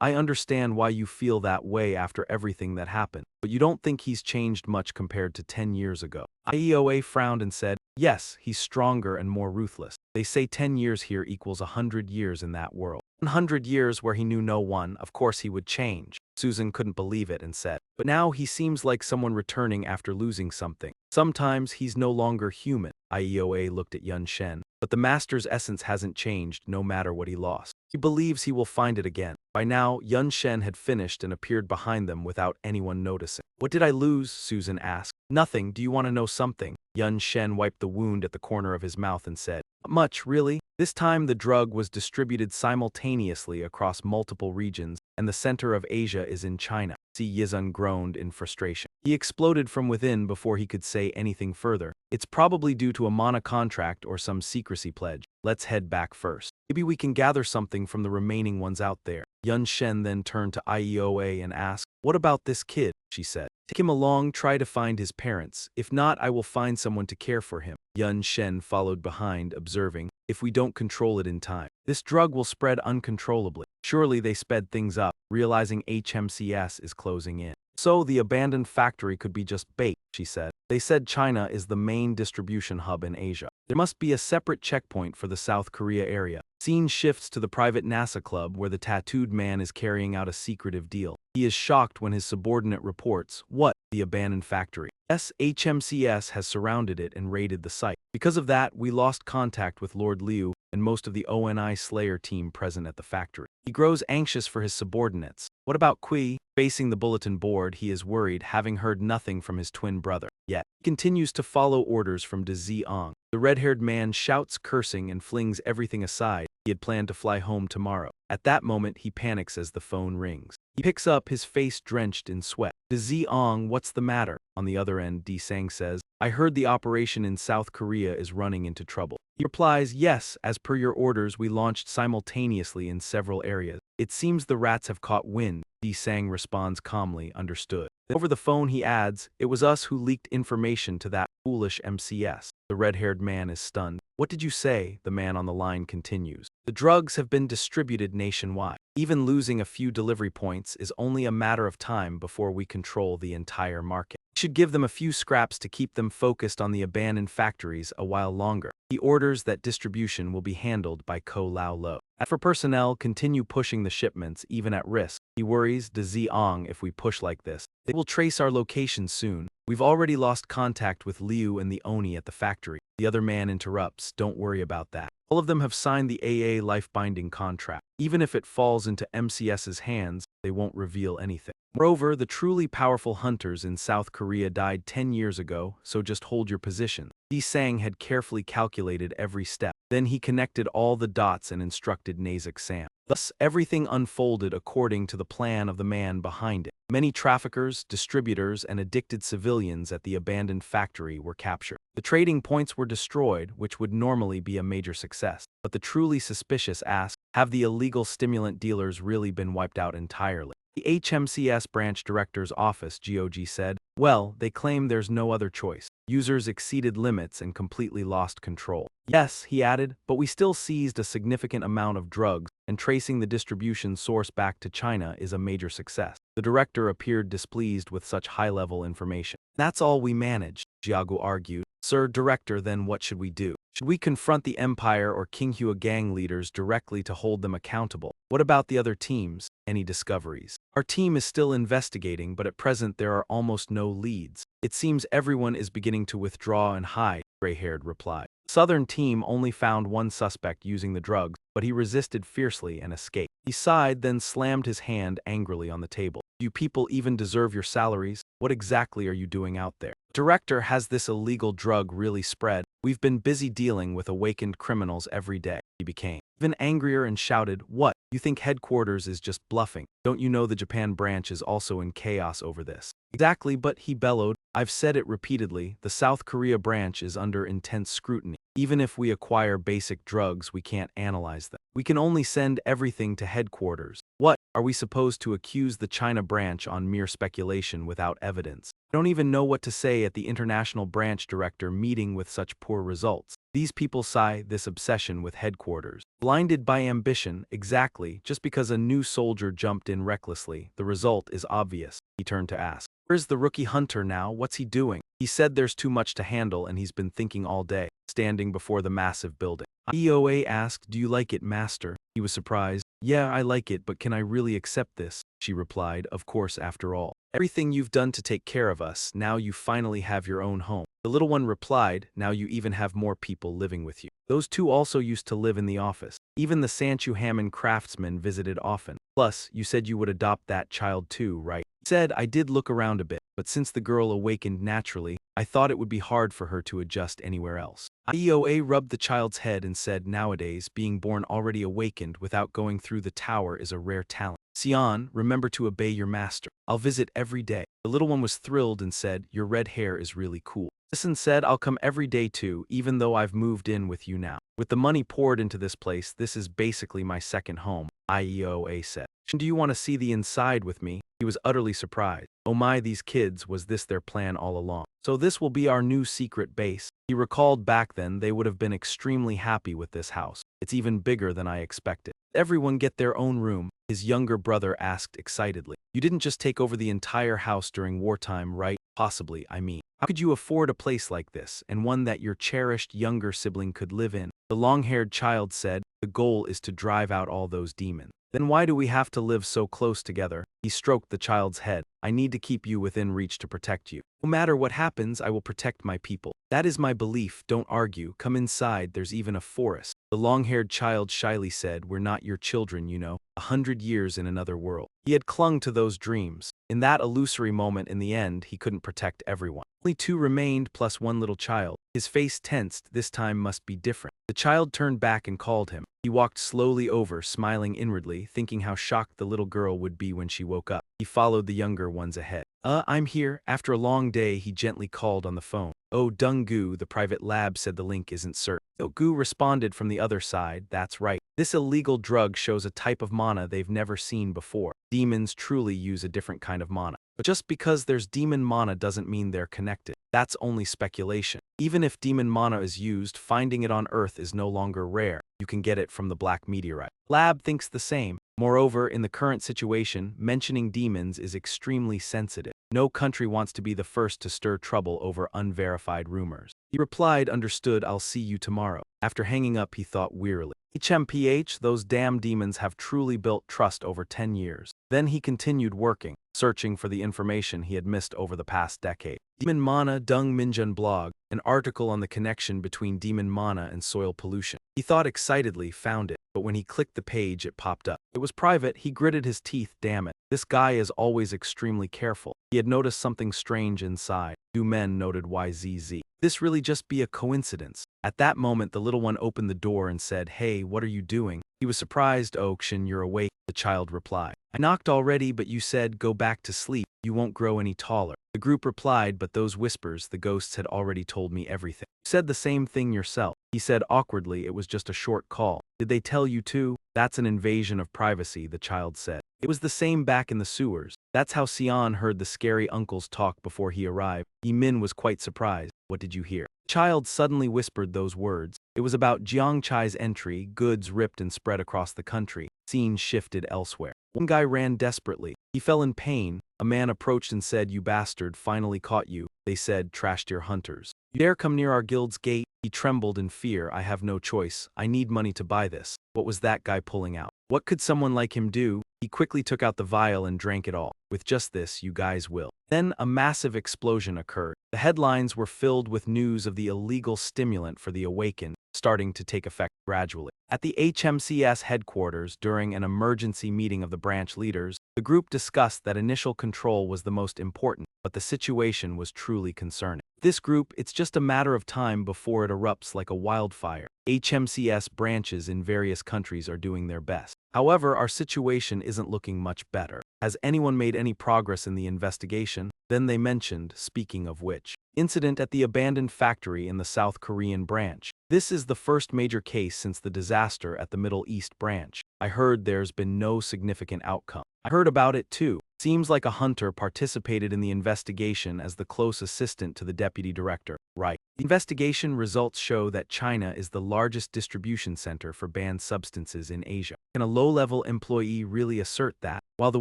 I understand why you feel that way after everything that happened, but you don't think he's changed much compared to 10 years ago. Ioa frowned and said, yes, he's stronger and more ruthless. They say 10 years here equals 100 years in that world. 100 years where he knew no one, of course he would change. Susan couldn't believe it and said, but now he seems like someone returning after losing something. Sometimes he's no longer human. IEOA looked at Yun Shen, but the master's essence hasn't changed no matter what he lost. He believes he will find it again. By now, Yun Shen had finished and appeared behind them without anyone noticing. What did I lose? Susan asked. Nothing. Do you want to know something? Yun Shen wiped the wound at the corner of his mouth and said, not much, really. This time the drug was distributed simultaneously across multiple regions, and the center of Asia is in China. Yizun groaned in frustration. He exploded from within before he could say anything further. It's probably due to a contract or some secrecy pledge. Let's head back first. Maybe we can gather something from the remaining ones out there. Yun Shen then turned to IEOA and asked, what about this kid? She said. Take him along, try to find his parents. If not, I will find someone to care for him. Yun Shen followed behind, observing, if we don't control it in time, this drug will spread uncontrollably. Surely they sped things up, realizing HMCS is closing in. So the abandoned factory could be just bait, she said. They said China is the main distribution hub in Asia. There must be a separate checkpoint for the South Korea area. Scene shifts to the private NASA club where the tattooed man is carrying out a secretive deal. He is shocked when his subordinate reports, what? The abandoned factory. HMCS has surrounded it and raided the site. Because of that, we lost contact with Lord Liu and most of the ONI Slayer team present at the factory. He grows anxious for his subordinates. What about Kui? Facing the bulletin board, he is worried, having heard nothing from his twin brother. Yet, he continues to follow orders from De Ziong. The red-haired man shouts, cursing, and flings everything aside. He had planned to fly home tomorrow. At that moment, he panics as the phone rings. He picks up, his face drenched in sweat. De Ziong, what's the matter? On the other end, De Sang says, I heard the operation in South Korea is running into trouble. He replies, yes, as per your orders, we launched simultaneously in several areas. It seems the rats have caught wind. De Sang responds calmly, understood. Over the phone he adds, it was us who leaked information to that foolish MCS. The red-haired man is stunned. What did you say? The man on the line continues. The drugs have been distributed nationwide. Even losing a few delivery points is only a matter of time before we control the entire market. We should give them a few scraps to keep them focused on the abandoned factories a while longer. He orders that distribution will be handled by Ko Lao Lo. As for personnel, continue pushing the shipments, even at risk. He worries De Ziong, if we push like this, they will trace our location soon. We've already lost contact with Liu and the Oni at the factory. The other man interrupts, don't worry about that. All of them have signed the AA life-binding contract. Even if it falls into MCS's hands, they won't reveal anything. Moreover, the truly powerful hunters in South Korea died 10 years ago, so just hold your position. De Sang had carefully calculated every step. Then he connected all the dots and instructed Nazak Sam. Thus, everything unfolded according to the plan of the man behind it. Many traffickers, distributors, and addicted civilians at the abandoned factory were captured. The trading points were destroyed, which would normally be a major success. But the truly suspicious ask, have the illegal stimulant dealers really been wiped out entirely? The HMCS branch director's office, GOG, said, well, they claim there's no other choice. Users exceeded limits and completely lost control. Yes, he added, but we still seized a significant amount of drugs, and tracing the distribution source back to China is a major success. The director appeared displeased with such high-level information. That's all we managed, Jiagu argued. Sir Director, then what should we do? Should we confront the Empire or Qinghua gang leaders directly to hold them accountable? What about the other teams? Any discoveries? Our team is still investigating, but at present there are almost no leads. It seems everyone is beginning to withdraw and hide, gray-haired replied. The Southern team only found one suspect using the drugs, but he resisted fiercely and escaped. He sighed, then slammed his hand angrily on the table. Do you people even deserve your salaries? What exactly are you doing out there? Director, has this illegal drug really spread? We've been busy dealing with awakened criminals every day. He became even angrier and shouted, what? You think headquarters is just bluffing? Don't you know the Japan branch is also in chaos over this? Exactly, but he bellowed, I've said it repeatedly, the South Korea branch is under intense scrutiny. Even if we acquire basic drugs, we can't analyze them. We can only send everything to headquarters. What? Are we supposed to accuse the China branch on mere speculation without evidence? I don't even know what to say at the international branch director meeting with such poor results. These people sigh, this obsession with headquarters. Blinded by ambition, exactly, just because a new soldier jumped in recklessly, the result is obvious. He turned to ask, where's the rookie hunter now? What's he doing? He said there's too much to handle and he's been thinking all day, standing before the massive building. EOA asked, do you like it, master? He was surprised. Yeah, I like it, but can I really accept this? She replied, of course, after all. Everything you've done to take care of us, now you finally have your own home. The little one replied, now you even have more people living with you. Those two also used to live in the office. Even the Sanchu Hammond craftsman visited often. Plus, you said you would adopt that child too, right? Said, I did look around a bit, but since the girl awakened naturally, I thought it would be hard for her to adjust anywhere else. IEOA rubbed the child's head and said, nowadays, being born already awakened without going through the tower is a rare talent. Sion, remember to obey your master. I'll visit every day. The little one was thrilled and said, your red hair is really cool. Listen said, I'll come every day too, even though I've moved in with you now. With the money poured into this place, this is basically my second home, IEOA said. Do you want to see the inside with me? He was utterly surprised. Oh my, these kids, was this their plan all along? So this will be our new secret base. He recalled back then they would have been extremely happy with this house. It's even bigger than I expected. Everyone get their own room, his younger brother asked excitedly. You didn't just take over the entire house during wartime, right? Possibly, I mean. How could you afford a place like this, and one that your cherished younger sibling could live in? The long-haired child said, the goal is to drive out all those demons. Then why do we have to live so close together? He stroked the child's head. I need to keep you within reach to protect you. No matter what happens, I will protect my people. That is my belief, don't argue. Come inside, there's even a forest. The long-haired child shyly said, we're not your children, you know. 100 years in another world. He had clung to those dreams. In that illusory moment in the end, he couldn't protect everyone. Only two remained plus one little child. His face tensed, this time must be different. The child turned back and called him. He walked slowly over, smiling inwardly, thinking how shocked the little girl would be when she woke up. He followed the younger ones ahead. I'm here. After a long day, he gently called on the phone. Oh, Dung-gu, the private lab said the link isn't certain. Gu responded from the other side, that's right. This illegal drug shows a type of mana they've never seen before. Demons truly use a different kind of mana. But just because there's demon mana doesn't mean they're connected. That's only speculation. Even if demon mana is used, finding it on Earth is no longer rare. You can get it from the black meteorite. Lab thinks the same. Moreover, in the current situation, mentioning demons is extremely sensitive. No country wants to be the first to stir trouble over unverified rumors. He replied, understood, I'll see you tomorrow. After hanging up, he thought wearily. HMPH, those damn demons have truly built trust over 10 years. Then he continued working, searching for the information he had missed over the past decade. Demon Mana Dung Minjun blog, an article on the connection between demon mana and soil pollution. He thought excitedly, found it, but when he clicked the page, it popped up. It was private. He gritted his teeth, damn it. This guy is always extremely careful. He had noticed something strange inside. Du Men noted YZZ. This really just be a coincidence. At that moment, the little one opened the door and said, hey, what are you doing? He was surprised. Oh, Kshin, you're awake, the child replied. I knocked already, but you said go back to sleep. You won't grow any taller. The group replied, but those whispers, the ghosts had already told me everything. You said the same thing yourself. He said awkwardly, it was just a short call. Did they tell you too? That's an invasion of privacy, the child said. It was the same back in the sewers. That's how Sion heard the scary uncles talk before he arrived. Yimin was quite surprised. What did you hear? The child suddenly whispered those words. It was about Jiang Chai's entry, goods ripped and spread across the country. Scene shifted elsewhere. One guy ran desperately. He fell in pain. A man approached and said, you bastard, finally caught you. They said, trashed your hunters. You dare come near our guild's gate? He trembled in fear. I have no choice. I need money to buy this. What was that guy pulling out? What could someone like him do? He quickly took out the vial and drank it all. With just this, you guys will. Then a massive explosion occurred. The headlines were filled with news of the illegal stimulant for the awakened, starting to take effect gradually. At the HMCS headquarters, during an emergency meeting of the branch leaders, the group discussed that initial control was the most important, but the situation was truly concerning. This group, it's just a matter of time before it erupts like a wildfire. HMCS branches in various countries are doing their best. However, our situation isn't looking much better. Has anyone made any progress in the investigation? Then they mentioned, speaking of which, incident at the abandoned factory in the South Korean branch. This is the first major case since the disaster at the Middle East branch. I heard there's been no significant outcome. I heard about it too. Seems like a hunter participated in the investigation as the close assistant to the deputy director. Right. The investigation results show that China is the largest distribution center for banned substances in Asia. Can a low-level employee really assert that? While the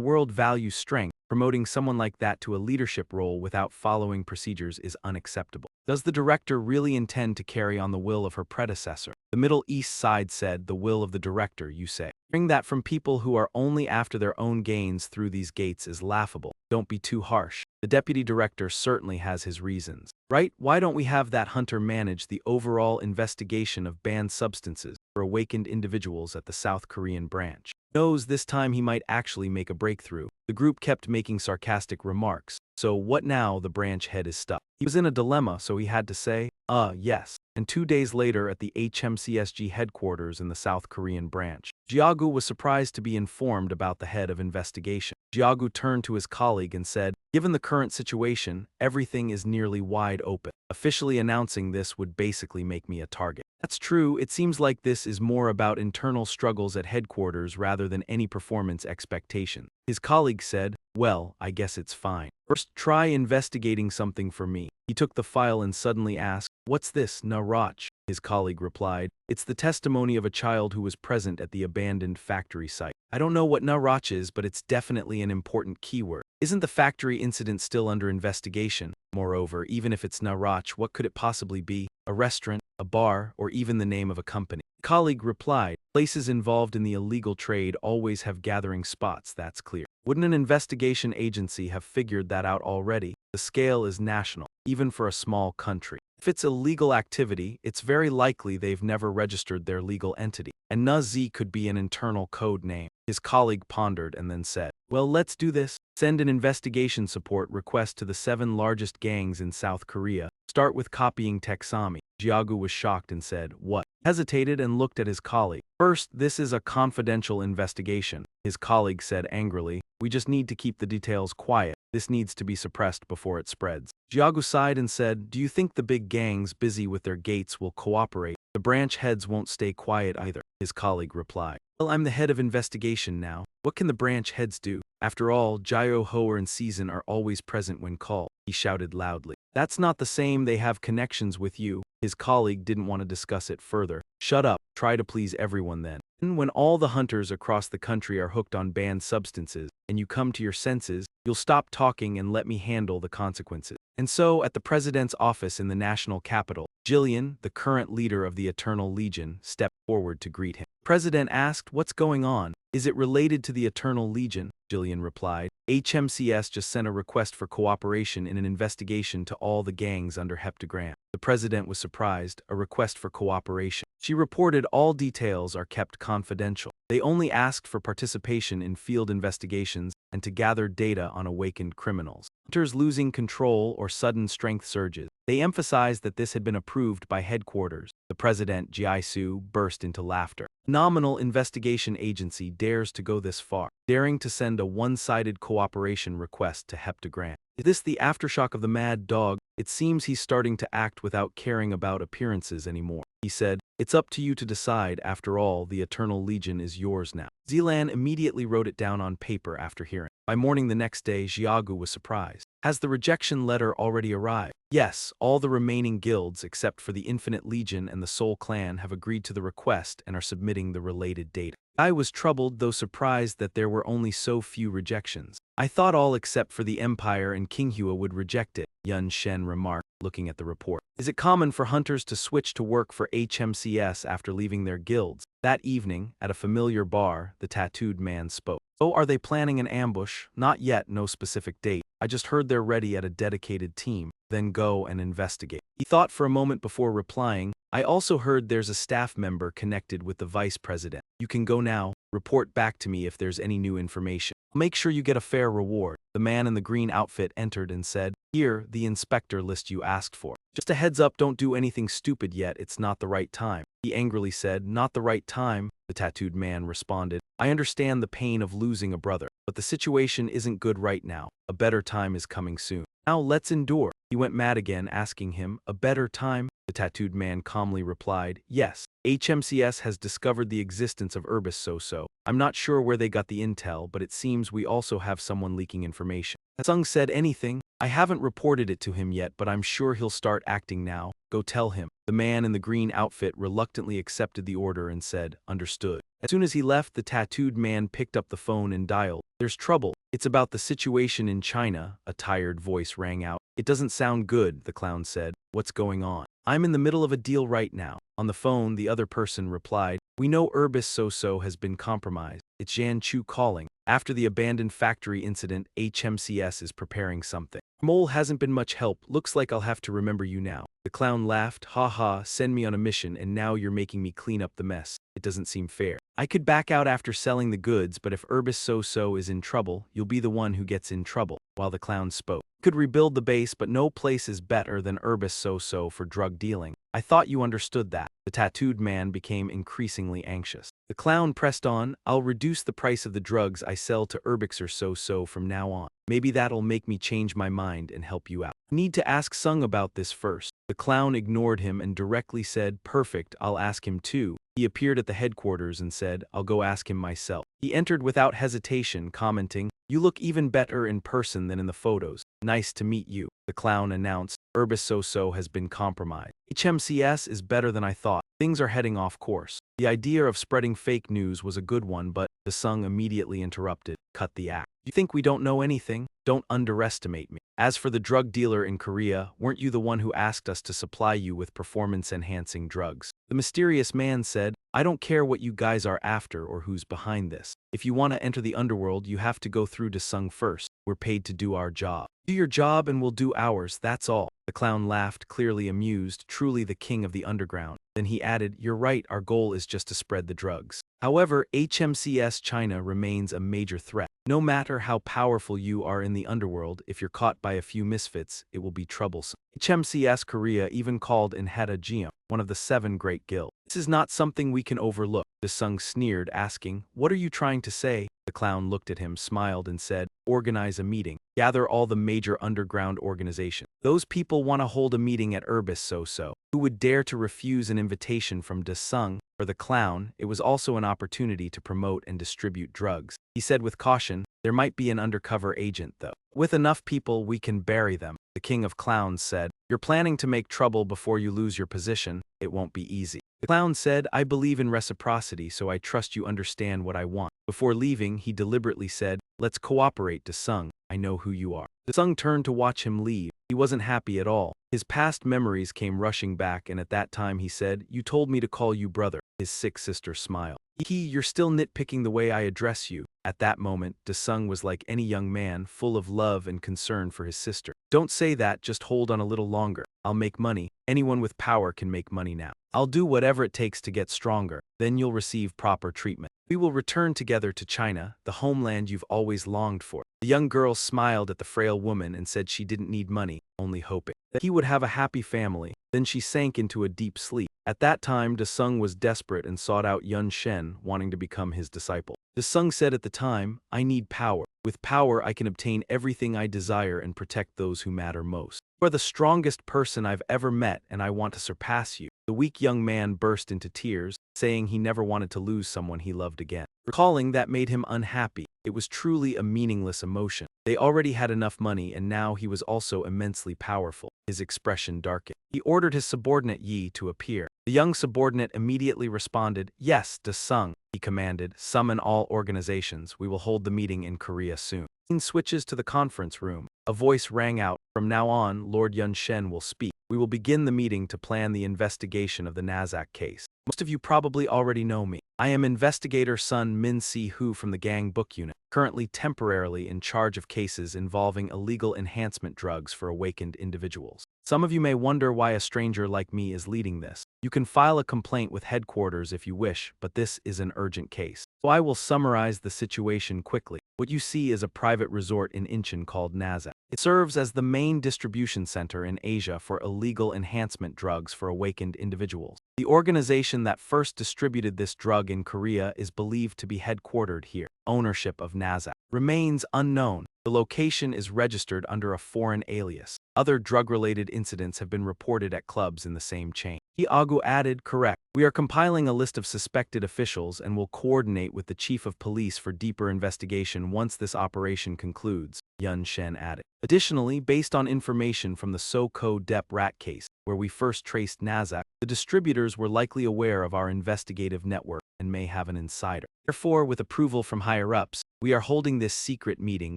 world values strength, promoting someone like that to a leadership role without following procedures is unacceptable. Does the director really intend to carry on the will of her predecessor? The Middle East side said, the will of the director, you say. Hearing that from people who are only after their own gains through these gates is laughable. Don't be too harsh. The deputy director certainly has his reasons. Right? Why don't we have that hunter manage the overall investigation of banned substances for awakened individuals at the South Korean branch? Knows this time he might actually make a breakthrough. The group kept making sarcastic remarks. So what now? The branch head is stuck. He was in a dilemma, so he had to say, yes. And 2 days later at the HMCSG headquarters in the South Korean branch, Jiagu was surprised to be informed about the head of investigation. Jiagu turned to his colleague and said, given the current situation, everything is nearly wide open. Officially announcing this would basically make me a target. That's true, it seems like this is more about internal struggles at headquarters rather than any performance expectation. His colleague said, well, I guess it's fine. First, try investigating something for me. He took the file and suddenly asked, what's this, Narach? His colleague replied, it's the testimony of a child who was present at the abandoned factory site. I don't know what Narach is, but it's definitely an important keyword. Isn't the factory incident still under investigation? Moreover, even if it's Narach, what could it possibly be? A restaurant, a bar, or even the name of a company? Colleague replied, places involved in the illegal trade always have gathering spots, that's clear. Wouldn't an investigation agency have figured that out already? The scale is national, even for a small country. If it's illegal activity, it's very likely they've never registered their legal entity. And Nazi could be an internal code name. His colleague pondered and then said, well, let's do this. Send an investigation support request to the 7 largest gangs in South Korea. Start with copying Teksami. Jiagu was shocked and said, what? Hesitated and looked at his colleague. First, this is a confidential investigation. His colleague said angrily, we just need to keep the details quiet. This needs to be suppressed before it spreads. Jiagu sighed and said, do you think the big gangs busy with their gates will cooperate? The branch heads won't stay quiet either. His colleague replied, well, I'm the head of investigation now. What can the branch heads do? After all, Jio Hoer and Season are always present when called. He shouted loudly. That's not the same, they have connections with you. His colleague didn't want to discuss it further. Shut up, try to please everyone then. And when all the hunters across the country are hooked on banned substances, and you come to your senses, you'll stop talking and let me handle the consequences. And so, at the president's office in the national capital, Jillian, the current leader of the Eternal Legion, stepped forward to greet him. The president asked, what's going on? Is it related to the Eternal Legion? Jillian replied, HMCS just sent a request for cooperation in an investigation to all the gangs under heptagram. The president was surprised, a request for cooperation. She reported all details are kept confidential. They only asked for participation in field investigations and to gather data on awakened criminals. Hunters losing control or sudden strength surges. They emphasized that this had been approved by headquarters. The president, Jiaisu, burst into laughter. A nominal investigation agency dares to go this far, daring to send a one-sided cooperation request to heptagram. Is this the aftershock of the mad dog? It seems he's starting to act without caring about appearances anymore. He said, it's up to you to decide. After all, the Eternal Legion is yours now. Zilan immediately wrote it down on paper after hearing. By morning the next day, Jiagu was surprised. Has the rejection letter already arrived? Yes, all the remaining guilds except for the Infinite Legion and the Soul Clan have agreed to the request and are submitting the related data. I was troubled, though surprised, that there were only so few rejections. I thought all except for the Empire and Kinghua would reject it, Yun Shen remarked, looking at the report. Is it common for hunters to switch to work for HMCS after leaving their guilds? That evening, at a familiar bar, the tattooed man spoke. Oh, are they planning an ambush? Not yet, no specific date. I just heard they're ready at a dedicated team. Then go and investigate. He thought for a moment before replying, I also heard there's a staff member connected with the vice president. You can go now. Report back to me if there's any new information. Make sure you get a fair reward. The man in the green outfit entered and said, here, the inspector list you asked for. Just a heads up, don't do anything stupid yet, it's not the right time. He angrily said, not the right time, the tattooed man responded. I understand the pain of losing a brother, but the situation isn't good right now. A better time is coming soon. Now let's endure. He went mad again, asking him, a better time? The tattooed man calmly replied, yes. HMCS has discovered the existence of Urbis So-So. I'm not sure where they got the intel, but it seems we also have someone leaking information. Has Sung said anything? I haven't reported it to him yet, but I'm sure he'll start acting now. Go tell him. The man in the green outfit reluctantly accepted the order and said, understood. As soon as he left, the tattooed man picked up the phone and dialed. There's trouble. It's about the situation in China, a tired voice rang out. It doesn't sound good, the clown said. What's going on? I'm in the middle of a deal right now. On the phone, the other person replied, we know Urbis So-So has been compromised. It's Jan Chu calling. After the abandoned factory incident, HMCS is preparing something. Mole hasn't been much help. Looks like I'll have to remember you now. The clown laughed. Ha ha, send me on a mission and now you're making me clean up the mess. It doesn't seem fair. I could back out after selling the goods, but if Urbis So-So is in trouble, you'll be the one who gets in trouble. While the clown spoke. Could rebuild the base, but no place is better than Urbis So-So for drug dealing. I thought you understood that. The tattooed man became increasingly anxious. The clown pressed on, I'll reduce the price of the drugs I sell to Urbixer So-So from now on. Maybe that'll make me change my mind and help you out. Need to ask Sung about this first. The clown ignored him and directly said, perfect, I'll ask him too. He appeared at the headquarters and said, I'll go ask him myself. He entered without hesitation, commenting, you look even better in person than in the photos. Nice to meet you. The clown announced, Urbis So-So has been compromised. HMCS is better than I thought. Things are heading off course. The idea of spreading fake news was a good one, but the Sung immediately interrupted. Cut the act. You think we don't know anything? Don't underestimate me. As for the drug dealer in Korea, weren't you the one who asked us to supply you with performance-enhancing drugs? The mysterious man said, I don't care what you guys are after or who's behind this. If you want to enter the underworld, you have to go through to Sung first. We're paid to do our job. Do your job and we'll do ours, that's all. The clown laughed, clearly amused, truly the king of the underground. Then he added, you're right, our goal is just to spread the drugs. However, HMCS China remains a major threat. No matter how powerful you are in the underworld, if you're caught by a few misfits, it will be troublesome. HMCS Korea even called Inheta Geom, one of the 7 great guilds. This is not something we can overlook. The Sung sneered, asking, what are you trying to say? The clown looked at him, smiled, and said, organize a meeting. Gather all the major underground organizations. Those people want to hold a meeting at Urbis So-So. Who would dare to refuse an invitation from De Sung? For the clown, it was also an opportunity to promote and distribute drugs. He said with caution, there might be an undercover agent though. With enough people, we can bury them. The king of clowns said, you're planning to make trouble before you lose your position. It won't be easy. The clown said, I believe in reciprocity, so I trust you understand what I want. Before leaving, he deliberately said, let's cooperate, De Sung. I know who you are. De Sung turned to watch him leave. He wasn't happy at all. His past memories came rushing back, and at that time he said, you told me to call you brother. His sick sister smiled. You're still nitpicking the way I address you. At that moment, De Sung was like any young man, full of love and concern for his sister. Don't say that, just hold on a little longer. I'll make money. Anyone with power can make money now. I'll do whatever it takes to get stronger. Then you'll receive proper treatment. We will return together to China, the homeland you've always longed for. The young girl smiled at the frail woman and said she didn't need money, only hoping that he would have a happy family. Then she sank into a deep sleep. At that time, De Sung was desperate and sought out Yun Shen, wanting to become his disciple. De Sung said at the time, I need power. With power, I can obtain everything I desire and protect those who matter most. You are the strongest person I've ever met, and I want to surpass you. The weak young man burst into tears, saying he never wanted to lose someone he loved again. Recalling that made him unhappy. It was truly a meaningless emotion. They already had enough money, and now he was also immensely powerful. His expression darkened. He ordered his subordinate Yi to appear. The young subordinate immediately responded, yes, De Sung. He commanded, summon all organizations. We will hold the meeting in Korea soon. Scene switches to the conference room. A voice rang out, from now on, Lord Yun Shen will speak. We will begin the meeting to plan the investigation of the Nazak case. Most of you probably already know me. I am Investigator Sun Min Si-Hu from the Gang Book Unit, currently temporarily in charge of cases involving illegal enhancement drugs for awakened individuals. Some of you may wonder why a stranger like me is leading this. You can file a complaint with headquarters if you wish, but this is an urgent case. So I will summarize the situation quickly. What you see is a private resort in Incheon called Nazak. It serves as the main distribution center in Asia for illegal enhancement drugs for awakened individuals. The organization that first distributed this drug in Korea is believed to be headquartered here. Ownership of Nazak remains unknown. The location is registered under a foreign alias. Other drug-related incidents have been reported at clubs in the same chain. Iago added, correct. We are compiling a list of suspected officials and will coordinate with the chief of police for deeper investigation once this operation concludes, Yun Shen added. Additionally, based on information from the So-Ko Dep rat case, where we first traced Nazak, the distributors were likely aware of our investigative network and may have an insider. Therefore, with approval from higher-ups, we are holding this secret meeting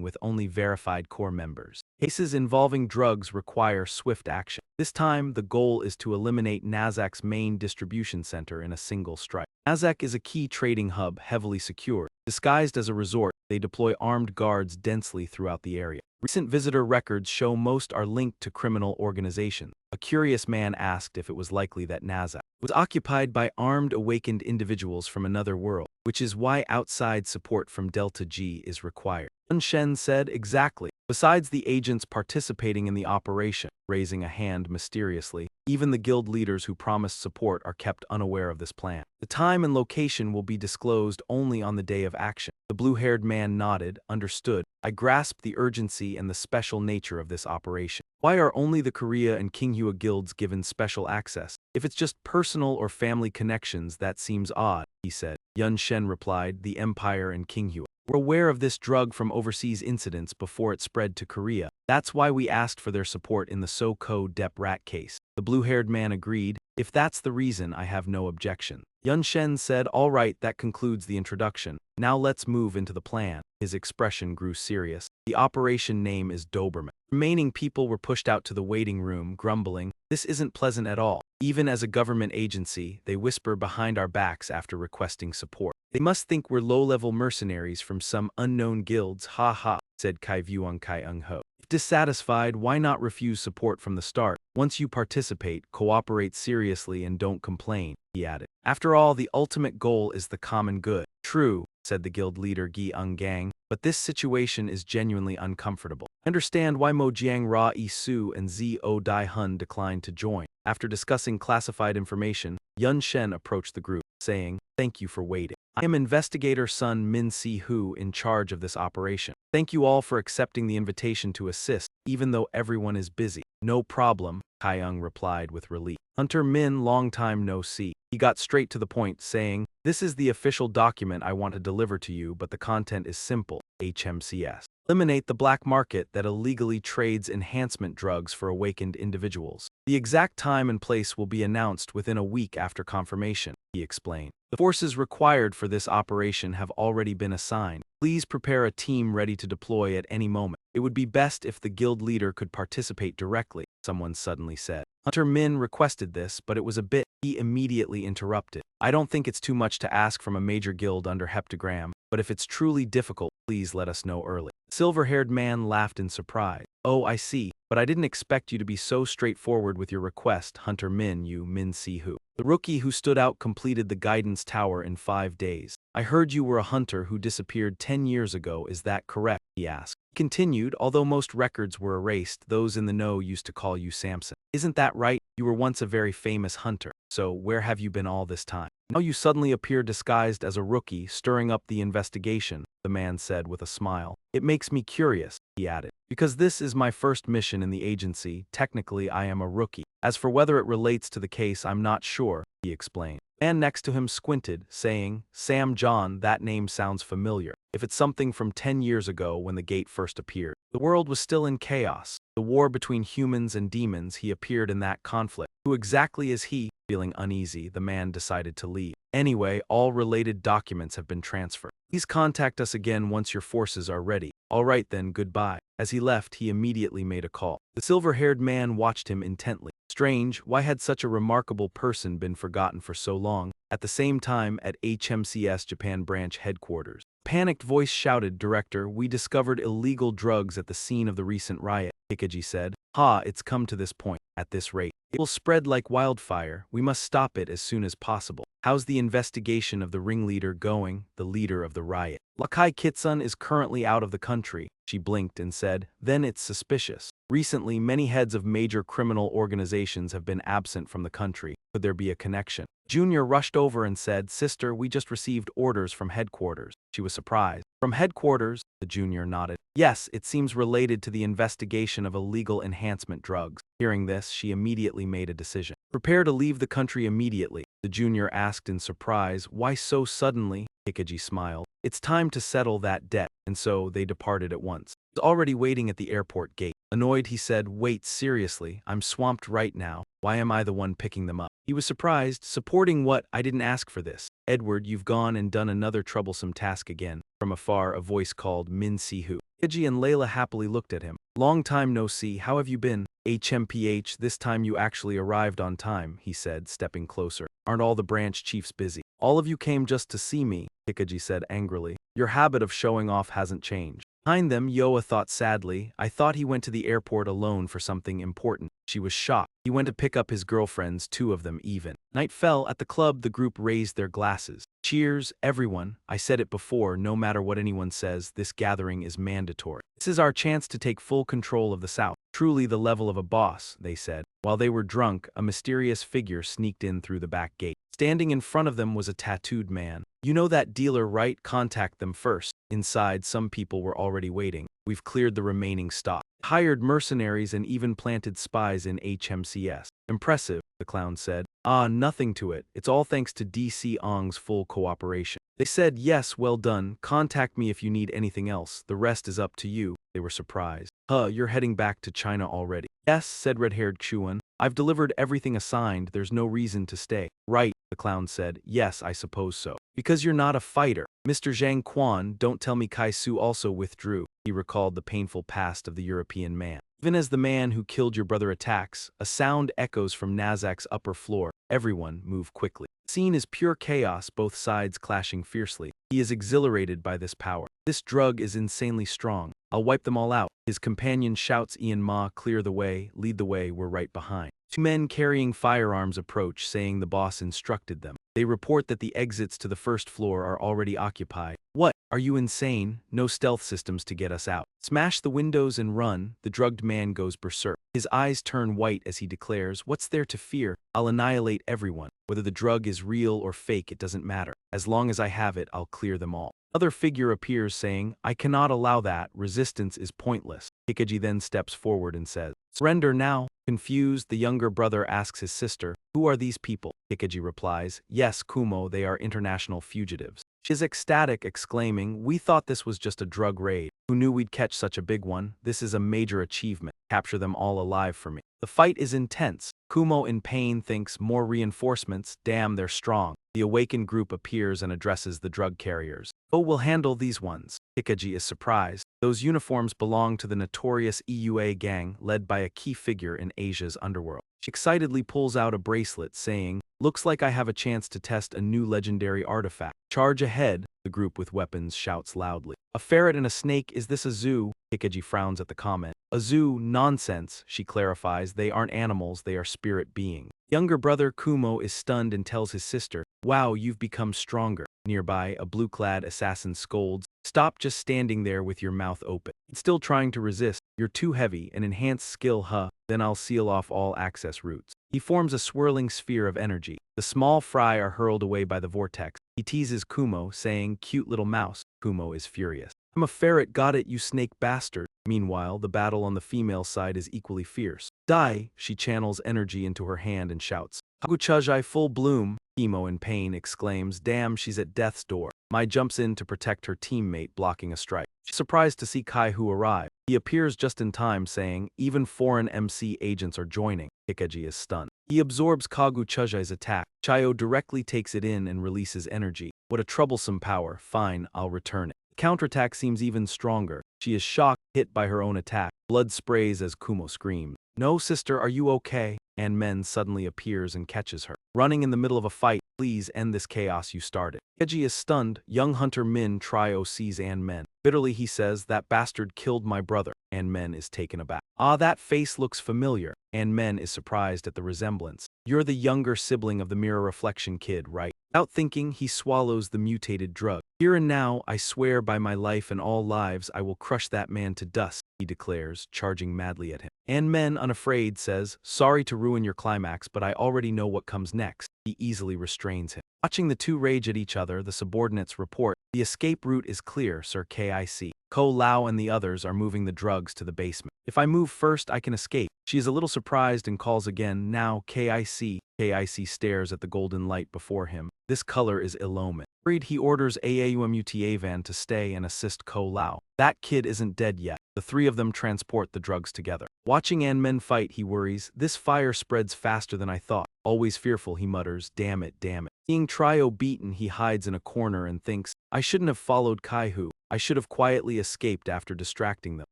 with only verified core members. Cases involving drugs require swift action. This time, the goal is to eliminate Nazak's main distribution center in a single strike. Nazak is a key trading hub heavily secured. Disguised as a resort, they deploy armed guards densely throughout the area. Recent visitor records show most are linked to criminal organizations. A curious man asked if it was likely that Nazak was occupied by armed awakened individuals from another world, which is why outside support from Delta G is required. Yun Shen said, exactly. Besides the agents participating in the operation, raising a hand mysteriously, even the guild leaders who promised support are kept unaware of this plan. The time and location will be disclosed only on the day of action. The blue-haired man nodded, understood. I grasped the urgency and the special nature of this operation. Why are only the Korea and Kinghua guilds given special access? If it's just personal or family connections, that seems odd, he said. Yun Shen replied, the Empire and Kinghua were aware of this drug from overseas incidents before it spread to Korea. That's why we asked for their support in the So-Ko Dep rat case. The blue-haired man agreed. If that's the reason, I have no objection. Yun Shen said, all right, that concludes the introduction. Now let's move into the plan. His expression grew serious. The operation name is Doberman. Remaining people were pushed out to the waiting room, grumbling, this isn't pleasant at all. Even as a government agency, they whisper behind our backs after requesting support. They must think we're low-level mercenaries from some unknown guilds, ha ha, said Kai Vuong Kai Ung Ho. If dissatisfied, why not refuse support from the start? Once you participate, cooperate seriously and don't complain, he added. After all, the ultimate goal is the common good. True, said the guild leader Gi Ung Gang, but this situation is genuinely uncomfortable. I understand why Mo Jiang Ra Yi Su and Zo Dai Hun declined to join. After discussing classified information, Yun Shen approached the group, saying, thank you for waiting. I am Investigator Sun Min Si Hu in charge of this operation. Thank you all for accepting the invitation to assist, even though everyone is busy. No problem, Kai-Ung replied with relief. Hunter Min, long time no see. He got straight to the point, saying, this is the official document I want to deliver to you, but the content is simple. HMCS. Eliminate the black market that illegally trades enhancement drugs for awakened individuals. The exact time and place will be announced within a week after confirmation, he explained. The forces required for this operation have already been assigned. Please prepare a team ready to deploy at any moment. It would be best if the guild leader could participate directly, someone suddenly said. Hunter Min requested this, but it was a bit. He immediately interrupted. I don't think it's too much to ask from a major guild under heptagram, but if it's truly difficult, please let us know early. The silver-haired man laughed in surprise. Oh, I see, but I didn't expect you to be so straightforward with your request, Hunter Min, you Min Si Hu. The rookie who stood out completed the guidance tower in 5 days. I heard you were a hunter who disappeared 10 years ago, is that correct? He asked. He continued, although most records were erased, those in the know used to call you Samson. Isn't that right? You were once a very famous hunter. So where have you been all this time? Now you suddenly appear disguised as a rookie, stirring up the investigation, the man said with a smile. It makes me curious, he added. Because this is my first mission in the agency, technically I am a rookie. As for whether it relates to the case, I'm not sure, he explained. The man next to him squinted, saying, Sam John, that name sounds familiar. If it's something from 10 years ago when the gate first appeared. The world was still in chaos. The war between humans and demons, he appeared in that conflict. Who exactly is he? Feeling uneasy, the man decided to leave. Anyway, all related documents have been transferred. Please contact us again once your forces are ready. All right then, goodbye. As he left, he immediately made a call. The silver-haired man watched him intently. Strange, why had such a remarkable person been forgotten for so long? At the same time, at HMCS Japan branch headquarters, a panicked voice shouted, Director, we discovered illegal drugs at the scene of the recent riot. Hikaji said, Ha, it's come to this point. At this rate, it will spread like wildfire. We must stop it as soon as possible. How's the investigation of the ringleader going, the leader of the riot? Lakai Kitsun is currently out of the country. She blinked and said, then it's suspicious. Recently, many heads of major criminal organizations have been absent from the country. Could there be a connection? Junior rushed over and said, "Sister, we just received orders from headquarters." She was surprised. "From headquarters?" The junior nodded. "Yes, it seems related to the investigation of illegal enhancement drugs." Hearing this, she immediately made a decision. "Prepare to leave the country immediately." The junior asked in surprise, "Why so suddenly?" Hikaji smiled. "It's time to settle that debt." And so they departed at once. He was already waiting at the airport gate. Annoyed, he said, "Wait, seriously, I'm swamped right now. Why am I the one picking them up?" He was surprised. "Supporting what? I didn't ask for this." "Edward, you've gone and done another troublesome task again." From afar, a voice called Min Si-hu. Hikaji and Layla happily looked at him. "Long time no see, how have you been?" "HMPH, this time you actually arrived on time," he said, stepping closer. "Aren't all the branch chiefs busy?" "All of you came just to see me," Hikaji said angrily. "Your habit of showing off hasn't changed." Behind them, Yoa thought sadly, "I thought he went to the airport alone for something important." She was shocked. He went to pick up his girlfriends, 2 of them even. Night fell. At the club, the group raised their glasses. "Cheers, everyone. I said it before, no matter what anyone says, this gathering is mandatory. This is our chance to take full control of the South." "Truly the level of a boss," they said. While they were drunk, a mysterious figure sneaked in through the back gate. Standing in front of them was a tattooed man. "You know that dealer, right? Contact them first." Inside, some people were already waiting. "We've cleared the remaining stock. Hired mercenaries and even planted spies in HMCS. Impressive," the clown said. "Ah, nothing to it. It's all thanks to DC Ong's full cooperation." They said, "Yes, well done. Contact me if you need anything else. The rest is up to you." They were surprised. You're heading back to China already?" "Yes," said red-haired Chuan. "I've delivered everything assigned. There's no reason to stay." "Right," the clown said. "Yes, I suppose so. Because you're not a fighter." "Mr. Zhang Quan, don't tell me Kai Su also withdrew." He recalled the painful past of the European man. "Even as the man who killed your brother attacks, a sound echoes from Nazak's upper floor. Everyone, move quickly." The scene is pure chaos, both sides clashing fiercely. He is exhilarated by this power. "This drug is insanely strong. I'll wipe them all out." His companion shouts, "Ian Ma, clear the way, lead the way, we're right behind." 2 men carrying firearms approach, saying the boss instructed them. They report that the exits to the first floor are already occupied. "What? Are you insane? No stealth systems to get us out. Smash the windows and run." The drugged man goes berserk. His eyes turn white as he declares, "What's there to fear? I'll annihilate everyone. Whether the drug is real or fake, it doesn't matter. As long as I have it, I'll clear them all." Another figure appears saying, "I cannot allow that. Resistance is pointless." Hikaji then steps forward and says, "Surrender now." Confused, the younger brother asks his sister, "Who are these people?" Hikaji replies, "Yes, Kumo, they are international fugitives." She is ecstatic, exclaiming, "We thought this was just a drug raid. Who knew we'd catch such a big one? This is a major achievement. Capture them all alive for me." The fight is intense. Kumo, in pain, thinks, "More reinforcements? Damn, they're strong." The awakened group appears and addresses the drug carriers. "Oh, we'll handle these ones." Hikaji is surprised. Those uniforms belong to the notorious EUA gang, led by a key figure in Asia's underworld. She excitedly pulls out a bracelet, saying, "Looks like I have a chance to test a new legendary artifact." "Charge ahead," the group with weapons shouts loudly. "A ferret and a snake, is this a zoo?" Hikaji frowns at the comment. "A zoo? Nonsense," she clarifies. "They aren't animals, they are spirit beings." Younger brother Kumo is stunned and tells his sister, "Wow, you've become stronger." Nearby, a blue-clad assassin scolds, "Stop just standing there with your mouth open. It's still trying to resist. You're too heavy. An enhanced skill, huh? Then I'll seal off all access routes." He forms a swirling sphere of energy. The small fry are hurled away by the vortex. He teases Kumo, saying, "Cute little mouse." Kumo is furious. "I'm a ferret, got it, you snake bastard." Meanwhile, the battle on the female side is equally fierce. "Die!" She channels energy into her hand and shouts, "Kaguchajai full bloom." Emo, in pain, exclaims, "Damn, she's at death's door." Mai jumps in to protect her teammate, blocking a strike. She's surprised to see Kai-Hu arrive. He appears just in time, saying, "Even foreign MC agents are joining." Hikaji is stunned. He absorbs Kaguchajai's attack. Chayo directly takes it in and releases energy. "What a troublesome power. Fine, I'll return it." The counterattack seems even stronger. She is shocked, hit by her own attack. Blood sprays as Kumo screams. "No, sister, are you okay?" And Men suddenly appears and catches her. Running in the middle of a fight, "Please end this chaos you started." Hikaji is stunned. Young hunter Min sees An Men. Bitterly he says, "That bastard killed my brother." An Men is taken aback. "Ah, that face looks familiar." An Men is surprised at the resemblance. "You're the younger sibling of the mirror reflection kid, right?" Without thinking, he swallows the mutated drug. Here and now, I swear by my life and all lives I will crush that man to dust, he declares, charging madly at him. And Men, unafraid, says, sorry to ruin your climax, but I already know what comes next. He easily restrains him. Watching the two rage at each other, the subordinates report, the escape route is clear, Sir KIC. Ko Lao and the others are moving the drugs to the basement. If I move first, I can escape. She is a little surprised and calls again, now KIC. KIC stares at the golden light before him. This color is Iloman. Worried, he orders AAUMUTA van to stay and assist Ko Lao. That kid isn't dead yet. The three of them transport the drugs together. Watching Men fight, he worries, this fire spreads faster than I thought. Always fearful, he mutters, damn it, damn it. Seeing Trio beaten, he hides in a corner and thinks, I shouldn't have followed Kaihu. I should have quietly escaped after distracting them.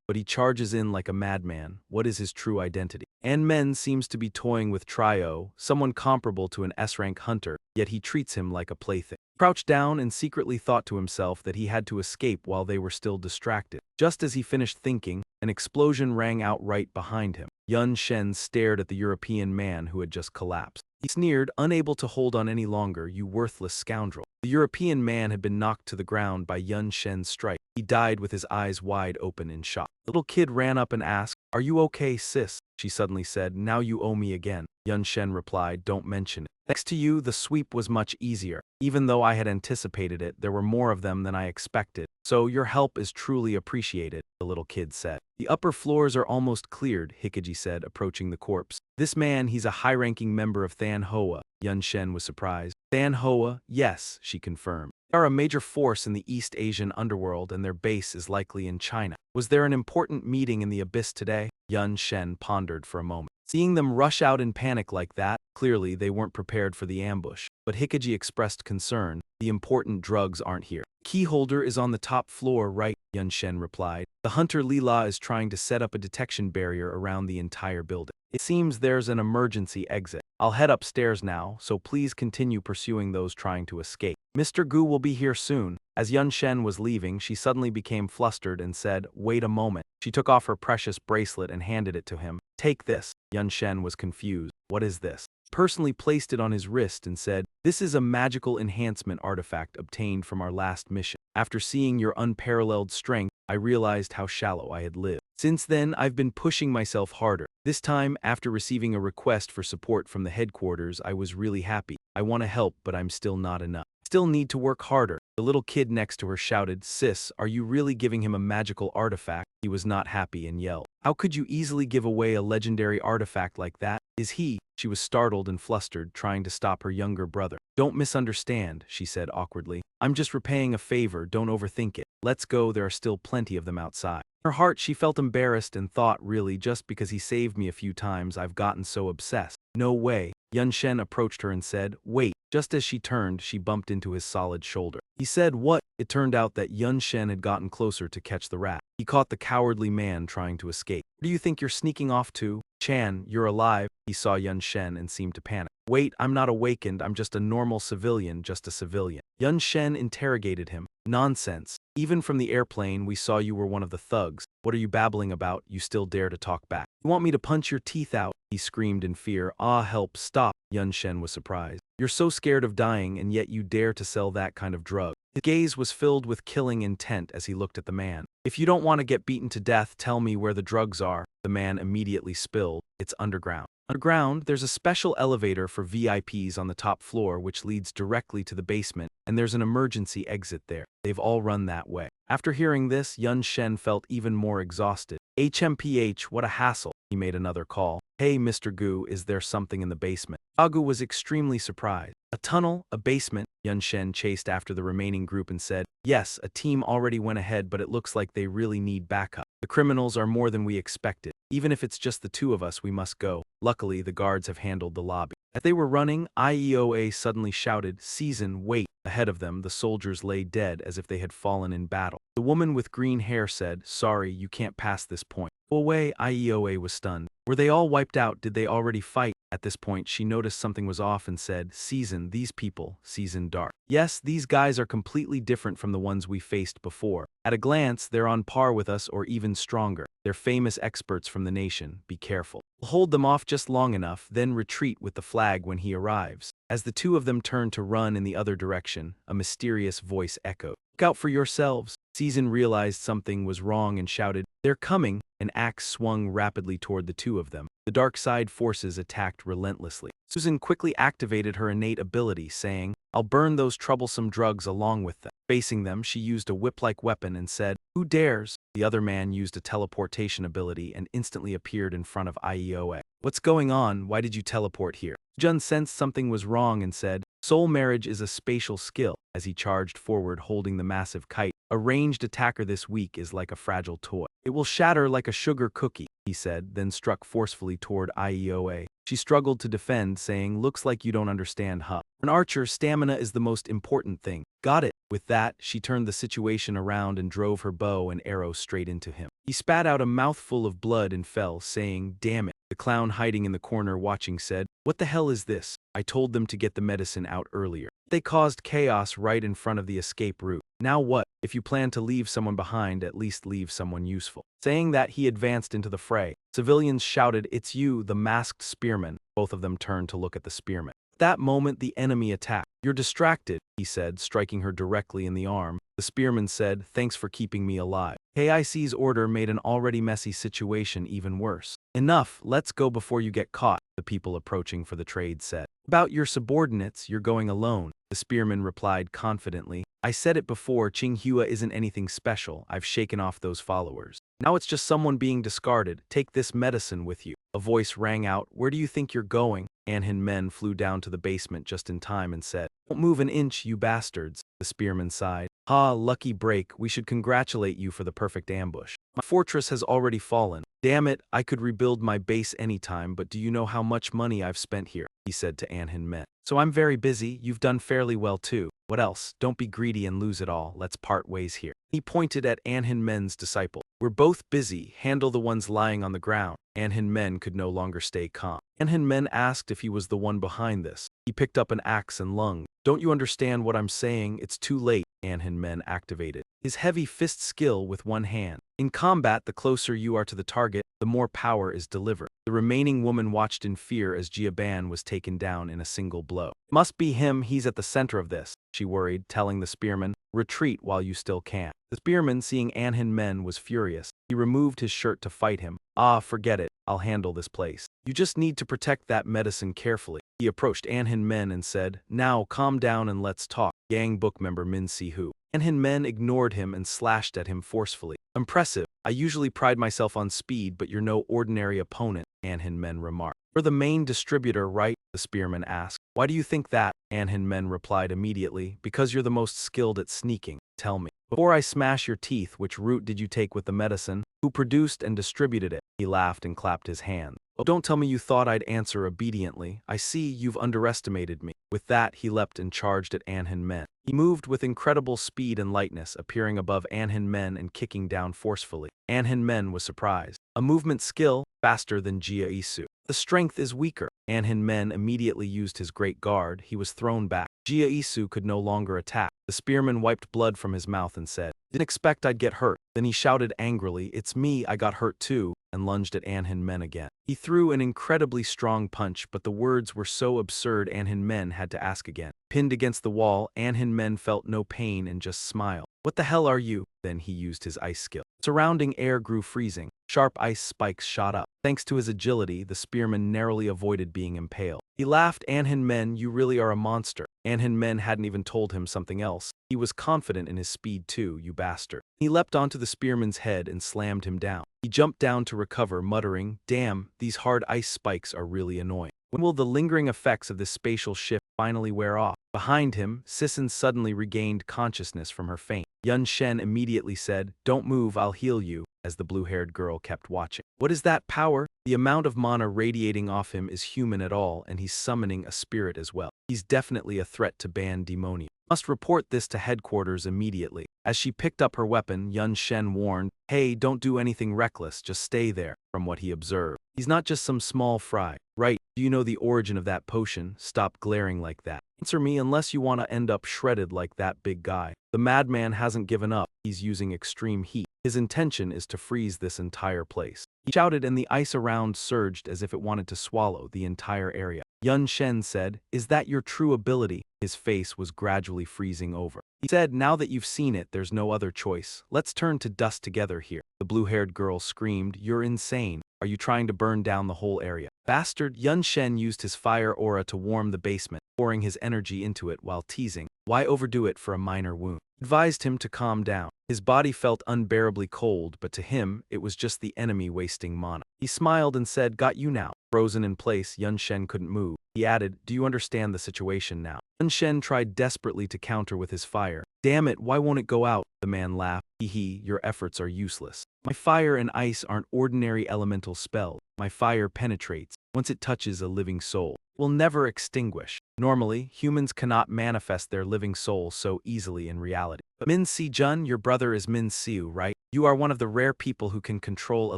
But he charges in like a madman. What is his true identity? Men seems to be toying with Trio, someone comparable to an S-rank hunter, yet he treats him like a plaything. Crouched down and secretly thought to himself that he had to escape while they were still distracted. Just as he finished thinking, an explosion rang out right behind him. Yun Shen stared at the European man who had just collapsed. He sneered, unable to hold on any longer, you worthless scoundrel. The European man had been knocked to the ground by Yun Shen's strike. He died with his eyes wide open in shock. The little kid ran up and asked, are you okay, sis? She suddenly said, now you owe me again. Yun Shen replied, don't mention it. Thanks to you, the sweep was much easier. Even though I had anticipated it, there were more of them than I expected. So your help is truly appreciated, the little kid said. The upper floors are almost cleared, Hikiji said, approaching the corpse. This man, he's a high-ranking member of Than Hoa. Yun Shen was surprised. Than Hoa, yes, she confirmed. They are a major force in the East Asian underworld and their base is likely in China. Was there an important meeting in the abyss today? Yun Shen pondered for a moment. Seeing them rush out in panic like that, clearly they weren't prepared for the ambush. But Hikiji expressed concern. The important drugs aren't here. Keyholder is on the top floor, right? Yun Shen replied. The hunter Lila is trying to set up a detection barrier around the entire building. It seems there's an emergency exit. I'll head upstairs now, so please continue pursuing those trying to escape. Mr. Gu will be here soon. As Yun Shen was leaving, she suddenly became flustered and said, wait a moment. She took off her precious bracelet and handed it to him. Take this. Yun Shen was confused. What is this? Personally placed it on his wrist and said, this is a magical enhancement artifact obtained from our last mission. After seeing your unparalleled strength, I realized how shallow I had lived. Since then, I've been pushing myself harder. This time, after receiving a request for support from the headquarters, I was really happy. I want to help, but I'm still not enough. Still need to work harder. The little kid next to her shouted, sis, are you really giving him a magical artifact? He was not happy and yelled, how could you easily give away a legendary artifact like that? Is he? She was startled and flustered, trying to stop her younger brother. Don't misunderstand, she said awkwardly. I'm just repaying a favor, don't overthink it. Let's go, there are still plenty of them outside. In her heart, she felt embarrassed and thought, really, just because he saved me a few times, I've gotten so obsessed. No way. Yun Shen approached her and said, wait. Just as she turned, she bumped into his solid shoulder. He said, what? It turned out that Yun Shen had gotten closer to catch the rat. He caught the cowardly man trying to escape. Where do you think you're sneaking off to? Chan, you're alive. He saw Yun Shen and seemed to panic. Wait, I'm not awakened, I'm just a normal civilian, just a civilian. Yun Shen interrogated him. Nonsense. Even from the airplane, we saw you were one of the thugs. What are you babbling about? You still dare to talk back. You want me to punch your teeth out? He screamed in fear. Ah, help, stop. Yun Shen was surprised. You're so scared of dying, and yet you dare to sell that kind of drug. His gaze was filled with killing intent as he looked at the man. If you don't want to get beaten to death, tell me where the drugs are. The man immediately spilled. It's underground. Underground, there's a special elevator for VIPs on the top floor which leads directly to the basement, and there's an emergency exit there. They've all run that way. After hearing this, Yun Shen felt even more exhausted. HMPH, what a hassle. He made another call. Hey, Mr. Gu, is there something in the basement? Agu was extremely surprised. A tunnel? A basement? Yun Shen chased after the remaining group and said, yes, a team already went ahead, but it looks like they really need backup. The criminals are more than we expected. Even if it's just the two of us, we must go. Luckily, the guards have handled the lobby. As they were running, IEOA suddenly shouted, Season, wait. Ahead of them, the soldiers lay dead as if they had fallen in battle. The woman with green hair said, sorry, you can't pass this point. Go away. IEOA was stunned. Were they all wiped out? Did they already fight? At this point, she noticed something was off and said, Season, these people, Season Dark. Yes, these guys are completely different from the ones we faced before. At a glance, they're on par with us or even stronger. They're famous experts from the nation, be careful. We'll hold them off just long enough, then retreat with the flag when he arrives. As the two of them turned to run in the other direction, a mysterious voice echoed. Look out for yourselves. Season realized something was wrong and shouted, They're coming! An axe swung rapidly toward the two of them. The dark side forces attacked relentlessly. Susan quickly activated her innate ability, saying, I'll burn those troublesome drugs along with them. Facing them, she used a whip-like weapon and said, Who dares? The other man used a teleportation ability and instantly appeared in front of Ioa. What's going on? Why did you teleport here? Jun sensed something was wrong and said, Soul marriage is a spatial skill. As he charged forward holding the massive kite, a ranged attacker this weak is like a fragile toy. It will shatter like a sugar cookie, he said, then struck forcefully toward Ioa. She struggled to defend, saying, Looks like you don't understand, huh? For an archer, stamina is the most important thing. Got it. With that, she turned the situation around and drove her bow and arrow straight into him. He spat out a mouthful of blood and fell, saying, Damn it. The clown hiding in the corner watching said, What the hell is this? I told them to get the medicine out earlier. They caused chaos right in front of the escape route. Now what? If you plan to leave someone behind, at least leave someone useful. Saying that, he advanced into the fray. Civilians shouted, It's you, the masked spearman. Both of them turned to look at the spearman. At that moment, the enemy attacked. You're distracted, he said, striking her directly in the arm. The spearman said, Thanks for keeping me alive. KIC's order made an already messy situation even worse. Enough, let's go before you get caught, the people approaching for the trade said. About your subordinates, you're going alone, the spearman replied confidently. I said it before, Qinghua isn't anything special. I've shaken off those followers. Now it's just someone being discarded. Take this medicine with you. A voice rang out, Where do you think you're going? Anhin Men flew down to the basement just in time and said, Don't move an inch, you bastards, the spearman sighed. Ha, lucky break, we should congratulate you for the perfect ambush. My fortress has already fallen. Damn it, I could rebuild my base anytime, but do you know how much money I've spent here? He said to Anhin Men. So I'm very busy, you've done fairly well too. What else? Don't be greedy and lose it all, let's part ways here. He pointed at Anhin Men's disciple. We're both busy, handle the ones lying on the ground. Anhin Men could no longer stay calm. Anhin Men asked if he was the one behind this. He picked up an axe and lunged. Don't you understand what I'm saying? It's too late. Anhin Men activated his heavy fist skill with one hand. In combat, the closer you are to the target, the more power is delivered. The remaining woman watched in fear as Jiaban was taken down in a single blow. Must be him, he's at the center of this, she worried, telling the spearman, Retreat while you still can. The spearman, seeing Anhin Men, was furious. He removed his shirt to fight him. Ah, forget it, I'll handle this place. You just need to protect that medicine carefully. He approached Anhin Men and said, Now calm down and let's talk. Gang book member Min Si-hu. Anhin Men ignored him and slashed at him forcefully. Impressive. I usually pride myself on speed, but you're no ordinary opponent, Anhin Men remarked. You're the main distributor, right? The spearman asked. Why do you think that? Anhin Men replied immediately. Because you're the most skilled at sneaking. Tell me. Before I smash your teeth, which route did you take with the medicine? Who produced and distributed it? He laughed and clapped his hands. Oh, don't tell me you thought I'd answer obediently. I see you've underestimated me. With that, he leapt and charged at Anhin Men. He moved with incredible speed and lightness, appearing above Anhin Men and kicking down forcefully. Anhin Men was surprised. A movement skill, faster than Jia Isu. The strength is weaker. Anhin Men immediately used his great guard. He was thrown back. Jia Isu could no longer attack. The spearman wiped blood from his mouth and said, Didn't expect I'd get hurt. Then he shouted angrily, It's me, I got hurt too, and lunged at Anhin Men again. He threw an incredibly strong punch, but the words were so absurd Anhin Men had to ask again. Pinned against the wall, Anhin Men felt no pain and just smiled. What the hell are you? Then he used his ice skill. Surrounding air grew freezing. Sharp ice spikes shot up. Thanks to his agility, the spearman narrowly avoided being impaled. He laughed, Anhin Men, you really are a monster. Anhin Men hadn't even told him something else. He was confident in his speed too, you bastard. He leapt onto the spearman's head and slammed him down. He jumped down to recover, muttering, Damn, these hard ice spikes are really annoying. When will the lingering effects of this spatial shift finally wear off? Behind him, Sisson suddenly regained consciousness from her faint. Yun Shen immediately said, Don't move, I'll heal you, as the blue-haired girl kept watching. What is that power? The amount of mana radiating off him is human at all, and he's summoning a spirit as well. He's definitely a threat to ban demonium. Must report this to headquarters immediately. As she picked up her weapon, Yun Shen warned, Hey, don't do anything reckless, just stay there. From what he observed, He's not just some small fry. Right, do you know the origin of that potion? Stop glaring like that. Answer me unless you want to end up shredded like that big guy. The madman hasn't given up. He's using extreme heat. His intention is to freeze this entire place. He shouted and the ice around surged as if it wanted to swallow the entire area. Yun Shen said, "Is that your true ability?" His face was gradually freezing over. He said, "Now that you've seen it, there's no other choice. Let's turn to dust together here." The blue-haired girl screamed, "You're insane. Are you trying to burn down the whole area?" Bastard! Yun Shen used his fire aura to warm the basement, pouring his energy into it while teasing, "Why overdo it for a minor wound?" Advised him to calm down. His body felt unbearably cold, but to him, it was just the enemy wasting mana. He smiled and said, "Got you now." Frozen in place, Yun Shen couldn't move. He added, "Do you understand the situation now?" Yun Shen tried desperately to counter with his fire. "Damn it, why won't it go out?" The man laughed. "Hee, your efforts are useless. My fire and ice aren't ordinary elemental spells. My fire penetrates. Once it touches a living soul, it will never extinguish. Normally, humans cannot manifest their living soul so easily in reality. But Min Si Jun, your brother is Min Siu, right? You are one of the rare people who can control a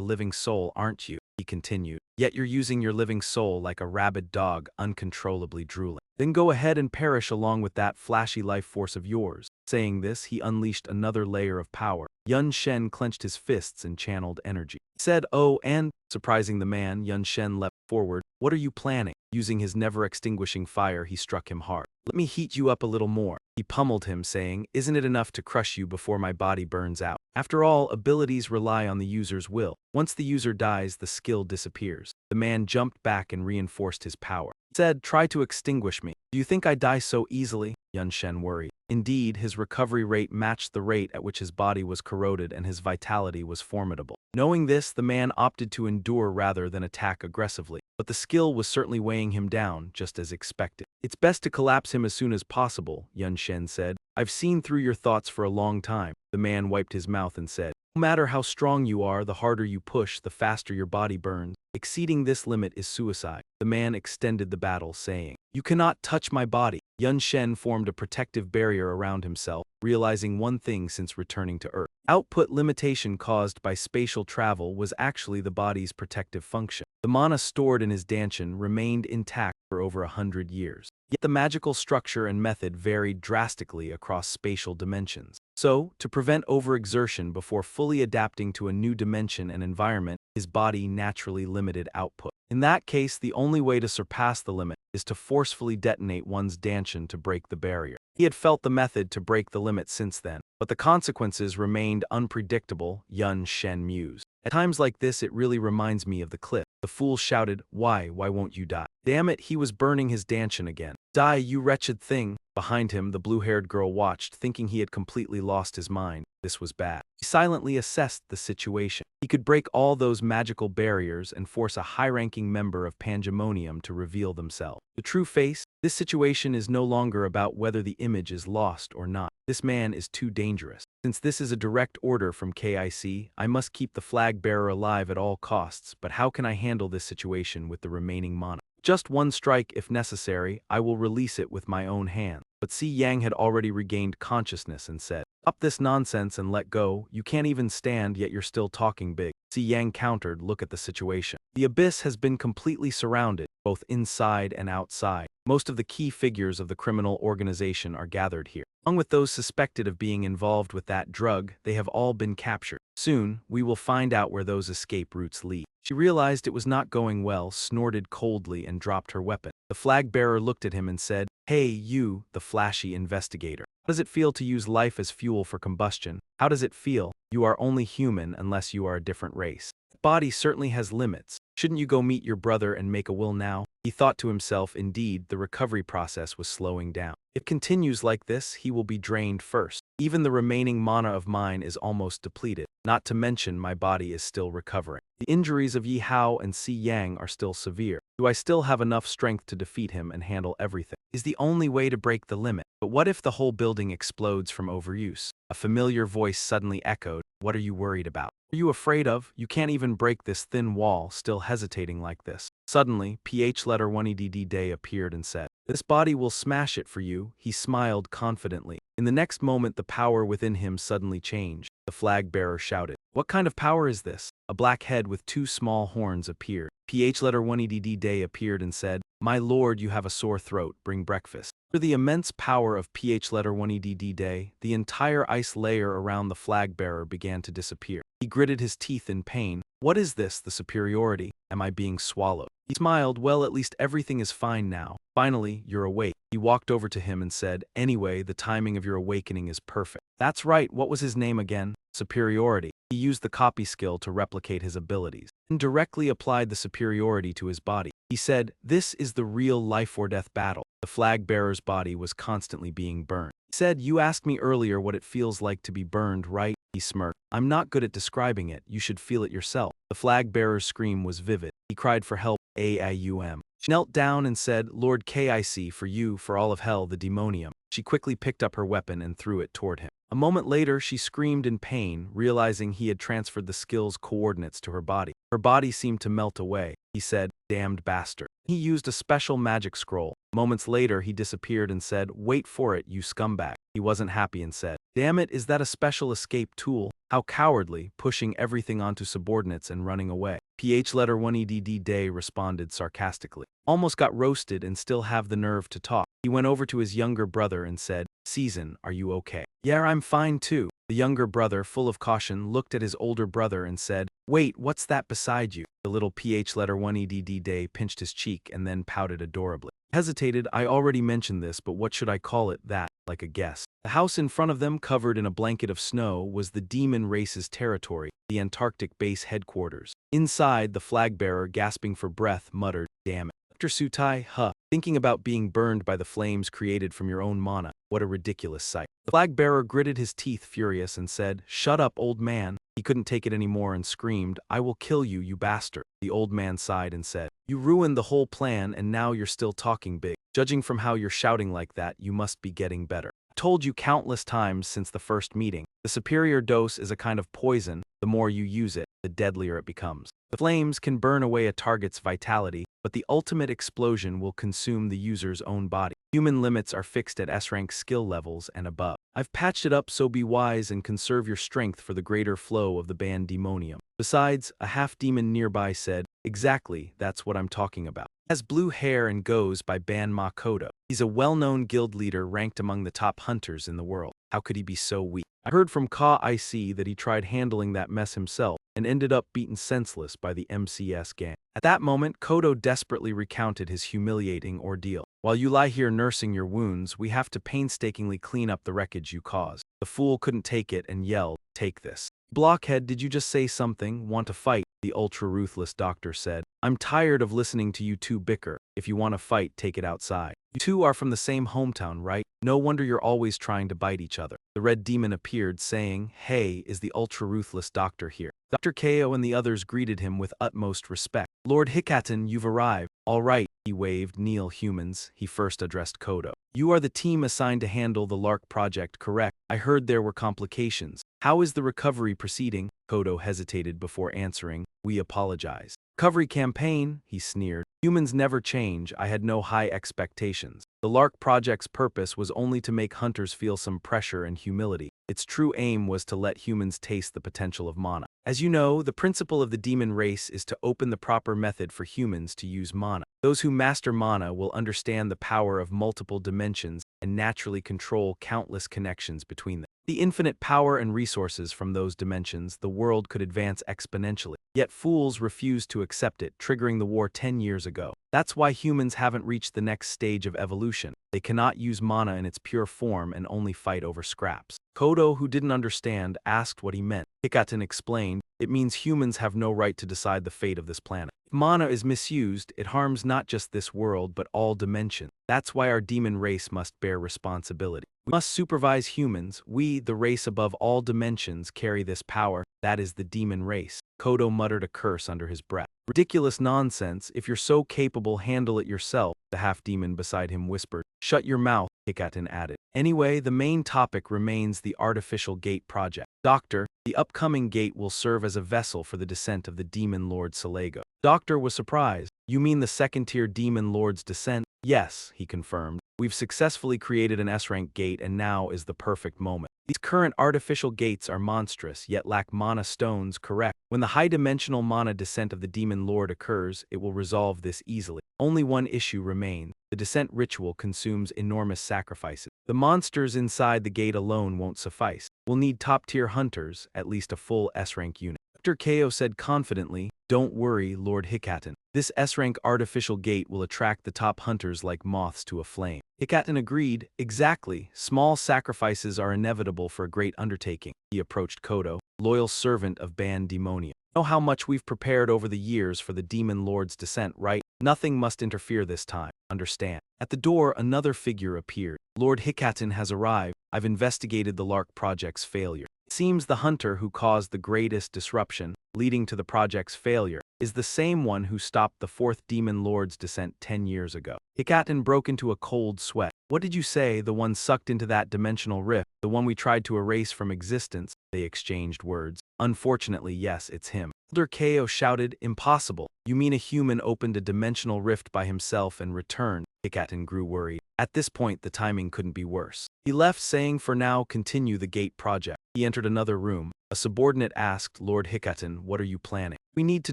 living soul, aren't you?" He continued. "Yet you're using your living soul like a rabid dog, uncontrollably drooling. Then go ahead and perish along with that flashy life force of yours." Saying this, he unleashed another layer of power. Yun Shen clenched his fists and channeled energy. He said, "Oh, and..." Surprising the man, Yun Shen leapt forward. "What are you planning?" Using his never-extinguishing fire, he struck him hard. "Let me heat you up a little more." He pummeled him, saying, "Isn't it enough to crush you before my body burns out?" After all, abilities rely on the user's will. Once the user dies, the skill disappears. The man jumped back and reinforced his power. He said, "Try to extinguish me. Do you think I die so easily?" Yun Shen worried. Indeed, his recovery rate matched the rate at which his body was corroded and his vitality was formidable. Knowing this, the man opted to endure rather than attack aggressively. But the skill was certainly weighing him down, just as expected. "It's best to collapse him as soon as possible," Yun Shen said. "I've seen through your thoughts for a long time." The man wiped his mouth and said, "No matter how strong you are, the harder you push, the faster your body burns. Exceeding this limit is suicide." The man extended the battle, saying, "You cannot touch my body." Yun Shen formed a protective barrier around himself, realizing one thing since returning to Earth. Output limitation caused by spatial travel was actually the body's protective function. The mana stored in his dantian remained intact for over 100 years. Yet the magical structure and method varied drastically across spatial dimensions. So, to prevent overexertion before fully adapting to a new dimension and environment, his body naturally limited output. In that case, the only way to surpass the limit is to forcefully detonate one's dantian to break the barrier. He had felt the method to break the limit since then, but the consequences remained unpredictable, Yun Shen mused. "At times like this, it really reminds me of the cliff." The fool shouted, Why won't you die?" Damn it, he was burning his dantian again. "Die, you wretched thing!" Behind him, the blue-haired girl watched, thinking he had completely lost his mind. This was bad. He silently assessed the situation. He could break all those magical barriers and force a high-ranking member of Pandemonium to reveal themselves. The true face? This situation is no longer about whether the image is lost or not. This man is too dangerous. Since this is a direct order from KIC, I must keep the flag bearer alive at all costs, but how can I handle this situation with the remaining mana? Just one strike if necessary, I will release it with my own hand. But Si Yang had already regained consciousness and said, "Stop this nonsense and let go. You can't even stand, yet you're still talking big." Si Yang countered, "Look at the situation. The abyss has been completely surrounded, both inside and outside. Most of the key figures of the criminal organization are gathered here. Along with those suspected of being involved with that drug, they have all been captured. Soon, we will find out where those escape routes lead." She realized it was not going well, snorted coldly, and dropped her weapon. The flag bearer looked at him and said, "Hey, you, the flashy investigator. How does it feel to use life as fuel for combustion? How does it feel? You are only human unless you are a different race. The body certainly has limits. Shouldn't you go meet your brother and make a will now?" He thought to himself, indeed, the recovery process was slowing down. If it continues like this, he will be drained first. Even the remaining mana of mine is almost depleted, not to mention my body is still recovering. The injuries of Yi Hao and Si Yang are still severe. Do I still have enough strength to defeat him and handle everything? Is the only way to break the limit. But what if the whole building explodes from overuse? A familiar voice suddenly echoed, "What are you worried about? What are you afraid of? You can't even break this thin wall, still hesitating like this." Suddenly, PH letter 1EDD Day appeared and said, "This body will smash it for you." He smiled confidently. In the next moment, the power within him suddenly changed. The flag bearer shouted, What kind of power is this? A black head with two small horns appeared. PH letter 1EDD Day appeared and said, My lord, you have a sore throat, bring breakfast. Through the immense power of PH letter 1EDD Day, the entire ice layer around the flag bearer began to disappear. He gritted his teeth in pain. What is this, the superiority? Am I being swallowed? He smiled, well, at least everything is fine now. Finally, you're awake. He walked over to him and said, Anyway, the timing of your awakening is perfect. That's right, what was his name again? Superiority. He used the copy skill to replicate his abilities, and directly applied the superiority to his body. He said, This is the real life-or-death battle. The flag bearer's body was constantly being burned. He said, You asked me earlier what it feels like to be burned, right? He smirked. I'm not good at describing it, you should feel it yourself. The flag bearer's scream was vivid. He cried for help, AIUM. She knelt down and said, Lord KIC, for you, for all of hell, the demonium. She quickly picked up her weapon and threw it toward him. A moment later, she screamed in pain, realizing he had transferred the skill's coordinates to her body. Her body seemed to melt away. He said, Damned bastard. He used a special magic scroll. Moments later, he disappeared and said, Wait for it, you scumbag. He wasn't happy and said, Damn it, is that a special escape tool? How cowardly, pushing everything onto subordinates and running away. PH letter 1EDD Day responded sarcastically. Almost got roasted and still have the nerve to talk. He went over to his younger brother and said, Season, are you okay? Yeah, I'm fine too. The younger brother, full of caution, looked at his older brother and said, Wait, what's that beside you? The little PH letter 1EDD Day pinched his cheek and then pouted adorably. Hesitated, I already mentioned this, but what should I call it? That, like a guess. The house in front of them, covered in a blanket of snow, was the demon race's territory, the Antarctic base headquarters. Inside, the flag bearer, gasping for breath, muttered, Damn it. Dr. Sutai, thinking about being burned by the flames created from your own mana. What a ridiculous sight. The flag bearer gritted his teeth furious and said, Shut up, old man. He couldn't take it anymore and screamed, I will kill you, you bastard. The old man sighed and said, You ruined the whole plan and now you're still talking big. Judging from how you're shouting like that, you must be getting better. I told you countless times since the first meeting. The superior dose is a kind of poison. The more you use it, the deadlier it becomes. The flames can burn away a target's vitality, but the ultimate explosion will consume the user's own body. Human limits are fixed at S-rank skill levels and above. I've patched it up, so be wise and conserve your strength for the greater flow of the banned demonium. Besides, a half-demon nearby said, Exactly, that's what I'm talking about. Has blue hair and goes by Ban Makoto. He's a well-known guild leader ranked among the top hunters in the world. How could he be so weak? I heard from Ka IC that he tried handling that mess himself and ended up beaten senseless by the MCS gang. At that moment, Kodo desperately recounted his humiliating ordeal. While you lie here nursing your wounds, we have to painstakingly clean up the wreckage you caused. The fool couldn't take it and yelled, Take this. Blockhead, did you just say something? Want to fight? The ultra-ruthless doctor said. I'm tired of listening to you two bicker. If you want to fight, take it outside. You two are from the same hometown, right? No wonder you're always trying to bite each other. The red demon appeared, saying, Hey, is the ultra-ruthless doctor here? Dr. Ko and the others greeted him with utmost respect. Lord Hikaten, you've arrived. All right, he waved. Kneel, humans. He first addressed Kodo. You are the team assigned to handle the Lark project, correct? I heard there were complications. How is the recovery proceeding? Kodo hesitated before answering. We apologize. Recovery campaign, he sneered. Humans never change. I had no high expectations. The Lark project's purpose was only to make hunters feel some pressure and humility. Its true aim was to let humans taste the potential of mana. As you know, the principle of the demon race is to open the proper method for humans to use mana. Those who master mana will understand the power of multiple dimensions and naturally control countless connections between them. The infinite power and resources from those dimensions, the world could advance exponentially. Yet fools refused to accept it, triggering the war 10 years ago. That's why humans haven't reached the next stage of evolution. They cannot use mana in its pure form and only fight over scraps. Kodo, who didn't understand, asked what he meant. Hikaten explained, It means humans have no right to decide the fate of this planet. If mana is misused, it harms not just this world but all dimensions. That's why our demon race must bear responsibility. We must supervise humans. We, the race above all dimensions, carry this power. That is the demon race. Kodo muttered a curse under his breath. Ridiculous nonsense. If you're so capable, handle it yourself, the half-demon beside him whispered. Shut your mouth, Hikaten added. Anyway, the main topic remains the artificial gate project. Doctor, the upcoming gate will serve as a vessel for the descent of the demon lord Salego. Doctor was surprised. You mean the second-tier demon lord's descent? Yes, he confirmed. We've successfully created an S-rank gate and now is the perfect moment. These current artificial gates are monstrous, yet lack mana stones, correct? When the high-dimensional mana descent of the Demon Lord occurs, it will resolve this easily. Only one issue remains. The descent ritual consumes enormous sacrifices. The monsters inside the gate alone won't suffice. We'll need top-tier hunters, at least a full S-rank unit. Dr. Ko said confidently, "Don't worry, Lord Hikaten. This S-rank artificial gate will attract the top hunters like moths to a flame." Hikaten agreed, "Exactly. Small sacrifices are inevitable for a great undertaking." He approached Kodo, loyal servant of Ban Demonia. "Know how much we've prepared over the years for the Demon Lord's descent, right? Nothing must interfere this time. Understand?" At the door, another figure appeared. "Lord Hikaten has arrived. I've investigated the Lark Project's failure. It seems the hunter who caused the greatest disruption, leading to the project's failure, is the same one who stopped the fourth Demon Lord's descent 10 years ago." Hikaten broke into a cold sweat. "What did you say, the one sucked into that dimensional rift, the one we tried to erase from existence?" They exchanged words. "Unfortunately, yes, it's him." Elder Ko shouted, "Impossible. You mean a human opened a dimensional rift by himself and returned?" Hikaten grew worried. At this point, the timing couldn't be worse. He left saying, "For now, continue the gate project." He entered another room. A subordinate asked, "Lord Hikaten, what are you planning?" "We need to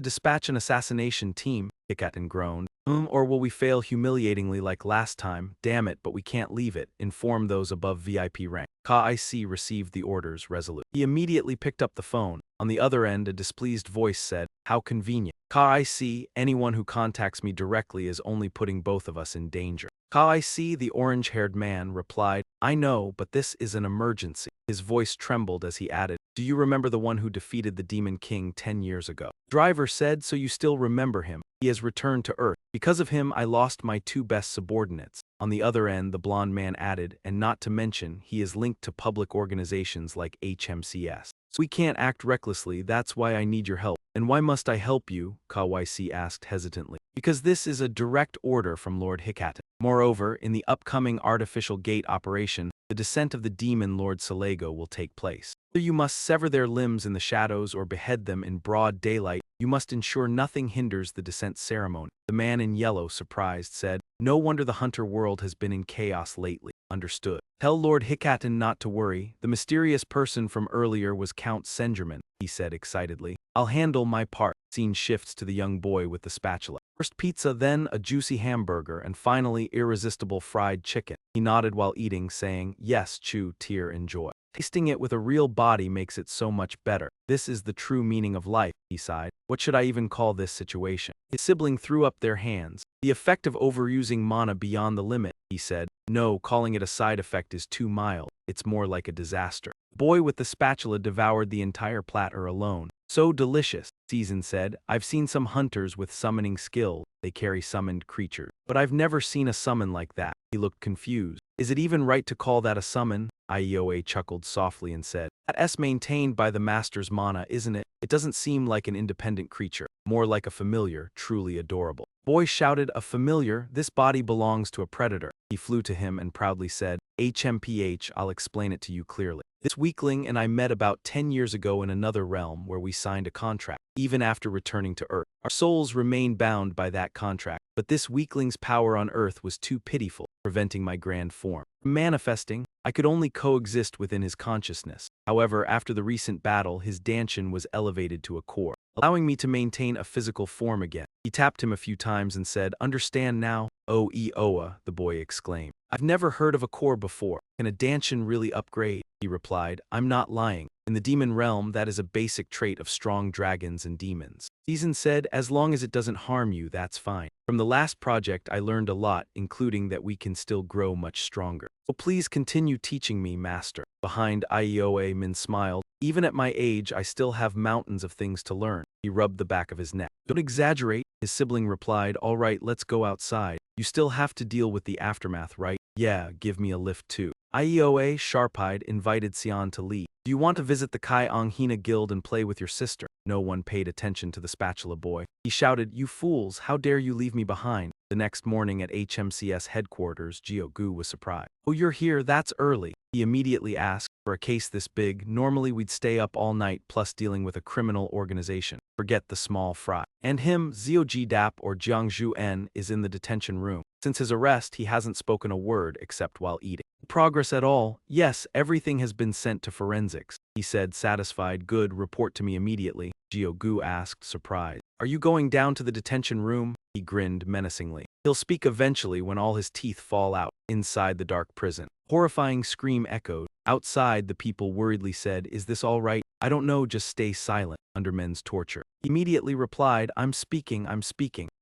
dispatch an assassination team," Hikaten groaned. Or will we fail humiliatingly like last time? Damn it, but we can't leave it. Inform those above VIP rank." Ka-IC received the orders resolute. He immediately picked up the phone. On the other end, a displeased voice said, "How convenient. Ka-IC, anyone who contacts me directly is only putting both of us in danger." Ka-IC, the orange-haired man, replied, "I know, but this is an emergency." His voice trembled as he added, "Do you remember the one who defeated the Demon King 10 years ago?" Driver said, "So you still remember him. He has returned to Earth. Because of him, I lost my two best subordinates." On the other end, the blond man added, "And not to mention, he is linked to public organizations like HMCS. So we can't act recklessly, that's why I need your help." "And why must I help you?" Ka-YC asked hesitantly. "Because this is a direct order from Lord Hikaten. Moreover, in the upcoming artificial gate operation, the descent of the Demon Lord Salego will take place. Whether you must sever their limbs in the shadows or behead them in broad daylight, you must ensure nothing hinders the descent ceremony." The man in yellow, surprised, said, "No wonder the hunter world has been in chaos lately." "Understood. Tell Lord Hikaten not to worry. The mysterious person from earlier was Count Sengerman," he said excitedly. "I'll handle my part." Scene shifts to the young boy with the spatula. First pizza, then a juicy hamburger, and finally irresistible fried chicken. He nodded while eating, saying, "Yes, chew, tear, enjoy. Tasting it with a real body makes it so much better. This is the true meaning of life," he sighed. "What should I even call this situation?" His sibling threw up their hands. "The effect of overusing mana beyond the limit," he said. "No, calling it a side effect is too mild. It's more like a disaster." The boy with the spatula devoured the entire platter alone. "So delicious," Season said. "I've seen some hunters with summoning skill. They carry summoned creatures. But I've never seen a summon like that." He looked confused. "Is it even right to call that a summon?" IEOA chuckled softly and said, "That's maintained by the master's mana, isn't it? It doesn't seem like an independent creature. More like a familiar, truly adorable." Boy shouted, "A familiar? This body belongs to a predator." He flew to him and proudly said, "HMPH, I'll explain it to you clearly. This weakling and I met about 10 years ago in another realm where we signed a contract. Even after returning to Earth, our souls remained bound by that contract. But this weakling's power on Earth was too pitiful, preventing my grand form from manifesting. I could only coexist within his consciousness. However, after the recent battle, his Danshin was elevated to a core, allowing me to maintain a physical form again." He tapped him a few times and said, "Understand now?" "Oh, Eoa," the boy exclaimed. "I've never heard of a core before. Can a Danshin really upgrade?" He replied, "I'm not lying. In the demon realm, that is a basic trait of strong dragons and demons." Season said, "As long as it doesn't harm you, that's fine. From the last project, I learned a lot, including that we can still grow much stronger. So please continue teaching me, Master." Behind IEOA, Min smiled. "Even at my age, I still have mountains of things to learn." He rubbed the back of his neck. "Don't exaggerate," his sibling replied. "All right, let's go outside. You still have to deal with the aftermath, right?" "Yeah, give me a lift too." IEOA, sharp-eyed, invited Xian to lead. "Do you want to visit the Kai Anghina Guild and play with your sister?" No one paid attention to the spatula boy. He shouted, "You fools, how dare you leave me behind? The next morning at HMCS headquarters, Geo-gu was surprised. "Oh, you're here, that's early," he immediately asked. "For a case this big, normally we'd stay up all night plus dealing with a criminal organization. Forget the small fry." And him, Zio Ji Dap or Jiang Zhu En, is in the detention room. Since his arrest, he hasn't spoken a word except while eating. "Progress at all? Yes, everything has been sent to forensics," he said, satisfied. "Good, report to me immediately," Geo-gu asked, surprised. "Are you going down to the detention room?" He grinned menacingly. "He'll speak eventually when all his teeth fall out." Inside the dark prison, horrifying scream echoed. Outside, the people worriedly said, "Is this all right?" "I don't know, just stay silent." Undermen's torture. He immediately replied, I'm speaking.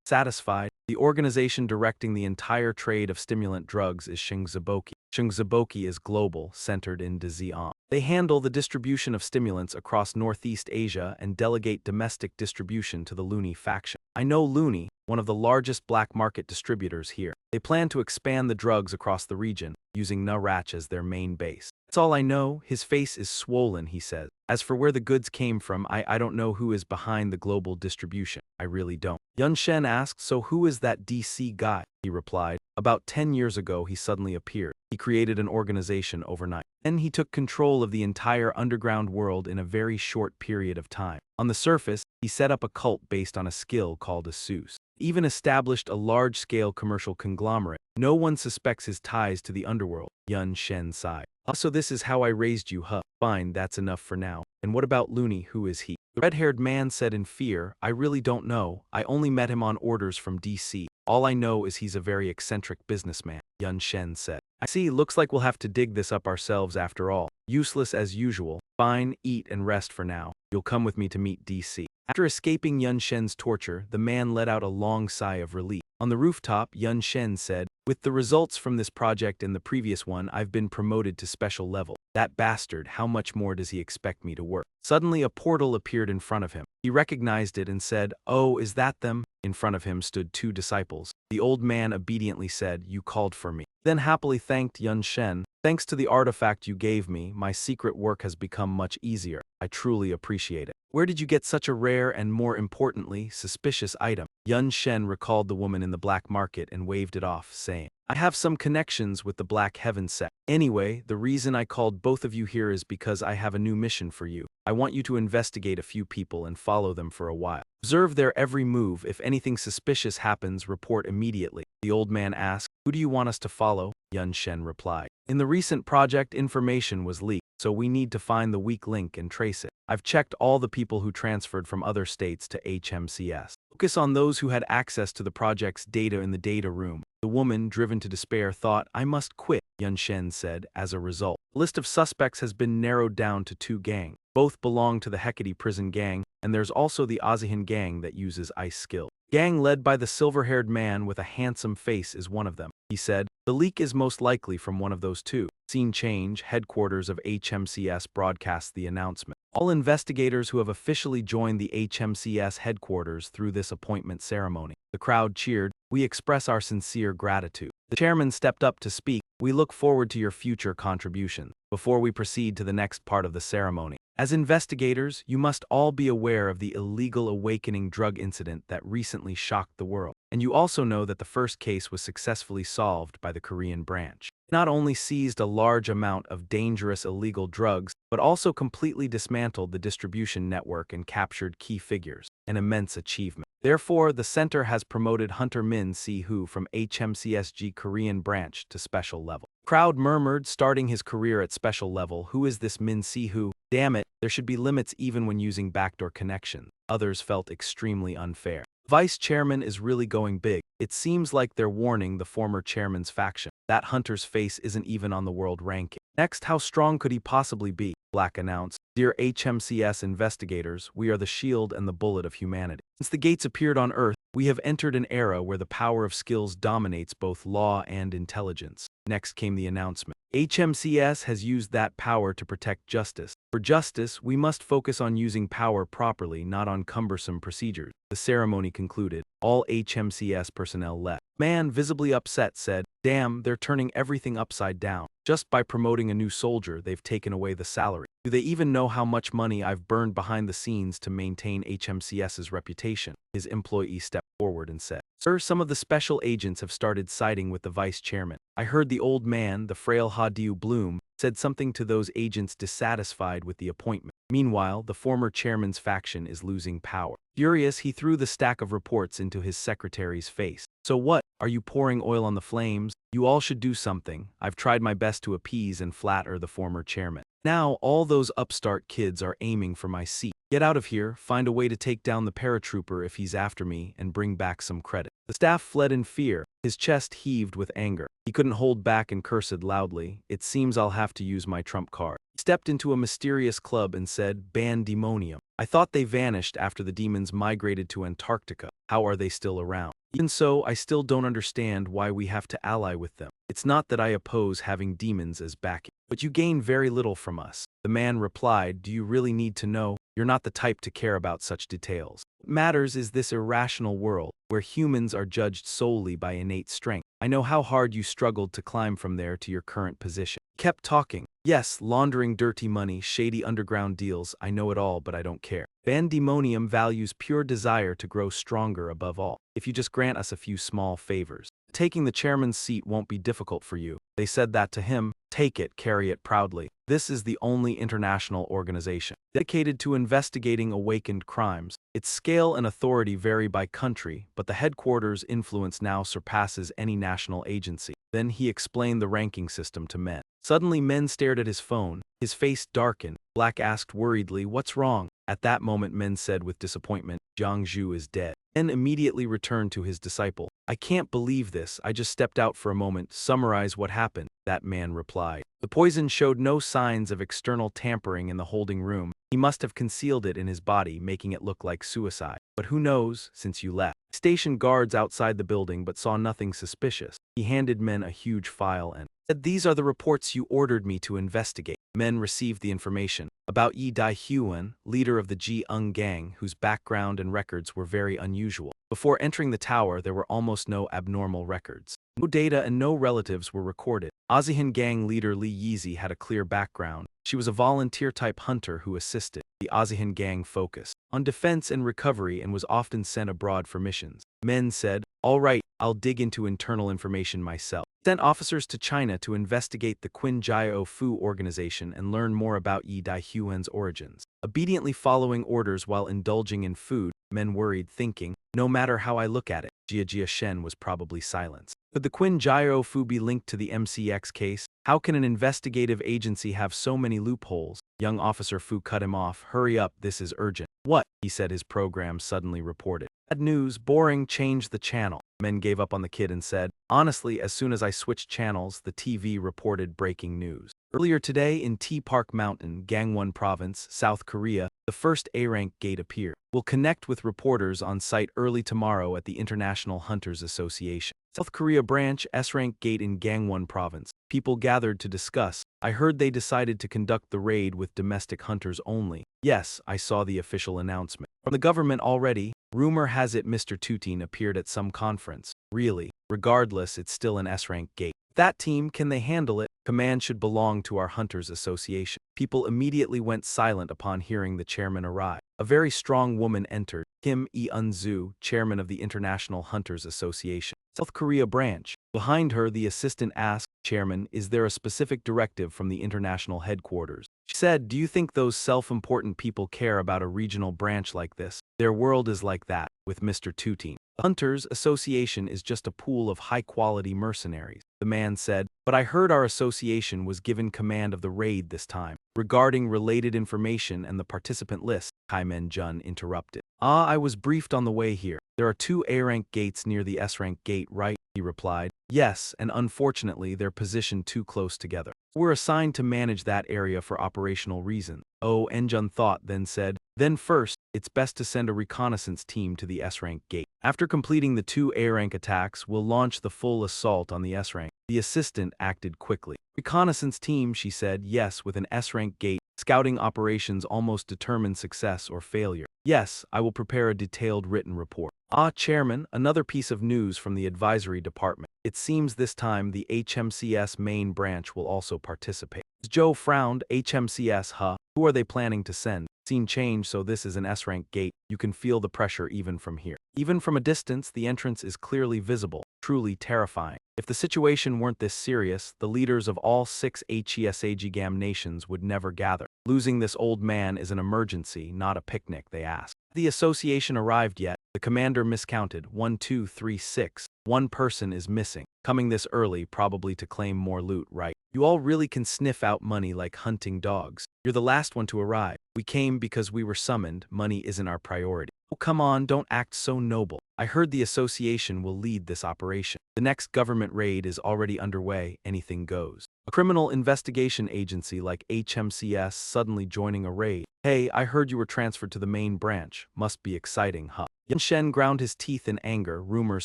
Satisfied, the organization directing the entire trade of stimulant drugs is Shingzaboki. Shingzaboki is global, centered in Dazian. They handle the distribution of stimulants across Northeast Asia and delegate domestic distribution to the Luni faction. "I know Luni, one of the largest black market distributors here. They plan to expand the drugs across the region, using Narach as their main base. That's all I know." His face is swollen, he says. "As for where the goods came from, I don't know who is behind the global distribution. I really don't." Yun Shen asked, "So who is that DC guy?" He replied, "About 10 years ago he suddenly appeared. He created an organization overnight. Then he took control of the entire underground world in a very short period of time. On the surface, he set up a cult based on a skill called a Seuss. Even established a large-scale commercial conglomerate. No one suspects his ties to the underworld." Yun Shen sighed. "So this is how I raised you, huh? Fine, that's enough for now. And what about Looney, who is he?" The red-haired man said in fear, "I really don't know. I only met him on orders from DC. All I know is he's a very eccentric businessman," Yun Shen said. "I see, looks like we'll have to dig this up ourselves after all. Useless as usual. Fine, eat and rest for now. You'll come with me to meet DC." After escaping Yun Shen's torture, the man let out a long sigh of relief. On the rooftop, Yun Shen said, "With the results from this project and the previous one, I've been promoted to special level. That bastard, how much more does he expect me to work?" Suddenly a portal appeared in front of him. He recognized it and said, "Oh, is that them?" In front of him stood 2 disciples. The old man obediently said, "You called for me." Then happily thanked Yun Shen. "Thanks to the artifact you gave me, my secret work has become much easier. I truly appreciate it. Where did you get such a rare and, more importantly, suspicious item?" Yun Shen recalled the woman in the black market and waved it off, saying, "I have some connections with the Black Heaven sect. Anyway, the reason I called both of you here is because I have a new mission for you. I want you to investigate a few people and follow them for a while. Observe their every move. If anything suspicious happens, report immediately." The old man asked, "Who do you want us to follow?" Yun Shen replied, "In the recent project, information was leaked, so we need to find the weak link and trace it. I've checked all the people who transferred from other states to HMCS. Focus on those who had access to the project's data in the data room." The woman, driven to despair, thought, "I must quit," Yun Shen said. As a result, the list of suspects has been narrowed down to 2 gangs. Both belong to the Hecate prison gang, and there's also the Azihan gang that uses ice skill. Gang led by the silver-haired man with a handsome face is one of them, he said. The leak is most likely from one of those 2. Scene change, headquarters of HMCS broadcasts the announcement. All investigators who have officially joined the HMCS headquarters through this appointment ceremony. The crowd cheered. "We express our sincere gratitude." The chairman stepped up to speak. "We look forward to your future contributions." Before we proceed to the next part of the ceremony, as investigators, you must all be aware of the illegal awakening drug incident that recently shocked the world. And you also know that the first case was successfully solved by the Korean branch. It not only seized a large amount of dangerous illegal drugs, but also completely dismantled the distribution network and captured key figures. An immense achievement. Therefore, the center has promoted Hunter Min Si-hoo from HMCSG Korean branch to special level. Crowd murmured, starting his career at special level. Who is this Min Si-hoo? Damn it, there should be limits even when using backdoor connections. Others felt extremely unfair. Vice chairman is really going big. It seems like they're warning the former chairman's faction. That Hunter's face isn't even on the world ranking. Next, how strong could he possibly be? Black announced, "Dear HMCS investigators, we are the shield and the bullet of humanity. Since the gates appeared on Earth, we have entered an era where the power of skills dominates both law and intelligence." Next came the announcement. HMCS has used that power to protect justice. For justice, we must focus on using power properly, not on cumbersome procedures. The ceremony concluded. All HMCS personnel left. Man, visibly upset, said, "Damn, they're turning everything upside down. Just by promoting a new soldier, they've taken away the salary. Do they even know how much money I've burned behind the scenes to maintain HMCS's reputation?" His employee stepped forward and said, Sir, some of the special agents have started siding with the vice chairman. I heard the old man, the frail Hadiu Bloom, said something to those agents dissatisfied with the appointment. Meanwhile, the former chairman's faction is losing power. Furious, he threw the stack of reports into his secretary's face. So what? Are you pouring oil on the flames? You all should do something. I've tried my best to appease and flatter the former chairman. Now all those upstart kids are aiming for my seat. Get out of here, find a way to take down the paratrooper if he's after me, and bring back some credit. The staff fled in fear. His chest heaved with anger. He couldn't hold back and cursed loudly. It seems I'll have to use my trump card. He stepped into a mysterious club and said, Bandemonium. I thought they vanished after the demons migrated to Antarctica. How are they still around? Even so, I still don't understand why we have to ally with them. It's not that I oppose having demons as backing, but you gain very little from us. The man replied, do you really need to know? You're not the type to care about such details. What matters is this irrational world, where humans are judged solely by innate strength. I know how hard you struggled to climb from there to your current position. Kept talking. Yes, laundering dirty money, shady underground deals, I know it all, but I don't care. Bandemonium values pure desire to grow stronger above all. If you just grant us a few small favors. Taking the chairman's seat won't be difficult for you. They said that to him. Take it, carry it proudly. This is the only international organization dedicated to investigating awakened crimes. Its scale and authority vary by country, but the headquarters' influence now surpasses any national agency. Then he explained the ranking system to men. Suddenly men stared at his phone. His face darkened. Black asked worriedly, what's wrong? At that moment men said with disappointment, Jiang Zhu is dead. Men immediately returned to his disciple. I can't believe this, I just stepped out for a moment. Summarize what happened, that man replied. The poison showed no signs of external tampering in the holding room. He must have concealed it in his body, making it look like suicide. But who knows, since you left. Stationed guards outside the building but saw nothing suspicious. He handed men a huge file and said, these are the reports you ordered me to investigate. Men received the information about Yi Dai-Huan, leader of the Ji-Ung gang, whose background and records were very unusual. Before entering the tower, there were almost no abnormal records. No data and no relatives were recorded. Azihan gang leader Li Yizi had a clear background. She was a volunteer-type hunter who assisted the Azihan gang focused on defense and recovery and was often sent abroad for missions. Men said, all right, I'll dig into internal information myself. Sent officers to China to investigate the Qinjiao Fu organization and learn more about Yi Dai-Huan's origins. Obediently following orders while indulging in food, men worried, thinking, no matter how I look at it, Jia Shen was probably silenced. Could the Qinjiao Fu be linked to the MCX case? How can an investigative agency have so many loopholes? Young Officer Fu cut him off. Hurry up, this is urgent. What? He said. His program suddenly reported. Bad news, boring, change the channel. Men gave up on the kid and said, honestly, as soon as I switched channels, the TV reported breaking news. Earlier today in T-Park Mountain, Gangwon Province, South Korea, the first A-rank gate appeared. We'll connect with reporters on site early tomorrow at the International Hunters Association. South Korea branch S-rank gate in Gangwon Province. People gathered to discuss. I heard they decided to conduct the raid with domestic hunters only. Yes, I saw the official announcement. From the government already, rumor has it Mr. Tutin appeared at some conference. Really? Regardless, it's still an S-rank gate. That team, can they handle it? Command should belong to our Hunters Association. People immediately went silent upon hearing the chairman arrive. A very strong woman entered, Kim E-Unzu, chairman of the International Hunters Association, South Korea branch. Behind her, the assistant asked, Chairman, is there a specific directive from the international headquarters? She said, do you think those self-important people care about a regional branch like this? Their world is like that, with Mr. Tutin. The Hunters Association is just a pool of high-quality mercenaries. The man said, but I heard our association was given command of the raid this time. Regarding related information and the participant list, Kai Men-jun interrupted. I was briefed on the way here. There are 2 A-rank gates near the S-rank gate, right? He replied. Yes, and unfortunately they're positioned too close together. We're assigned to manage that area for operational reasons. Oh, En-jun thought, then said, then first, it's best to send a reconnaissance team to the S-rank gate. After completing the 2 A-rank attacks, we'll launch the full assault on the S-rank. The assistant acted quickly. Reconnaissance team, she said, yes, with an S-rank gate. Scouting operations almost determine success or failure. Yes, I will prepare a detailed written report. Chairman, another piece of news from the advisory department. It seems this time the HMCS main branch will also participate. Zhou frowned. HMCS, huh? Who are they planning to send? Scene change, so this is an S-rank gate. You can feel the pressure even from here. Even from a distance, the entrance is clearly visible, truly terrifying. If the situation weren't this serious, the leaders of all 6 HESAGAM nations would never gather. Losing this old man is an emergency, not a picnic, they ask. The association arrived yet. The commander miscounted. 1, 2, 3, 6. One person is missing. Coming this early, probably to claim more loot, right? You all really can sniff out money like hunting dogs. You're the last one to arrive. We came because we were summoned. Money isn't our priority. Oh, come on, don't act so noble. I heard the association will lead this operation. The next government raid is already underway. Anything goes. A criminal investigation agency like HMCS suddenly joining a raid. Hey, I heard you were transferred to the main branch. Must be exciting, huh? Yan Shen ground his teeth in anger. Rumors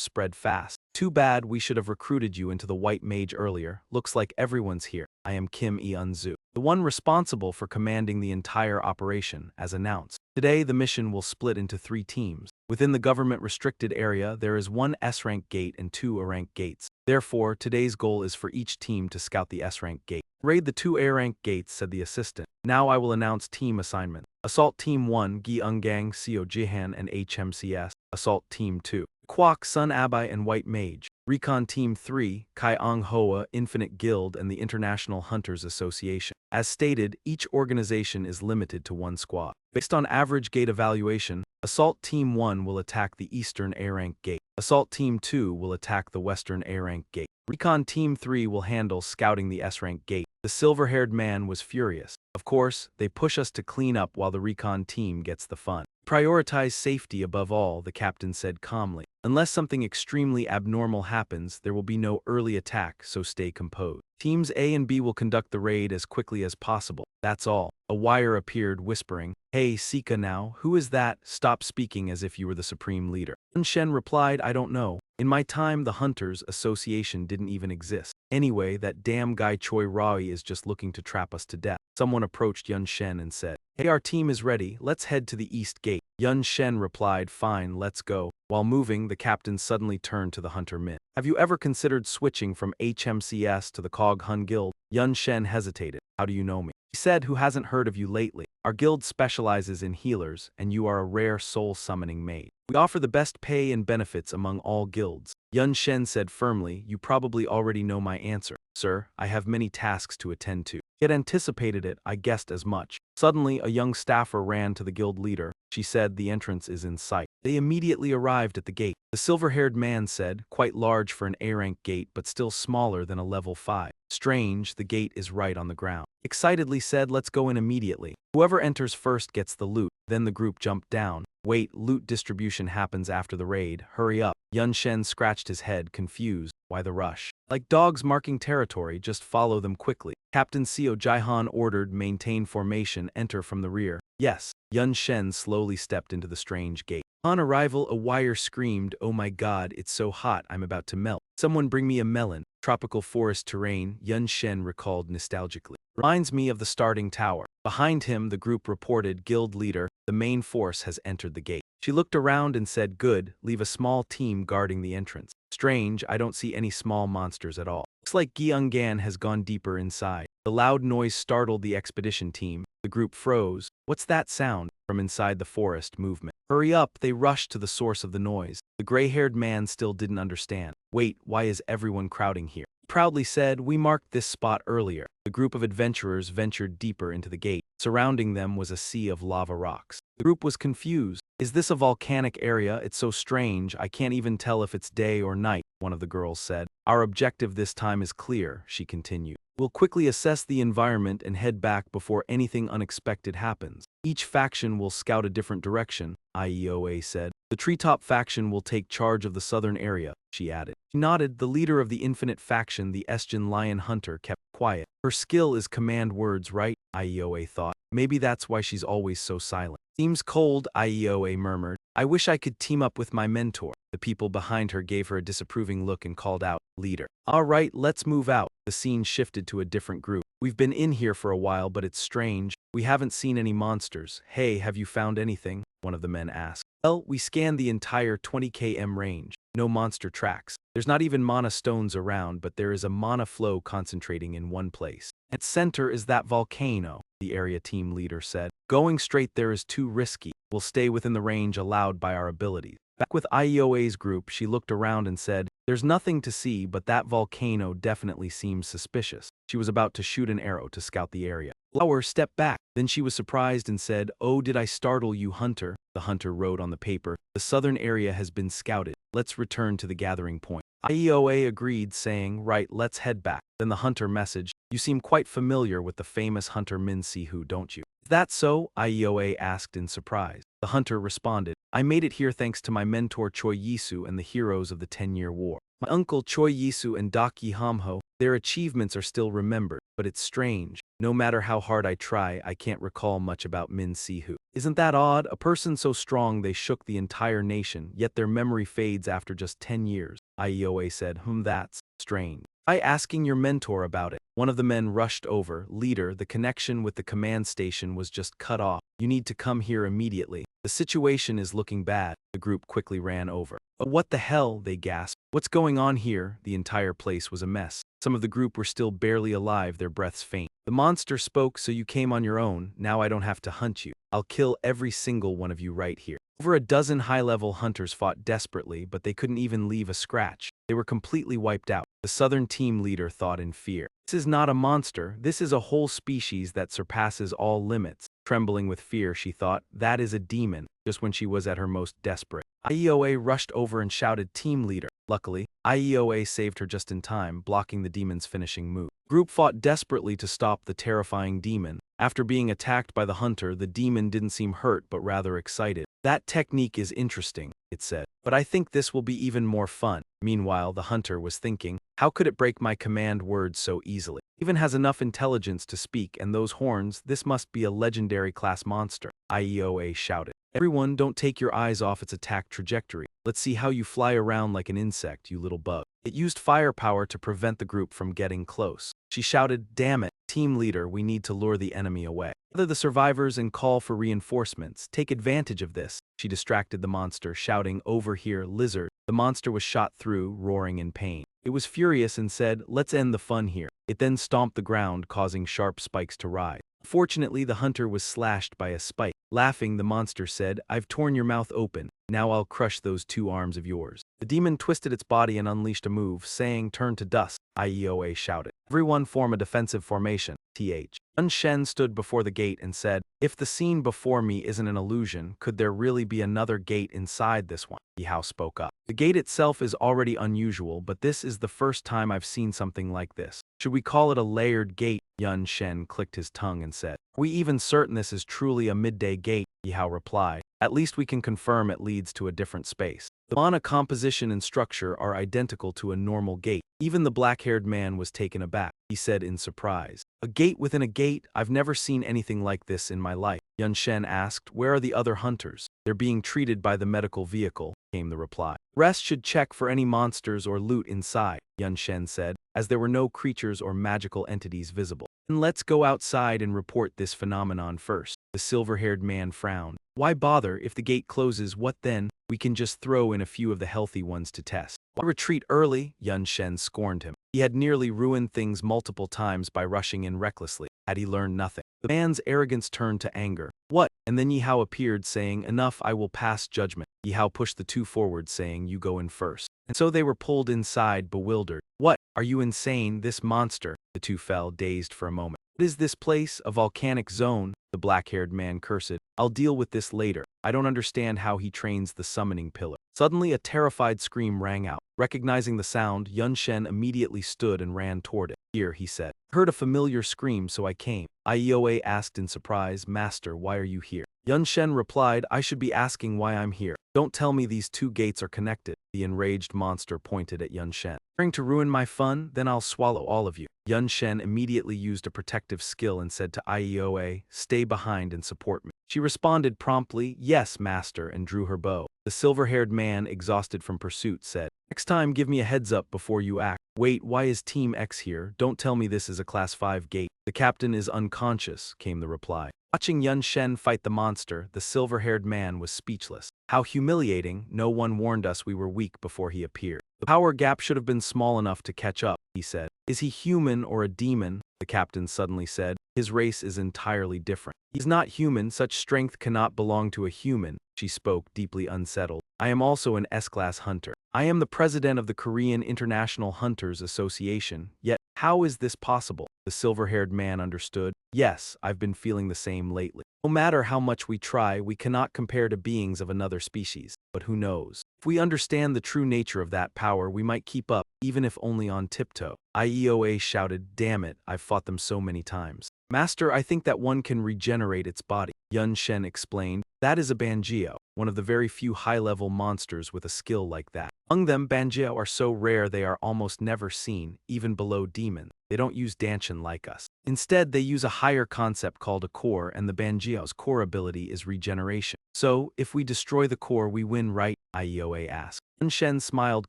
spread fast. Too bad, we should have recruited you into the White Mage earlier. Looks like everyone's here. I am Kim Eun-zu, the one responsible for commanding the entire operation, as announced. Today, the mission will split into 3 teams. Within the government-restricted area, there is 1 S-rank gate and 2 A-rank gates. Therefore, today's goal is for each team to scout the S-rank gate. Raid the 2 A-rank gates, said the assistant. Now I will announce team assignment. Assault Team 1, Gi Eungang, Seo Jihan and HMCS. Assault Team 2, Kwok, Sun Abai and White Mage. Recon Team 3, Kai Ong Hoa, Infinite Guild and the International Hunters Association. As stated, each organization is limited to 1 squad. Based on average gate evaluation, Assault Team 1 will attack the Eastern A-rank gate. Assault Team 2 will attack the Western A-rank gate. Recon Team 3 will handle scouting the S-rank gate. The silver-haired man was furious. Of course, they push us to clean up while the recon team gets the fun. Prioritize safety above all, the captain said calmly. Unless something extremely abnormal happens, there will be no early attack, so stay composed. Teams A and B will conduct the raid as quickly as possible. That's all. A wire appeared, whispering, "Hey, Sika now, who is that? Stop speaking as if you were the supreme leader." Yun Shen replied, "I don't know. In my time, the Hunters Association didn't even exist. Anyway, that damn guy Choi Rai is just looking to trap us to death." Someone approached Yun Shen and said, "Hey, our team is ready. Let's head to the East Gate." Yun Shen replied, "Fine, let's go." While moving, the captain suddenly turned to the Hunter Min. "Have you ever considered switching from HMCS to the Cog Hun Guild?" Yun Shen hesitated. "How do you know me?" He said, "Who hasn't heard of you lately? Our guild specializes in healers, and you are a rare soul-summoning mage. We offer the best pay and benefits among all guilds." Yun Shen said firmly, "You probably already know my answer. Sir, I have many tasks to attend to." He had anticipated it, I guessed as much. Suddenly, a young staffer ran to the guild leader. She said, "The entrance is in sight." They immediately arrived at the gate. The silver-haired man said, "Quite large for an A-rank gate, but still smaller than a level 5. Strange, the gate is right on the ground." Excitedly said, "Let's go in immediately. Whoever enters first gets the loot." Then the group jumped down. "Wait, loot distribution happens after the raid. Hurry up." Yun Shen scratched his head, confused. Why the rush? Like dogs marking territory, just follow them quickly. Captain Seo Jihan ordered, "Maintain formation, enter from the rear." "Yes." Yun Shen slowly stepped into the strange gate. On arrival, a wire screamed, "Oh my god, it's so hot, I'm about to melt. Someone bring me a melon." Tropical forest terrain, Yun Shen recalled nostalgically. "Reminds me of the starting tower." Behind him, the group reported, "Guild leader, the main force has entered the gate." She looked around and said, "Good, leave a small team guarding the entrance." "Strange, I don't see any small monsters at all. Looks like Gi Eungan has gone deeper inside." The loud noise startled the expedition team. The group froze. "What's that sound?" From inside the forest, movement. "Hurry up," they rushed to the source of the noise. The gray-haired man still didn't understand. "Wait, why is everyone crowding here?" He proudly said, "We marked this spot earlier." The group of adventurers ventured deeper into the gate. Surrounding them was a sea of lava rocks. The group was confused. "Is this a volcanic area? It's so strange, I can't even tell if it's day or night," one of the girls said. "Our objective this time is clear," she continued. "We'll quickly assess the environment and head back before anything unexpected happens. Each faction will scout a different direction," IEOA said. "The Treetop faction will take charge of the southern area," she added. She nodded. The leader of the Infinite faction, the Esjan Lion Hunter, kept quiet. Her skill is command words, right? IEOA thought. Maybe that's why she's always so silent. "Seems cold," IEOA murmured. "I wish I could team up with my mentor." The people behind her gave her a disapproving look and called out, "Leader." "All right, let's move out." The scene shifted to a different group. "We've been in here for a while, but it's strange. We haven't seen any monsters." "Hey, have you found anything?" one of the men asked. "Well, we scanned the entire 20 km range. No monster tracks. There's not even mana stones around, but there is a mana flow concentrating in one place. At center is that volcano." the area team leader said. Going straight there is too risky. We'll stay within the range allowed by our abilities. Back with IEOA's group, she looked around and said, there's nothing to see, but that volcano definitely seems suspicious. She was about to shoot an arrow to scout the area. Lauer stepped back. Then she was surprised and said, oh, did I startle you, Hunter? The hunter wrote on the paper, the southern area has been scouted. Let's return to the gathering point. IEOA agreed, saying, right, let's head back. Then the hunter messaged, you seem quite familiar with the famous hunter Min Si-hu, don't you? Is that so? IEOA asked in surprise. The hunter responded, I made it here thanks to my mentor Choi Yisu and the heroes of the 10-year war. My uncle Choi Yisu and Dak Hamho, their achievements are still remembered, but it's strange. No matter how hard I try, I can't recall much about Min Si-hu. Isn't that odd? A person so strong they shook the entire nation, yet their memory fades after just 10 years. IEOA said, that's strange. Try asking your mentor about it. One of the men rushed over. Leader, the connection with the command station was just cut off. You need to come here immediately. The situation is looking bad. The group quickly ran over. Oh, what the hell? They gasped. What's going on here? The entire place was a mess. Some of the group were still barely alive, their breaths faint. The monster spoke, so you came on your own. Now I don't have to hunt you. I'll kill every single one of you right here. Over a dozen high-level hunters fought desperately, but they couldn't even leave a scratch. They were completely wiped out. The southern team leader thought in fear. This is not a monster. This is a whole species that surpasses all limits. Trembling with fear, she thought, that is a demon, just when she was at her most desperate. IEOA rushed over and shouted, team leader. Luckily, IEOA saved her just in time, blocking the demon's finishing move. Group fought desperately to stop the terrifying demon. After being attacked by the hunter, the demon didn't seem hurt but rather excited. That technique is interesting, it said, but I think this will be even more fun. Meanwhile, the hunter was thinking, how could it break my command words so easily? Even has enough intelligence to speak, and those horns, this must be a legendary class monster. IEOA shouted. Everyone, don't take your eyes off its attack trajectory. Let's see how you fly around like an insect, you little bug. It used firepower to prevent the group from getting close. She shouted, damn it, team leader, we need to lure the enemy away. Gather the survivors and call for reinforcements. Take advantage of this. She distracted the monster, shouting, over here, lizard. The monster was shot through, roaring in pain. It was furious and said, let's end the fun here. It then stomped the ground, causing sharp spikes to rise. Fortunately, the hunter was slashed by a spike. Laughing, the monster said, I've torn your mouth open. Now I'll crush those 2 arms of yours. The demon twisted its body and unleashed a move, saying, turn to dust. IEOA shouted. Everyone form a defensive formation. TH. Yun Shen stood before the gate and said, if the scene before me isn't an illusion, could there really be another gate inside this one? Yihao spoke up. The gate itself is already unusual, but this is the first time I've seen something like this. Should we call it a layered gate? Yun Shen clicked his tongue and said. Are we even certain this is truly a midday gate? Yihao replied. At least we can confirm it leads to a different space. The mana composition and structure are identical to a normal gate. Even the black-haired man was taken aback. He said in surprise. A gate within a gate? I've never seen anything like this in my life. Yun Shen asked, where are the other hunters? They're being treated by the medical vehicle, came the reply. Rest should check for any monsters or loot inside, Yun Shen said, as there were no creatures or magical entities visible. And let's go outside and report this phenomenon first. The silver-haired man frowned. Why bother? If the gate closes, what then? We can just throw in a few of the healthy ones to test. Why retreat early? Yun Shen scorned him. He had nearly ruined things multiple times by rushing in recklessly. Had he learned nothing? The man's arrogance turned to anger. What? And then Yihao appeared, saying, enough, I will pass judgment. Yihao pushed the 2 forward, saying, you go in first. And so they were pulled inside, bewildered. What? Are you insane? This monster? The 2 fell, dazed for a moment. What is this place? A volcanic zone? The black-haired man cursed. I'll deal with this later. I don't understand how he trains the summoning pillar. Suddenly, a terrified scream rang out. Recognizing the sound, Yun Shen immediately stood and ran toward it. Here, he said. I heard a familiar scream, so I came. IEOA asked in surprise, Master, why are you here? Yun Shen replied, I should be asking why I'm here. Don't tell me these 2 gates are connected. The enraged monster pointed at Yun Shen. Trying to ruin my fun? Then I'll swallow all of you. Yun Shen immediately used a protective skill and said to IEOA, stay behind and support me. She responded promptly, yes, master, and drew her bow. The silver-haired man, exhausted from pursuit, said, next time give me a heads up before you act. Wait, why is Team X here? Don't tell me this is a Class 5 gate. The captain is unconscious, came the reply. Watching Yun Shen fight the monster, the silver-haired man was speechless. How humiliating, no one warned us we were weak before he appeared. The power gap should have been small enough to catch up, he said. Is he human or a demon? the captain suddenly said. His race is entirely different. He's not human, such strength cannot belong to a human, she spoke, deeply unsettled. I am also an S-class hunter. I am the president of the Korean International Hunters Association, yet how is this possible? The silver-haired man understood. Yes, I've been feeling the same lately. No matter how much we try, we cannot compare to beings of another species. But who knows? If we understand the true nature of that power, we might keep up, even if only on tiptoe. IEOA shouted, damn it, I've fought them so many times. Master, I think that one can regenerate its body, Yun Shen explained. That is a Banjio, one of the very few high-level monsters with a skill like that. Among them, Banjio are so rare they are almost never seen, even below demons. They don't use Danshin like us. Instead, they use a higher concept called a core, and the Banjio's core ability is regeneration. So, if we destroy the core, we win, right? IEOA asked. Yun Shen smiled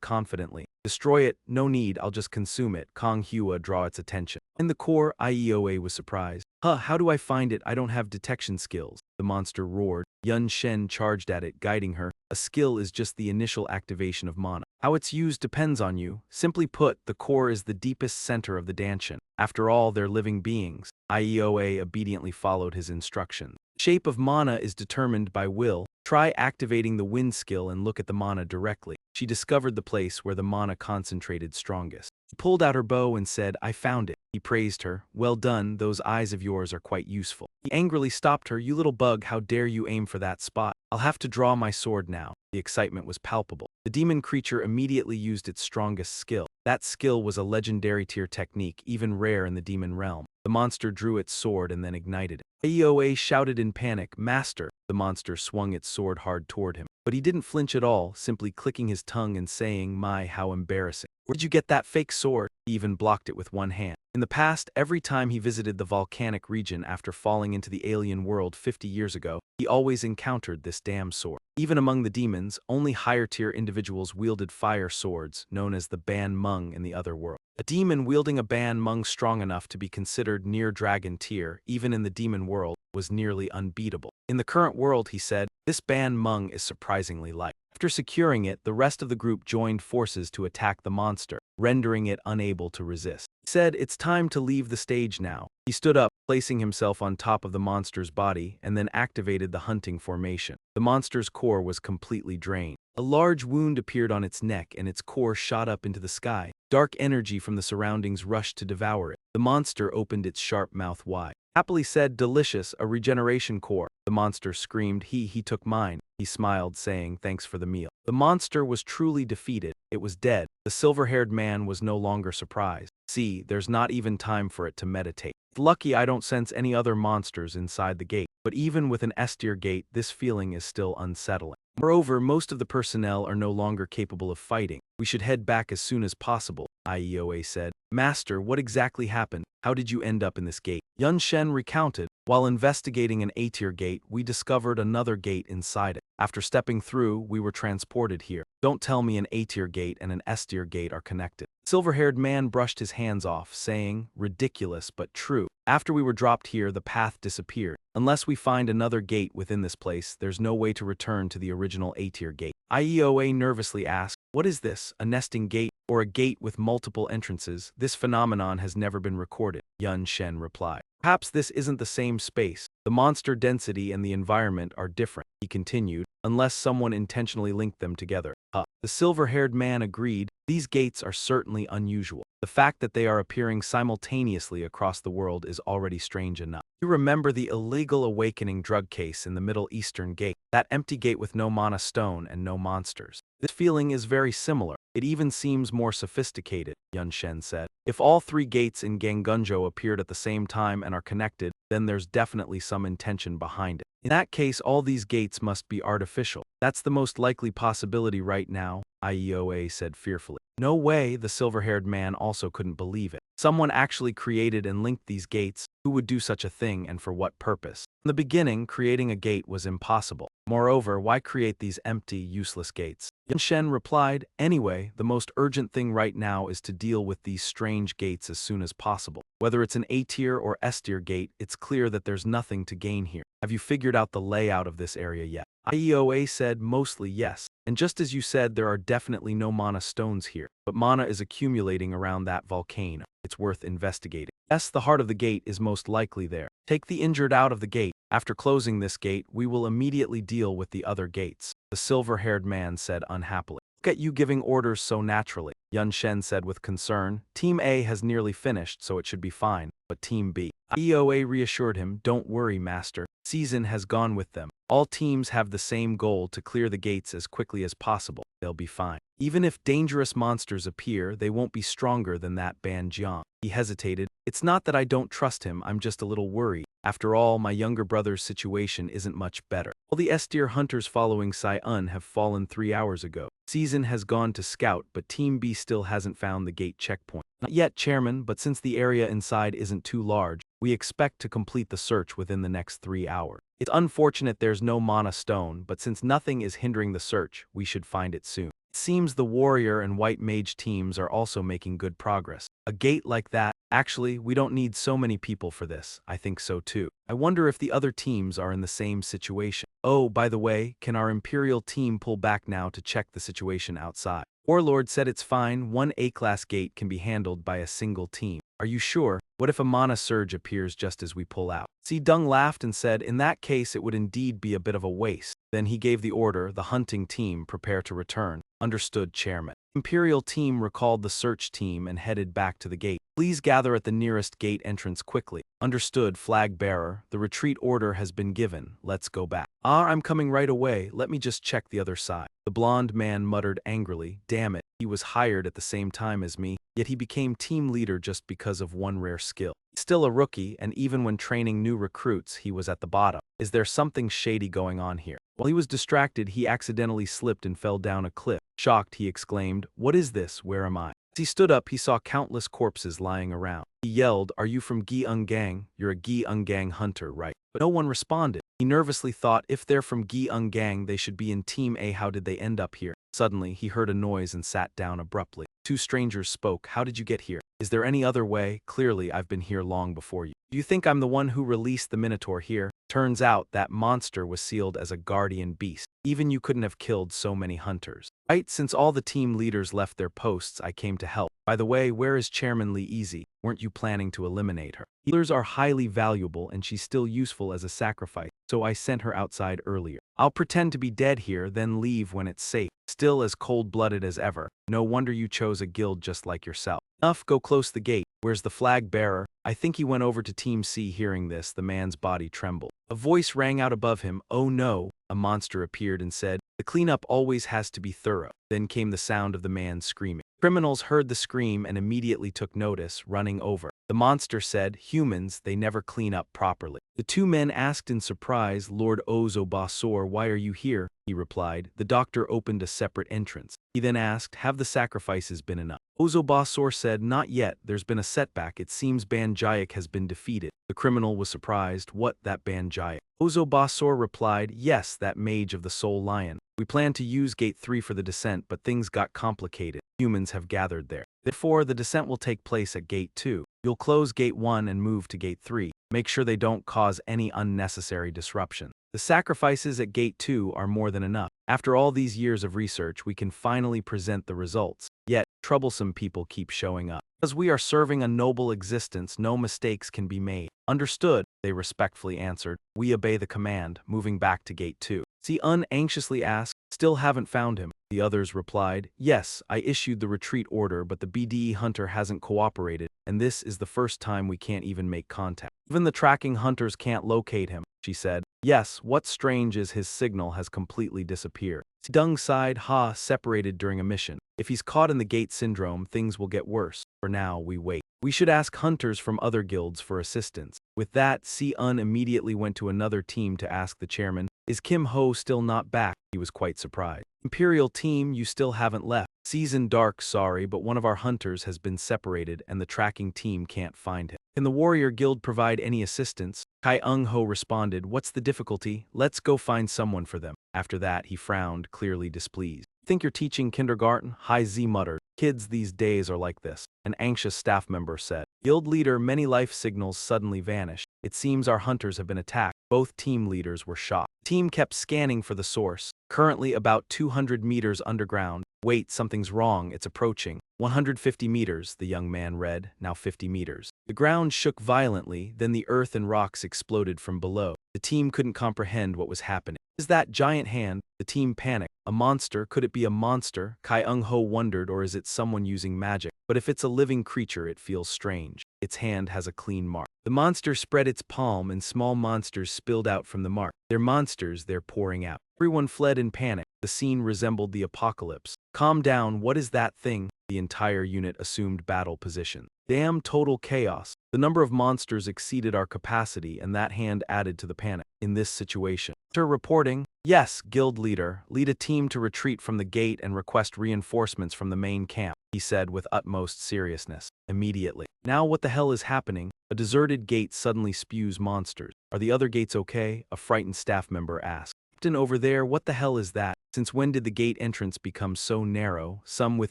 confidently. Destroy it? No need, I'll just consume it. Kong Hua draw its attention. In the core, IEOA was surprised. How do I find it? I don't have detection skills. The monster roared. Yun Shen charged at it, guiding her. A skill is just the initial activation of mana. How it's used depends on you. Simply put, the core is the deepest center of the Danshin. After all, they're living beings. IEOA obediently followed his instructions. Shape of mana is determined by will. Try activating the wind skill and look at the mana directly. She discovered the place where the mana concentrated strongest. She pulled out her bow and said, I found it. He praised her. Well done, those eyes of yours are quite useful. He angrily stopped her. You little bug, how dare you aim for that spot? I'll have to draw my sword now. The excitement was palpable. The demon creature immediately used its strongest skill. That skill was a legendary tier technique, even rare in the demon realm. The monster drew its sword and then ignited it. AEOA shouted in panic, Master! The monster swung its sword hard toward him. But he didn't flinch at all, simply clicking his tongue and saying, my, how embarrassing. Where'd you get that fake sword? He even blocked it with one hand. In the past, every time he visited the volcanic region after falling into the alien world 50 years ago, he always encountered this damn sword. Even among the demons, only higher-tier individuals wielded fire swords, known as the Ban Mung in the other world. A demon wielding a Ban Mung strong enough to be considered near dragon tier, even in the demon world, was nearly unbeatable. In the current world, he said, this Ban Mung is surprisingly light. After securing it, the rest of the group joined forces to attack the monster, rendering it unable to resist. He said, it's time to leave the stage now. He stood up, placing himself on top of the monster's body, and then activated the hunting formation. The monster's core was completely drained. A large wound appeared on its neck and its core shot up into the sky. Dark energy from the surroundings rushed to devour it. The monster opened its sharp mouth wide. Happily said, delicious, a regeneration core. The monster screamed, he took mine. He smiled, saying, thanks for the meal. The monster was truly defeated. It was dead. The silver-haired man was no longer surprised. See, there's not even time for it to meditate. It's lucky I don't sense any other monsters inside the gate. But even with an S-tier gate, this feeling is still unsettling. Moreover, most of the personnel are no longer capable of fighting. We should head back as soon as possible, IEOA said. Master, what exactly happened? How did you end up in this gate? Yun Shen recounted. While investigating an A-tier gate, we discovered another gate inside it. After stepping through, we were transported here. Don't tell me an A-tier gate and an S-tier gate are connected. Silver-haired man brushed his hands off, saying, ridiculous but true. After we were dropped here, the path disappeared. Unless we find another gate within this place, there's no way to return to the original A-tier gate. IEOA nervously asked, what is this, a nesting gate, or a gate with multiple entrances? This phenomenon has never been recorded, Yun Shen replied. Perhaps this isn't the same space. The monster density and the environment are different, he continued, unless someone intentionally linked them together. The silver-haired man agreed. These gates are certainly unusual. The fact that they are appearing simultaneously across the world is already strange enough. You remember the illegal awakening drug case in the Middle Eastern gate, that empty gate with no mana stone and no monsters. This feeling is very similar. It even seems more sophisticated, Yun Shen said. If all three gates in Gangunjo appeared at the same time and are connected, then there's definitely some intention behind it. In that case, all these gates must be artificial. That's the most likely possibility right now, IEOA said fearfully. No way, the silver-haired man also couldn't believe it. Someone actually created and linked these gates. Who would do such a thing and for what purpose? In the beginning, creating a gate was impossible. Moreover, why create these empty, useless gates? Yun Shen replied, anyway, the most urgent thing right now is to deal with these strange gates as soon as possible. Whether it's an A-tier or S-tier gate, it's clear that there's nothing to gain here. Have you figured out the layout of this area yet? IEOA said, mostly yes. And just as you said, there are definitely no mana stones here. But mana is accumulating around that volcano. It's worth investigating. Yes, the heart of the gate is most likely there. Take the injured out of the gate. After closing this gate, we will immediately deal with the other gates, the silver-haired man said unhappily. Look at you giving orders so naturally, Yun Shen said with concern. Team A has nearly finished, so it should be fine, but Team B. EOA reassured him, don't worry, Master. Season has gone with them. All teams have the same goal to clear the gates as quickly as possible. They'll be fine. Even if dangerous monsters appear, they won't be stronger than that Ban Jiang. He hesitated. It's not that I don't trust him, I'm just a little worried. After all, my younger brother's situation isn't much better. All the S-tier hunters following Sai-un have fallen 3 hours ago. Season has gone to scout, but Team B still hasn't found the gate checkpoint. Not yet, Chairman, but since the area inside isn't too large, we expect to complete the search within the next 3 hours. It's unfortunate there's no mana stone, but since nothing is hindering the search, we should find it soon. It seems the warrior and white mage teams are also making good progress. A gate like that? Actually, we don't need so many people for this. I think so too. I wonder if the other teams are in the same situation. Oh, by the way, can our Imperial team pull back now to check the situation outside? Warlord said it's fine, one A-class gate can be handled by a single team. Are you sure? What if a mana surge appears just as we pull out? Si Dung laughed and said, in that case it would indeed be a bit of a waste. Then he gave the order, the hunting team prepare to return. Understood, Chairman. Imperial team recalled the search team and headed back to the gate. Please gather at the nearest gate entrance quickly. Understood, flag bearer. The retreat order has been given. Let's go back. I'm coming right away. Let me just check the other side. The blonde man muttered angrily, damn it, he was hired at the same time as me, yet he became team leader just because of one rare skill. Still a rookie, and even when training new recruits, he was at the bottom. Is there something shady going on here? While he was distracted, he accidentally slipped and fell down a cliff. Shocked, he exclaimed, what is this? Where am I? As he stood up, he saw countless corpses lying around. He yelled, are you from Gi Ung Gang? You're a Gi Ung Gang hunter, right? But no one responded. He nervously thought, if they're from Gi Ung Gang, they should be in Team A. How did they end up here? Suddenly, he heard a noise and sat down abruptly. Two strangers spoke. How did you get here? Is there any other way? Clearly, I've been here long before you. Do you think I'm the one who released the Minotaur here? Turns out that monster was sealed as a guardian beast. Even you couldn't have killed so many hunters. Right, since all the team leaders left their posts, I came to help. By the way, where is Chairman Li Easy? Weren't you planning to eliminate her? Healers are highly valuable and she's still useful as a sacrifice, so I sent her outside earlier. I'll pretend to be dead here, then leave when it's safe. Still as cold-blooded as ever. No wonder you chose a guild just like yourself. Enough, go close the gate. Where's the flag bearer? I think he went over to Team C. Hearing this, the man's body trembled. A voice rang out above him. Oh no! A monster appeared and said, the cleanup always has to be thorough. Then came the sound of the man screaming. Criminals heard the scream and immediately took notice, running over. The monster said, humans, they never clean up properly. The two men asked in surprise, Lord Ozo-Basor, why are you here? He replied, the doctor opened a separate entrance. He then asked, have the sacrifices been enough? Ozo-Basor said, not yet, there's been a setback, it seems Ban Jiak has been defeated. The criminal was surprised, what, that Ban Jiak? Ozo-Basor replied, yes, that mage of the Soul Lion. We planned to use Gate 3 for the descent, but things got complicated. Humans have gathered there. Therefore, the descent will take place at Gate 2. You'll close Gate 1 and move to Gate 3. Make sure they don't cause any unnecessary disruption. The sacrifices at Gate 2 are more than enough. After all these years of research, we can finally present the results. Yet, troublesome people keep showing up. As we are serving a noble existence, no mistakes can be made. Understood, they respectfully answered. We obey the command, moving back to Gate 2. Si-un anxiously asked, still haven't found him. The others replied, yes, I issued the retreat order, but the BDE hunter hasn't cooperated, and this is the first time we can't even make contact. Even the tracking hunters can't locate him, she said. Yes, what's strange is his signal has completely disappeared. Dung sighed, separated during a mission. If he's caught in the gate syndrome, things will get worse. For now, we wait. We should ask hunters from other guilds for assistance. With that, Si-un immediately went to another team to ask the chairman, is Kim Ho still not back? He was quite surprised. Imperial team, you still haven't left. Season Dark, sorry, but one of our hunters has been separated and the tracking team can't find him. Can the warrior guild provide any assistance? Kai Ung Ho responded, what's the difficulty? Let's go find someone for them. After that, he frowned, clearly displeased. Think you're teaching kindergarten? Hai Z muttered. Kids these days are like this. An anxious staff member said. Guild leader, many life signals suddenly vanished. It seems our hunters have been attacked. Both team leaders were shocked. The team kept scanning for the source. Currently about 200 meters underground. Wait, something's wrong, it's approaching. 150 meters, the young man read, now 50 meters. The ground shook violently, then the earth and rocks exploded from below. The team couldn't comprehend what was happening. Is that giant hand? The team panicked. A monster? Could it be a monster? Kai Eung-ho wondered, or is it someone using magic? But if it's a living creature, it feels strange. Its hand has a clean mark. The monster spread its palm and small monsters spilled out from the mark. They're monsters, they're pouring out. Everyone fled in panic. The scene resembled the apocalypse. Calm down, what is that thing? The entire unit assumed battle position. Damn, total chaos. The number of monsters exceeded our capacity and that hand added to the panic. In this situation, Hunter reporting, yes, guild leader, lead a team to retreat from the gate and request reinforcements from the main camp, he said with utmost seriousness. Immediately. Now what the hell is happening? A deserted gate suddenly spews monsters. Are the other gates okay? A frightened staff member asked. Captain over there, what the hell is that? Since when did the gate entrance become so narrow? Some with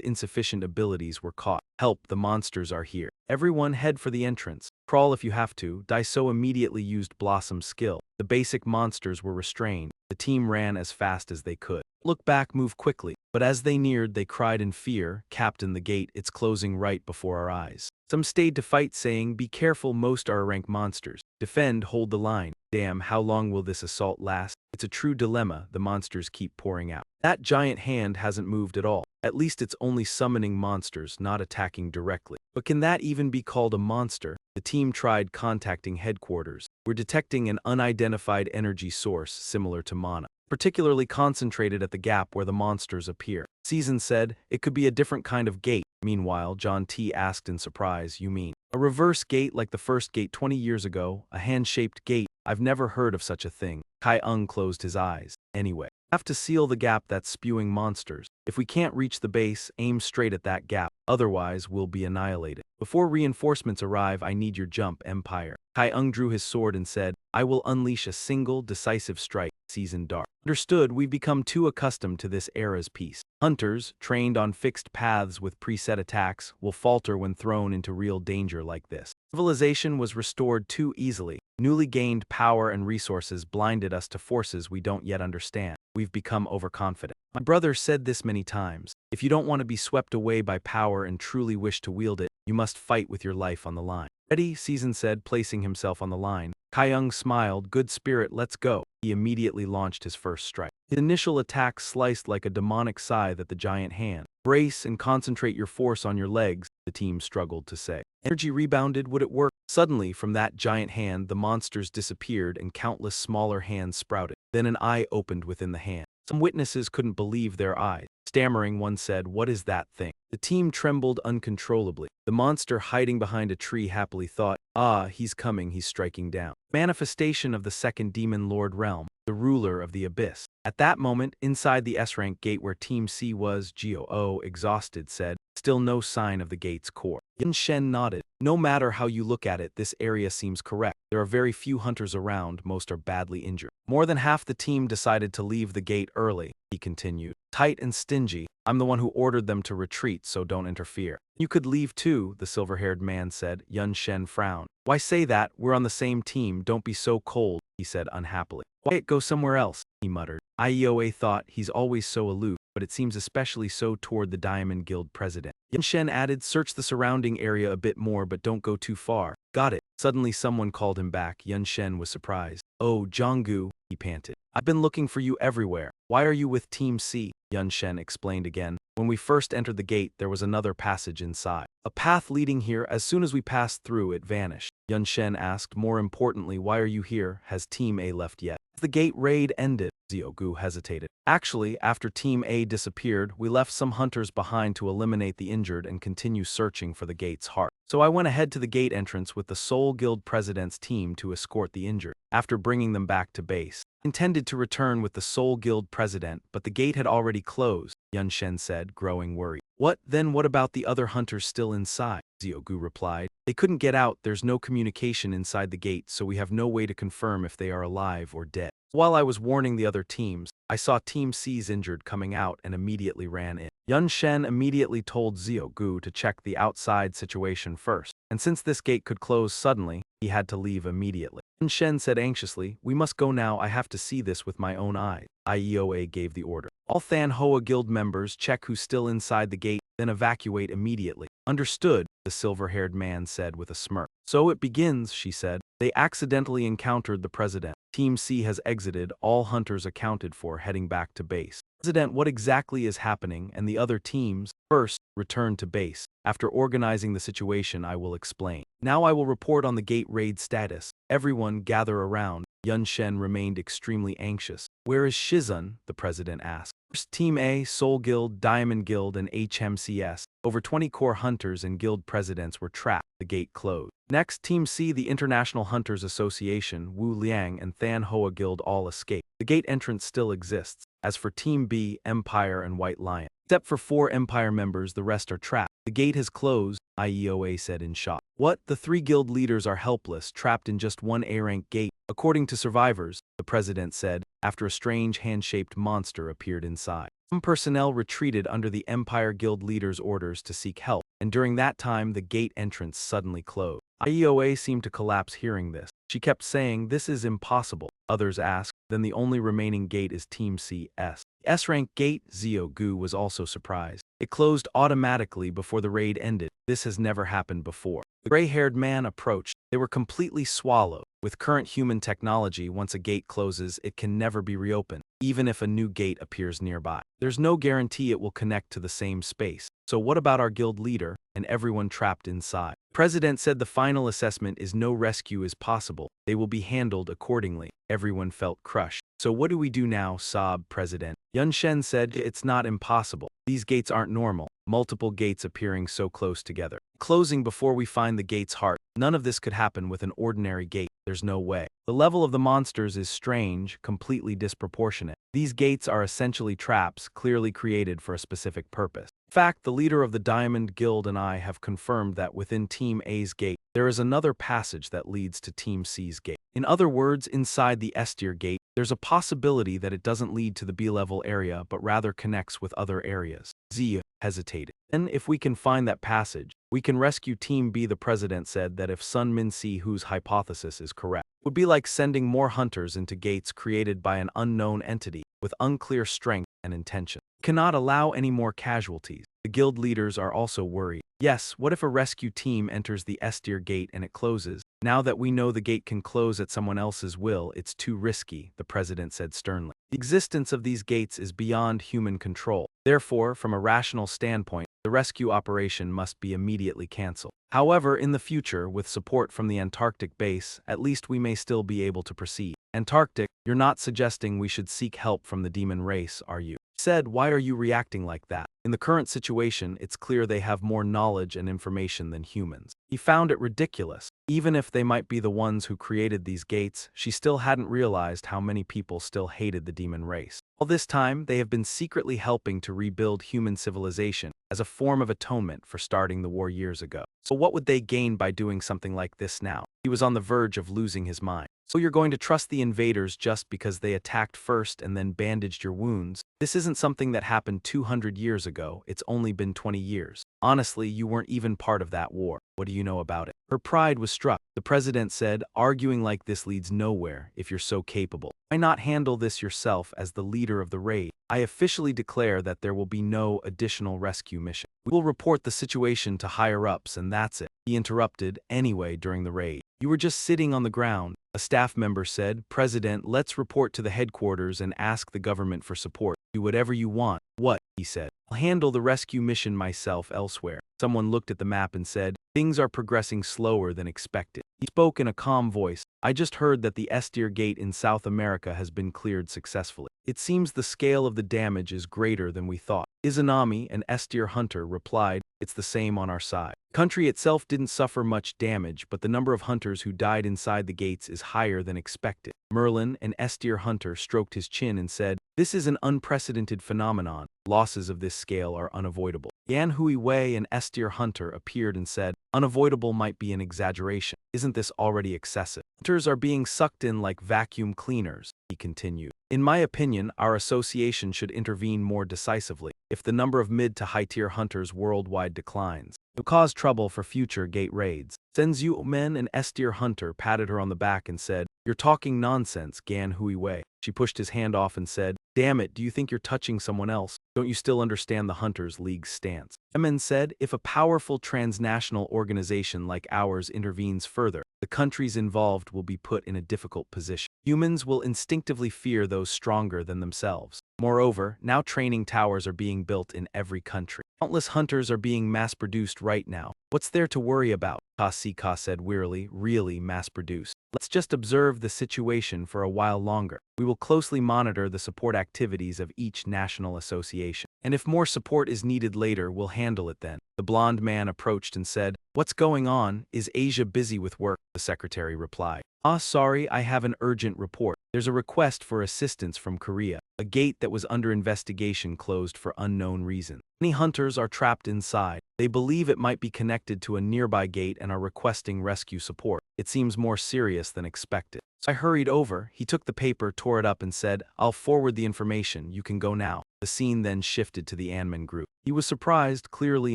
insufficient abilities were caught. Help, the monsters are here. Everyone head for the entrance. Crawl if you have to. Daiso immediately used Blossom's skill. The basic monsters were restrained. The team ran as fast as they could. Look back, move quickly. But as they neared, they cried in fear, Captain, the gate, it's closing right before our eyes. Some stayed to fight, saying, be careful, most are rank monsters. Defend, hold the line. Damn, how long will this assault last? It's a true dilemma, the monsters keep pouring out. That giant hand hasn't moved at all. At least it's only summoning monsters, not attacking directly. But can that even be called a monster? The team tried contacting headquarters. We're detecting an unidentified energy source similar to mana, particularly concentrated at the gap where the monsters appear. Season said, it could be a different kind of gate. Meanwhile, John T asked in surprise, you mean a reverse gate like the first gate 20 years ago? A hand-shaped gate? I've never heard of such a thing. Kai Eung closed his eyes. Anyway, have to seal the gap that's spewing monsters. If we can't reach the base, aim straight at that gap. Otherwise, we'll be annihilated. Before reinforcements arrive, I need your jump, Empire. Kai Eung drew his sword and said, I will unleash a single, decisive strike. Season dark. Understood, we've become too accustomed to this era's peace. Hunters, trained on fixed paths with preset attacks, will falter when thrown into real danger like this. Civilization was restored too easily. Newly gained power and resources blinded us to forces we don't yet understand. We've become overconfident. My brother said this many times. If you don't want to be swept away by power and truly wish to wield it, you must fight with your life on the line. Ready, Season said, placing himself on the line. Kai Eung smiled, good spirit, let's go. He immediately launched his first strike. His initial attack sliced like a demonic scythe at the giant hand. Brace and concentrate your force on your legs, the team struggled to say. Energy rebounded, would it work? Suddenly, from that giant hand, the monsters disappeared and countless smaller hands sprouted. Then an eye opened within the hand. Some witnesses couldn't believe their eyes. Stammering, one said, what is that thing? The team trembled uncontrollably. The monster hiding behind a tree happily thought, ah, he's coming, he's striking down. Manifestation of the second demon lord realm, the ruler of the abyss. At that moment, inside the S-rank gate where Team C was, Goo, exhausted, said, still no sign of the gate's core. Yan Shen nodded. No matter how you look at it, this area seems correct. There are very few hunters around, most are badly injured. More than half the team decided to leave the gate early, he continued. Tight and stingy. I'm the one who ordered them to retreat, so don't interfere. You could leave too, the silver-haired man said. Yun Shen frowned. Why say that? We're on the same team, don't be so cold, he said unhappily. Why go somewhere else, he muttered. IEOA thought he's always so aloof, but it seems especially so toward the Diamond Guild president. Yun Shen added, search the surrounding area a bit more but don't go too far. Got it. Suddenly someone called him back. Yun Shen was surprised. Oh, Jonggu, he panted. I've been looking for you everywhere. Why are you with Team C? Yun Shen explained again. When we first entered the gate, there was another passage inside. A path leading here, as soon as we passed through, it vanished. Yun Shen asked, more importantly, why are you here? Has Team A left yet? The gate raid ended. Gu hesitated. Actually, after Team A disappeared, we left some hunters behind to eliminate the injured and continue searching for the gate's heart. So I went ahead to the gate entrance with the Soul Guild President's team to escort the injured. After bringing them back to base, I intended to return with the Soul Guild President, but the gate had already closed, Yun Shen said, growing worried. What about the other hunters still inside? Xiaogu replied. They couldn't get out, there's no communication inside the gate, so we have no way to confirm if they are alive or dead. While I was warning the other teams, I saw Team C's injured coming out and immediately ran in. Yun Shen immediately told Xiaogu to check the outside situation first, and since this gate could close suddenly, he had to leave immediately. Yun Shen said anxiously, "We must go now, I have to see this with my own eyes." IEOA gave the order. All Than Hoa Guild members check who's still inside the gate, then evacuate immediately. Understood, the silver-haired man said with a smirk. So it begins, she said. They accidentally encountered the president. Team C has exited, all hunters accounted for, heading back to base. President, what exactly is happening, and the other teams? First, return to base. After organizing the situation, I will explain. Now I will report on the gate raid status. Everyone gather around. Yun Shen remained extremely anxious. Where is Shizun? The president asked. First, Team A, Soul Guild, Diamond Guild, and HMCS. Over 20 core hunters and guild presidents were trapped. The gate closed. Next, Team C, the International Hunters Association, Wu Liang, and Than Hoa Guild all escaped. The gate entrance still exists. As for Team B, Empire and White Lion. Except for 4 Empire members, the rest are trapped. The gate has closed, IEOA said in shock. What? The 3 guild leaders are helpless, trapped in just one A-rank gate. According to survivors, the president said, after a strange hand-shaped monster appeared inside. Some personnel retreated under the Empire Guild leader's orders to seek help, and during that time the gate entrance suddenly closed. IEOA seemed to collapse hearing this. She kept saying, "This is impossible." Others asked, then the only remaining gate is Team CS. The S-rank gate, Xiaogu was also surprised. It closed automatically before the raid ended. This has never happened before. The gray-haired man approached. They were completely swallowed. With current human technology, once a gate closes, it can never be reopened, even if a new gate appears nearby. There's no guarantee it will connect to the same space. So what about our guild leader and everyone trapped inside? The president said the final assessment is no rescue is possible. They will be handled accordingly. Everyone felt crushed. So what do we do now, sobbed President. Yun Shen said, it's not impossible. These gates aren't normal. Multiple gates appearing so close together. Closing before we find the gate's heart. None of this could happen with an ordinary gate. There's no way. The level of the monsters is strange, completely disproportionate. These gates are essentially traps, clearly created for a specific purpose. In fact, the leader of the Diamond Guild and I have confirmed that within Team A's gate, there is another passage that leads to Team C's gate. In other words, inside the S-tier gate, there's a possibility that it doesn't lead to the B-level area but rather connects with other areas. Zia hesitated. Then, if we can find that passage, we can rescue Team B. The president said that if Sun Min Si Hu's hypothesis is correct, it would be like sending more hunters into gates created by an unknown entity with unclear strength and intention. Cannot allow any more casualties. The guild leaders are also worried. Yes, what if a rescue team enters the S-tier gate and it closes? Now that we know the gate can close at someone else's will, it's too risky, the president said sternly. The existence of these gates is beyond human control. Therefore, from a rational standpoint, the rescue operation must be immediately cancelled. However, in the future, with support from the Antarctic base, at least we may still be able to proceed. Antarctic, you're not suggesting we should seek help from the demon race, are you? Said, why are you reacting like that? In the current situation, it's clear they have more knowledge and information than humans. He found it ridiculous. Even if they might be the ones who created these gates, she still hadn't realized how many people still hated the demon race. All this time, they have been secretly helping to rebuild human civilization as a form of atonement for starting the war years ago. So what would they gain by doing something like this now? He was on the verge of losing his mind. So you're going to trust the invaders just because they attacked first and then bandaged your wounds? This isn't something that happened 200 years ago, it's only been 20 years. Honestly, you weren't even part of that war. What do you know about it? Her pride was struck. The president said, arguing like this leads nowhere if you're so capable. Why not handle this yourself as the leader of the raid? I officially declare that there will be no additional rescue mission. We will report the situation to higher-ups and that's it. He interrupted, anyway, during the raid. You were just sitting on the ground. A staff member said, President, let's report to the headquarters and ask the government for support. Do whatever you want. What? He said. I'll handle the rescue mission myself elsewhere. Someone looked at the map and said, things are progressing slower than expected. He spoke in a calm voice. I just heard that the S-tier gate in South America has been cleared successfully. It seems the scale of the damage is greater than we thought. Izanami, an S-tier hunter, replied, it's the same on our side. The country itself didn't suffer much damage, but the number of hunters who died inside the gates is higher than expected. Merlin, an S-tier hunter, stroked his chin and said, This is an unprecedented phenomenon. Losses of this scale are unavoidable. Yan Hui, an S-tier hunter, appeared and said, unavoidable might be an exaggeration. Isn't this already excessive? Hunters are being sucked in like vacuum cleaners, he continued. In my opinion, our association should intervene more decisively. If the number of mid to high-tier hunters worldwide declines, it will cause trouble for future gate raids. Senzu Men, an S-tier hunter, patted her on the back and said, you're talking nonsense, Gan Hui. She pushed his hand off and said, damn it, do you think you're touching someone else? Don't you still understand the Hunters League's stance? Emin said, if a powerful transnational organization like ours intervenes further, the countries involved will be put in a difficult position. Humans will instinctively fear those stronger than themselves. Moreover, now training towers are being built in every country. Countless hunters are being mass-produced right now. What's there to worry about? Kasika said wearily, really mass-produced. Let's just observe the situation for a while longer. We will closely monitor the support activities of each national association. And if more support is needed later, we'll handle it then. The blond man approached and said, what's going on? Is Asia busy with work? The secretary replied. Sorry, I have an urgent report. There's a request for assistance from Korea. A gate that was under investigation closed for unknown reasons. Many hunters are trapped inside. They believe it might be connected to a nearby gate and are requesting rescue support. It seems more serious than expected. So I hurried over. He took the paper, tore it up and said, I'll forward the information. You can go now. The scene then shifted to the Anman group. He was surprised, clearly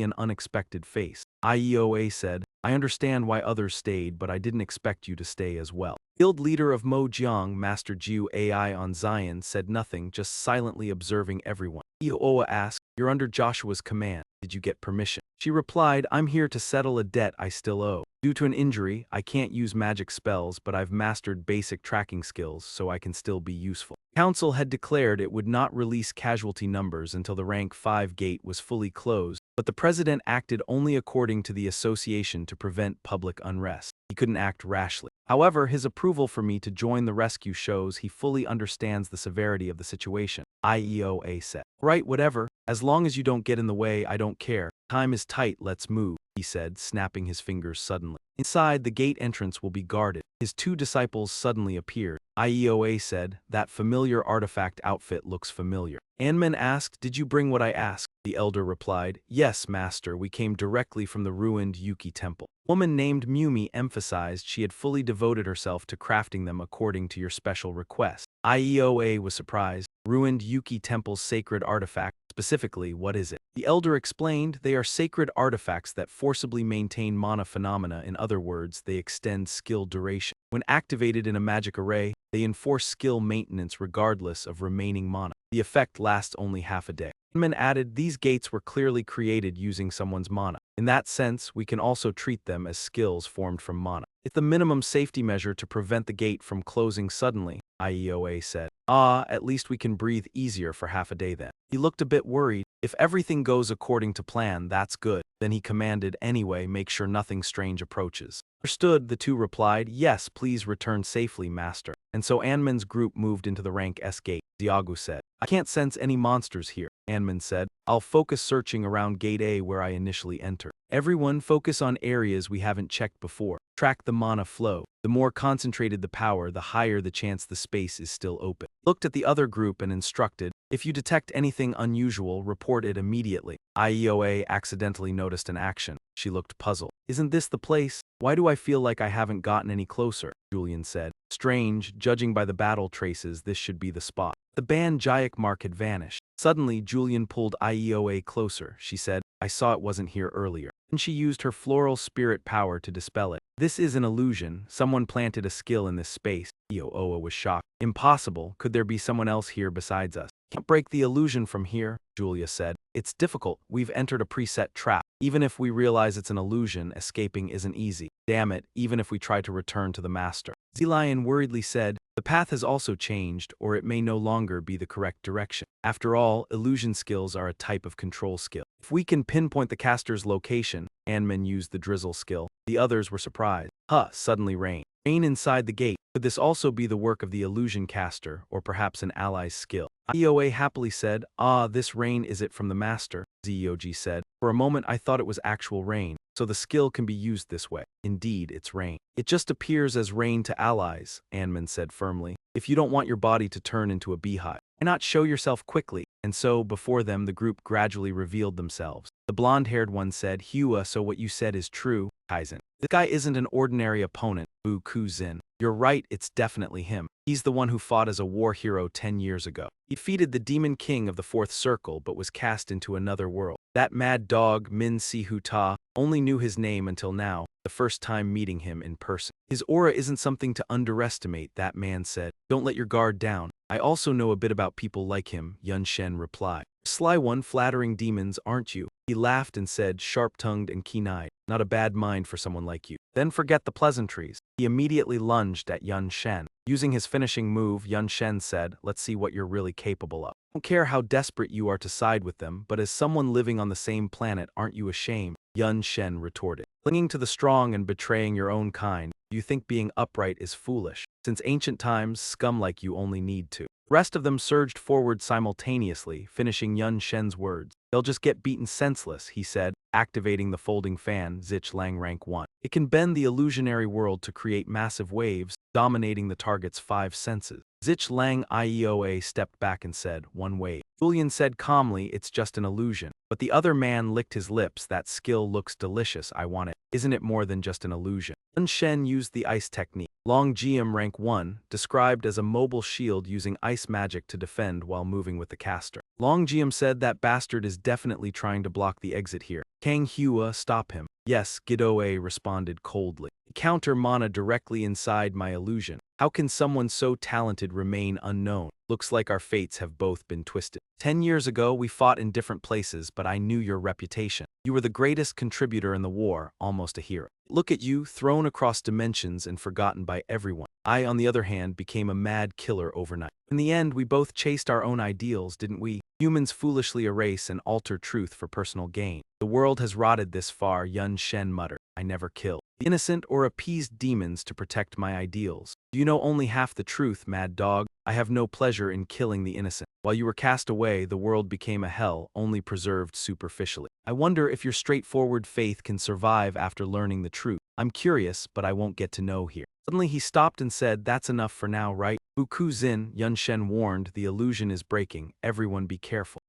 an unexpected face. IEOA said, I understand why others stayed, but I didn't expect you to stay as well. Guild leader of Mojiang, Master Jiu AI on Zion, said nothing, just silently observing everyone. IEOA asked, you're under Joshua's command. Did you get permission? She replied, I'm here to settle a debt I still owe. Due to an injury, I can't use magic spells, but I've mastered basic tracking skills, so I can still be useful. Council had declared it would not release casualty numbers until the rank 5 gate was fully closed, but the president acted only according to the association to prevent public unrest. He couldn't act rashly. However, his approval for me to join the rescue shows he fully understands the severity of the situation. IEOA said. Right, whatever. As long as you don't get in the way, I don't care. Time is tight, let's move, he said, snapping his fingers suddenly. Inside, the gate entrance will be guarded. His 2 disciples suddenly appeared. IEOA said, that familiar artifact outfit looks familiar. Anman asked, did you bring what I asked? The elder replied, yes, master, we came directly from the ruined Yuki temple. A woman named Mumi emphasized she had fully devoted herself to crafting them according to your special request. IEOA was surprised. Ruined Yuki temple's sacred artifact. Specifically, what is it? The elder explained, they are sacred artifacts that forcibly maintain mana phenomena. In other words, they extend skill duration. When activated in a magic array, they enforce skill maintenance regardless of remaining mana. The effect lasts only half a day. Inman added, these gates were clearly created using someone's mana. In that sense, we can also treat them as skills formed from mana. It's the minimum safety measure to prevent the gate from closing suddenly, IEOA said. At least we can breathe easier for half a day then. He looked a bit worried. If everything goes according to plan, that's good. Then he commanded, anyway, make sure nothing strange approaches. Understood, the 2 replied, yes, please return safely, master. And so Anman's group moved into the rank S gate. Xiaogu said, I can't sense any monsters here. Anman said, I'll focus searching around gate A where I initially entered. Everyone focus on areas we haven't checked before. Track the mana flow. The more concentrated the power, the higher the chance the space is still open. Looked at the other group and instructed, if you detect anything unusual, report it immediately. IEOA accidentally noticed an action. She looked puzzled. Isn't this the place? Why do I feel like I haven't gotten any closer? Julian said. Strange, judging by the battle traces, this should be the spot. The banned Jayak mark had vanished. Suddenly, Julian pulled IEOA closer. She said, I saw it wasn't here earlier. And she used her floral spirit power to dispel it. This is an illusion. Someone planted a skill in this space. IEOA was shocked. Impossible. Could there be someone else here besides us? Can't break the illusion from here, Julia said. It's difficult. We've entered a preset trap. Even if we realize it's an illusion, escaping isn't easy. Damn it, even if we try to return to the master. Zelion worriedly said, the path has also changed, or it may no longer be the correct direction. After all, illusion skills are a type of control skill. If we can pinpoint the caster's location, Anman used the drizzle skill. The others were surprised. Suddenly rain. Rain inside the gate. Could this also be the work of the illusion caster, or perhaps an ally's skill? IEOA happily said, this rain is it from the master, Zeoji said. For a moment I thought it was actual rain, so the skill can be used this way. Indeed, it's rain. It just appears as rain to allies, Anman said firmly. if you don't want your body to turn into a beehive. Why not show yourself quickly? And so, before them, the group gradually revealed themselves. The blonde-haired one said, Hua, so what you said is true, Kaizen. This guy isn't an ordinary opponent, Wu Kuzin. You're right, it's definitely him. He's the one who fought as a war hero 10 years ago. He defeated the demon king of the fourth circle but was cast into another world. That mad dog, Min Si Hu Ta, only knew his name until now, the first time meeting him in person. His aura isn't something to underestimate, that man said. Don't let your guard down. I also know a bit about people like him, Yun Shen replied. Sly one, flattering demons, aren't you? He laughed and said, sharp-tongued and keen-eyed, not a bad mind for someone like you. Then forget the pleasantries. He immediately lunged at Yun Shen. Using his finishing move, Yun Shen said, let's see what you're really capable of. I don't care how desperate you are to side with them, but as someone living on the same planet, aren't you ashamed? Yun Shen retorted. Clinging to the strong and betraying your own kind, you think being upright is foolish. Since ancient times, scum like you only need to. The rest of them surged forward simultaneously, finishing Yun Shen's words. They'll just get beaten senseless, he said, activating the folding fan, Zich Lang Rank 1. It can bend the illusionary world to create massive waves, dominating the target's 5 senses. Zich Lang Ioa stepped back and said, one wave. Julian said calmly, it's just an illusion. But the other man licked his lips, that skill looks delicious, I want it. Isn't it more than just an illusion? Yun Shen used the ice technique. Long GM Rank 1, described as a mobile shield using ice magic to defend while moving with the caster. Long GM said that bastard is definitely trying to block the exit here. Kang Hua, stop him. Yes, Gidoe responded coldly. Counter mana directly inside my illusion. How can someone so talented remain unknown? Looks like our fates have both been twisted. 10 years ago, we fought in different places, but I knew your reputation. You were the greatest contributor in the war, almost a hero. Look at you, thrown across dimensions and forgotten by everyone. I, on the other hand, became a mad killer overnight. In the end, we both chased our own ideals, didn't we? Humans foolishly erase and alter truth for personal gain. The world has rotted this far, Yun Shen muttered. I never kill the innocent or appeased demons to protect my ideals. Do you know only half the truth, mad dog? I have no pleasure in killing the innocent. While you were cast away, the world became a hell, only preserved superficially. I wonder if your straightforward faith can survive after learning the truth. I'm curious, but I won't get to know here. Suddenly he stopped and said, that's enough for now, right? Wu Kuzin, Yun Shen warned, the illusion is breaking. Everyone be careful.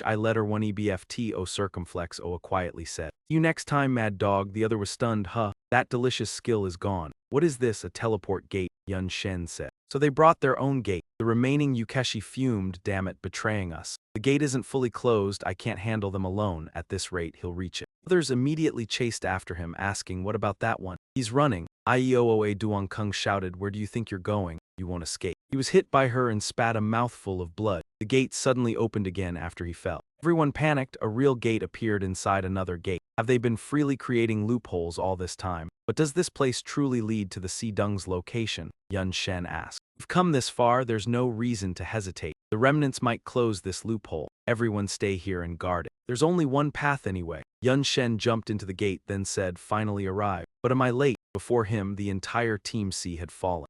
I letter 1 EBFT O circumflex Oa quietly said. You next time, mad dog. The other was stunned. Huh, that delicious skill is gone. What is this, a teleport gate? Yun Shen said. So they brought their own gate. The remaining Yukeshi fumed, damn it, betraying us. The gate isn't fully closed, I can't handle them alone. At this rate, he'll reach it. Others immediately chased after him, asking, what about that one? He's running. Iooa Duong Kung shouted, where do you think you're going? You won't escape. He was hit by her and spat a mouthful of blood. The gate suddenly opened again after he fell. Everyone panicked, a real gate appeared inside another gate. Have they been freely creating loopholes all this time? But does this place truly lead to the Sidung's location? Yun Shen asked. We've come this far, there's no reason to hesitate. The remnants might close this loophole. Everyone stay here and guard it. There's only one path anyway. Yun Shen jumped into the gate, then said, finally arrived. But am I late? Before him, the entire Team C had fallen.